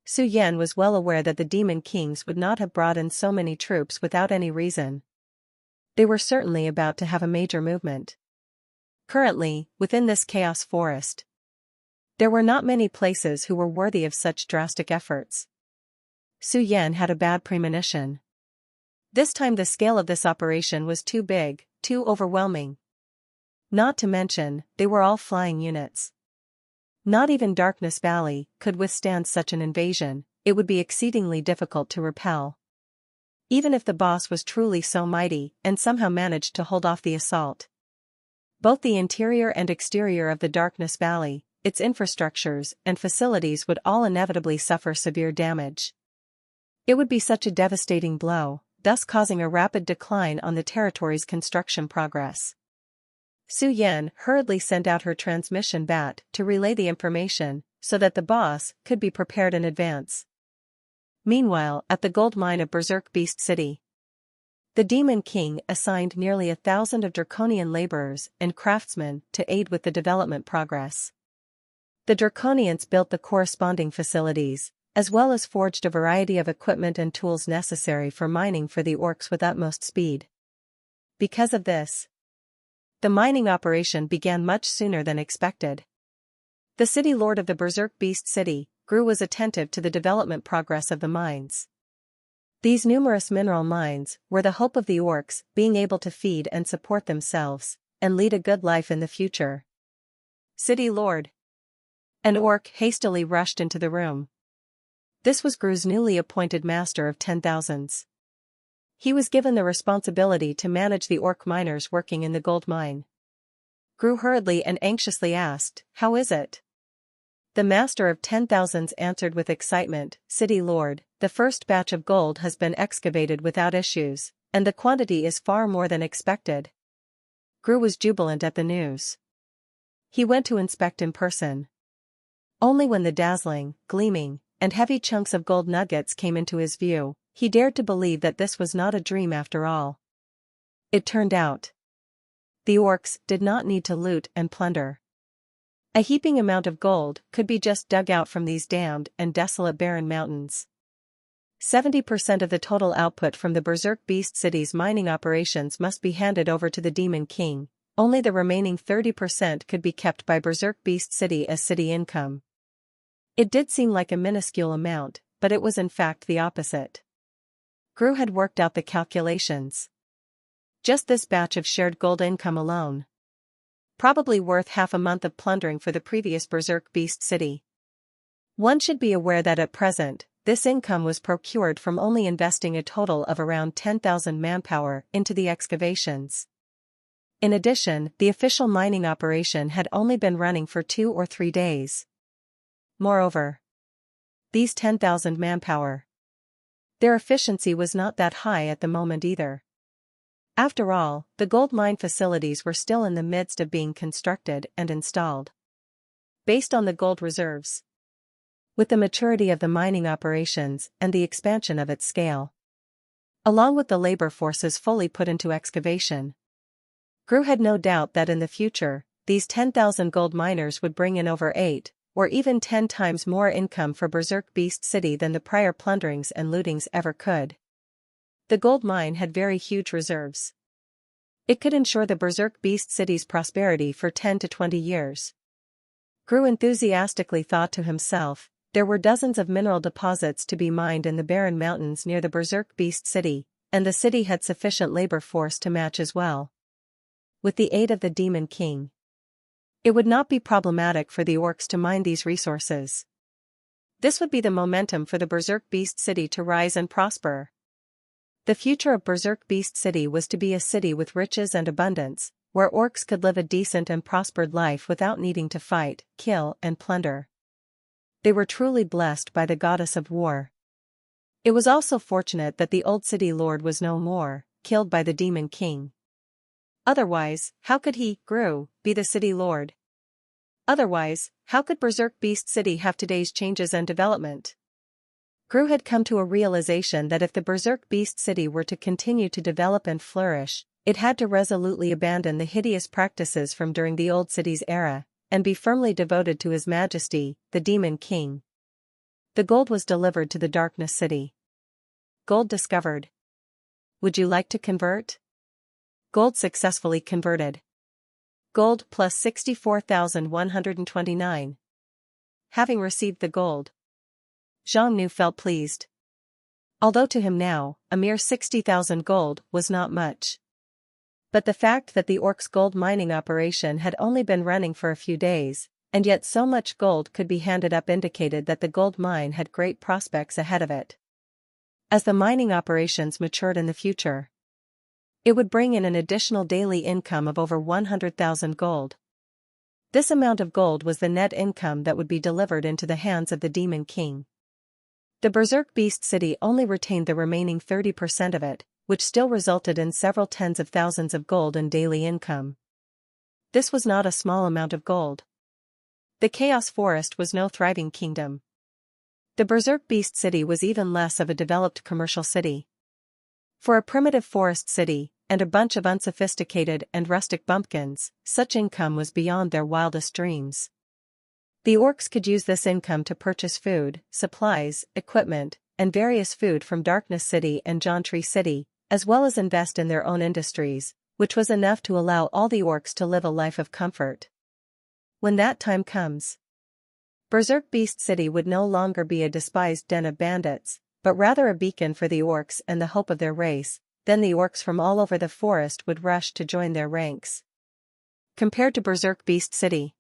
Su Yan was well aware that the Demon Kings would not have brought in so many troops without any reason. They were certainly about to have a major movement. Currently, within this Chaos Forest, there were not many places who were worthy of such drastic efforts. Su Yan had a bad premonition. This time the scale of this operation was too big, too overwhelming. Not to mention, they were all flying units. Not even Darkness Valley could withstand such an invasion. It would be exceedingly difficult to repel. Even if the boss was truly so mighty and somehow managed to hold off the assault. Both the interior and exterior of the Darkness Valley, its infrastructures and facilities would all inevitably suffer severe damage. It would be such a devastating blow, thus causing a rapid decline on the territory's construction progress. Su Yan hurriedly sent out her transmission bat to relay the information so that the boss could be prepared in advance. Meanwhile, at the gold mine of Berserk Beast City, the Demon King assigned nearly 1,000 of Draconian laborers and craftsmen to aid with the development progress. The Draconians built the corresponding facilities, as well as forged a variety of equipment and tools necessary for mining for the orcs with utmost speed. Because of this, the mining operation began much sooner than expected. The city lord of the Berserk Beast City, Gru, was attentive to the development progress of the mines. These numerous mineral mines were the hope of the orcs being able to feed and support themselves, and lead a good life in the future. City Lord. An orc hastily rushed into the room. This was Gru's newly appointed master of 10,000s. He was given the responsibility to manage the orc miners working in the gold mine. Gru hurriedly and anxiously asked, "How is it?" The master of 10,000s answered with excitement, "City Lord, the first batch of gold has been excavated without issues, and the quantity is far more than expected." Gru was jubilant at the news. He went to inspect in person. Only when the dazzling, gleaming, and heavy chunks of gold nuggets came into his view, he dared to believe that this was not a dream after all. It turned out, the orcs did not need to loot and plunder. A heaping amount of gold could be just dug out from these damned and desolate barren mountains. 70% of the total output from the Berserk Beast City's mining operations must be handed over to the Demon King. Only the remaining 30% could be kept by Berserk Beast City as city income. It did seem like a minuscule amount, but it was in fact the opposite. Gru had worked out the calculations. Just this batch of shared gold income alone, probably worth half a month of plundering for the previous Berserk Beast City. One should be aware that at present, this income was procured from only investing a total of around 10,000 manpower into the excavations. In addition, the official mining operation had only been running for 2 or 3 days. Moreover, these 10,000 manpower, their efficiency was not that high at the moment either. After all, the gold mine facilities were still in the midst of being constructed and installed. Based on the gold reserves, with the maturity of the mining operations and the expansion of its scale, along with the labor forces fully put into excavation, Gru had no doubt that in the future, these 10,000 gold miners would bring in over 8, or even 10 times more income for Berserk Beast City than the prior plunderings and lootings ever could. The gold mine had very huge reserves. It could ensure the Berserk Beast City's prosperity for 10 to 20 years. Gru enthusiastically thought to himself, there were dozens of mineral deposits to be mined in the barren mountains near the Berserk Beast City, and the city had sufficient labor force to match as well. With the aid of the Demon King, it would not be problematic for the orcs to mine these resources. This would be the momentum for the Berserk Beast City to rise and prosper. The future of Berserk Beast City was to be a city with riches and abundance, where orcs could live a decent and prospered life without needing to fight, kill, and plunder. They were truly blessed by the goddess of war. It was also fortunate that the old city lord was no more, killed by the Demon King. Otherwise, how could he, Gru, be the city lord? Otherwise, how could Berserk Beast City have today's changes and development? Gru had come to a realization that if the Berserk Beast City were to continue to develop and flourish, it had to resolutely abandon the hideous practices from during the old city's era, and be firmly devoted to His Majesty, the Demon King. The gold was delivered to the Darkness City. Gold discovered. Would you like to convert? Gold successfully converted. Gold plus 64,129. Having received the gold, Zhang felt pleased. Although to him now, a mere 60,000 gold was not much. But the fact that the orcs' gold mining operation had only been running for a few days, and yet so much gold could be handed up indicated that the gold mine had great prospects ahead of it. As the mining operations matured in the future, it would bring in an additional daily income of over 100,000 gold. This amount of gold was the net income that would be delivered into the hands of the Demon King. The Berserk Beast City only retained the remaining 30% of it, which still resulted in several tens of thousands of gold in daily income. This was not a small amount of gold. The Chaos Forest was no thriving kingdom. The Berserk Beast City was even less of a developed commercial city. For a primitive forest city, and a bunch of unsophisticated and rustic bumpkins, such income was beyond their wildest dreams. The orcs could use this income to purchase food, supplies, equipment, and various food from Darkness City and Jauntry City, as well as invest in their own industries, which was enough to allow all the orcs to live a life of comfort. When that time comes, Berserk Beast City would no longer be a despised den of bandits, but rather a beacon for the orcs and the hope of their race. Then the orcs from all over the forest would rush to join their ranks. Compared to Berserk Beast City,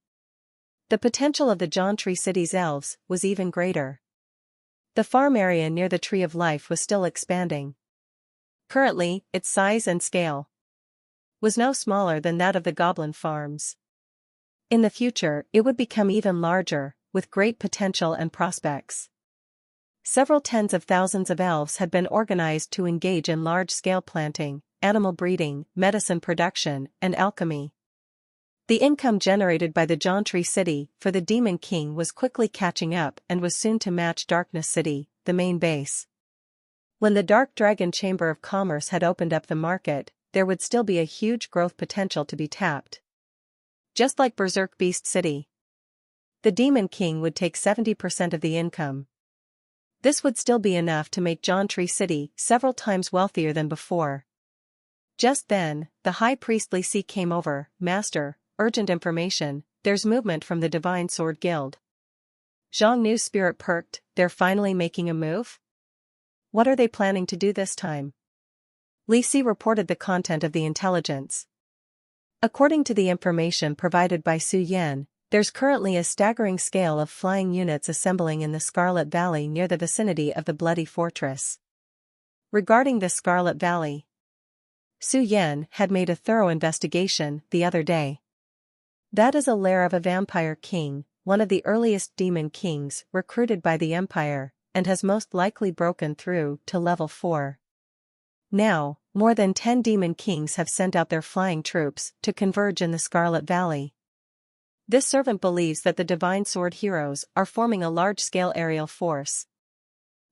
the potential of the Jauntry City's elves was even greater. The farm area near the Tree of Life was still expanding. Currently, its size and scale was no smaller than that of the goblin farms. In the future, it would become even larger, with great potential and prospects. Several tens of thousands of elves had been organized to engage in large-scale planting, animal breeding, medicine production, and alchemy. The income generated by the Jauntry City for the Demon King was quickly catching up and was soon to match Darkness City, the main base. When the Dark Dragon Chamber of Commerce had opened up the market, there would still be a huge growth potential to be tapped. Just like Berserk Beast City, the Demon King would take 70% of the income. This would still be enough to make Jauntry City several times wealthier than before. Just then, the High Priestly Sea came over. Master, urgent information, there's movement from the Divine Sword Guild. Zhang Nu's spirit perked. They're finally making a move? What are they planning to do this time? Li Si reported the content of the intelligence. According to the information provided by Su Yan, there's currently a staggering scale of flying units assembling in the Scarlet Valley near the vicinity of the Bloody Fortress. Regarding the Scarlet Valley, Su Yan had made a thorough investigation the other day. That is a lair of a vampire king, one of the earliest demon kings recruited by the Empire, and has most likely broken through to level 4. Now, more than 10 demon kings have sent out their flying troops to converge in the Scarlet Valley. This servant believes that the Divine Sword heroes are forming a large-scale aerial force.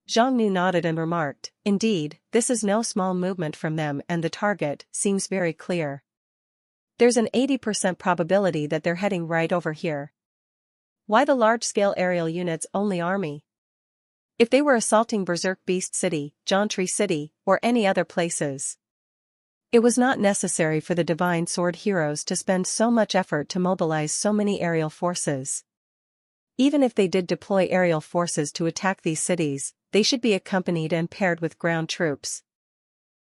Zhang Nu nodded and remarked, "Indeed, this is no small movement from them and the target seems very clear. There's an 80% probability that they're heading right over here. Why the large-scale aerial units only army? If they were assaulting Berserk Beast City, Jauntry City, or any other places, it was not necessary for the Divine Sword heroes to spend so much effort to mobilize so many aerial forces. Even if they did deploy aerial forces to attack these cities, they should be accompanied and paired with ground troops.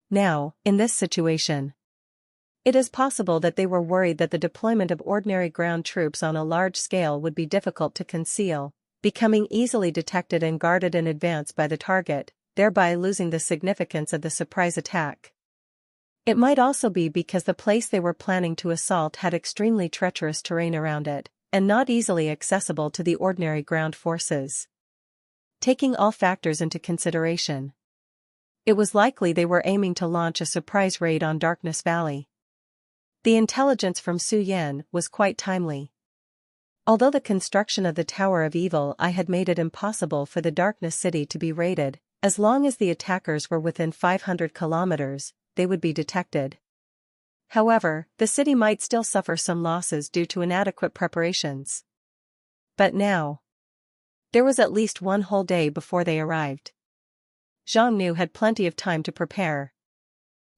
Now, in this situation, it is possible that they were worried that the deployment of ordinary ground troops on a large scale would be difficult to conceal, becoming easily detected and guarded in advance by the target, thereby losing the significance of the surprise attack. It might also be because the place they were planning to assault had extremely treacherous terrain around it, and not easily accessible to the ordinary ground forces. Taking all factors into consideration, it was likely they were aiming to launch a surprise raid on Darkness Valley. The intelligence from Su Yan was quite timely. Although the construction of the Tower of Evil Eye had made it impossible for the Darkness City to be raided, as long as the attackers were within 500 kilometers, they would be detected. However, the city might still suffer some losses due to inadequate preparations. But now, there was at least one whole day before they arrived. Zhang Nu had plenty of time to prepare.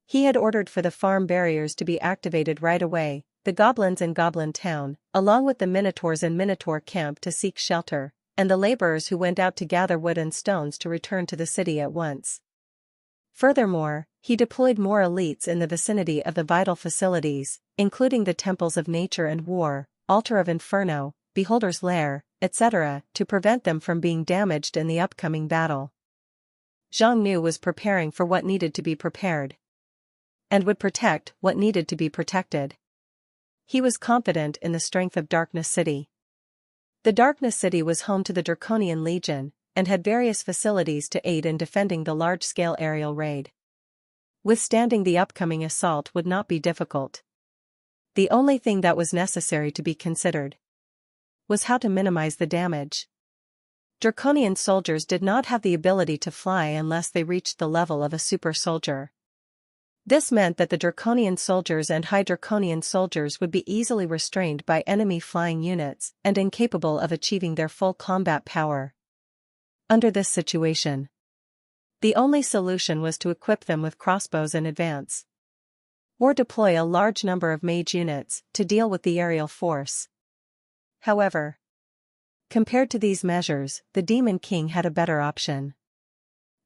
He had ordered for the farm barriers to be activated right away, the goblins in Goblin Town, along with the Minotaurs in Minotaur Camp to seek shelter, and the laborers who went out to gather wood and stones to return to the city at once. Furthermore, he deployed more elites in the vicinity of the vital facilities, including the Temples of Nature and War, Altar of Inferno, Beholder's Lair, etc., to prevent them from being damaged in the upcoming battle. Zhang Nu was preparing for what needed to be prepared, and would protect what needed to be protected. He was confident in the strength of Darkness City. The Darkness City was home to the Draconian Legion, and had various facilities to aid in defending the large-scale aerial raid. Withstanding the upcoming assault would not be difficult. The only thing that was necessary to be considered was how to minimize the damage. Draconian soldiers did not have the ability to fly unless they reached the level of a super soldier. This meant that the Draconian soldiers and High Draconian soldiers would be easily restrained by enemy flying units and incapable of achieving their full combat power. Under this situation, the only solution was to equip them with crossbows in advance, or deploy a large number of mage units to deal with the aerial force. However, compared to these measures, the Demon King had a better option.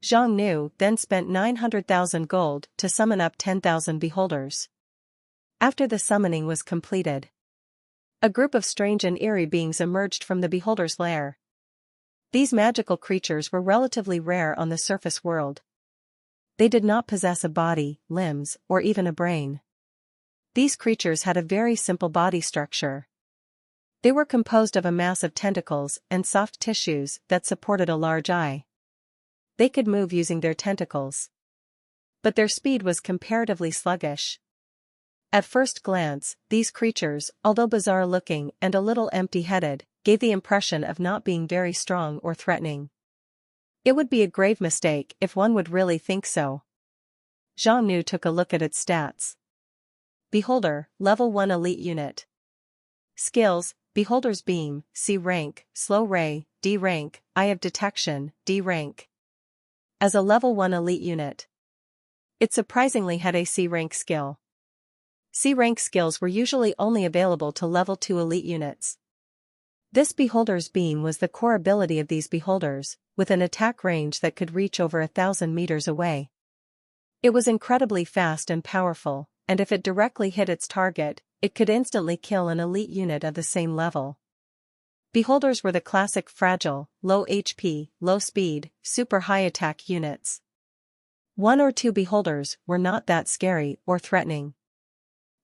Zhang Nu then spent 900,000 gold to summon up 10,000 beholders. After the summoning was completed, a group of strange and eerie beings emerged from the beholder's lair. These magical creatures were relatively rare on the surface world. They did not possess a body, limbs, or even a brain. These creatures had a very simple body structure. They were composed of a mass of tentacles and soft tissues that supported a large eye. They could move using their tentacles, but their speed was comparatively sluggish. At first glance, these creatures, although bizarre-looking and a little empty-headed, gave the impression of not being very strong or threatening. It would be a grave mistake if one would really think so. Zhang Nu took a look at its stats. Beholder, Level 1 Elite Unit. Skills, Beholder's Beam, C rank, Slow Ray, D rank, Eye of Detection, D rank. As a Level 1 Elite Unit, it surprisingly had a C rank skill. C rank skills were usually only available to Level 2 Elite units. This Beholder's Beam was the core ability of these beholders, with an attack range that could reach over 1,000 meters away. It was incredibly fast and powerful, and if it directly hit its target, it could instantly kill an elite unit of the same level. Beholders were the classic fragile, low HP, low speed, super high attack units. One or two beholders were not that scary or threatening.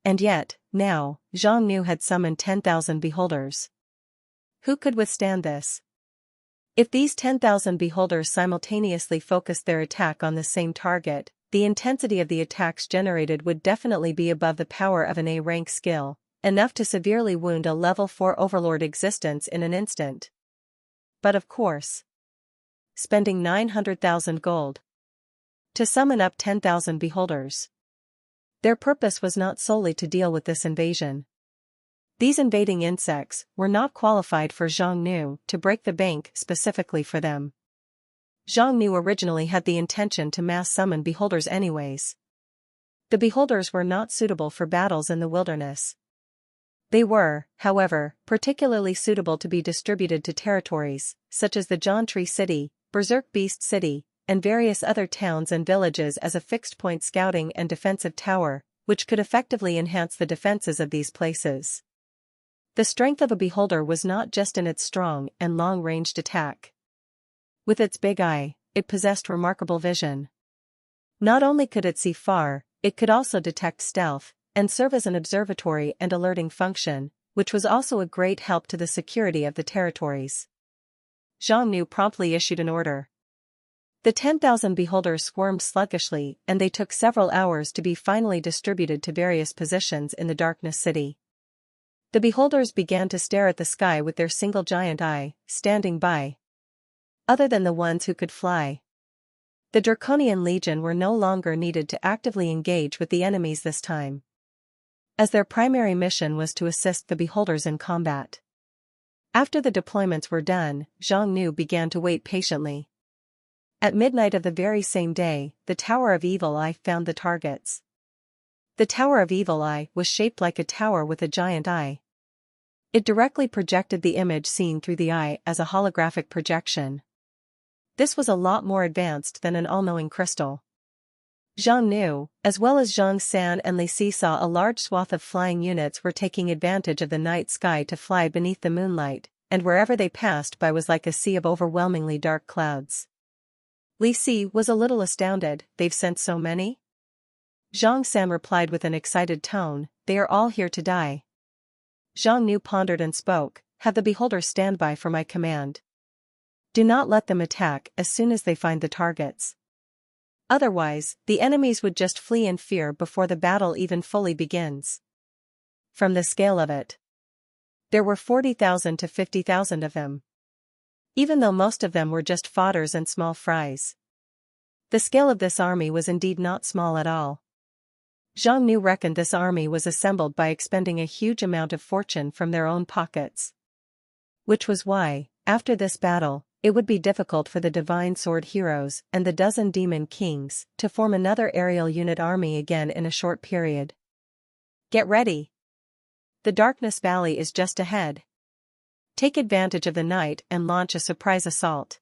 And yet, now, Zhang Nu had summoned 10,000 beholders. Who could withstand this? If these 10,000 beholders simultaneously focused their attack on the same target, the intensity of the attacks generated would definitely be above the power of an A-rank skill, enough to severely wound a level 4 overlord existence in an instant. But of course, spending 900,000 gold to summon up 10,000 beholders. Their purpose was not solely to deal with this invasion. These invading insects were not qualified for Zhang Nu to break the bank specifically for them. Zhang Nu originally had the intention to mass summon beholders anyways. The beholders were not suitable for battles in the wilderness. They were, however, particularly suitable to be distributed to territories, such as the John Tree City, Berserk Beast City, and various other towns and villages as a fixed-point scouting and defensive tower, which could effectively enhance the defenses of these places. The strength of a beholder was not just in its strong and long-ranged attack. With its big eye, it possessed remarkable vision. Not only could it see far, it could also detect stealth, and serve as an observatory and alerting function, which was also a great help to the security of the territories. Zhang Nu promptly issued an order. The 10,000 beholders squirmed sluggishly, and they took several hours to be finally distributed to various positions in the Darkness City. The beholders began to stare at the sky with their single giant eye, standing by. Other than the ones who could fly, the Draconian Legion were no longer needed to actively engage with the enemies this time, as their primary mission was to assist the beholders in combat. After the deployments were done, Zhang Nu began to wait patiently. At midnight of the very same day, the Tower of Evil Eye found the targets. The Tower of Evil Eye was shaped like a tower with a giant eye. It directly projected the image seen through the eye as a holographic projection. This was a lot more advanced than an all-knowing crystal. Zhang Nu, as well as Zhang San and Li Si, saw a large swath of flying units were taking advantage of the night sky to fly beneath the moonlight, and wherever they passed by was like a sea of overwhelmingly dark clouds. Li Si was a little astounded. "They've sent so many?" Zhang San replied with an excited tone, "They are all here to die." Zhang Nu pondered and spoke, "Have the beholders stand by for my command. Do not let them attack as soon as they find the targets. Otherwise, the enemies would just flee in fear before the battle even fully begins." From the scale of it, there were 40,000 to 50,000 of them. Even though most of them were just fodders and small fries. The scale of this army was indeed not small at all. Zhang Nu reckoned this army was assembled by expending a huge amount of fortune from their own pockets. Which was why, after this battle, it would be difficult for the Divine Sword Heroes and the dozen Demon Kings to form another aerial unit army again in a short period. Get ready. The Darkness Valley is just ahead. Take advantage of the night and launch a surprise assault.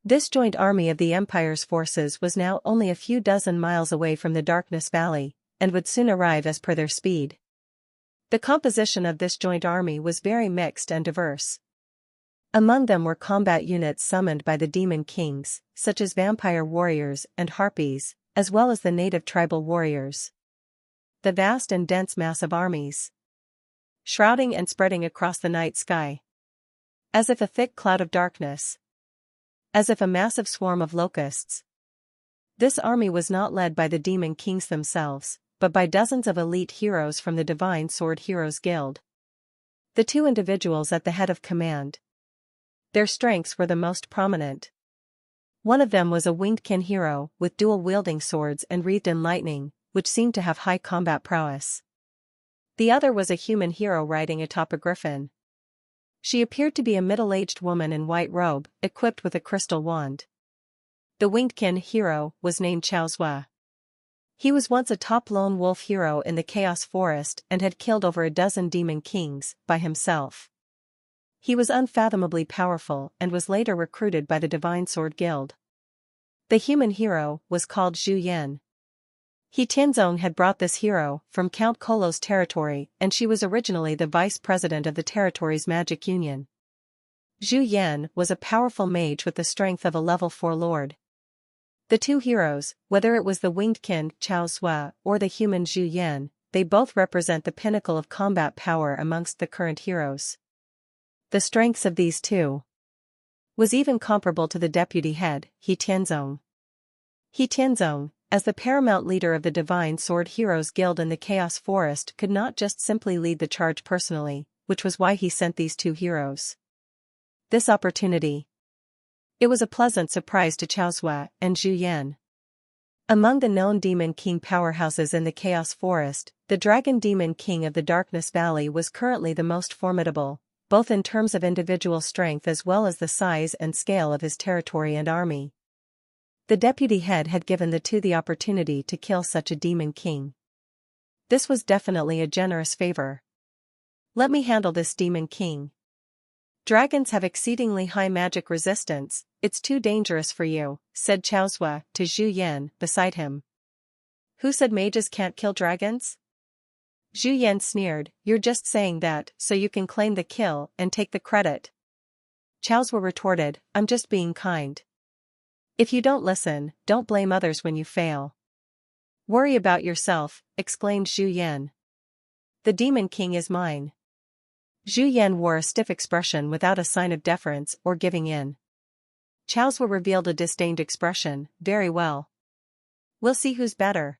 This joint army of the Empire's forces was now only a few dozen miles away from the Darkness Valley, and would soon arrive as per their speed. The composition of this joint army was very mixed and diverse. Among them were combat units summoned by the Demon Kings, such as vampire warriors and harpies, as well as the native tribal warriors. The vast and dense mass of armies, shrouding and spreading across the night sky, as if a thick cloud of darkness, as if a massive swarm of locusts. This army was not led by the Demon Kings themselves, but by dozens of elite heroes from the Divine Sword Heroes Guild. The two individuals at the head of command, their strengths were the most prominent. One of them was a winged-kin hero with dual-wielding swords and wreathed in lightning, which seemed to have high combat prowess. The other was a human hero riding atop a griffin. She appeared to be a middle-aged woman in white robe, equipped with a crystal wand. The winged-kin hero was named Chao Zua. He was once a top lone wolf hero in the Chaos Forest and had killed over a dozen Demon Kings by himself. He was unfathomably powerful and was later recruited by the Divine Sword Guild. The human hero was called Zhu Yan. He Tianzong had brought this hero from Count Kolo's territory, and she was originally the vice president of the territory's magic union. Zhu Yan was a powerful mage with the strength of a level 4 lord. The two heroes, whether it was the winged-kin Chao Zua or the human Zhu Yan, they both represent the pinnacle of combat power amongst the current heroes. The strengths of these two was even comparable to the deputy head, He Tianzong. He Tianzong, as the paramount leader of the Divine Sword Heroes Guild in the Chaos Forest could not just simply lead the charge personally, which was why he sent these two heroes. This opportunity. It was a pleasant surprise to Chaozhua and Zhu Yan. Among the known Demon King powerhouses in the Chaos Forest, the Dragon Demon King of the Darkness Valley was currently the most formidable, both in terms of individual strength as well as the size and scale of his territory and army. The deputy head had given the two the opportunity to kill such a demon king. This was definitely a generous favor. Let me handle this demon king. Dragons have exceedingly high magic resistance, it's too dangerous for you, said Chaozhua to Zhu Yan beside him. Who said mages can't kill dragons? Zhu Yan sneered, you're just saying that so you can claim the kill and take the credit. Chaozhua retorted, I'm just being kind. If you don't listen, don't blame others when you fail. Worry about yourself, exclaimed Zhu Yan. The demon king is mine. Zhu Yan wore a stiff expression without a sign of deference or giving in. Chaozhua revealed a disdained expression, very well. We'll see who's better.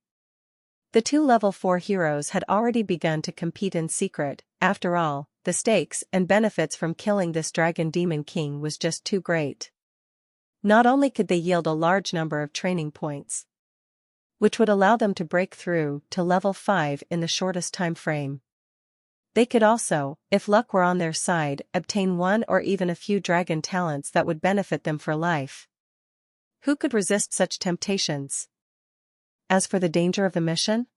The two level 4 heroes had already begun to compete in secret. After all, the stakes and benefits from killing this dragon demon king was just too great. Not only could they yield a large number of training points, which would allow them to break through to level 5 in the shortest time frame, they could also, if luck were on their side, obtain one or even a few dragon talents that would benefit them for life. Who could resist such temptations? As for the danger of the mission,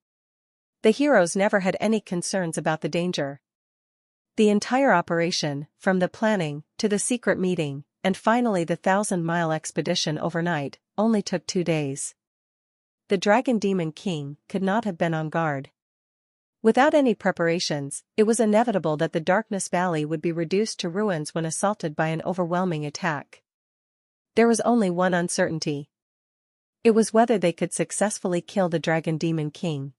the heroes never had any concerns about the danger. The entire operation, from the planning, to the secret meeting, and finally the 1,000-mile expedition overnight, only took 2 days. The Dragon Demon King could not have been on guard. Without any preparations, it was inevitable that the Darkness Valley would be reduced to ruins when assaulted by an overwhelming attack. There was only one uncertainty. It was whether they could successfully kill the Dragon Demon King.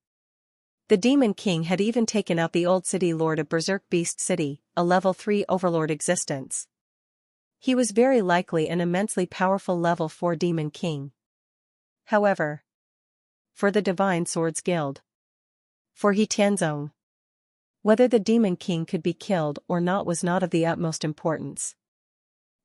The Demon King had even taken out the old city lord of Berserk Beast City, a level 3 overlord existence. He was very likely an immensely powerful level 4 Demon King. However, for the Divine Swords Guild, for He Tianzong, whether the Demon King could be killed or not was not of the utmost importance.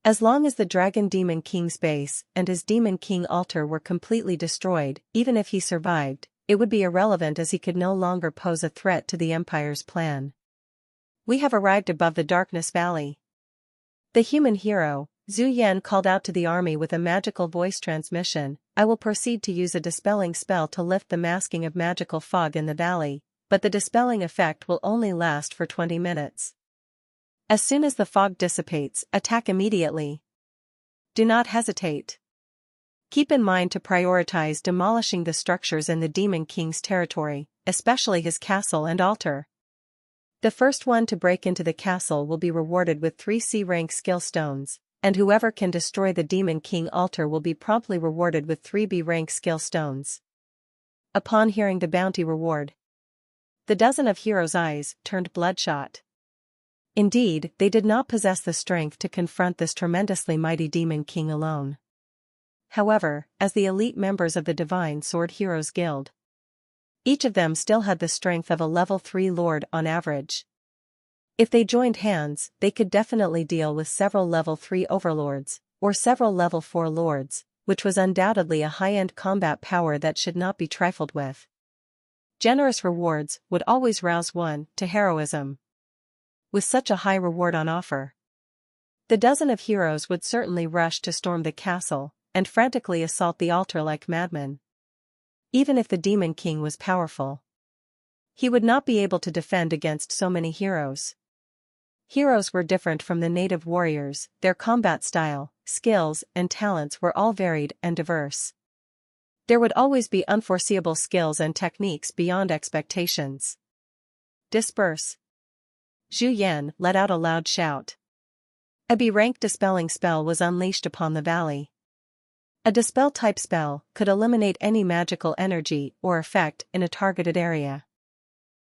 As long as the Dragon Demon King's base and his Demon King altar were completely destroyed, even if he survived, it would be irrelevant as he could no longer pose a threat to the Empire's plan. We have arrived above the Darkness Valley. The human hero, Zhu Yan, called out to the army with a magical voice transmission, I will proceed to use a dispelling spell to lift the masking of magical fog in the valley, but the dispelling effect will only last for 20 minutes. As soon as the fog dissipates, attack immediately. Do not hesitate. Keep in mind to prioritize demolishing the structures in the Demon King's territory, especially his castle and altar. The first one to break into the castle will be rewarded with 3 C-rank skill stones, and whoever can destroy the Demon King altar will be promptly rewarded with 3 B-rank skill stones. Upon hearing the bounty reward, the dozen of heroes' eyes turned bloodshot. Indeed, they did not possess the strength to confront this tremendously mighty Demon King alone. However, as the elite members of the Divine Sword Heroes Guild, each of them still had the strength of a level 3 lord on average. If they joined hands, they could definitely deal with several level 3 overlords, or several level 4 lords, which was undoubtedly a high-end combat power that should not be trifled with. Generous rewards would always rouse one to heroism. With such a high reward on offer, the dozen of heroes would certainly rush to storm the castle, and frantically assault the altar like madmen. Even if the Demon King was powerful, he would not be able to defend against so many heroes. Heroes were different from the native warriors, their combat style, skills, and talents were all varied and diverse. There would always be unforeseeable skills and techniques beyond expectations. Disperse. Zhu Yan let out a loud shout. A B-rank dispelling spell was unleashed upon the valley. A dispel-type spell could eliminate any magical energy or effect in a targeted area.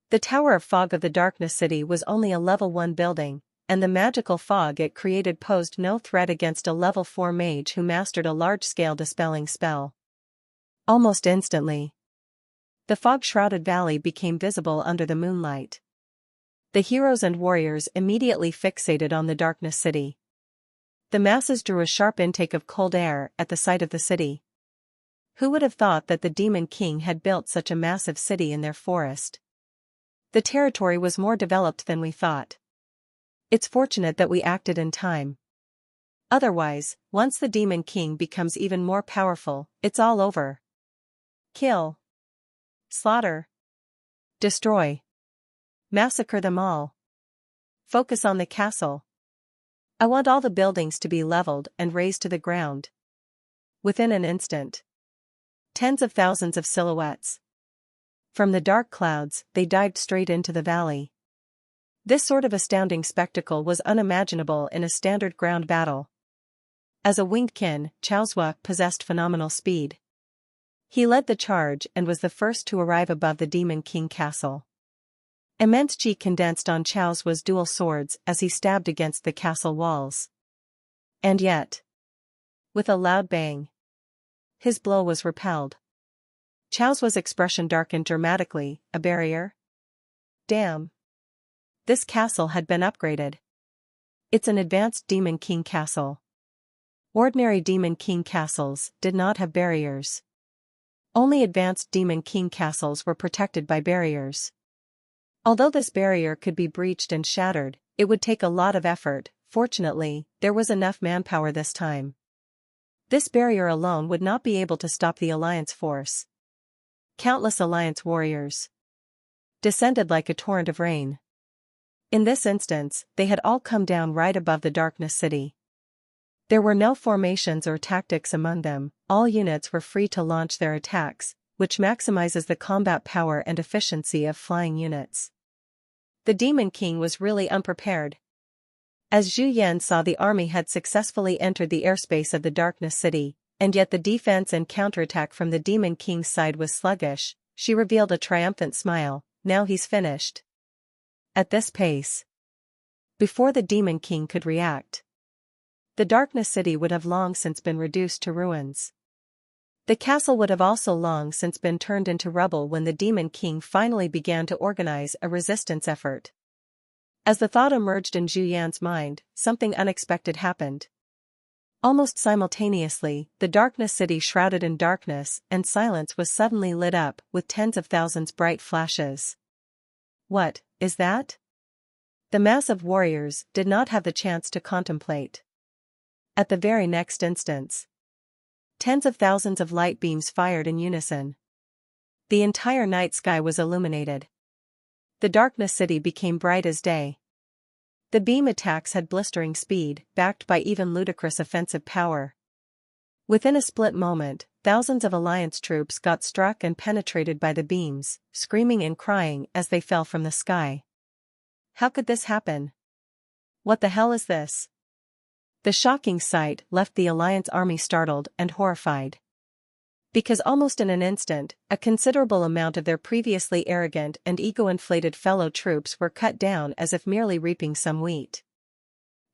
The Tower of Fog of the Darkness City was only a level 1 building, and the magical fog it created posed no threat against a level 4 mage who mastered a large-scale dispelling spell. Almost instantly, the fog-shrouded valley became visible under the moonlight. The heroes and warriors immediately fixated on the darkness city. The masses drew a sharp intake of cold air at the sight of the city. Who would have thought that the Demon King had built such a massive city in their forest? The territory was more developed than we thought. It's fortunate that we acted in time. Otherwise, once the Demon King becomes even more powerful, it's all over. Kill. Slaughter. Destroy. Massacre them all. Focus on the castle. I want all the buildings to be leveled and razed to the ground. Within an instant, tens of thousands of silhouettes. From the dark clouds, they dived straight into the valley. This sort of astounding spectacle was unimaginable in a standard ground battle. As a winged kin, Chaozhua possessed phenomenal speed. He led the charge and was the first to arrive above the Demon King castle. Immense chi condensed on Chaozhua's dual swords as he stabbed against the castle walls. And yet, with a loud bang, his blow was repelled. Chaozhua's expression darkened dramatically. A barrier? Damn. This castle had been upgraded. It's an advanced Demon King castle. Ordinary Demon King castles did not have barriers. Only advanced Demon King castles were protected by barriers. Although this barrier could be breached and shattered, it would take a lot of effort. Fortunately, there was enough manpower this time. This barrier alone would not be able to stop the Alliance force. Countless Alliance warriors descended like a torrent of rain. In this instance, they had all come down right above the darkness city. There were no formations or tactics among them, all units were free to launch their attacks, which maximizes the combat power and efficiency of flying units. The Demon King was really unprepared. As Zhu Yan saw the army had successfully entered the airspace of the darkness city, and yet the defense and counterattack from the Demon King's side was sluggish, she revealed a triumphant smile. Now he's finished. At this pace, before the Demon King could react, the darkness city would have long since been reduced to ruins. The castle would have also long since been turned into rubble when the Demon King finally began to organize a resistance effort. As the thought emerged in Zhu Yan's mind, something unexpected happened. Almost simultaneously, the darkness city shrouded in darkness and silence was suddenly lit up with tens of thousands bright flashes. What is that? The mass of warriors did not have the chance to contemplate. At the very next instance, tens of thousands of light beams fired in unison. The entire night sky was illuminated. The darkness city became bright as day. The beam attacks had blistering speed, backed by even ludicrous offensive power. Within a split moment, thousands of Alliance troops got struck and penetrated by the beams, screaming and crying as they fell from the sky. How could this happen? What the hell is this? The shocking sight left the Alliance army startled and horrified. Because almost in an instant, a considerable amount of their previously arrogant and ego-inflated fellow troops were cut down as if merely reaping some wheat.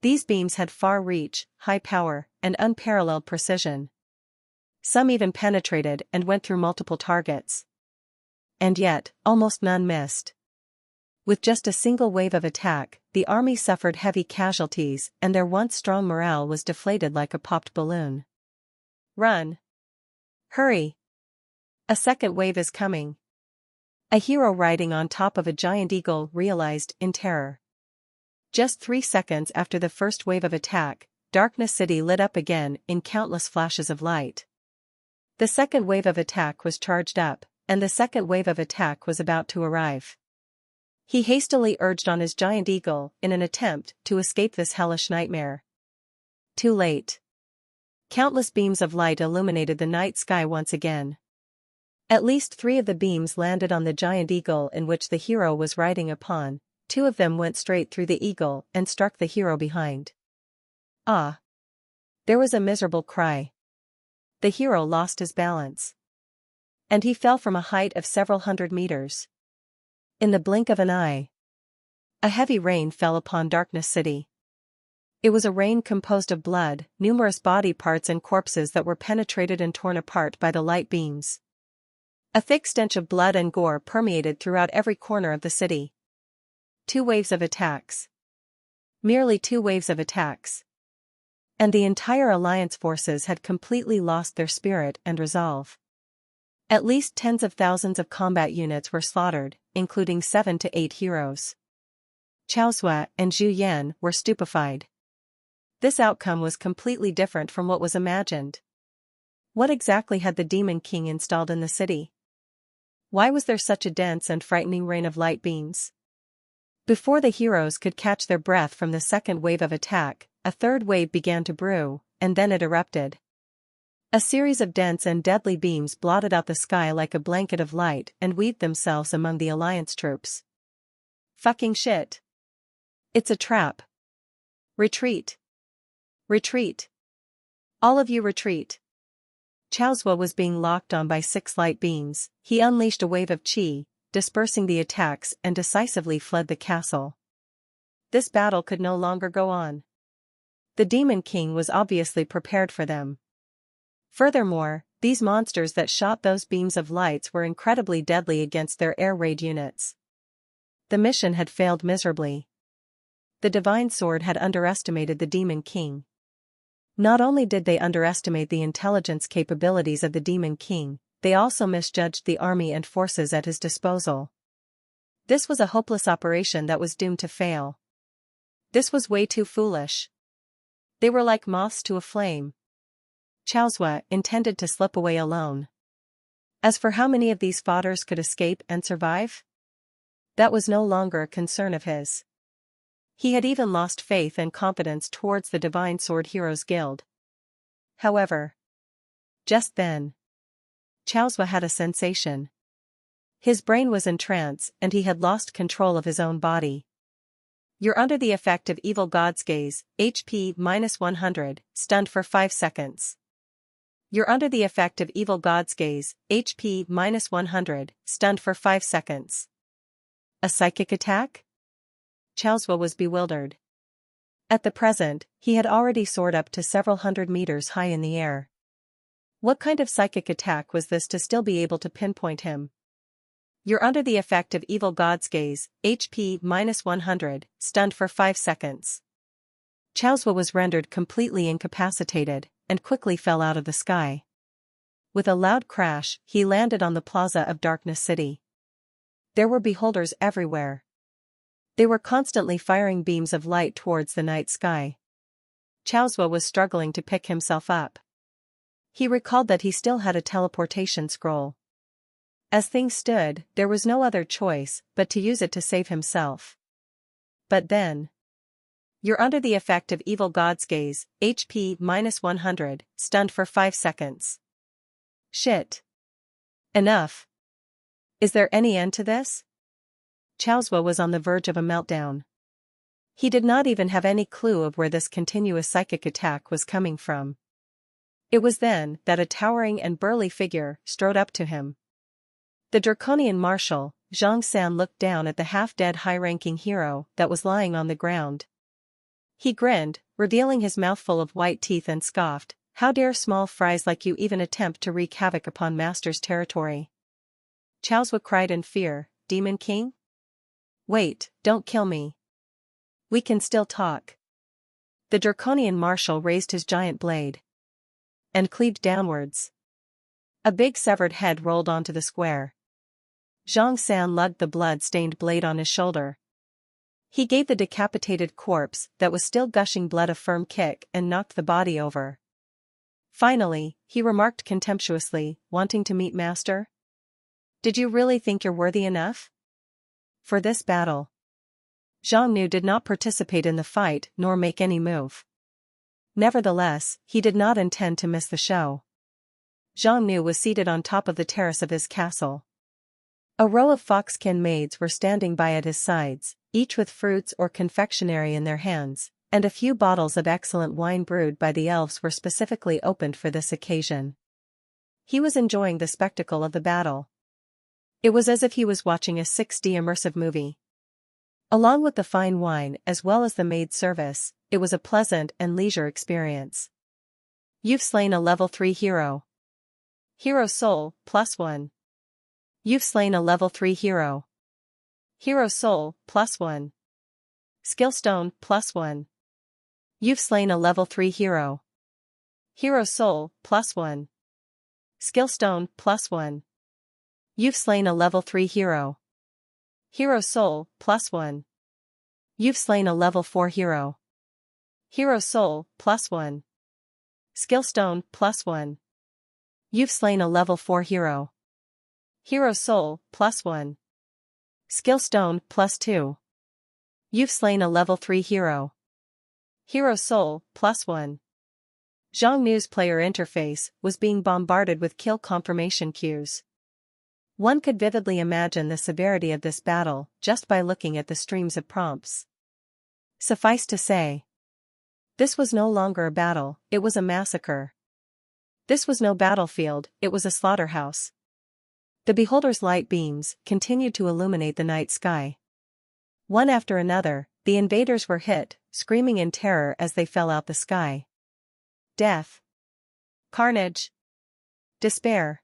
These beams had far reach, high power, and unparalleled precision. Some even penetrated and went through multiple targets. And yet, almost none missed. With just a single wave of attack, the army suffered heavy casualties and their once strong morale was deflated like a popped balloon. Run! Hurry! A second wave is coming. A hero riding on top of a giant eagle realized in terror. Just 3 seconds after the first wave of attack, Darkness City lit up again in countless flashes of light. The second wave of attack was charged up, and the second wave of attack was about to arrive. He hastily urged on his giant eagle in an attempt to escape this hellish nightmare. Too late. Countless beams of light illuminated the night sky once again. At least 3 of the beams landed on the giant eagle in which the hero was riding upon, 2 of them went straight through the eagle and struck the hero behind. Ah! There was a miserable cry. The hero lost his balance. And he fell from a height of several hundred meters. In the blink of an eye, a heavy rain fell upon Darkness City. It was a rain composed of blood, numerous body parts and corpses that were penetrated and torn apart by the light beams. A thick stench of blood and gore permeated throughout every corner of the city. 2 waves of attacks. Merely 2 waves of attacks. And the entire Alliance forces had completely lost their spirit and resolve. At least tens of thousands of combat units were slaughtered, including 7 to 8 heroes. Chaos Zhou and Zhu Yan were stupefied. This outcome was completely different from what was imagined. What exactly had the Demon King installed in the city? Why was there such a dense and frightening rain of light beams? Before the heroes could catch their breath from the second wave of attack, a third wave began to brew, and then it erupted. A series of dense and deadly beams blotted out the sky like a blanket of light and weaved themselves among the Alliance troops. Fucking shit. It's a trap. Retreat. Retreat. All of you retreat. Chaos Zhou was being locked on by 6 light beams. He unleashed a wave of qi, dispersing the attacks and decisively fled the castle. This battle could no longer go on. The Demon King was obviously prepared for them. Furthermore, these monsters that shot those beams of lights were incredibly deadly against their air raid units. The mission had failed miserably. The Divine Sword had underestimated the Demon King. Not only did they underestimate the intelligence capabilities of the Demon King, they also misjudged the army and forces at his disposal. This was a hopeless operation that was doomed to fail. This was way too foolish. They were like moths to a flame. Chaos Zhou intended to slip away alone. As for how many of these fodders could escape and survive? That was no longer a concern of his. He had even lost faith and confidence towards the Divine Sword Heroes Guild. However, just then, Chaos Zhou had a sensation. His brain was in trance and he had lost control of his own body. You're under the effect of Evil God's Gaze, HP -100, stunned for 5 seconds. You're under the effect of Evil God's Gaze, HP -100, stunned for 5 seconds. A psychic attack? Chaos Zhou was bewildered. At the present, he had already soared up to several hundred meters high in the air. What kind of psychic attack was this to still be able to pinpoint him? You're under the effect of Evil God's Gaze, HP -100, stunned for 5 seconds. Chaos Zhou was rendered completely incapacitated, and quickly fell out of the sky. With a loud crash, he landed on the plaza of Darkness City. There were beholders everywhere. They were constantly firing beams of light towards the night sky. Chaos Zhou was struggling to pick himself up. He recalled that he still had a teleportation scroll. As things stood, there was no other choice but to use it to save himself. But then, you're under the effect of Evil God's Gaze, HP -100, stunned for 5 seconds. Shit. Enough. Is there any end to this? Chaos Zhou was on the verge of a meltdown. He did not even have any clue of where this continuous psychic attack was coming from. It was then that a towering and burly figure strode up to him. The Draconian Marshal, Zhang San, looked down at the half-dead high-ranking hero that was lying on the ground. He grinned, revealing his mouth full of white teeth, and scoffed, "How dare small fries like you even attempt to wreak havoc upon Master's territory?" Chaos Zhou cried in fear, "Demon King? Wait, don't kill me. We can still talk." The Draconian Marshal raised his giant blade and cleaved downwards. A big severed head rolled onto the square. Zhang San lugged the blood-stained blade on his shoulder. He gave the decapitated corpse that was still gushing blood a firm kick and knocked the body over. Finally, he remarked contemptuously, "Wanting to meet Master? Did you really think you're worthy enough for this battle?" Zhang Nu did not participate in the fight nor make any move. Nevertheless, he did not intend to miss the show. Zhang Nu was seated on top of the terrace of his castle. A row of foxkin maids were standing by at his sides, each with fruits or confectionery in their hands, and a few bottles of excellent wine brewed by the elves were specifically opened for this occasion. He was enjoying the spectacle of the battle. It was as if he was watching a 6D immersive movie. Along with the fine wine as well as the maid service, it was a pleasant and leisure experience. You've slain a level 3 hero. Hero soul, +1. You've slain a level 3 hero. Hero soul, +1. Skill stone, +1. You've slain a level 3 hero. Hero soul, +1. Skill stone, +1. You've slain a level 3 hero. Hero soul, +1. You've slain a level 4 hero. Hero soul, +1. Skill stone, +1. You've slain a level 4 hero. Hero soul, +1. Skill stone, +2. You've slain a level 3 hero. Hero soul, +1. Zhongnu's player interface was being bombarded with kill confirmation queues. One could vividly imagine the severity of this battle just by looking at the streams of prompts. Suffice to say, this was no longer a battle, it was a massacre. This was no battlefield, it was a slaughterhouse. The beholder's light beams continued to illuminate the night sky. One after another, the invaders were hit, screaming in terror as they fell out the sky. Death. Carnage. Despair.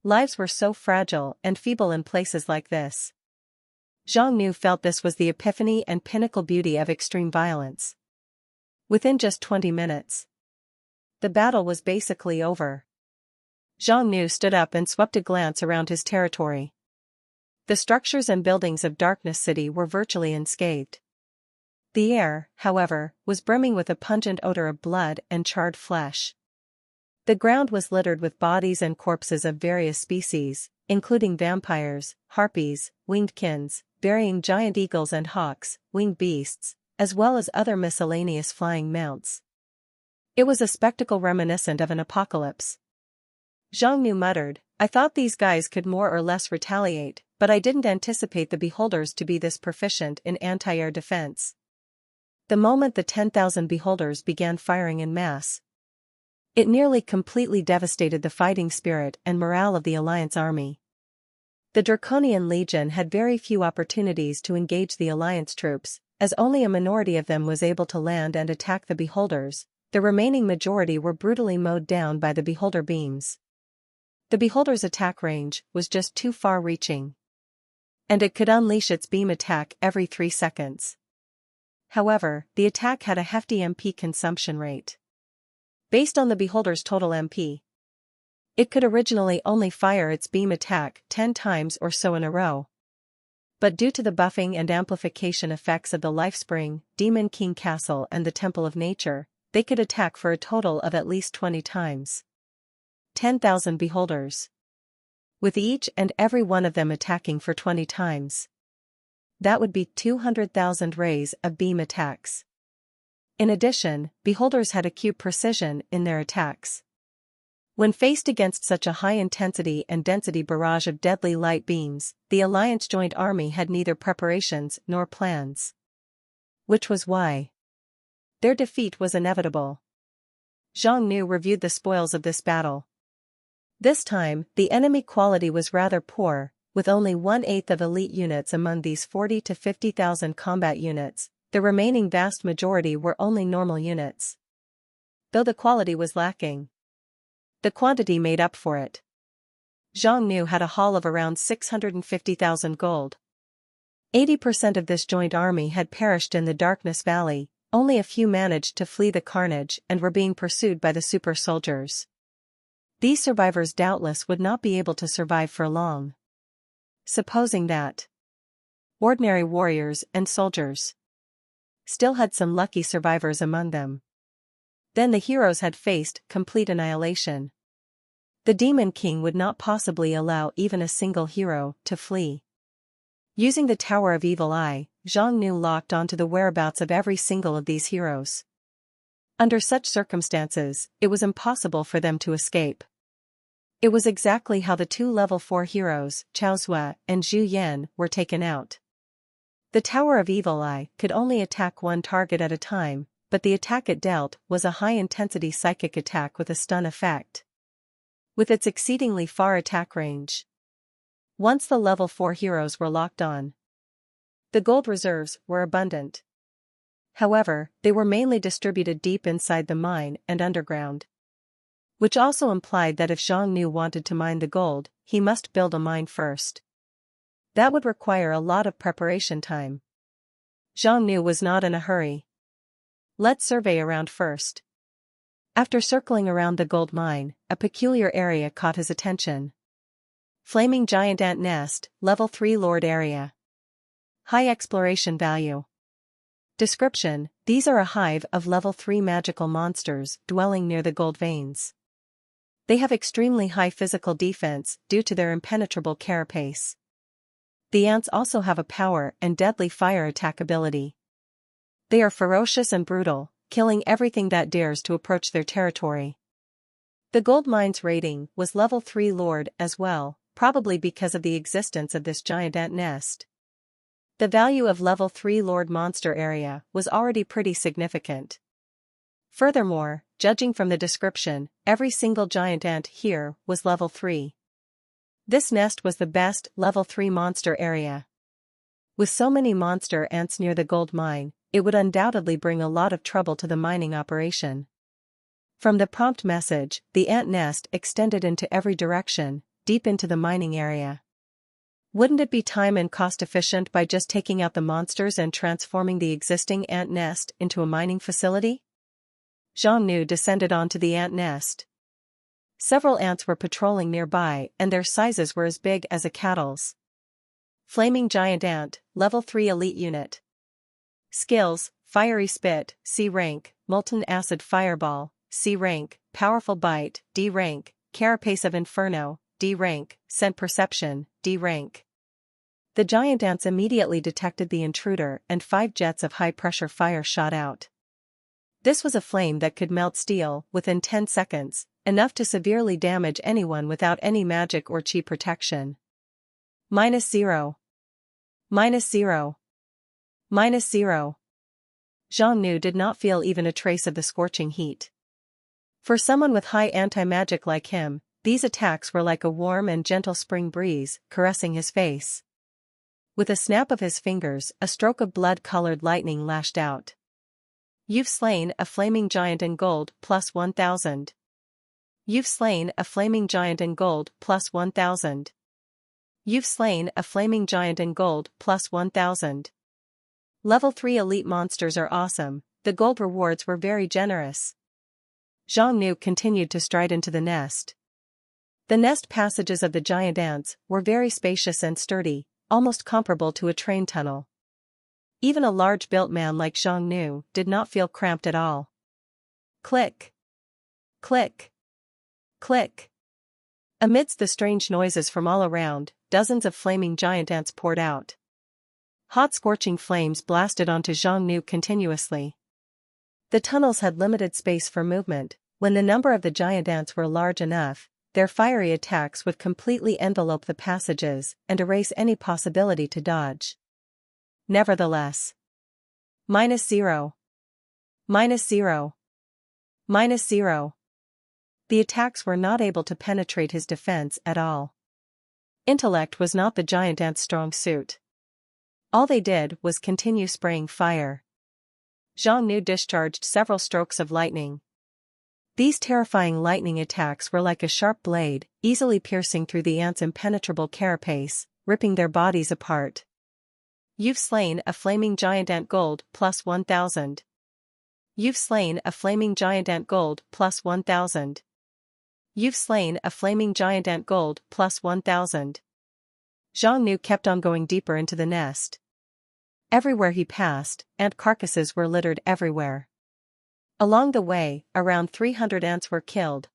Lives were so fragile and feeble in places like this. Zhongnu felt this was the epiphany and pinnacle beauty of extreme violence. Within just 20 minutes, the battle was basically over. Zhongnu stood up and swept a glance around his territory. The structures and buildings of Darkness City were virtually unscathed. The air, however, was brimming with a pungent odor of blood and charred flesh. The ground was littered with bodies and corpses of various species, including vampires, harpies, wingedkins, burying giant eagles and hawks, winged beasts, as well as other miscellaneous flying mounts. It was a spectacle reminiscent of an apocalypse. Zhongnu muttered, "I thought these guys could more or less retaliate, but I didn't anticipate the beholders to be this proficient in anti-air defense." The moment the 10,000 beholders began firing en masse, it nearly completely devastated the fighting spirit and morale of the Alliance army. The Draconian Legion had very few opportunities to engage the Alliance troops, as only a minority of them was able to land and attack the beholders. The remaining majority were brutally mowed down by the beholder beams. The beholder's attack range was just too far-reaching, and it could unleash its beam attack every 3 seconds. However, the attack had a hefty MP consumption rate. Based on the beholder's total MP, it could originally only fire its beam attack 10 times or so in a row. But due to the buffing and amplification effects of the Lifespring, Demon King Castle and the Temple of Nature, they could attack for a total of at least 20 times. 10,000 beholders, with each and every one of them attacking for 20 times. That would be 200,000 rays of beam attacks. In addition, beholders had acute precision in their attacks. When faced against such a high-intensity and density barrage of deadly light beams, the Alliance Joint Army had neither preparations nor plans. Which was why their defeat was inevitable. Zhongnu reviewed the spoils of this battle. This time, the enemy quality was rather poor, with only 1/8 of elite units among these 40 to 50,000 combat units. The remaining vast majority were only normal units. Though the quality was lacking, the quantity made up for it. Zhongnu had a haul of around 650,000 gold. 80% of this joint army had perished in the Darkness Valley, only a few managed to flee the carnage and were being pursued by the super soldiers. These survivors doubtless would not be able to survive for long. Supposing that ordinary warriors and soldiers still had some lucky survivors among them, then the heroes had faced complete annihilation. The Demon King would not possibly allow even a single hero to flee. Using the Tower of Evil Eye, Zhongnu locked onto the whereabouts of every single of these heroes. Under such circumstances, it was impossible for them to escape. It was exactly how the 2 level 4 heroes, Chao Zue and Zhu Yan, were taken out. The Tower of Evil Eye could only attack one target at a time, but the attack it dealt was a high-intensity psychic attack with a stun effect. With its exceedingly far attack range, once the level 4 heroes were locked on, The gold reserves were abundant. However, they were mainly distributed deep inside the mine and underground. Which also implied that if Xiongnu wanted to mine the gold, he must build a mine first. That would require a lot of preparation time. Xiongnu was not in a hurry. Let's survey around first. After circling around the gold mine, a peculiar area caught his attention. Flaming Giant Ant Nest, Level 3 Lord Area. High exploration value. Description: these are a hive of Level 3 magical monsters dwelling near the gold veins. They have extremely high physical defense due to their impenetrable carapace. The ants also have a power and deadly fire attack ability. They are ferocious and brutal, killing everything that dares to approach their territory. The gold mine's rating was Level 3 Lord as well, probably because of the existence of this giant ant nest. The value of Level 3 Lord monster area was already pretty significant. Furthermore, judging from the description, every single giant ant here was Level 3. This nest was the best Level 3 monster area. With so many monster ants near the gold mine, it would undoubtedly bring a lot of trouble to the mining operation. From the prompt message, the ant nest extended into every direction, deep into the mining area. Wouldn't it be time and cost efficient by just taking out the monsters and transforming the existing ant nest into a mining facility? Xiongnu descended onto the ant nest. Several ants were patrolling nearby and their sizes were as big as a cattle's. Flaming Giant Ant, Level 3 Elite Unit. Skills: Fiery Spit, C rank, Molten Acid Fireball, C rank, Powerful Bite, D rank, Carapace of Inferno, D rank, Scent Perception, D rank. The giant ants immediately detected the intruder and 5 jets of high-pressure fire shot out. This was a flame that could melt steel within 10 seconds, enough to severely damage anyone without any magic or chi protection. -0. -0. -0. Xiongnu did not feel even a trace of the scorching heat. For someone with high anti-magic like him, these attacks were like a warm and gentle spring breeze caressing his face. With a snap of his fingers, a stroke of blood-colored lightning lashed out. You've slain a flaming giant in gold plus 1000. You've slain a flaming giant in gold plus 1000. You've slain a flaming giant in gold plus 1000. Level 3 elite monsters are awesome, the gold rewards were very generous. Xiongnu continued to stride into the nest. The nest passages of the giant ants were very spacious and sturdy, almost comparable to a train tunnel. Even a large-built man like Xiongnu did not feel cramped at all. Click. Click. Click. Amidst the strange noises from all around, dozens of flaming giant ants poured out. Hot scorching flames blasted onto Xiongnu continuously. The tunnels had limited space for movement. When the number of the giant ants were large enough, their fiery attacks would completely envelope the passages and erase any possibility to dodge. Nevertheless. -0. -0. -0. The attacks were not able to penetrate his defense at all. Intellect was not the giant ant's strong suit. All they did was continue spraying fire. Xiongnu discharged several strokes of lightning. These terrifying lightning attacks were like a sharp blade, easily piercing through the ants' impenetrable carapace, ripping their bodies apart. You've slain a flaming giant ant gold plus 1000. You've slain a flaming giant ant gold plus 1000. You've slain a flaming giant ant gold plus 1000. Xiongnu kept on going deeper into the nest. Everywhere he passed, ant carcasses were littered everywhere. Along the way, around 300 ants were killed.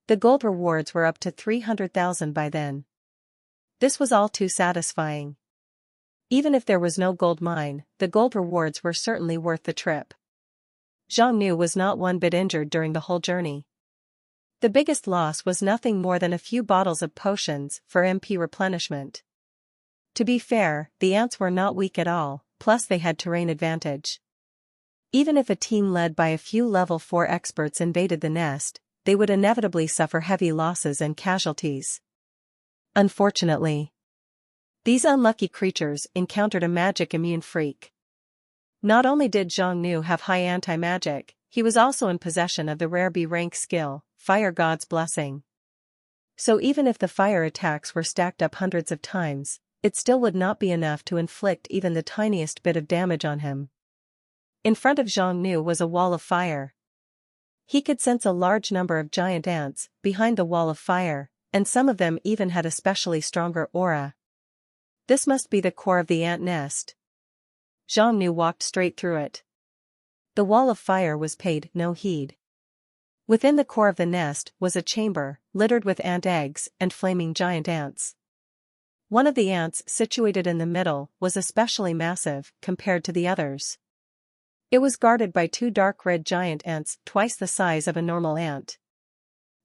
The gold rewards were up to 300,000 by then. This was all too satisfying. Even if there was no gold mine, the gold rewards were certainly worth the trip. Xiongnu was not one bit injured during the whole journey. The biggest loss was nothing more than a few bottles of potions for MP replenishment. To be fair, the ants were not weak at all, plus they had terrain advantage. Even if a team led by a few level 4 experts invaded the nest, they would inevitably suffer heavy losses and casualties. Unfortunately, These unlucky creatures encountered a magic immune freak. Not only did Zhang Nu have high anti-magic, he was also in possession of the rare B-rank skill, Fire God's Blessing. So even if the fire attacks were stacked up hundreds of times, it still would not be enough to inflict even the tiniest bit of damage on him. In front of Zhang Nu was a wall of fire. He could sense a large number of giant ants behind the wall of fire, and some of them even had a specially stronger aura. This must be the core of the ant nest. Zhang Nu walked straight through it. The wall of fire was paid no heed. Within the core of the nest was a chamber, littered with ant eggs and flaming giant ants. One of the ants situated in the middle was especially massive compared to the others. It was guarded by two dark red giant ants twice the size of a normal ant.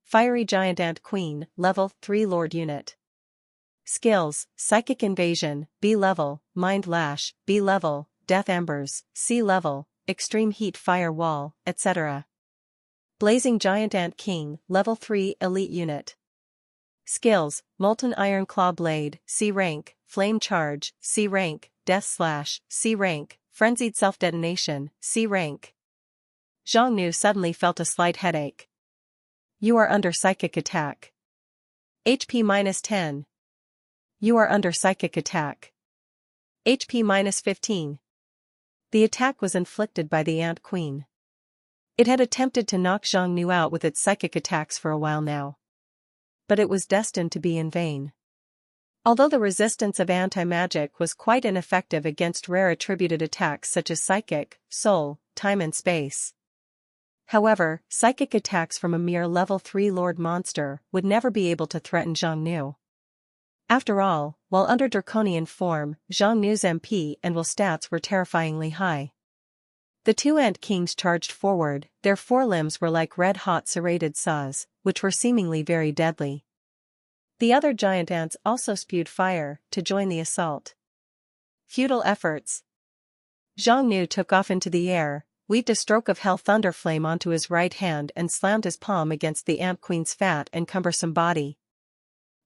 Fiery Giant Ant Queen, Level 3 Lord Unit. Skills: Psychic Invasion, B level, Mind Lash, B level, Death Embers, C level, Extreme Heat Fire Wall, etc. Blazing Giant Ant King, Level 3 Elite Unit. Skills: Molten Iron Claw Blade, C rank, Flame Charge, C rank, Death Slash, C rank, Frenzied Self-Detonation, C rank. Zhang Nu suddenly felt a slight headache. You are under psychic attack. HP -10. You are under psychic attack. HP -15. The attack was inflicted by the Ant Queen. It had attempted to knock Zhang Nu out with its psychic attacks for a while now. But it was destined to be in vain. Although the resistance of anti-magic was quite ineffective against rare attributed attacks such as psychic, soul, time and space. However, psychic attacks from a mere level 3 Lord monster would never be able to threaten Zhang Nu. After all, while under draconian form, Zhang Nu's MP and will stats were terrifyingly high. The two Ant Kings charged forward, their forelimbs were like red-hot serrated saws, which were seemingly very deadly. The other giant ants also spewed fire to join the assault. Futile efforts. Zhang Nu took off into the air, weaved a stroke of hell thunder flame onto his right hand and slammed his palm against the Ant Queen's fat and cumbersome body.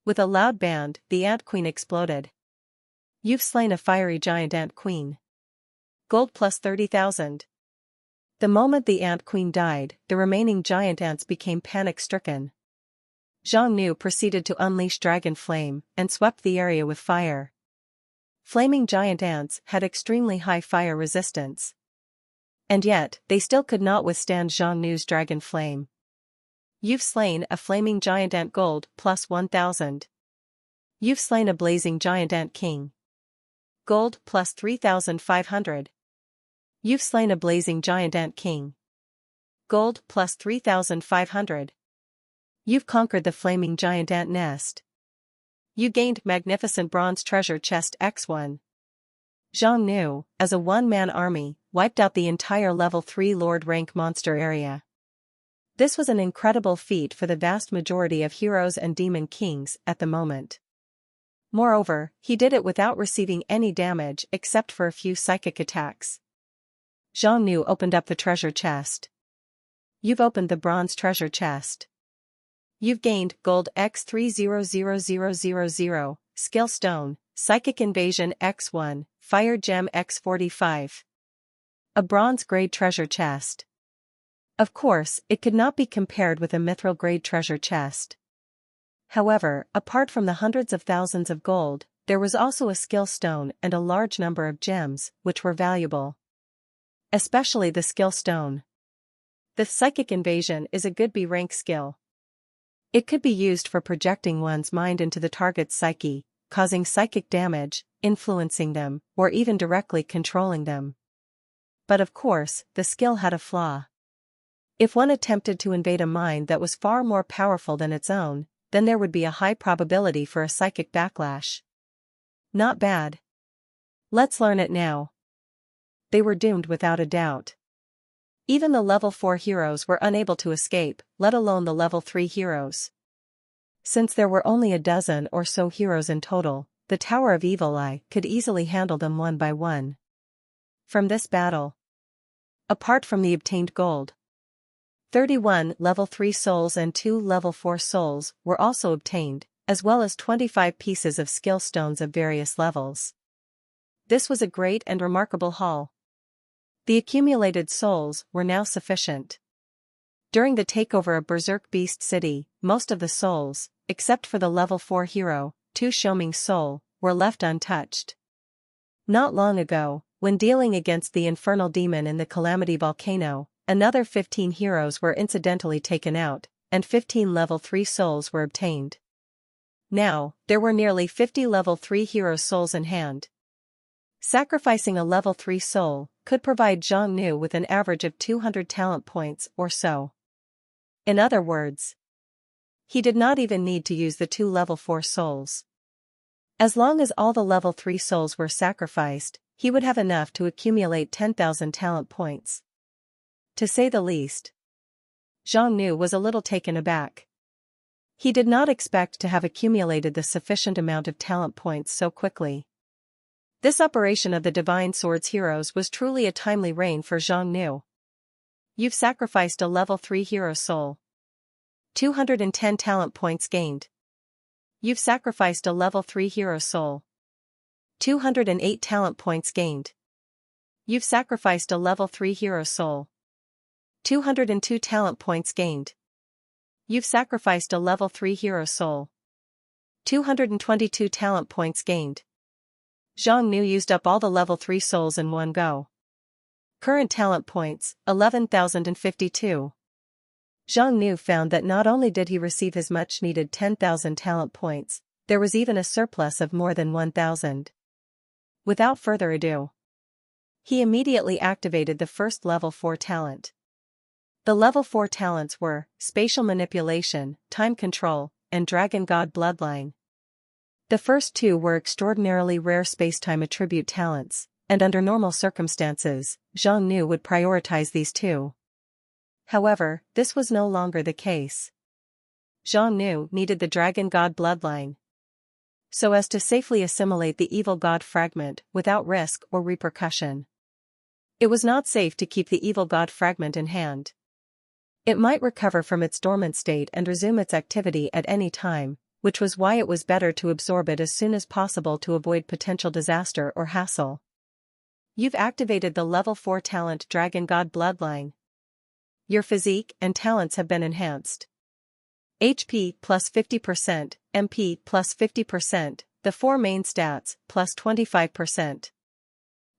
With a loud bang, the Ant Queen exploded. You've slain a fiery giant Ant Queen. Gold plus 30,000. The moment the Ant Queen died, the remaining giant ants became panic-stricken. Zhang Nu proceeded to unleash Dragon Flame and swept the area with fire. Flaming giant ants had extremely high fire resistance. And yet, they still could not withstand Zhang Nu's Dragon Flame. You've slain a flaming giant ant. Gold plus 1,000. You've slain a blazing giant ant king. Gold plus 3,500. You've slain a blazing giant ant king. Gold plus 3,500. You've conquered the flaming giant ant nest. You gained magnificent bronze treasure chest X1. Zhang Nu, as a one-man army, wiped out the entire level 3 Lord rank monster area. This was an incredible feat for the vast majority of heroes and demon kings at the moment. Moreover, he did it without receiving any damage except for a few psychic attacks. Zhang Nu opened up the treasure chest. You've opened the bronze treasure chest. You've gained Gold X300000, Skill Stone, Psychic Invasion X1, Fire Gem X45. A bronze-grade treasure chest. Of course, it could not be compared with a mithril-grade treasure chest. However, apart from the hundreds of thousands of gold, there was also a skill stone and a large number of gems, which were valuable. Especially the skill stone. The Psychic Invasion is a good B-rank skill. It could be used for projecting one's mind into the target's psyche, causing psychic damage, influencing them, or even directly controlling them. But of course, the skill had a flaw. If one attempted to invade a mind that was far more powerful than its own, then there would be a high probability for a psychic backlash. Not bad. Let's learn it now. They were doomed without a doubt. Even the level 4 heroes were unable to escape, let alone the level 3 heroes. Since there were only a dozen or so heroes in total, the Tower of Evil Eye could easily handle them one by one. From this battle, apart from the obtained gold, 31 level 3 souls and 2 level 4 souls were also obtained, as well as 25 pieces of skill stones of various levels. This was a great and remarkable haul. The accumulated souls were now sufficient. During the takeover of Berserk Beast City, most of the souls, except for the level 4 hero, Tu Xiaoming's soul, were left untouched. Not long ago, when dealing against the infernal demon in the Calamity Volcano, another 15 heroes were incidentally taken out, and 15 level 3 souls were obtained. Now, there were nearly 50 level 3 hero souls in hand. Sacrificing a level 3 soul could provide Zhang Nu with an average of 200 talent points or so. In other words, he did not even need to use the 2 level 4 souls. As long as all the level 3 souls were sacrificed, he would have enough to accumulate 10,000 talent points. To say the least, Zhang Nu was a little taken aback. He did not expect to have accumulated the sufficient amount of talent points so quickly. This operation of the Divine Swords heroes was truly a timely reign for Zhang Nu. You've sacrificed a level 3 hero soul. 210 talent points gained. You've sacrificed a level 3 hero soul. 208 talent points gained. You've sacrificed a level 3 hero soul. 202 talent points gained. You've sacrificed a level 3 hero soul. 222 talent points gained. Zhang Nu used up all the level 3 souls in one go. Current talent points, 11,052. Zhang Nu found that not only did he receive his much-needed 10,000 talent points, there was even a surplus of more than 1,000. Without further ado, he immediately activated the first level 4 talent. The level 4 talents were Spatial Manipulation, Time Control, and Dragon God Bloodline. The first two were extraordinarily rare spacetime attribute talents, and under normal circumstances, Zhang Nu would prioritize these two. However, this was no longer the case. Zhang Nu needed the Dragon God Bloodline, so as to safely assimilate the Evil God Fragment without risk or repercussion. It was not safe to keep the Evil God Fragment in hand. It might recover from its dormant state and resume its activity at any time, which was why it was better to absorb it as soon as possible to avoid potential disaster or hassle. You've activated the level 4 talent Dragon God Bloodline. Your physique and talents have been enhanced. HP plus 50%, MP plus 50%, the 4 main stats plus 25%.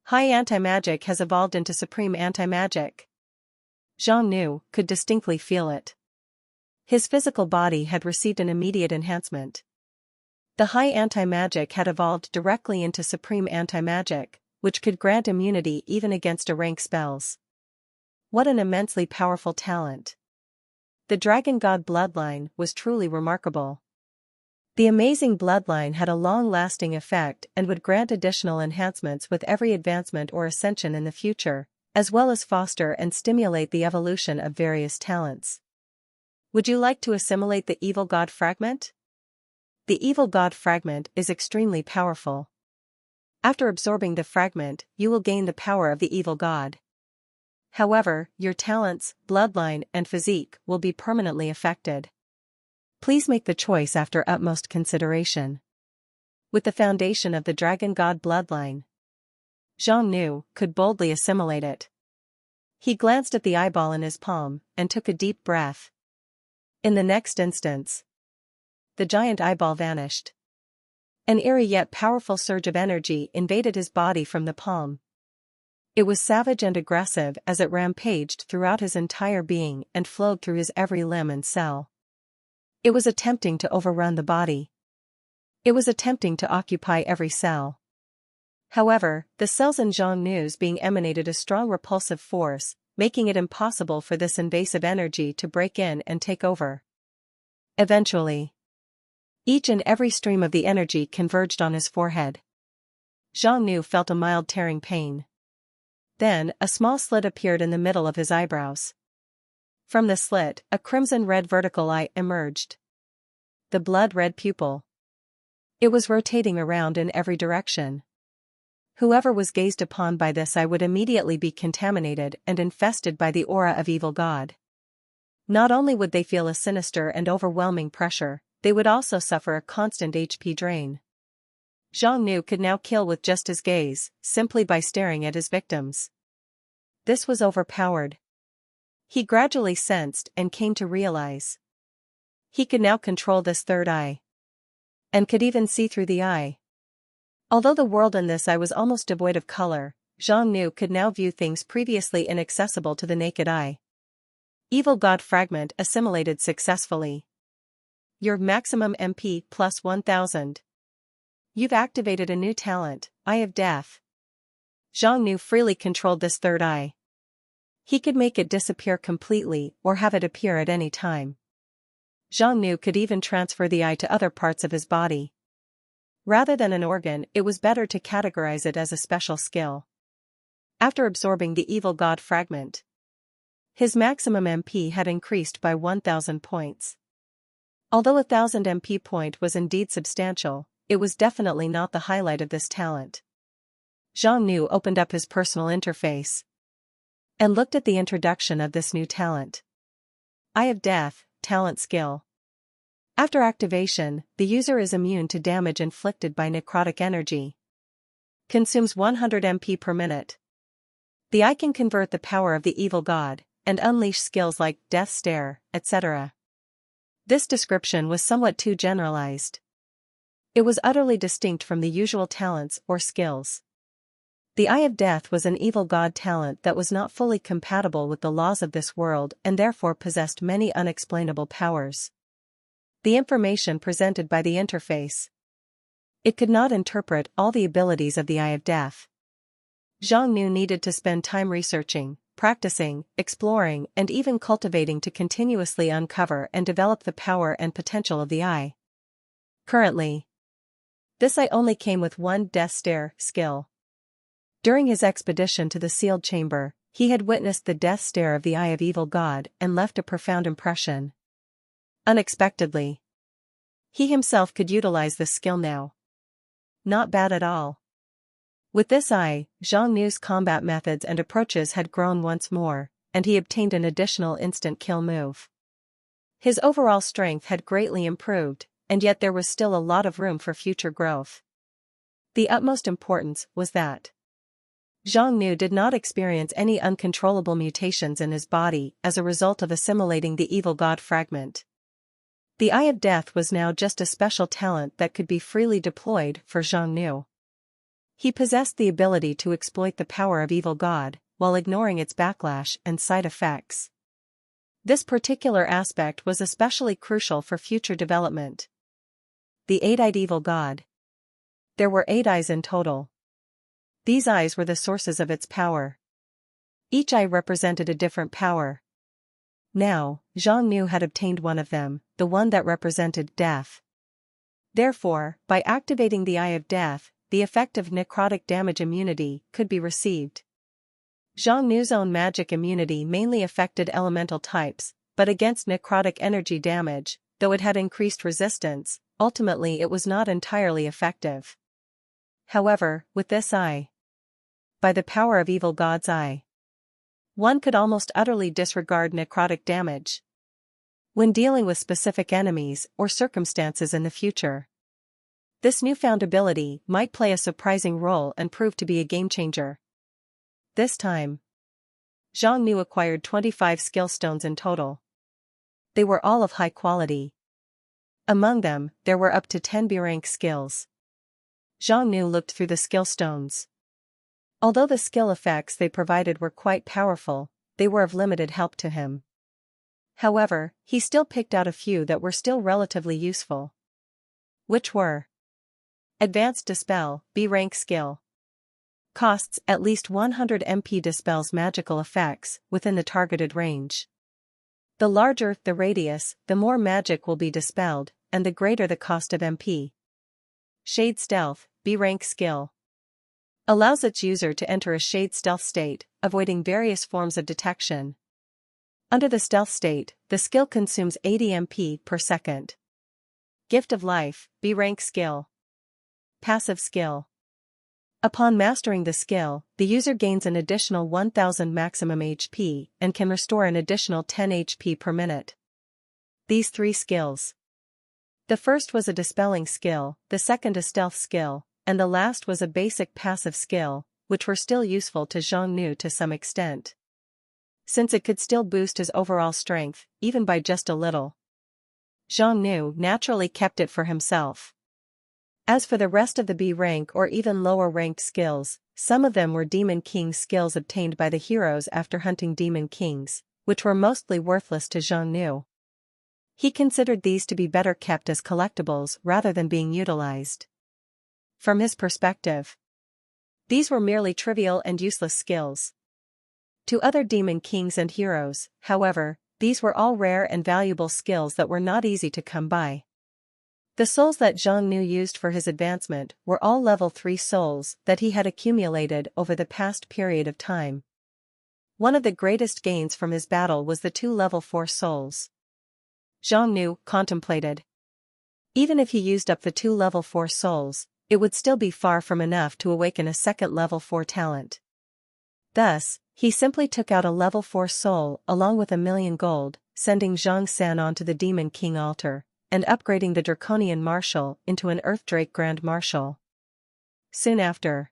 High Anti-Magic has evolved into Supreme Anti-Magic. Zhang Nu could distinctly feel it. His physical body had received an immediate enhancement. The High Anti-Magic had evolved directly into Supreme Anti-Magic, which could grant immunity even against rank spells. What an immensely powerful talent. The Dragon God Bloodline was truly remarkable. The amazing bloodline had a long-lasting effect and would grant additional enhancements with every advancement or ascension in the future, as well as foster and stimulate the evolution of various talents. Would you like to assimilate the Evil God Fragment? The Evil God Fragment is extremely powerful. After absorbing the fragment, you will gain the power of the Evil God. However, your talents, bloodline, and physique will be permanently affected. Please make the choice after utmost consideration. With the foundation of the Dragon God Bloodline, Zhang Nu could boldly assimilate it. He glanced at the eyeball in his palm and took a deep breath. In the next instance, the giant eyeball vanished. An eerie yet powerful surge of energy invaded his body from the palm. It was savage and aggressive as it rampaged throughout his entire being and flowed through his every limb and cell. It was attempting to overrun the body. It was attempting to occupy every cell. However, the cells in Zhang Nu's being emanated a strong repulsive force, making it impossible for this invasive energy to break in and take over. Eventually, each and every stream of the energy converged on his forehead. Zhang Nu felt a mild tearing pain. Then, a small slit appeared in the middle of his eyebrows. From the slit, a crimson-red vertical eye emerged. The blood-red pupil. It was rotating around in every direction. Whoever was gazed upon by this eye would immediately be contaminated and infested by the aura of Evil God. Not only would they feel a sinister and overwhelming pressure, they would also suffer a constant HP drain. Zhang Nu could now kill with just his gaze, simply by staring at his victims. This was overpowered. He gradually sensed and came to realize. He could now control this third eye. And could even see through the eye. Although the world in this eye was almost devoid of color, Zhang Nu could now view things previously inaccessible to the naked eye. Evil God Fragment assimilated successfully. Your maximum MP plus 1000. You've activated a new talent, Eye of Death. Zhang Nu freely controlled this third eye. He could make it disappear completely or have it appear at any time. Zhang Nu could even transfer the eye to other parts of his body. Rather than an organ, it was better to categorize it as a special skill. After absorbing the Evil God Fragment, his maximum MP had increased by 1000 points. Although 1000 MP point was indeed substantial, it was definitely not the highlight of this talent. Zhang Nu opened up his personal interface and looked at the introduction of this new talent. Eye of Death, Talent Skill. After activation, the user is immune to damage inflicted by necrotic energy. Consumes 100 MP per minute. The eye can convert the power of the evil god, and unleash skills like Death Stare, etc. This description was somewhat too generalized. It was utterly distinct from the usual talents or skills. The Eye of Death was an evil god talent that was not fully compatible with the laws of this world and therefore possessed many unexplainable powers. The information presented by the interface. It could not interpret all the abilities of the Eye of Death. Zhang Nu needed to spend time researching, practicing, exploring, and even cultivating to continuously uncover and develop the power and potential of the eye. Currently, this eye only came with one Death Stare skill. During his expedition to the sealed chamber, he had witnessed the death stare of the Eye of Evil God and left a profound impression. Unexpectedly, he himself could utilize this skill now. Not bad at all. With this eye, Zhang Nu's combat methods and approaches had grown once more, and he obtained an additional instant kill move. His overall strength had greatly improved, and yet there was still a lot of room for future growth. The utmost importance was that Zhang Nu did not experience any uncontrollable mutations in his body as a result of assimilating the Evil God Fragment. The Eye of Death was now just a special talent that could be freely deployed for Zhang Nu. He possessed the ability to exploit the power of Evil God, while ignoring its backlash and side effects. This particular aspect was especially crucial for future development. The Eight-Eyed Evil God. There were 8 eyes in total. These eyes were the sources of its power. Each eye represented a different power. Now, Zhang Nu had obtained one of them, the one that represented death. Therefore, by activating the Eye of Death, the effect of necrotic damage immunity could be received. Zhang Nu's own magic immunity mainly affected elemental types, but against necrotic energy damage, though it had increased resistance, ultimately it was not entirely effective. However, with this eye, by the power of Evil God's eye, one could almost utterly disregard necrotic damage when dealing with specific enemies or circumstances in the future. This newfound ability might play a surprising role and prove to be a game-changer. This time, Zhang Nu acquired 25 skill stones in total. They were all of high quality. Among them, there were up to 10 B-rank skills. Zhang Nu looked through the skill stones. Although the skill effects they provided were quite powerful, they were of limited help to him. However, he still picked out a few that were still relatively useful. Which were Advanced Dispel, B-rank skill. Costs at least 100 MP, dispels magical effects within the targeted range. The larger the radius, the more magic will be dispelled, and the greater the cost of MP. Shade Stealth, B-rank skill. Allows its user to enter a shade stealth state, avoiding various forms of detection. Under the stealth state, the skill consumes 80 MP per second. Gift of Life, B-rank skill. Passive skill. Upon mastering the skill, the user gains an additional 1000 maximum HP and can restore an additional 10 HP per minute. These 3 skills. The first was a dispelling skill, the second a stealth skill, and the last was a basic passive skill, which were still useful to Xiongnu to some extent, since it could still boost his overall strength, even by just a little. Xiongnu naturally kept it for himself. As for the rest of the B rank or even lower ranked skills, some of them were Demon King skills obtained by the heroes after hunting Demon Kings, which were mostly worthless to Xiongnu. He considered these to be better kept as collectibles rather than being utilized. From his perspective, these were merely trivial and useless skills. To other Demon Kings and heroes, however, these were all rare and valuable skills that were not easy to come by. The souls that Xiongnu used for his advancement were all level 3 souls that he had accumulated over the past period of time. One of the greatest gains from his battle was the 2 level 4 souls. Xiongnu contemplated. Even if he used up the 2 level 4 souls, it would still be far from enough to awaken a second level 4 talent. Thus, he simply took out a level 4 soul along with 1,000,000 gold, sending Zhang San onto the Demon King altar, and upgrading the Draconian Marshal into an Earthdrake Grand Marshal. Soon after,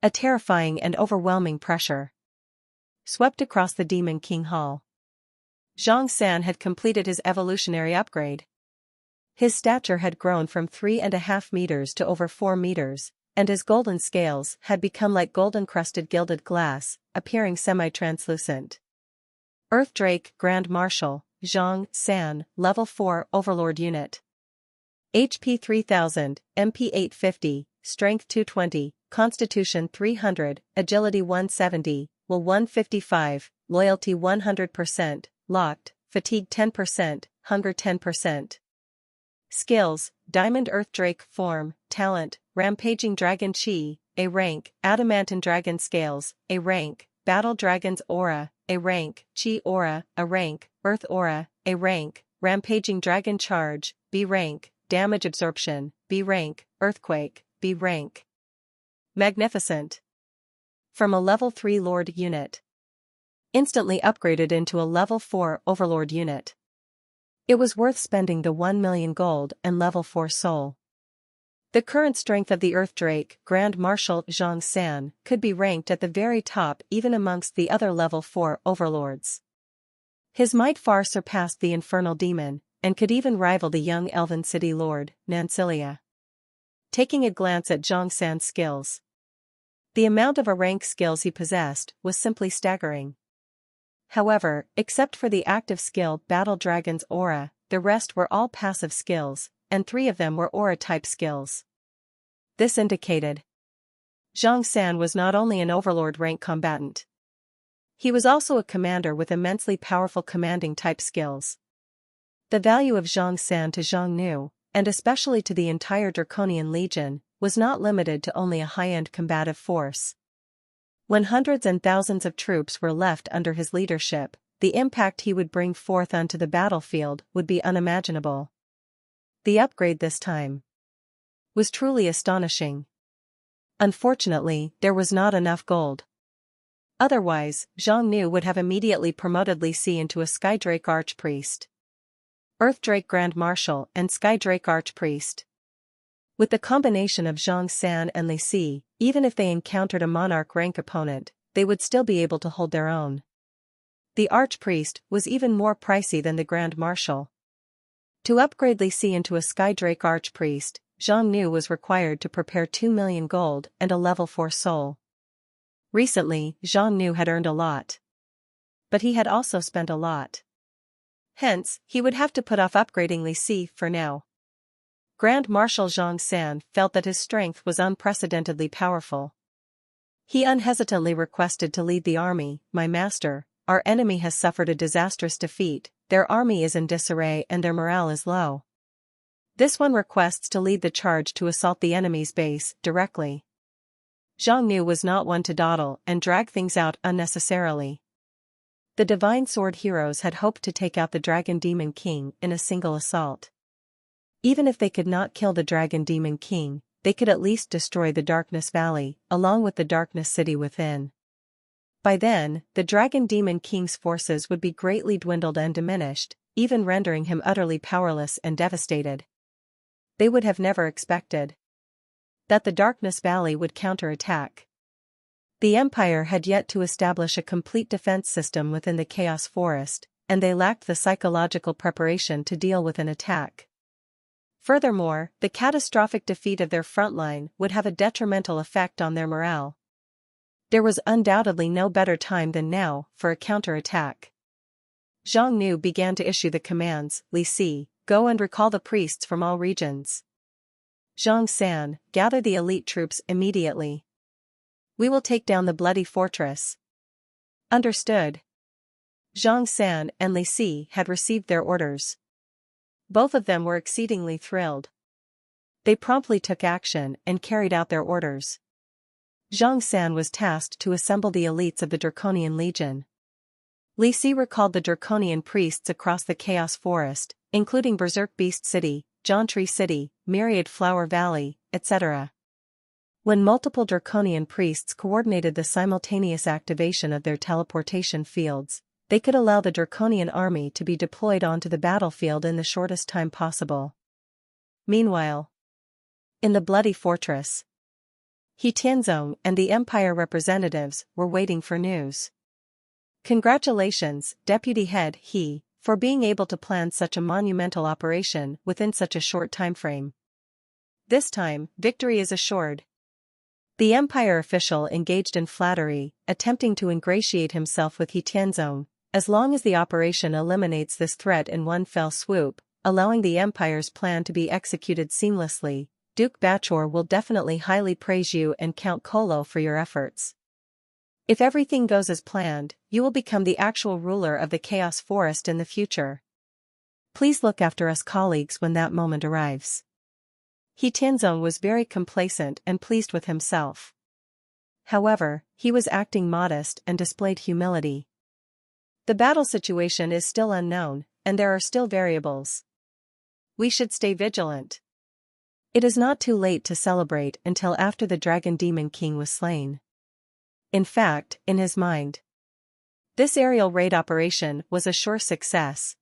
a terrifying and overwhelming pressure swept across the Demon King Hall. Zhang San had completed his evolutionary upgrade. His stature had grown from 3.5 meters to over 4 meters, and his golden scales had become like golden-crusted gilded glass, appearing semi-translucent. Earthdrake Grand Marshal, Zhang San, Level 4 Overlord Unit. HP 3000, MP 850, Strength 220, Constitution 300, Agility 170, Will 155, Loyalty 100%, Locked, Fatigue 10%, Hunger 10%. Skills: Diamond Earthdrake Form, Talent, Rampaging Dragon Chi, A rank, Adamantine Dragon Scales, A rank, Battle Dragon's Aura, A rank, Chi Aura, A rank, Earth Aura, A rank, Rampaging Dragon Charge, B rank, Damage Absorption, B rank, Earthquake, B rank. Magnificent. From a level 3 Lord unit. Instantly upgraded into a level 4 Overlord unit. It was worth spending the 1,000,000 gold and level 4 soul. The current strength of the Earthdrake Grand Marshal Zhang San could be ranked at the very top even amongst the other level 4 overlords. His might far surpassed the Infernal Demon, and could even rival the young Elven City Lord, Nancilia. Taking a glance at Zhang San's skills, the amount of rank skills he possessed was simply staggering. However, except for the active skill Battle Dragon's Aura, the rest were all passive skills, and 3 of them were Aura-type skills. This indicated Zhang San was not only an Overlord rank combatant. He was also a commander with immensely powerful commanding type skills. The value of Zhang San to Xiongnu, and especially to the entire Draconian Legion, was not limited to only a high-end combative force. When hundreds and thousands of troops were left under his leadership, the impact he would bring forth onto the battlefield would be unimaginable. The upgrade this time was truly astonishing. Unfortunately, there was not enough gold. Otherwise, Xiongnu would have immediately promoted Li Si into a Skydrake Archpriest, Earthdrake Grand Marshal and Skydrake Archpriest. With the combination of Zhang San and Li Si, even if they encountered a Monarch rank opponent, they would still be able to hold their own. The Archpriest was even more pricey than the Grand Marshal. To upgrade Li Si into a Skydrake Archpriest, Xiongnu was required to prepare 2,000,000 gold and a level 4 soul. Recently, Xiongnu had earned a lot. But he had also spent a lot. Hence, he would have to put off upgrading Li Si for now. Grand Marshal Zhang San felt that his strength was unprecedentedly powerful. He unhesitantly requested to lead the army. "My master, our enemy has suffered a disastrous defeat, their army is in disarray and their morale is low." This one requests to lead the charge to assault the enemy's base directly. Xiongnu was not one to dawdle and drag things out unnecessarily. The Divine Sword heroes had hoped to take out the Dragon Demon King in a single assault. Even if they could not kill the Dragon Demon King, they could at least destroy the Darkness Valley, along with the Darkness City within. By then, the Dragon Demon King's forces would be greatly dwindled and diminished, even rendering him utterly powerless and devastated. They would have never expected that the Darkness Valley would counterattack. The Empire had yet to establish a complete defense system within the Chaos Forest, and they lacked the psychological preparation to deal with an attack. Furthermore, the catastrophic defeat of their front line would have a detrimental effect on their morale. There was undoubtedly no better time than now for a counterattack. Zhang Nu began to issue the commands. Li Si, go and recall the priests from all regions. Zhang San, gather the elite troops immediately. We will take down the bloody fortress. Understood. Zhang San and Li Si had received their orders. Both of them were exceedingly thrilled. They promptly took action and carried out their orders. Zhang San was tasked to assemble the elites of the Draconian Legion. Li Si recalled the Draconian priests across the Chaos Forest, including Berserk Beast City, John Tree City, Myriad Flower Valley, etc. When multiple Draconian priests coordinated the simultaneous activation of their teleportation fields, they could allow the Draconian army to be deployed onto the battlefield in the shortest time possible. Meanwhile, in the bloody fortress, He Tianzong and the Empire representatives were waiting for news. Congratulations, Deputy Head He, for being able to plan such a monumental operation within such a short time frame. This time, victory is assured. The Empire official engaged in flattery, attempting to ingratiate himself with He Tianzong. As long as the operation eliminates this threat in one fell swoop, allowing the Empire's plan to be executed seamlessly, Duke Bachor will definitely highly praise you and Count Kolo for your efforts. If everything goes as planned, you will become the actual ruler of the Chaos Forest in the future. Please look after us colleagues when that moment arrives. He Tianzong was very complacent and pleased with himself. However, he was acting modest and displayed humility. The battle situation is still unknown, and there are still variables. We should stay vigilant. It is not too late to celebrate until after the Dragon Demon King was slain. In fact, in his mind, this aerial raid operation was a sure success.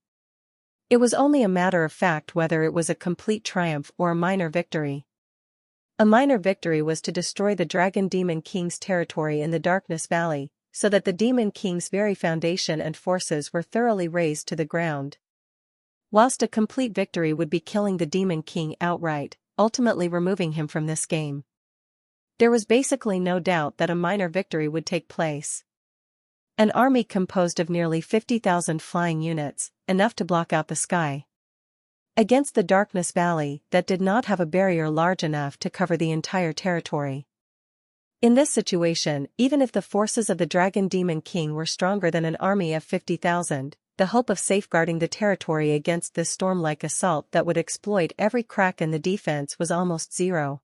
It was only a matter of fact whether it was a complete triumph or a minor victory. A minor victory was to destroy the Dragon Demon King's territory in the Darkness Valley, so that the Demon King's very foundation and forces were thoroughly razed to the ground. Whilst a complete victory would be killing the Demon King outright, ultimately removing him from this game. There was basically no doubt that a minor victory would take place. An army composed of nearly 50,000 flying units, enough to block out the sky. Against the Darkness Valley that did not have a barrier large enough to cover the entire territory. In this situation, even if the forces of the Dragon Demon King were stronger than an army of 50,000, the hope of safeguarding the territory against this storm-like assault that would exploit every crack in the defense was almost zero.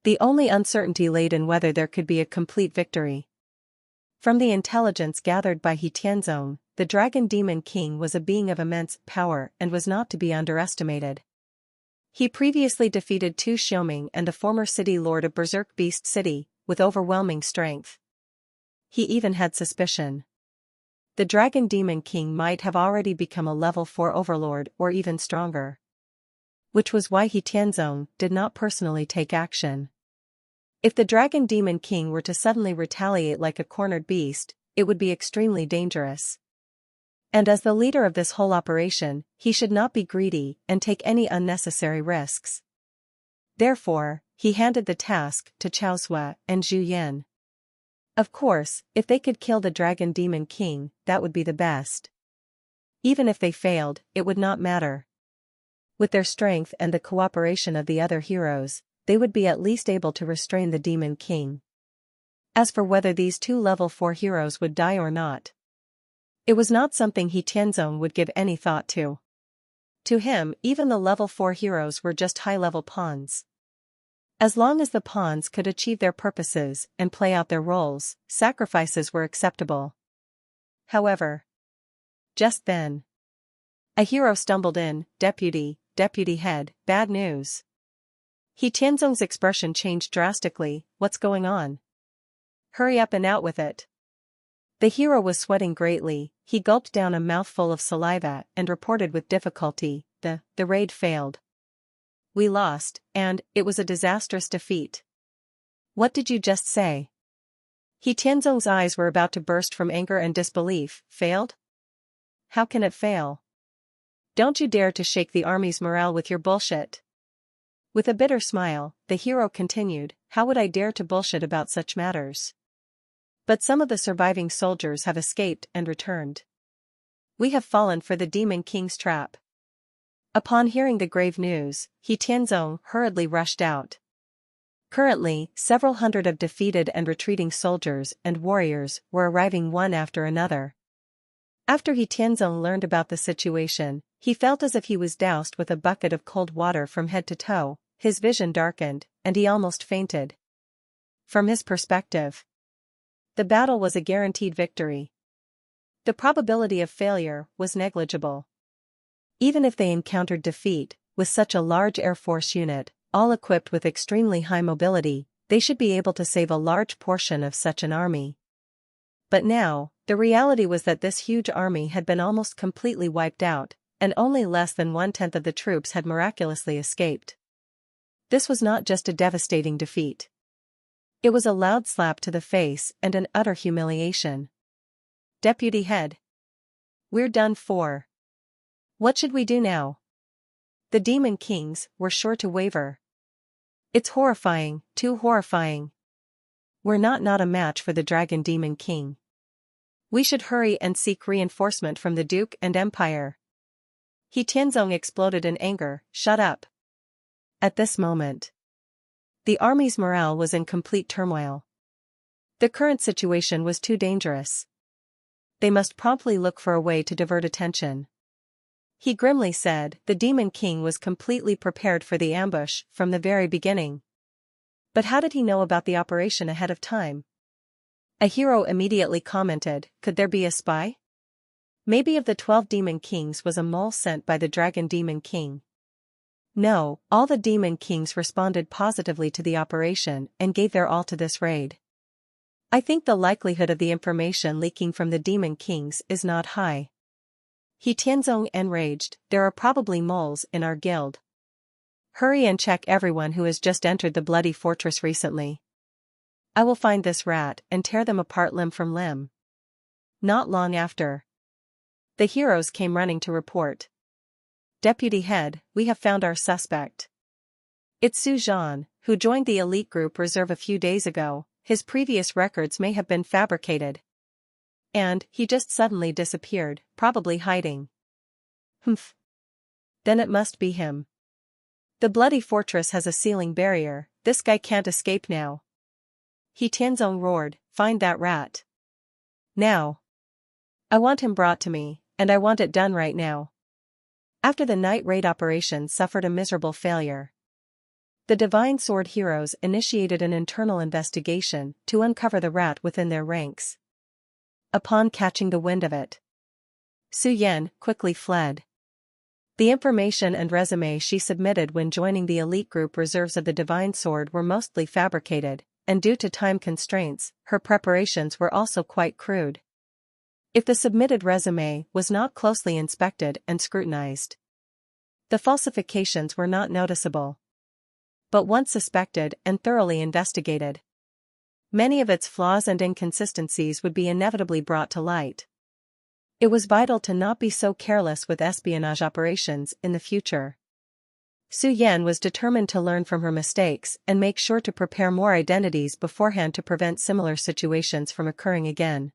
The only uncertainty lay in whether there could be a complete victory. From the intelligence gathered by He Tianzong, the Dragon Demon King was a being of immense power and was not to be underestimated. He previously defeated Tu Xiuming and the former city lord of Berserk Beast City, with overwhelming strength. He even had suspicion. The Dragon Demon King might have already become a level 4 overlord or even stronger. Which was why He Tianzong did not personally take action. If the Dragon Demon King were to suddenly retaliate like a cornered beast, it would be extremely dangerous. And as the leader of this whole operation, he should not be greedy and take any unnecessary risks. Therefore, he handed the task to Cao Sui and Zhu Yan. Of course, if they could kill the Dragon Demon King, that would be the best. Even if they failed, it would not matter. With their strength and the cooperation of the other heroes, they would be at least able to restrain the Demon King. As for whether these two level 4 heroes would die or not, it was not something He Tianzong would give any thought to. To him, even the level 4 heroes were just high-level pawns. As long as the pawns could achieve their purposes and play out their roles, sacrifices were acceptable. However, just then, a hero stumbled in. Deputy Head, bad news. He Tianzong's expression changed drastically. What's going on? Hurry up and out with it. The hero was sweating greatly. He gulped down a mouthful of saliva and reported with difficulty, the raid failed. We lost, and it was a disastrous defeat. What did you just say? He Tianzong's eyes were about to burst from anger and disbelief. Failed? How can it fail? Don't you dare to shake the army's morale with your bullshit. With a bitter smile, the hero continued, how would I dare to bullshit about such matters? But some of the surviving soldiers have escaped and returned. We have fallen for the Demon King's trap. Upon hearing the grave news, He Tianzong hurriedly rushed out. Currently, several hundred of defeated and retreating soldiers and warriors were arriving one after another. After He Tianzong learned about the situation, he felt as if he was doused with a bucket of cold water from head to toe, his vision darkened, and he almost fainted. From his perspective, the battle was a guaranteed victory. The probability of failure was negligible. Even if they encountered defeat, with such a large Air Force unit, all equipped with extremely high mobility, they should be able to save a large portion of such an army. But now, the reality was that this huge army had been almost completely wiped out, and only less than 1/10 of the troops had miraculously escaped. This was not just a devastating defeat. It was a loud slap to the face and an utter humiliation. Deputy Head. We're done for. What should we do now? The Demon Kings were sure to waver. It's horrifying, too horrifying. We're not a match for the Dragon Demon King. We should hurry and seek reinforcement from the Duke and Empire. He Tianzong exploded in anger, shut up. At this moment, the army's morale was in complete turmoil. The current situation was too dangerous. They must promptly look for a way to divert attention. He grimly said the Demon King was completely prepared for the ambush from the very beginning. But how did he know about the operation ahead of time? A hero immediately commented, could there be a spy? Maybe of the 12 Demon Kings was a mole sent by the Dragon Demon King. No, all the Demon Kings responded positively to the operation and gave their all to this raid. I think the likelihood of the information leaking from the Demon Kings is not high. He Tianzong enraged, there are probably moles in our guild. Hurry and check everyone who has just entered the bloody fortress recently. I will find this rat and tear them apart limb from limb. Not long after, the heroes came running to report. Deputy Head, we have found our suspect. It's Su Zhan, who joined the elite group reserve a few days ago. His previous records may have been fabricated. And he just suddenly disappeared, probably hiding. Humph. Then it must be him. The bloody fortress has a sealing barrier, this guy can't escape now. He Tianzong roared, find that rat. Now. I want him brought to me, and I want it done right now. After the night raid operation suffered a miserable failure, the Divine Sword heroes initiated an internal investigation to uncover the rat within their ranks. Upon catching the wind of it, Su Yan quickly fled. The information and resume she submitted when joining the elite group reserves of the Divine Sword were mostly fabricated, and due to time constraints, her preparations were also quite crude. If the submitted resume was not closely inspected and scrutinized, the falsifications were not noticeable. But once suspected and thoroughly investigated, many of its flaws and inconsistencies would be inevitably brought to light. It was vital to not be so careless with espionage operations in the future. Su Yan was determined to learn from her mistakes and make sure to prepare more identities beforehand to prevent similar situations from occurring again.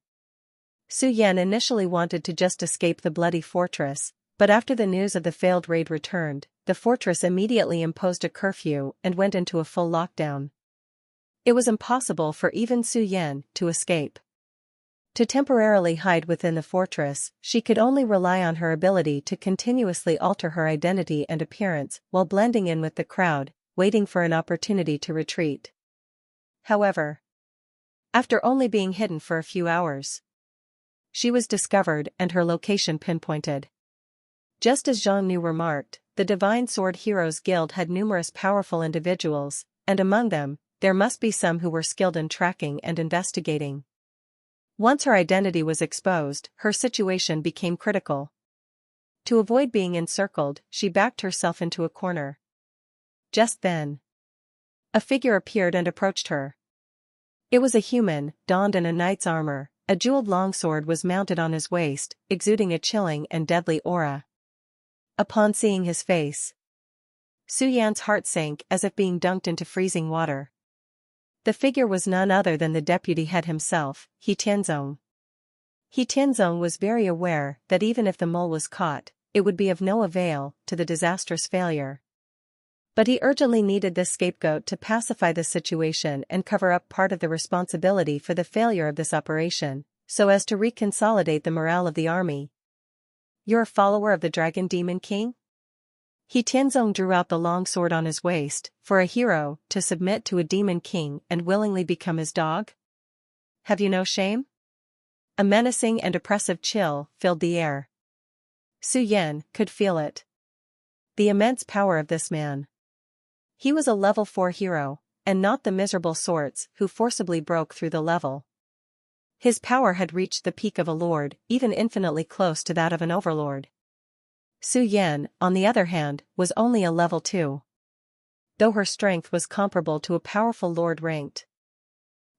Su Yan initially wanted to just escape the bloody fortress, but after the news of the failed raid returned, the fortress immediately imposed a curfew and went into a full lockdown. It was impossible for even Su Yan to escape. To temporarily hide within the fortress, she could only rely on her ability to continuously alter her identity and appearance while blending in with the crowd, waiting for an opportunity to retreat. However, after only being hidden for a few hours, she was discovered and her location pinpointed. Just as Zhang Nu remarked, the Divine Sword Heroes Guild had numerous powerful individuals, and among them, there must be some who were skilled in tracking and investigating. Once her identity was exposed, her situation became critical. To avoid being encircled, she backed herself into a corner. Just then, a figure appeared and approached her. It was a human, donned in a knight's armor. A jeweled longsword was mounted on his waist, exuding a chilling and deadly aura. Upon seeing his face, Su Yan's heart sank as if being dunked into freezing water. The figure was none other than the deputy head himself, He Tianzong. He Tianzong was very aware that even if the mole was caught, it would be of no avail to the disastrous failure. But he urgently needed this scapegoat to pacify the situation and cover up part of the responsibility for the failure of this operation, so as to reconsolidate the morale of the army. "You're a follower of the Dragon Demon King?" He Tianzong drew out the long sword on his waist, for a hero to submit to a demon king and willingly become his dog? "Have you no shame?" A menacing and oppressive chill filled the air. Su Yan could feel it. The immense power of this man. He was a level 4 hero, and not the miserable sorts who forcibly broke through the level. His power had reached the peak of a lord, even infinitely close to that of an overlord. Su Yan, on the other hand, was only a level 2. Though her strength was comparable to a powerful lord ranked.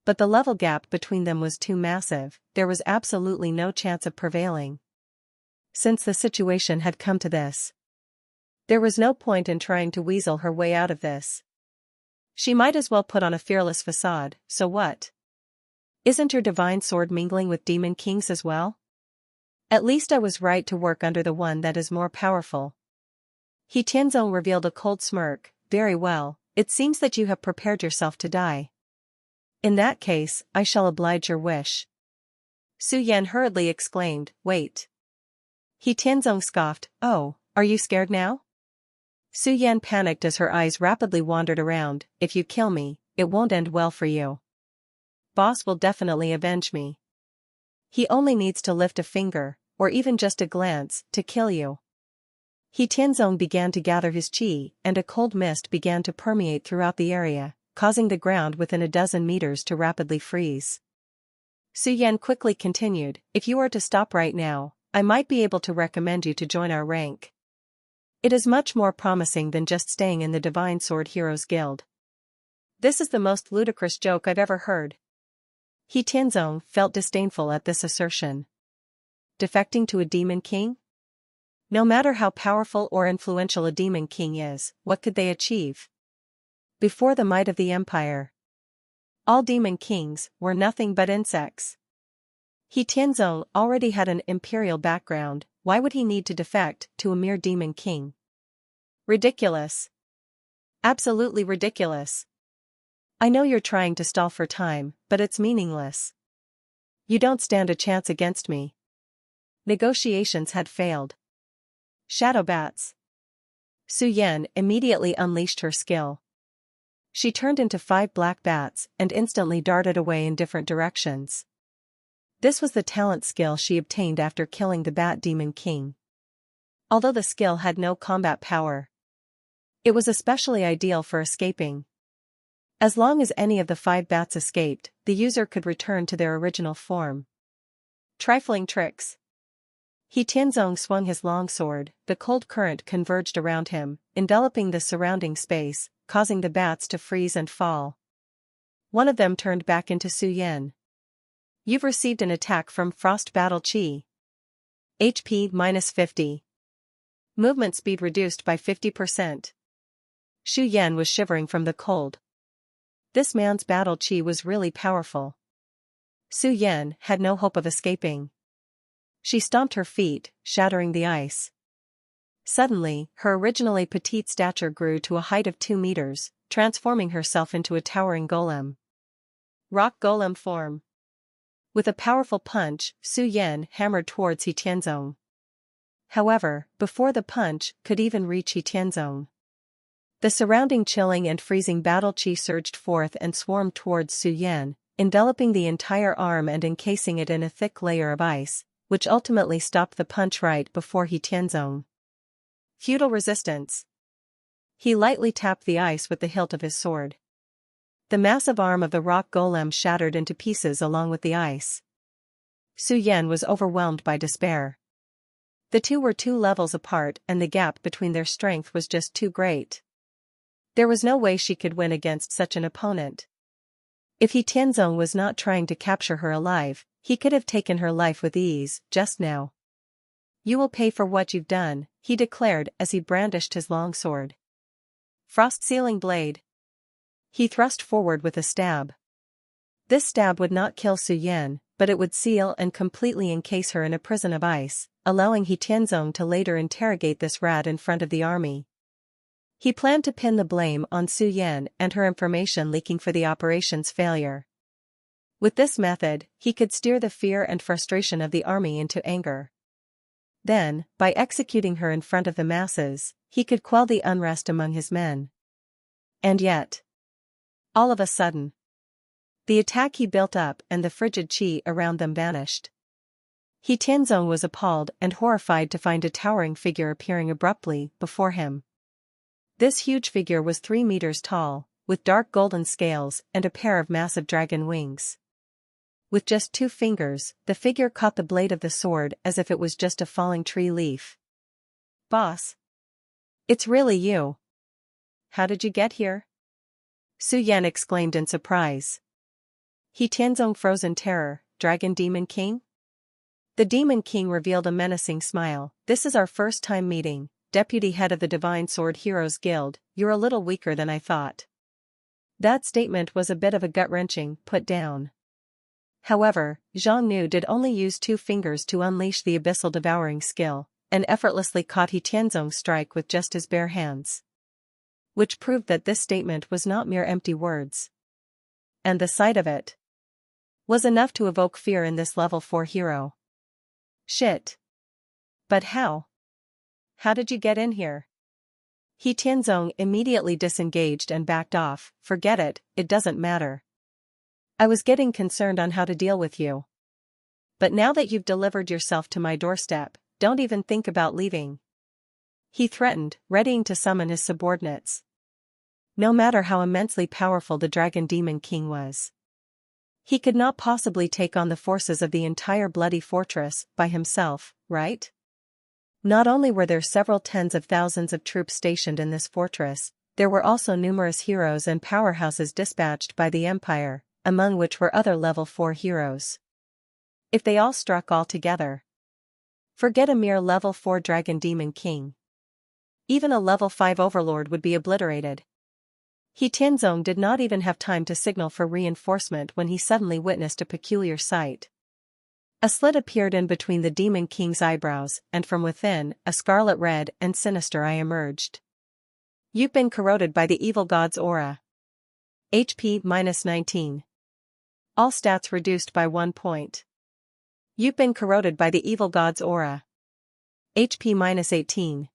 But the level gap between them was too massive, there was absolutely no chance of prevailing. Since the situation had come to this, there was no point in trying to weasel her way out of this. She might as well put on a fearless facade, so what? Isn't your divine sword mingling with demon kings as well? At least I was right to work under the one that is more powerful. He Tianzong revealed a cold smirk. Very well, it seems that you have prepared yourself to die. In that case, I shall oblige your wish. Su Yan hurriedly exclaimed, "Wait." He Tianzong scoffed, "Oh, are you scared now?" Su Yan panicked as her eyes rapidly wandered around. "If you kill me, it won't end well for you. Boss will definitely avenge me. He only needs to lift a finger, or even just a glance, to kill you." He Tianzong began to gather his qi, and a cold mist began to permeate throughout the area, causing the ground within a dozen meters to rapidly freeze. Su Yan quickly continued, "If you are to stop right now, I might be able to recommend you to join our rank. It is much more promising than just staying in the Divine Sword Heroes Guild." "This is the most ludicrous joke I've ever heard." He Tianzong felt disdainful at this assertion. Defecting to a demon king? No matter how powerful or influential a demon king is, what could they achieve? Before the might of the empire, all demon kings were nothing but insects. He Tianzong already had an imperial background, why would he need to defect to a mere demon king? Ridiculous. Absolutely ridiculous. I know you're trying to stall for time, but it's meaningless. You don't stand a chance against me. Negotiations had failed. Shadow bats. Su Yan immediately unleashed her skill. She turned into 5 black bats and instantly darted away in different directions. This was the talent skill she obtained after killing the Bat Demon King. Although the skill had no combat power, it was especially ideal for escaping. As long as any of the 5 bats escaped, the user could return to their original form. Trifling tricks. He Tianzong swung his longsword, the cold current converged around him, enveloping the surrounding space, causing the bats to freeze and fall. One of them turned back into Su Yan. "You've received an attack from Frost Battle Chi. HP -50. Movement speed reduced by 50%. Su Yan was shivering from the cold. This man's battle chi was really powerful. Su Yan had no hope of escaping. She stomped her feet, shattering the ice. Suddenly, her originally petite stature grew to a height of 2 meters, transforming herself into a towering golem. Rock golem form. With a powerful punch, Su Yan hammered towards He Tianzong. However, before the punch could even reach He Tianzong, the surrounding chilling and freezing battle chi surged forth and swarmed towards Su Yan, enveloping the entire arm and encasing it in a thick layer of ice, which ultimately stopped the punch right before He Tianzong. Futile resistance. He lightly tapped the ice with the hilt of his sword. The massive arm of the rock golem shattered into pieces along with the ice. Su Yan was overwhelmed by despair. The two were 2 levels apart and the gap between their strength was just too great. There was no way she could win against such an opponent. If He Tianzong was not trying to capture her alive, he could have taken her life with ease, just now. You will pay for what you've done, he declared as he brandished his long sword. Frost-sealing blade. He thrust forward with a stab. This stab would not kill Su Yan, but it would seal and completely encase her in a prison of ice, allowing He Tianzong to later interrogate this rat in front of the army. He planned to pin the blame on Su Yan and her information leaking for the operation's failure. With this method, he could steer the fear and frustration of the army into anger. Then, by executing her in front of the masses, he could quell the unrest among his men. And yet, all of a sudden, the attack he built up and the frigid qi around them vanished. He Tianzong was appalled and horrified to find a towering figure appearing abruptly before him. This huge figure was 3 meters tall, with dark golden scales and a pair of massive dragon wings. With just 2 fingers, the figure caught the blade of the sword as if it was just a falling tree leaf. "Boss! It's really you! How did you get here?" Su Yan exclaimed in surprise. He Tianzong froze in terror. "Dragon Demon King?" The Demon King revealed a menacing smile. "This is our first time meeting, Deputy Head of the Divine Sword Heroes Guild. You're a little weaker than I thought." That statement was a bit of a gut-wrenching put down. However, Zhang Nu did only use 2 fingers to unleash the abyssal devouring skill, and effortlessly caught He Tianzong's strike with just his bare hands. Which proved that this statement was not mere empty words. And the sight of it was enough to evoke fear in this level 4 hero. "Shit. But how? How did you get in here?" He Tianzong immediately disengaged and backed off. "Forget it, it doesn't matter. I was getting concerned on how to deal with you. But now that you've delivered yourself to my doorstep, don't even think about leaving," he threatened, readying to summon his subordinates. No matter how immensely powerful the Dragon Demon King was, he could not possibly take on the forces of the entire bloody fortress by himself, right? Not only were there several tens of thousands of troops stationed in this fortress, there were also numerous heroes and powerhouses dispatched by the Empire, among which were other level 4 heroes. If they all struck all together, forget a mere level 4 Dragon Demon King. Even a level 5 Overlord would be obliterated. He Tianzong did not even have time to signal for reinforcement when he suddenly witnessed a peculiar sight. A slit appeared in between the Demon King's eyebrows, and from within, a scarlet red and sinister eye emerged. "You've been corroded by the evil god's aura. HP -19. All stats reduced by 1 point. You've been corroded by the evil god's aura. HP -18.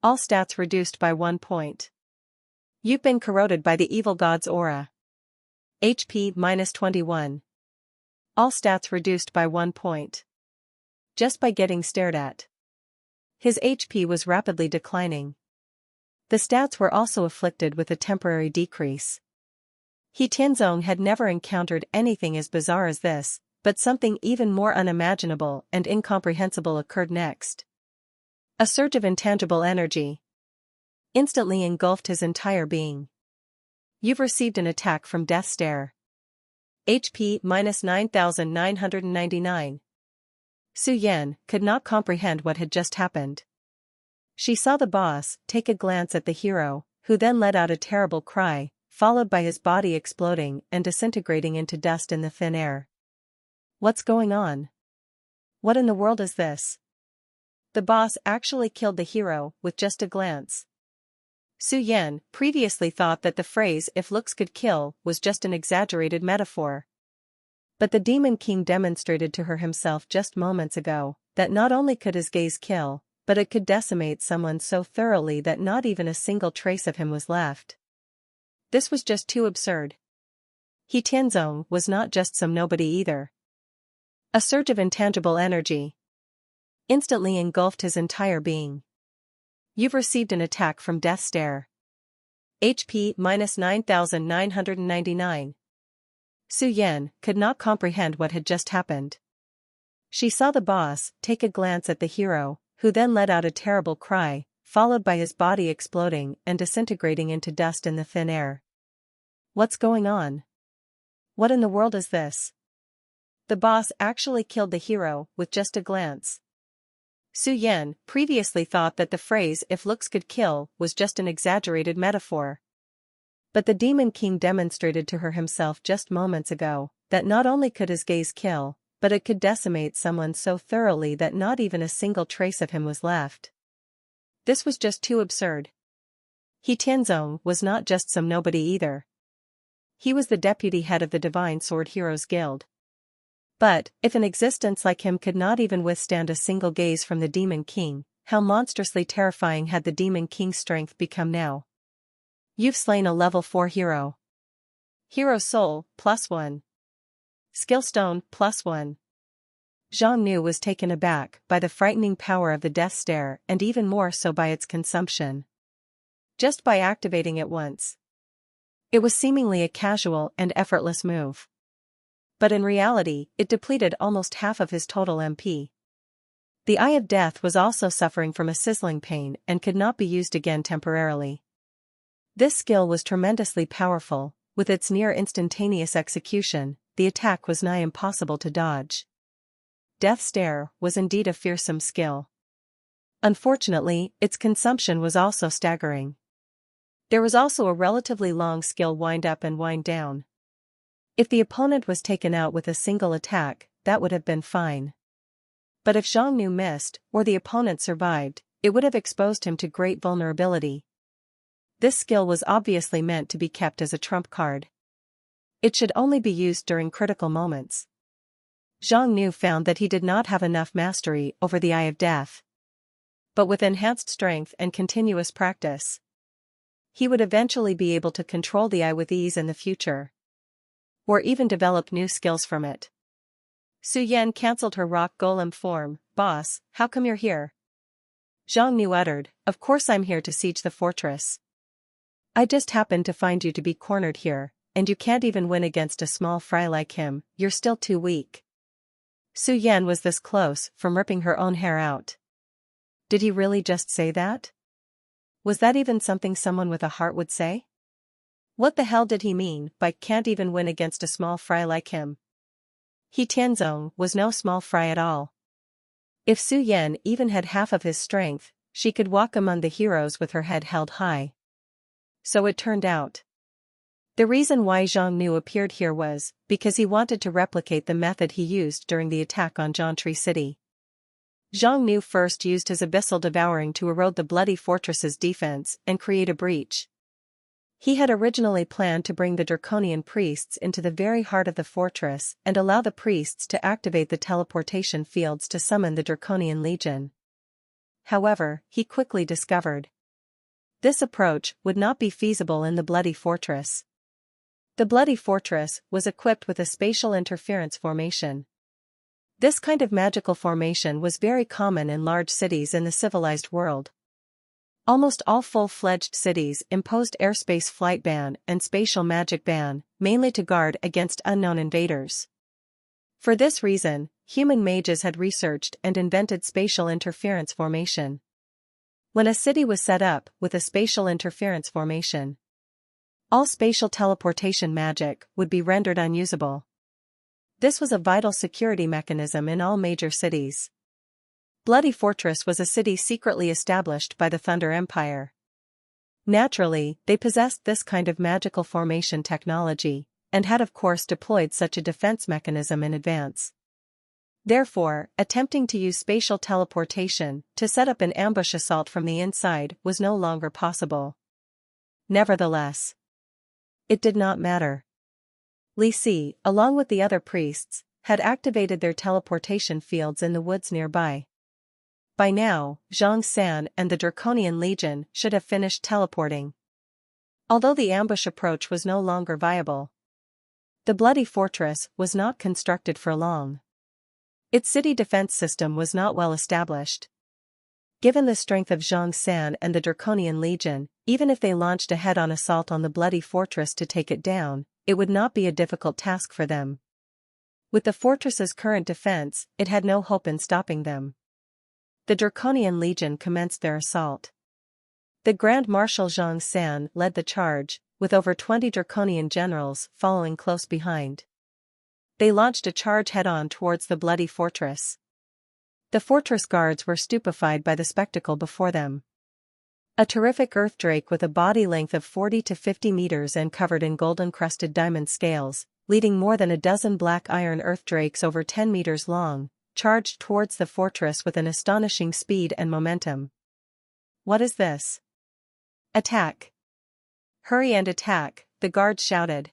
All stats reduced by 1 point. You've been corroded by the evil god's aura. HP -21. All stats reduced by 1 point. Just by getting stared at. His HP was rapidly declining. The stats were also afflicted with a temporary decrease. He Tianzong had never encountered anything as bizarre as this, but something even more unimaginable and incomprehensible occurred next. A surge of intangible energy instantly engulfed his entire being. "You've received an attack from Death Stare. HP -9999. Su Yan could not comprehend what had just happened. She saw the boss take a glance at the hero, who then let out a terrible cry, followed by his body exploding and disintegrating into dust in the thin air. What's going on? What in the world is this? The boss actually killed the hero with just a glance. Su Yan previously thought that the phrase "if looks could kill" was just an exaggerated metaphor. But the Demon King demonstrated to her himself just moments ago that not only could his gaze kill, but it could decimate someone so thoroughly that not even a single trace of him was left. This was just too absurd. He Tianzong was not just some nobody either. A surge of intangible energy instantly engulfed his entire being. "You've received an attack from Death Stare. HP -9999. Su Yan could not comprehend what had just happened. She saw the boss take a glance at the hero, who then let out a terrible cry, followed by his body exploding and disintegrating into dust in the thin air. What's going on? What in the world is this? The boss actually killed the hero with just a glance. Su Yan previously thought that the phrase "if looks could kill" was just an exaggerated metaphor. But the Demon King demonstrated to her himself just moments ago that not only could his gaze kill, but it could decimate someone so thoroughly that not even a single trace of him was left. This was just too absurd. He Tianzong was not just some nobody either. He was the deputy head of the Divine Sword Heroes Guild. But, if an existence like him could not even withstand a single gaze from the Demon King, how monstrously terrifying had the Demon King's strength become now? You've slain a level 4 hero. Hero Soul, +1. Skill Stone, +1. Zhang Nu was taken aback by the frightening power of the death stare and even more so by its consumption. Just by activating it once. It was seemingly a casual and effortless move. But in reality, it depleted almost half of his total MP. The Eye of Death was also suffering from a sizzling pain and could not be used again temporarily. This skill was tremendously powerful. With its near instantaneous execution, the attack was nigh impossible to dodge. Death Stare was indeed a fearsome skill. Unfortunately, its consumption was also staggering. There was also a relatively long skill Wind Up and Wind Down. If the opponent was taken out with a single attack, that would have been fine. But if Zhang Nu missed, or the opponent survived, it would have exposed him to great vulnerability. This skill was obviously meant to be kept as a trump card. It should only be used during critical moments. Zhang Nu found that he did not have enough mastery over the Eye of Death. But with enhanced strength and continuous practice, he would eventually be able to control the eye with ease in the future. Or even develop new skills from it. Su Yan cancelled her rock golem form. Boss, how come you're here? Zhang Nu uttered, of course I'm here to siege the fortress. I just happened to find you to be cornered here, and you can't even win against a small fry like him, you're still too weak. Su Yan was this close from ripping her own hair out. Did he really just say that? Was that even something someone with a heart would say? What the hell did he mean by can't even win against a small fry like him? He Tianzong was no small fry at all. If Su Yan even had half of his strength, she could walk among the heroes with her head held high. So it turned out. The reason why Zhang Nu appeared here was because he wanted to replicate the method he used during the attack on Jiantree City. Zhang Nu first used his Abyssal Devouring to erode the bloody fortress's defense and create a breach. He had originally planned to bring the Draconian priests into the very heart of the fortress and allow the priests to activate the teleportation fields to summon the Draconian Legion. However, he quickly discovered this approach would not be feasible in the Bloody Fortress. The Bloody Fortress was equipped with a spatial interference formation. This kind of magical formation was very common in large cities in the civilized world. Almost all full-fledged cities imposed airspace flight ban and spatial magic ban, mainly to guard against unknown invaders. For this reason, human mages had researched and invented spatial interference formation. When a city was set up with a spatial interference formation, all spatial teleportation magic would be rendered unusable. This was a vital security mechanism in all major cities. Bloody Fortress was a city secretly established by the Thunder Empire. Naturally, they possessed this kind of magical formation technology, and had of course deployed such a defense mechanism in advance. Therefore, attempting to use spatial teleportation to set up an ambush assault from the inside was no longer possible. Nevertheless, it did not matter. Li Si, along with the other priests, had activated their teleportation fields in the woods nearby. By now, Zhang San and the Draconian Legion should have finished teleporting. Although the ambush approach was no longer viable, the Bloody Fortress was not constructed for long. Its city defense system was not well established. Given the strength of Zhang San and the Draconian Legion, even if they launched a head-on assault on the Bloody Fortress to take it down, it would not be a difficult task for them. With the fortress's current defense, it had no hope in stopping them. The Draconian Legion commenced their assault. The Grand Marshal Zhang San led the charge, with over 20 draconian generals following close behind. They launched a charge head-on towards the bloody fortress. The fortress guards were stupefied by the spectacle before them. A terrific earth drake with a body length of 40 to 50 meters and covered in golden-crusted diamond scales, leading more than a dozen black iron earth drakes over 10 meters long, charged towards the fortress with an astonishing speed and momentum. What is this? Attack! Hurry and attack, the guards shouted.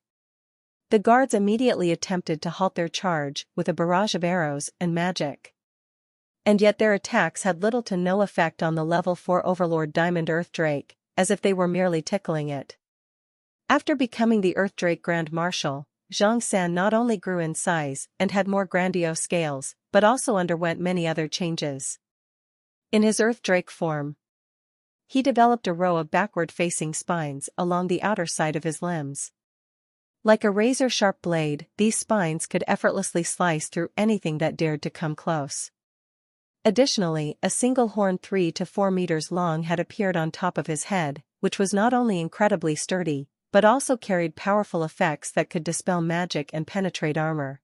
The guards immediately attempted to halt their charge with a barrage of arrows and magic. And yet their attacks had little to no effect on the level 4 Overlord Diamond Earth Drake, as if they were merely tickling it. After becoming the Earth Drake Grand Marshal, Zhang San not only grew in size and had more grandiose scales, but also underwent many other changes. In his Earth Drake form, he developed a row of backward-facing spines along the outer side of his limbs. Like a razor-sharp blade, these spines could effortlessly slice through anything that dared to come close. Additionally, a single horn 3 to 4 meters long had appeared on top of his head, which was not only incredibly sturdy, but also carried powerful effects that could dispel magic and penetrate armor.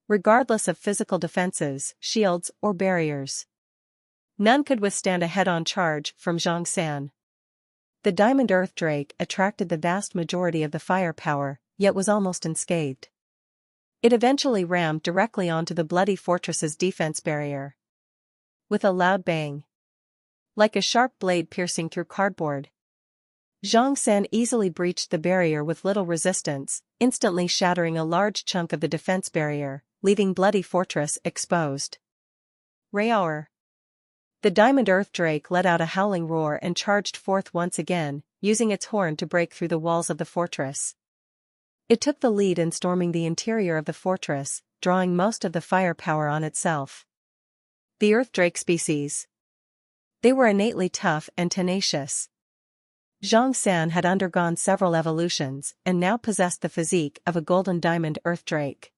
Regardless of physical defenses, shields, or barriers, none could withstand a head-on charge from Zhang San. The Diamond Earth Drake attracted the vast majority of the firepower, yet was almost unscathed. It eventually rammed directly onto the bloody fortress's defense barrier. With a loud bang, like a sharp blade piercing through cardboard, Zhang San easily breached the barrier with little resistance, instantly shattering a large chunk of the defense barrier, leaving bloody fortress exposed. Roar! The Diamond Earth Drake let out a howling roar and charged forth once again, using its horn to break through the walls of the fortress. It took the lead in storming the interior of the fortress, drawing most of the firepower on itself. The Earth Drake species. They were innately tough and tenacious. Zhang San had undergone several evolutions and now possessed the physique of a golden diamond Earth Drake.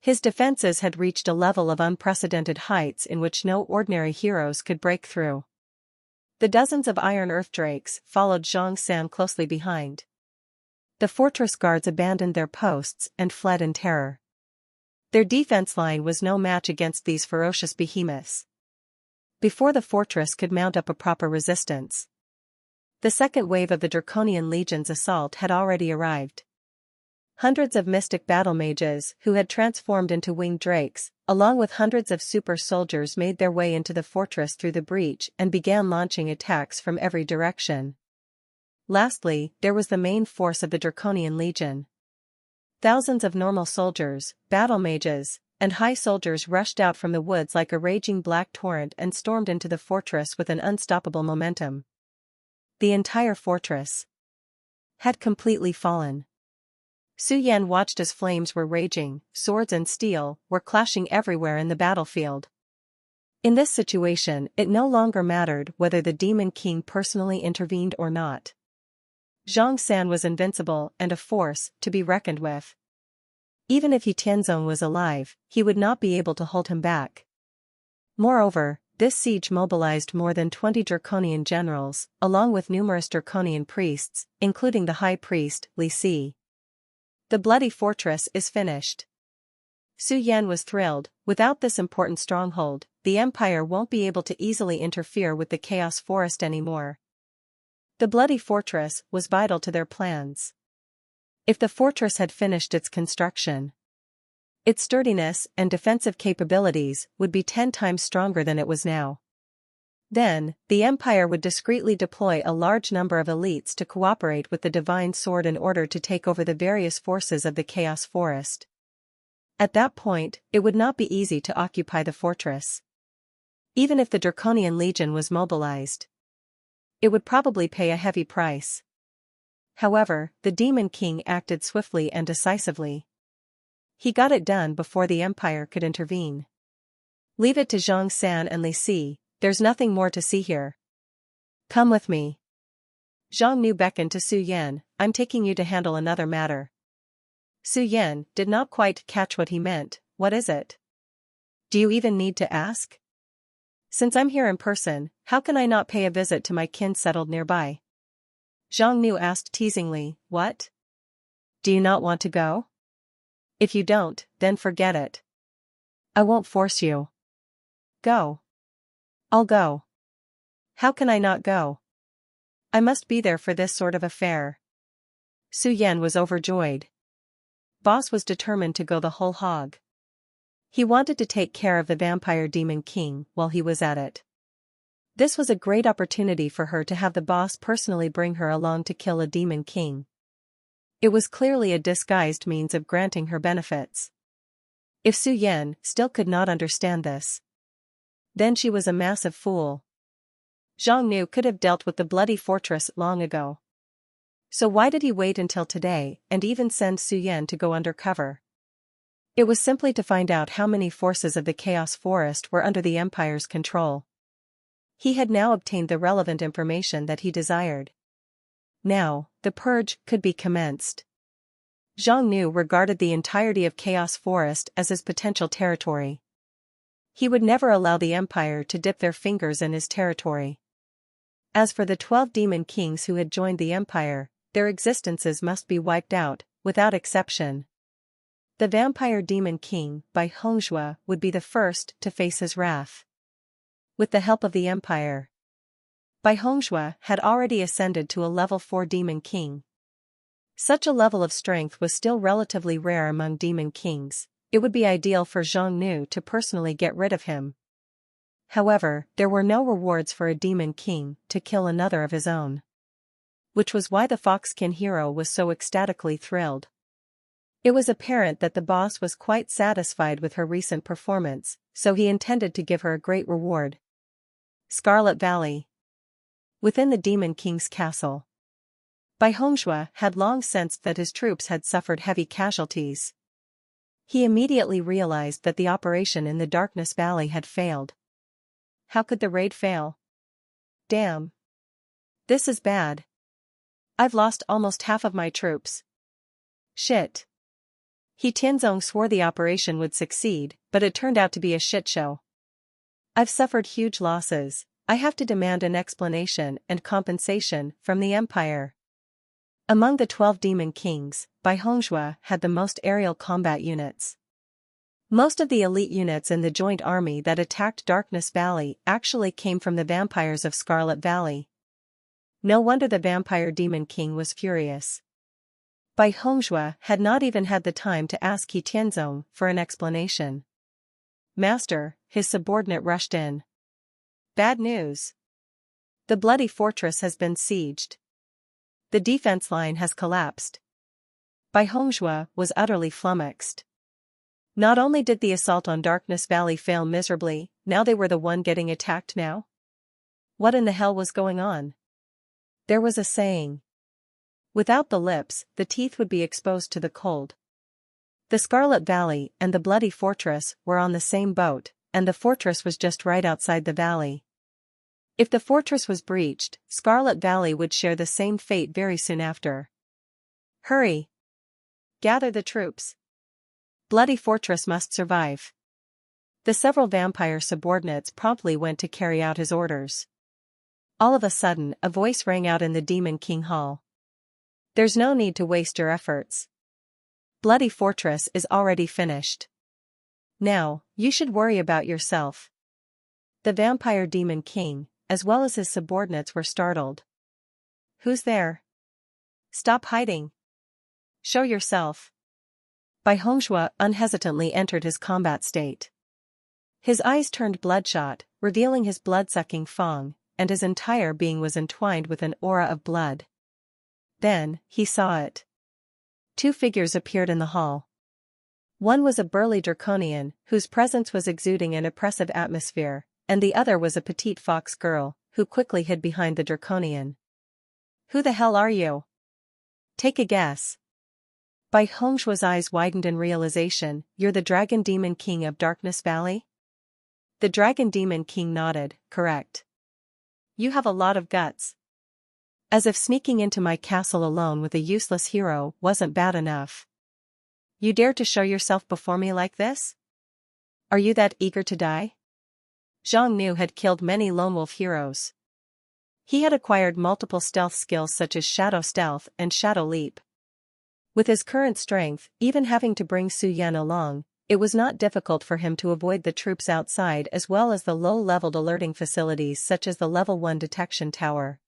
His defenses had reached a level of unprecedented heights in which no ordinary heroes could break through. The dozens of iron Earth Drakes followed Zhang San closely behind. The fortress guards abandoned their posts and fled in terror. Their defense line was no match against these ferocious behemoths. Before the fortress could mount up a proper resistance, the second wave of the Draconian Legion's assault had already arrived. Hundreds of mystic battle mages who had transformed into winged drakes, along with hundreds of super soldiers, made their way into the fortress through the breach and began launching attacks from every direction. Lastly, there was the main force of the Draconian Legion. Thousands of normal soldiers, battle mages, and high soldiers rushed out from the woods like a raging black torrent and stormed into the fortress with an unstoppable momentum. The entire fortress had completely fallen. Su Yan watched as flames were raging, swords and steel were clashing everywhere in the battlefield. In this situation, it no longer mattered whether the Demon King personally intervened or not. Zhang San was invincible and a force to be reckoned with. Even if Yi Tianzong was alive, he would not be able to hold him back. Moreover, this siege mobilized more than 20 Draconian generals, along with numerous Draconian priests, including the High Priest, Li Si. The bloody fortress is finished. Su Yan was thrilled. Without this important stronghold, the Empire won't be able to easily interfere with the Chaos Forest anymore. The bloody fortress was vital to their plans. If the fortress had finished its construction, its sturdiness and defensive capabilities would be 10 times stronger than it was now. Then, the Empire would discreetly deploy a large number of elites to cooperate with the Divine Sword in order to take over the various forces of the Chaos Forest. At that point, it would not be easy to occupy the fortress. Even if the Draconian Legion was mobilized, it would probably pay a heavy price. However, the Demon King acted swiftly and decisively. He got it done before the Empire could intervene. Leave it to Zhang San and Li Si, there's nothing more to see here. Come with me. Zhang Nu beckoned to Su Yan, I'm taking you to handle another matter. Su Yan did not quite catch what he meant. What is it? Do you even need to ask? Since I'm here in person, how can I not pay a visit to my kin settled nearby? Zhang Nu asked teasingly. What? Do you not want to go? If you don't, then forget it. I won't force you. Go. I'll go. How can I not go? I must be there for this sort of affair. Su Yan was overjoyed. Boss was determined to go the whole hog. He wanted to take care of the vampire demon king while he was at it. This was a great opportunity for her to have the boss personally bring her along to kill a demon king. It was clearly a disguised means of granting her benefits. If Su Yan still could not understand this, then she was a massive fool. Zhang Nu could have dealt with the bloody fortress long ago. So why did he wait until today and even send Su Yan to go undercover? It was simply to find out how many forces of the Chaos Forest were under the Empire's control. He had now obtained the relevant information that he desired. Now, the purge could be commenced. Zhang Nu regarded the entirety of Chaos Forest as his potential territory. He would never allow the Empire to dip their fingers in his territory. As for the 12 demon kings who had joined the Empire, their existences must be wiped out, without exception. The vampire demon king, Bai Hongzhua, would be the first to face his wrath. With the help of the Empire, Bai Hongzhua had already ascended to a level 4 demon king. Such a level of strength was still relatively rare among demon kings. It would be ideal for Zhang Nu to personally get rid of him. However, there were no rewards for a demon king to kill another of his own. Which was why the Foxkin hero was so ecstatically thrilled. It was apparent that the boss was quite satisfied with her recent performance, so he intended to give her a great reward. Scarlet Valley. Within the Demon King's castle, Bai Hongzhua had long sensed that his troops had suffered heavy casualties. He immediately realized that the operation in the Darkness Valley had failed. How could the raid fail? Damn. This is bad. I've lost almost half of my troops. Shit. He Tianzong swore the operation would succeed, but it turned out to be a shit show. I've suffered huge losses. I have to demand an explanation and compensation from the Empire. Among the 12 demon kings, Bai Hongzhua had the most aerial combat units. Most of the elite units in the joint army that attacked Darkness Valley actually came from the vampires of Scarlet Valley. No wonder the vampire demon king was furious. Bai Hongzhua had not even had the time to ask He Tianzong for an explanation. Master, his subordinate rushed in. Bad news. The bloody fortress has been sieged. The defense line has collapsed. Bai Hongzhua was utterly flummoxed. Not only did the assault on Darkness Valley fail miserably, now they were the one getting attacked now? What in the hell was going on? There was a saying. Without the lips, the teeth would be exposed to the cold. The Scarlet Valley and the Bloody Fortress were on the same boat, and the fortress was just right outside the valley. If the fortress was breached, Scarlet Valley would share the same fate very soon after. Hurry! Gather the troops. Bloody Fortress must survive. The several vampire subordinates promptly went to carry out his orders. All of a sudden, a voice rang out in the Demon King Hall. There's no need to waste your efforts. Bloody Fortress is already finished. Now, you should worry about yourself. The vampire demon king, as well as his subordinates, were startled. Who's there? Stop hiding. Show yourself. Bai Hongzhua unhesitantly entered his combat state. His eyes turned bloodshot, revealing his blood-sucking fang, and his entire being was entwined with an aura of blood. Then, he saw it. 2 figures appeared in the hall. One was a burly draconian, whose presence was exuding an oppressive atmosphere, and the other was a petite fox girl, who quickly hid behind the draconian. Who the hell are you? Take a guess. Bai Hongzhua's eyes widened in realization. You're the Dragon Demon King of Darkness Valley? The Dragon Demon King nodded. Correct. You have a lot of guts. As if sneaking into my castle alone with a useless hero wasn't bad enough. You dare to show yourself before me like this? Are you that eager to die? Zhang Nu had killed many lone wolf heroes. He had acquired multiple stealth skills such as Shadow Stealth and Shadow Leap. With his current strength, even having to bring Su Yan along, it was not difficult for him to avoid the troops outside as well as the low-leveled alerting facilities such as the Level 1 detection tower.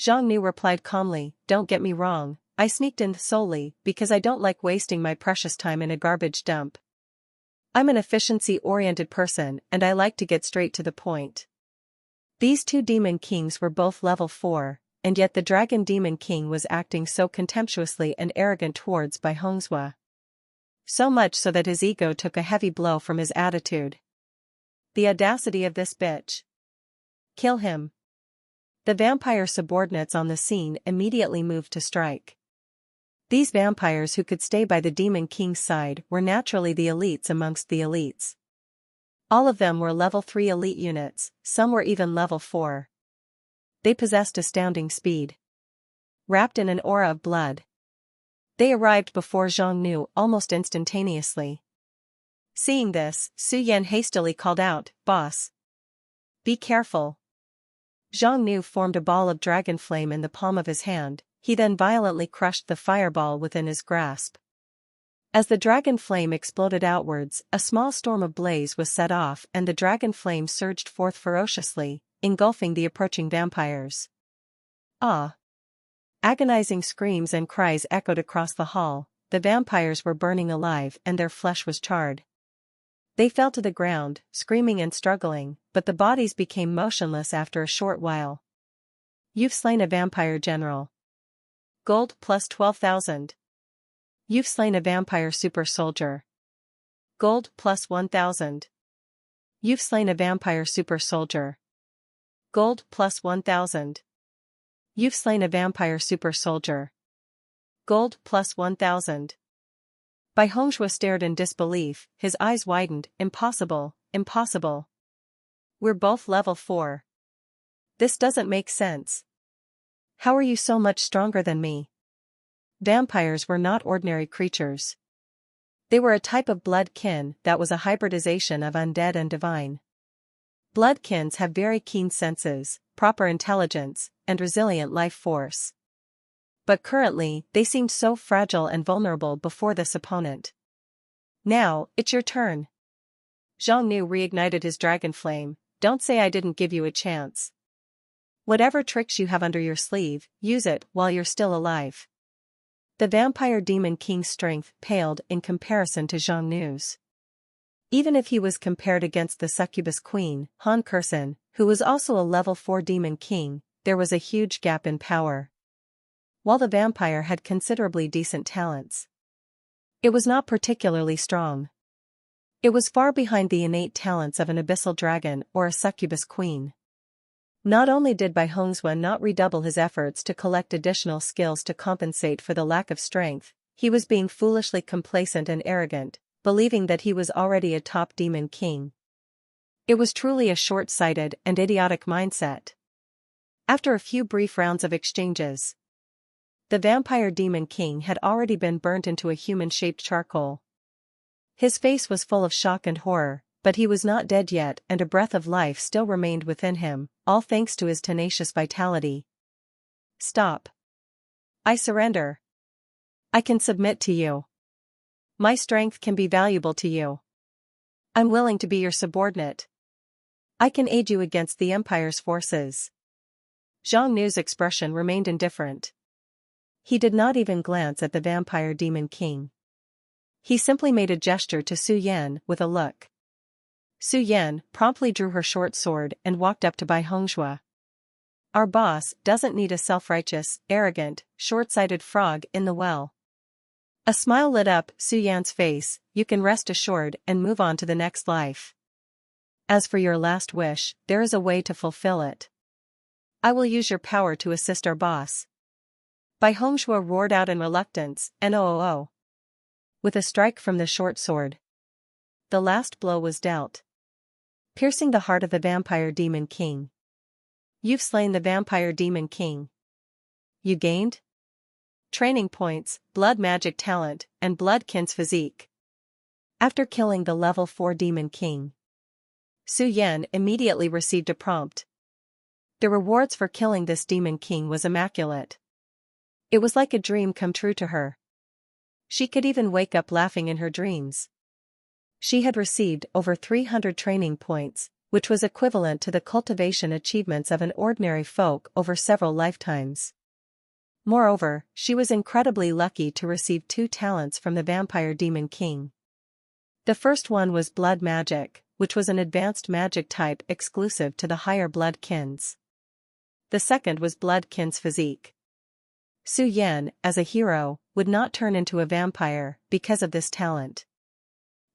Zhang Nu replied calmly, "Don't get me wrong, I sneaked in solely because I don't like wasting my precious time in a garbage dump. I'm an efficiency-oriented person and I like to get straight to the point." These two demon kings were both level 4, and yet the dragon demon king was acting so contemptuously and arrogant towards Bai Hongzhua. So much so that his ego took a heavy blow from his attitude. The audacity of this bitch. Kill him. The vampire subordinates on the scene immediately moved to strike. These vampires who could stay by the demon king's side were naturally the elites amongst the elites. All of them were level 3 elite units, some were even level 4. They possessed astounding speed. Wrapped in an aura of blood, they arrived before Zhang Nu almost instantaneously. Seeing this, Su Yan hastily called out, "Boss! Be careful." Zhang Nu formed a ball of dragon flame in the palm of his hand, he then violently crushed the fireball within his grasp. As the dragon flame exploded outwards, a small storm of blaze was set off and the dragon flame surged forth ferociously, engulfing the approaching vampires. Ah! Agonizing screams and cries echoed across the hall, the vampires were burning alive and their flesh was charred. They fell to the ground, screaming and struggling, but the bodies became motionless after a short while. You've slain a vampire general. Gold plus 12,000. You've slain a vampire super soldier. Gold plus 1,000. You've slain a vampire super soldier. Gold plus 1,000. You've slain a vampire super soldier. Gold plus 1,000. Bai Hongzhua stared in disbelief, his eyes widened, "Impossible, impossible. We're both level 4. This doesn't make sense. How are you so much stronger than me?" Vampires were not ordinary creatures. They were a type of bloodkin that was a hybridization of undead and divine. Bloodkins have very keen senses, proper intelligence, and resilient life force. But currently, they seemed so fragile and vulnerable before this opponent. "Now, it's your turn." Zhang Nu reignited his dragon flame, "Don't say I didn't give you a chance. Whatever tricks you have under your sleeve, use it while you're still alive." The vampire demon king's strength paled in comparison to Zhang Nu's. Even if he was compared against the succubus queen, Han Kursen, who was also a level 4 demon king, there was a huge gap in power. While the vampire had considerably decent talents, it was not particularly strong. It was far behind the innate talents of an abyssal dragon or a succubus queen. Not only did Bai Hongzhua not redouble his efforts to collect additional skills to compensate for the lack of strength, he was being foolishly complacent and arrogant, believing that he was already a top demon king. It was truly a short-sighted and idiotic mindset. After a few brief rounds of exchanges, the vampire demon king had already been burnt into a human-shaped charcoal. His face was full of shock and horror, but he was not dead yet and a breath of life still remained within him, all thanks to his tenacious vitality. "Stop. I surrender. I can submit to you. My strength can be valuable to you. I'm willing to be your subordinate. I can aid you against the Empire's forces." Zhang Nu's expression remained indifferent. He did not even glance at the vampire demon king. He simply made a gesture to Su Yan with a look. Su Yan promptly drew her short sword and walked up to Bai Hongzhua. "Our boss doesn't need a self-righteous, arrogant, short-sighted frog in the well." A smile lit up Su Yan's face, "You can rest assured and move on to the next life. As for your last wish, there is a way to fulfill it. I will use your power to assist our boss." Bai Hongzhua roared out in reluctance, "No." With a strike from the short sword, the last blow was dealt, piercing the heart of the vampire demon king. "You've slain the vampire demon king. You gained training points, blood magic talent, and bloodkin's physique." After killing the level 4 demon king, Su Yan immediately received a prompt. The rewards for killing this demon king was immaculate. It was like a dream come true to her. She could even wake up laughing in her dreams. She had received over 300 training points, which was equivalent to the cultivation achievements of an ordinary folk over several lifetimes. Moreover, she was incredibly lucky to receive 2 talents from the vampire demon king. The first one was blood magic, which was an advanced magic type exclusive to the higher blood kins. The second was blood kin's physique. Su Yan, as a hero, would not turn into a vampire because of this talent.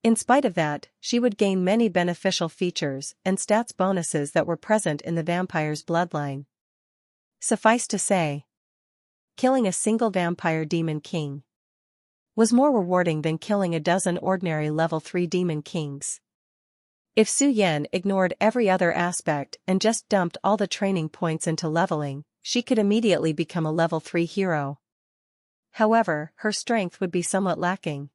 In spite of that, she would gain many beneficial features and stats bonuses that were present in the vampire's bloodline. Suffice to say, killing a single vampire demon king was more rewarding than killing a dozen ordinary level 3 demon kings. If Su Yan ignored every other aspect and just dumped all the training points into leveling, she could immediately become a level 3 hero. However, her strength would be somewhat lacking.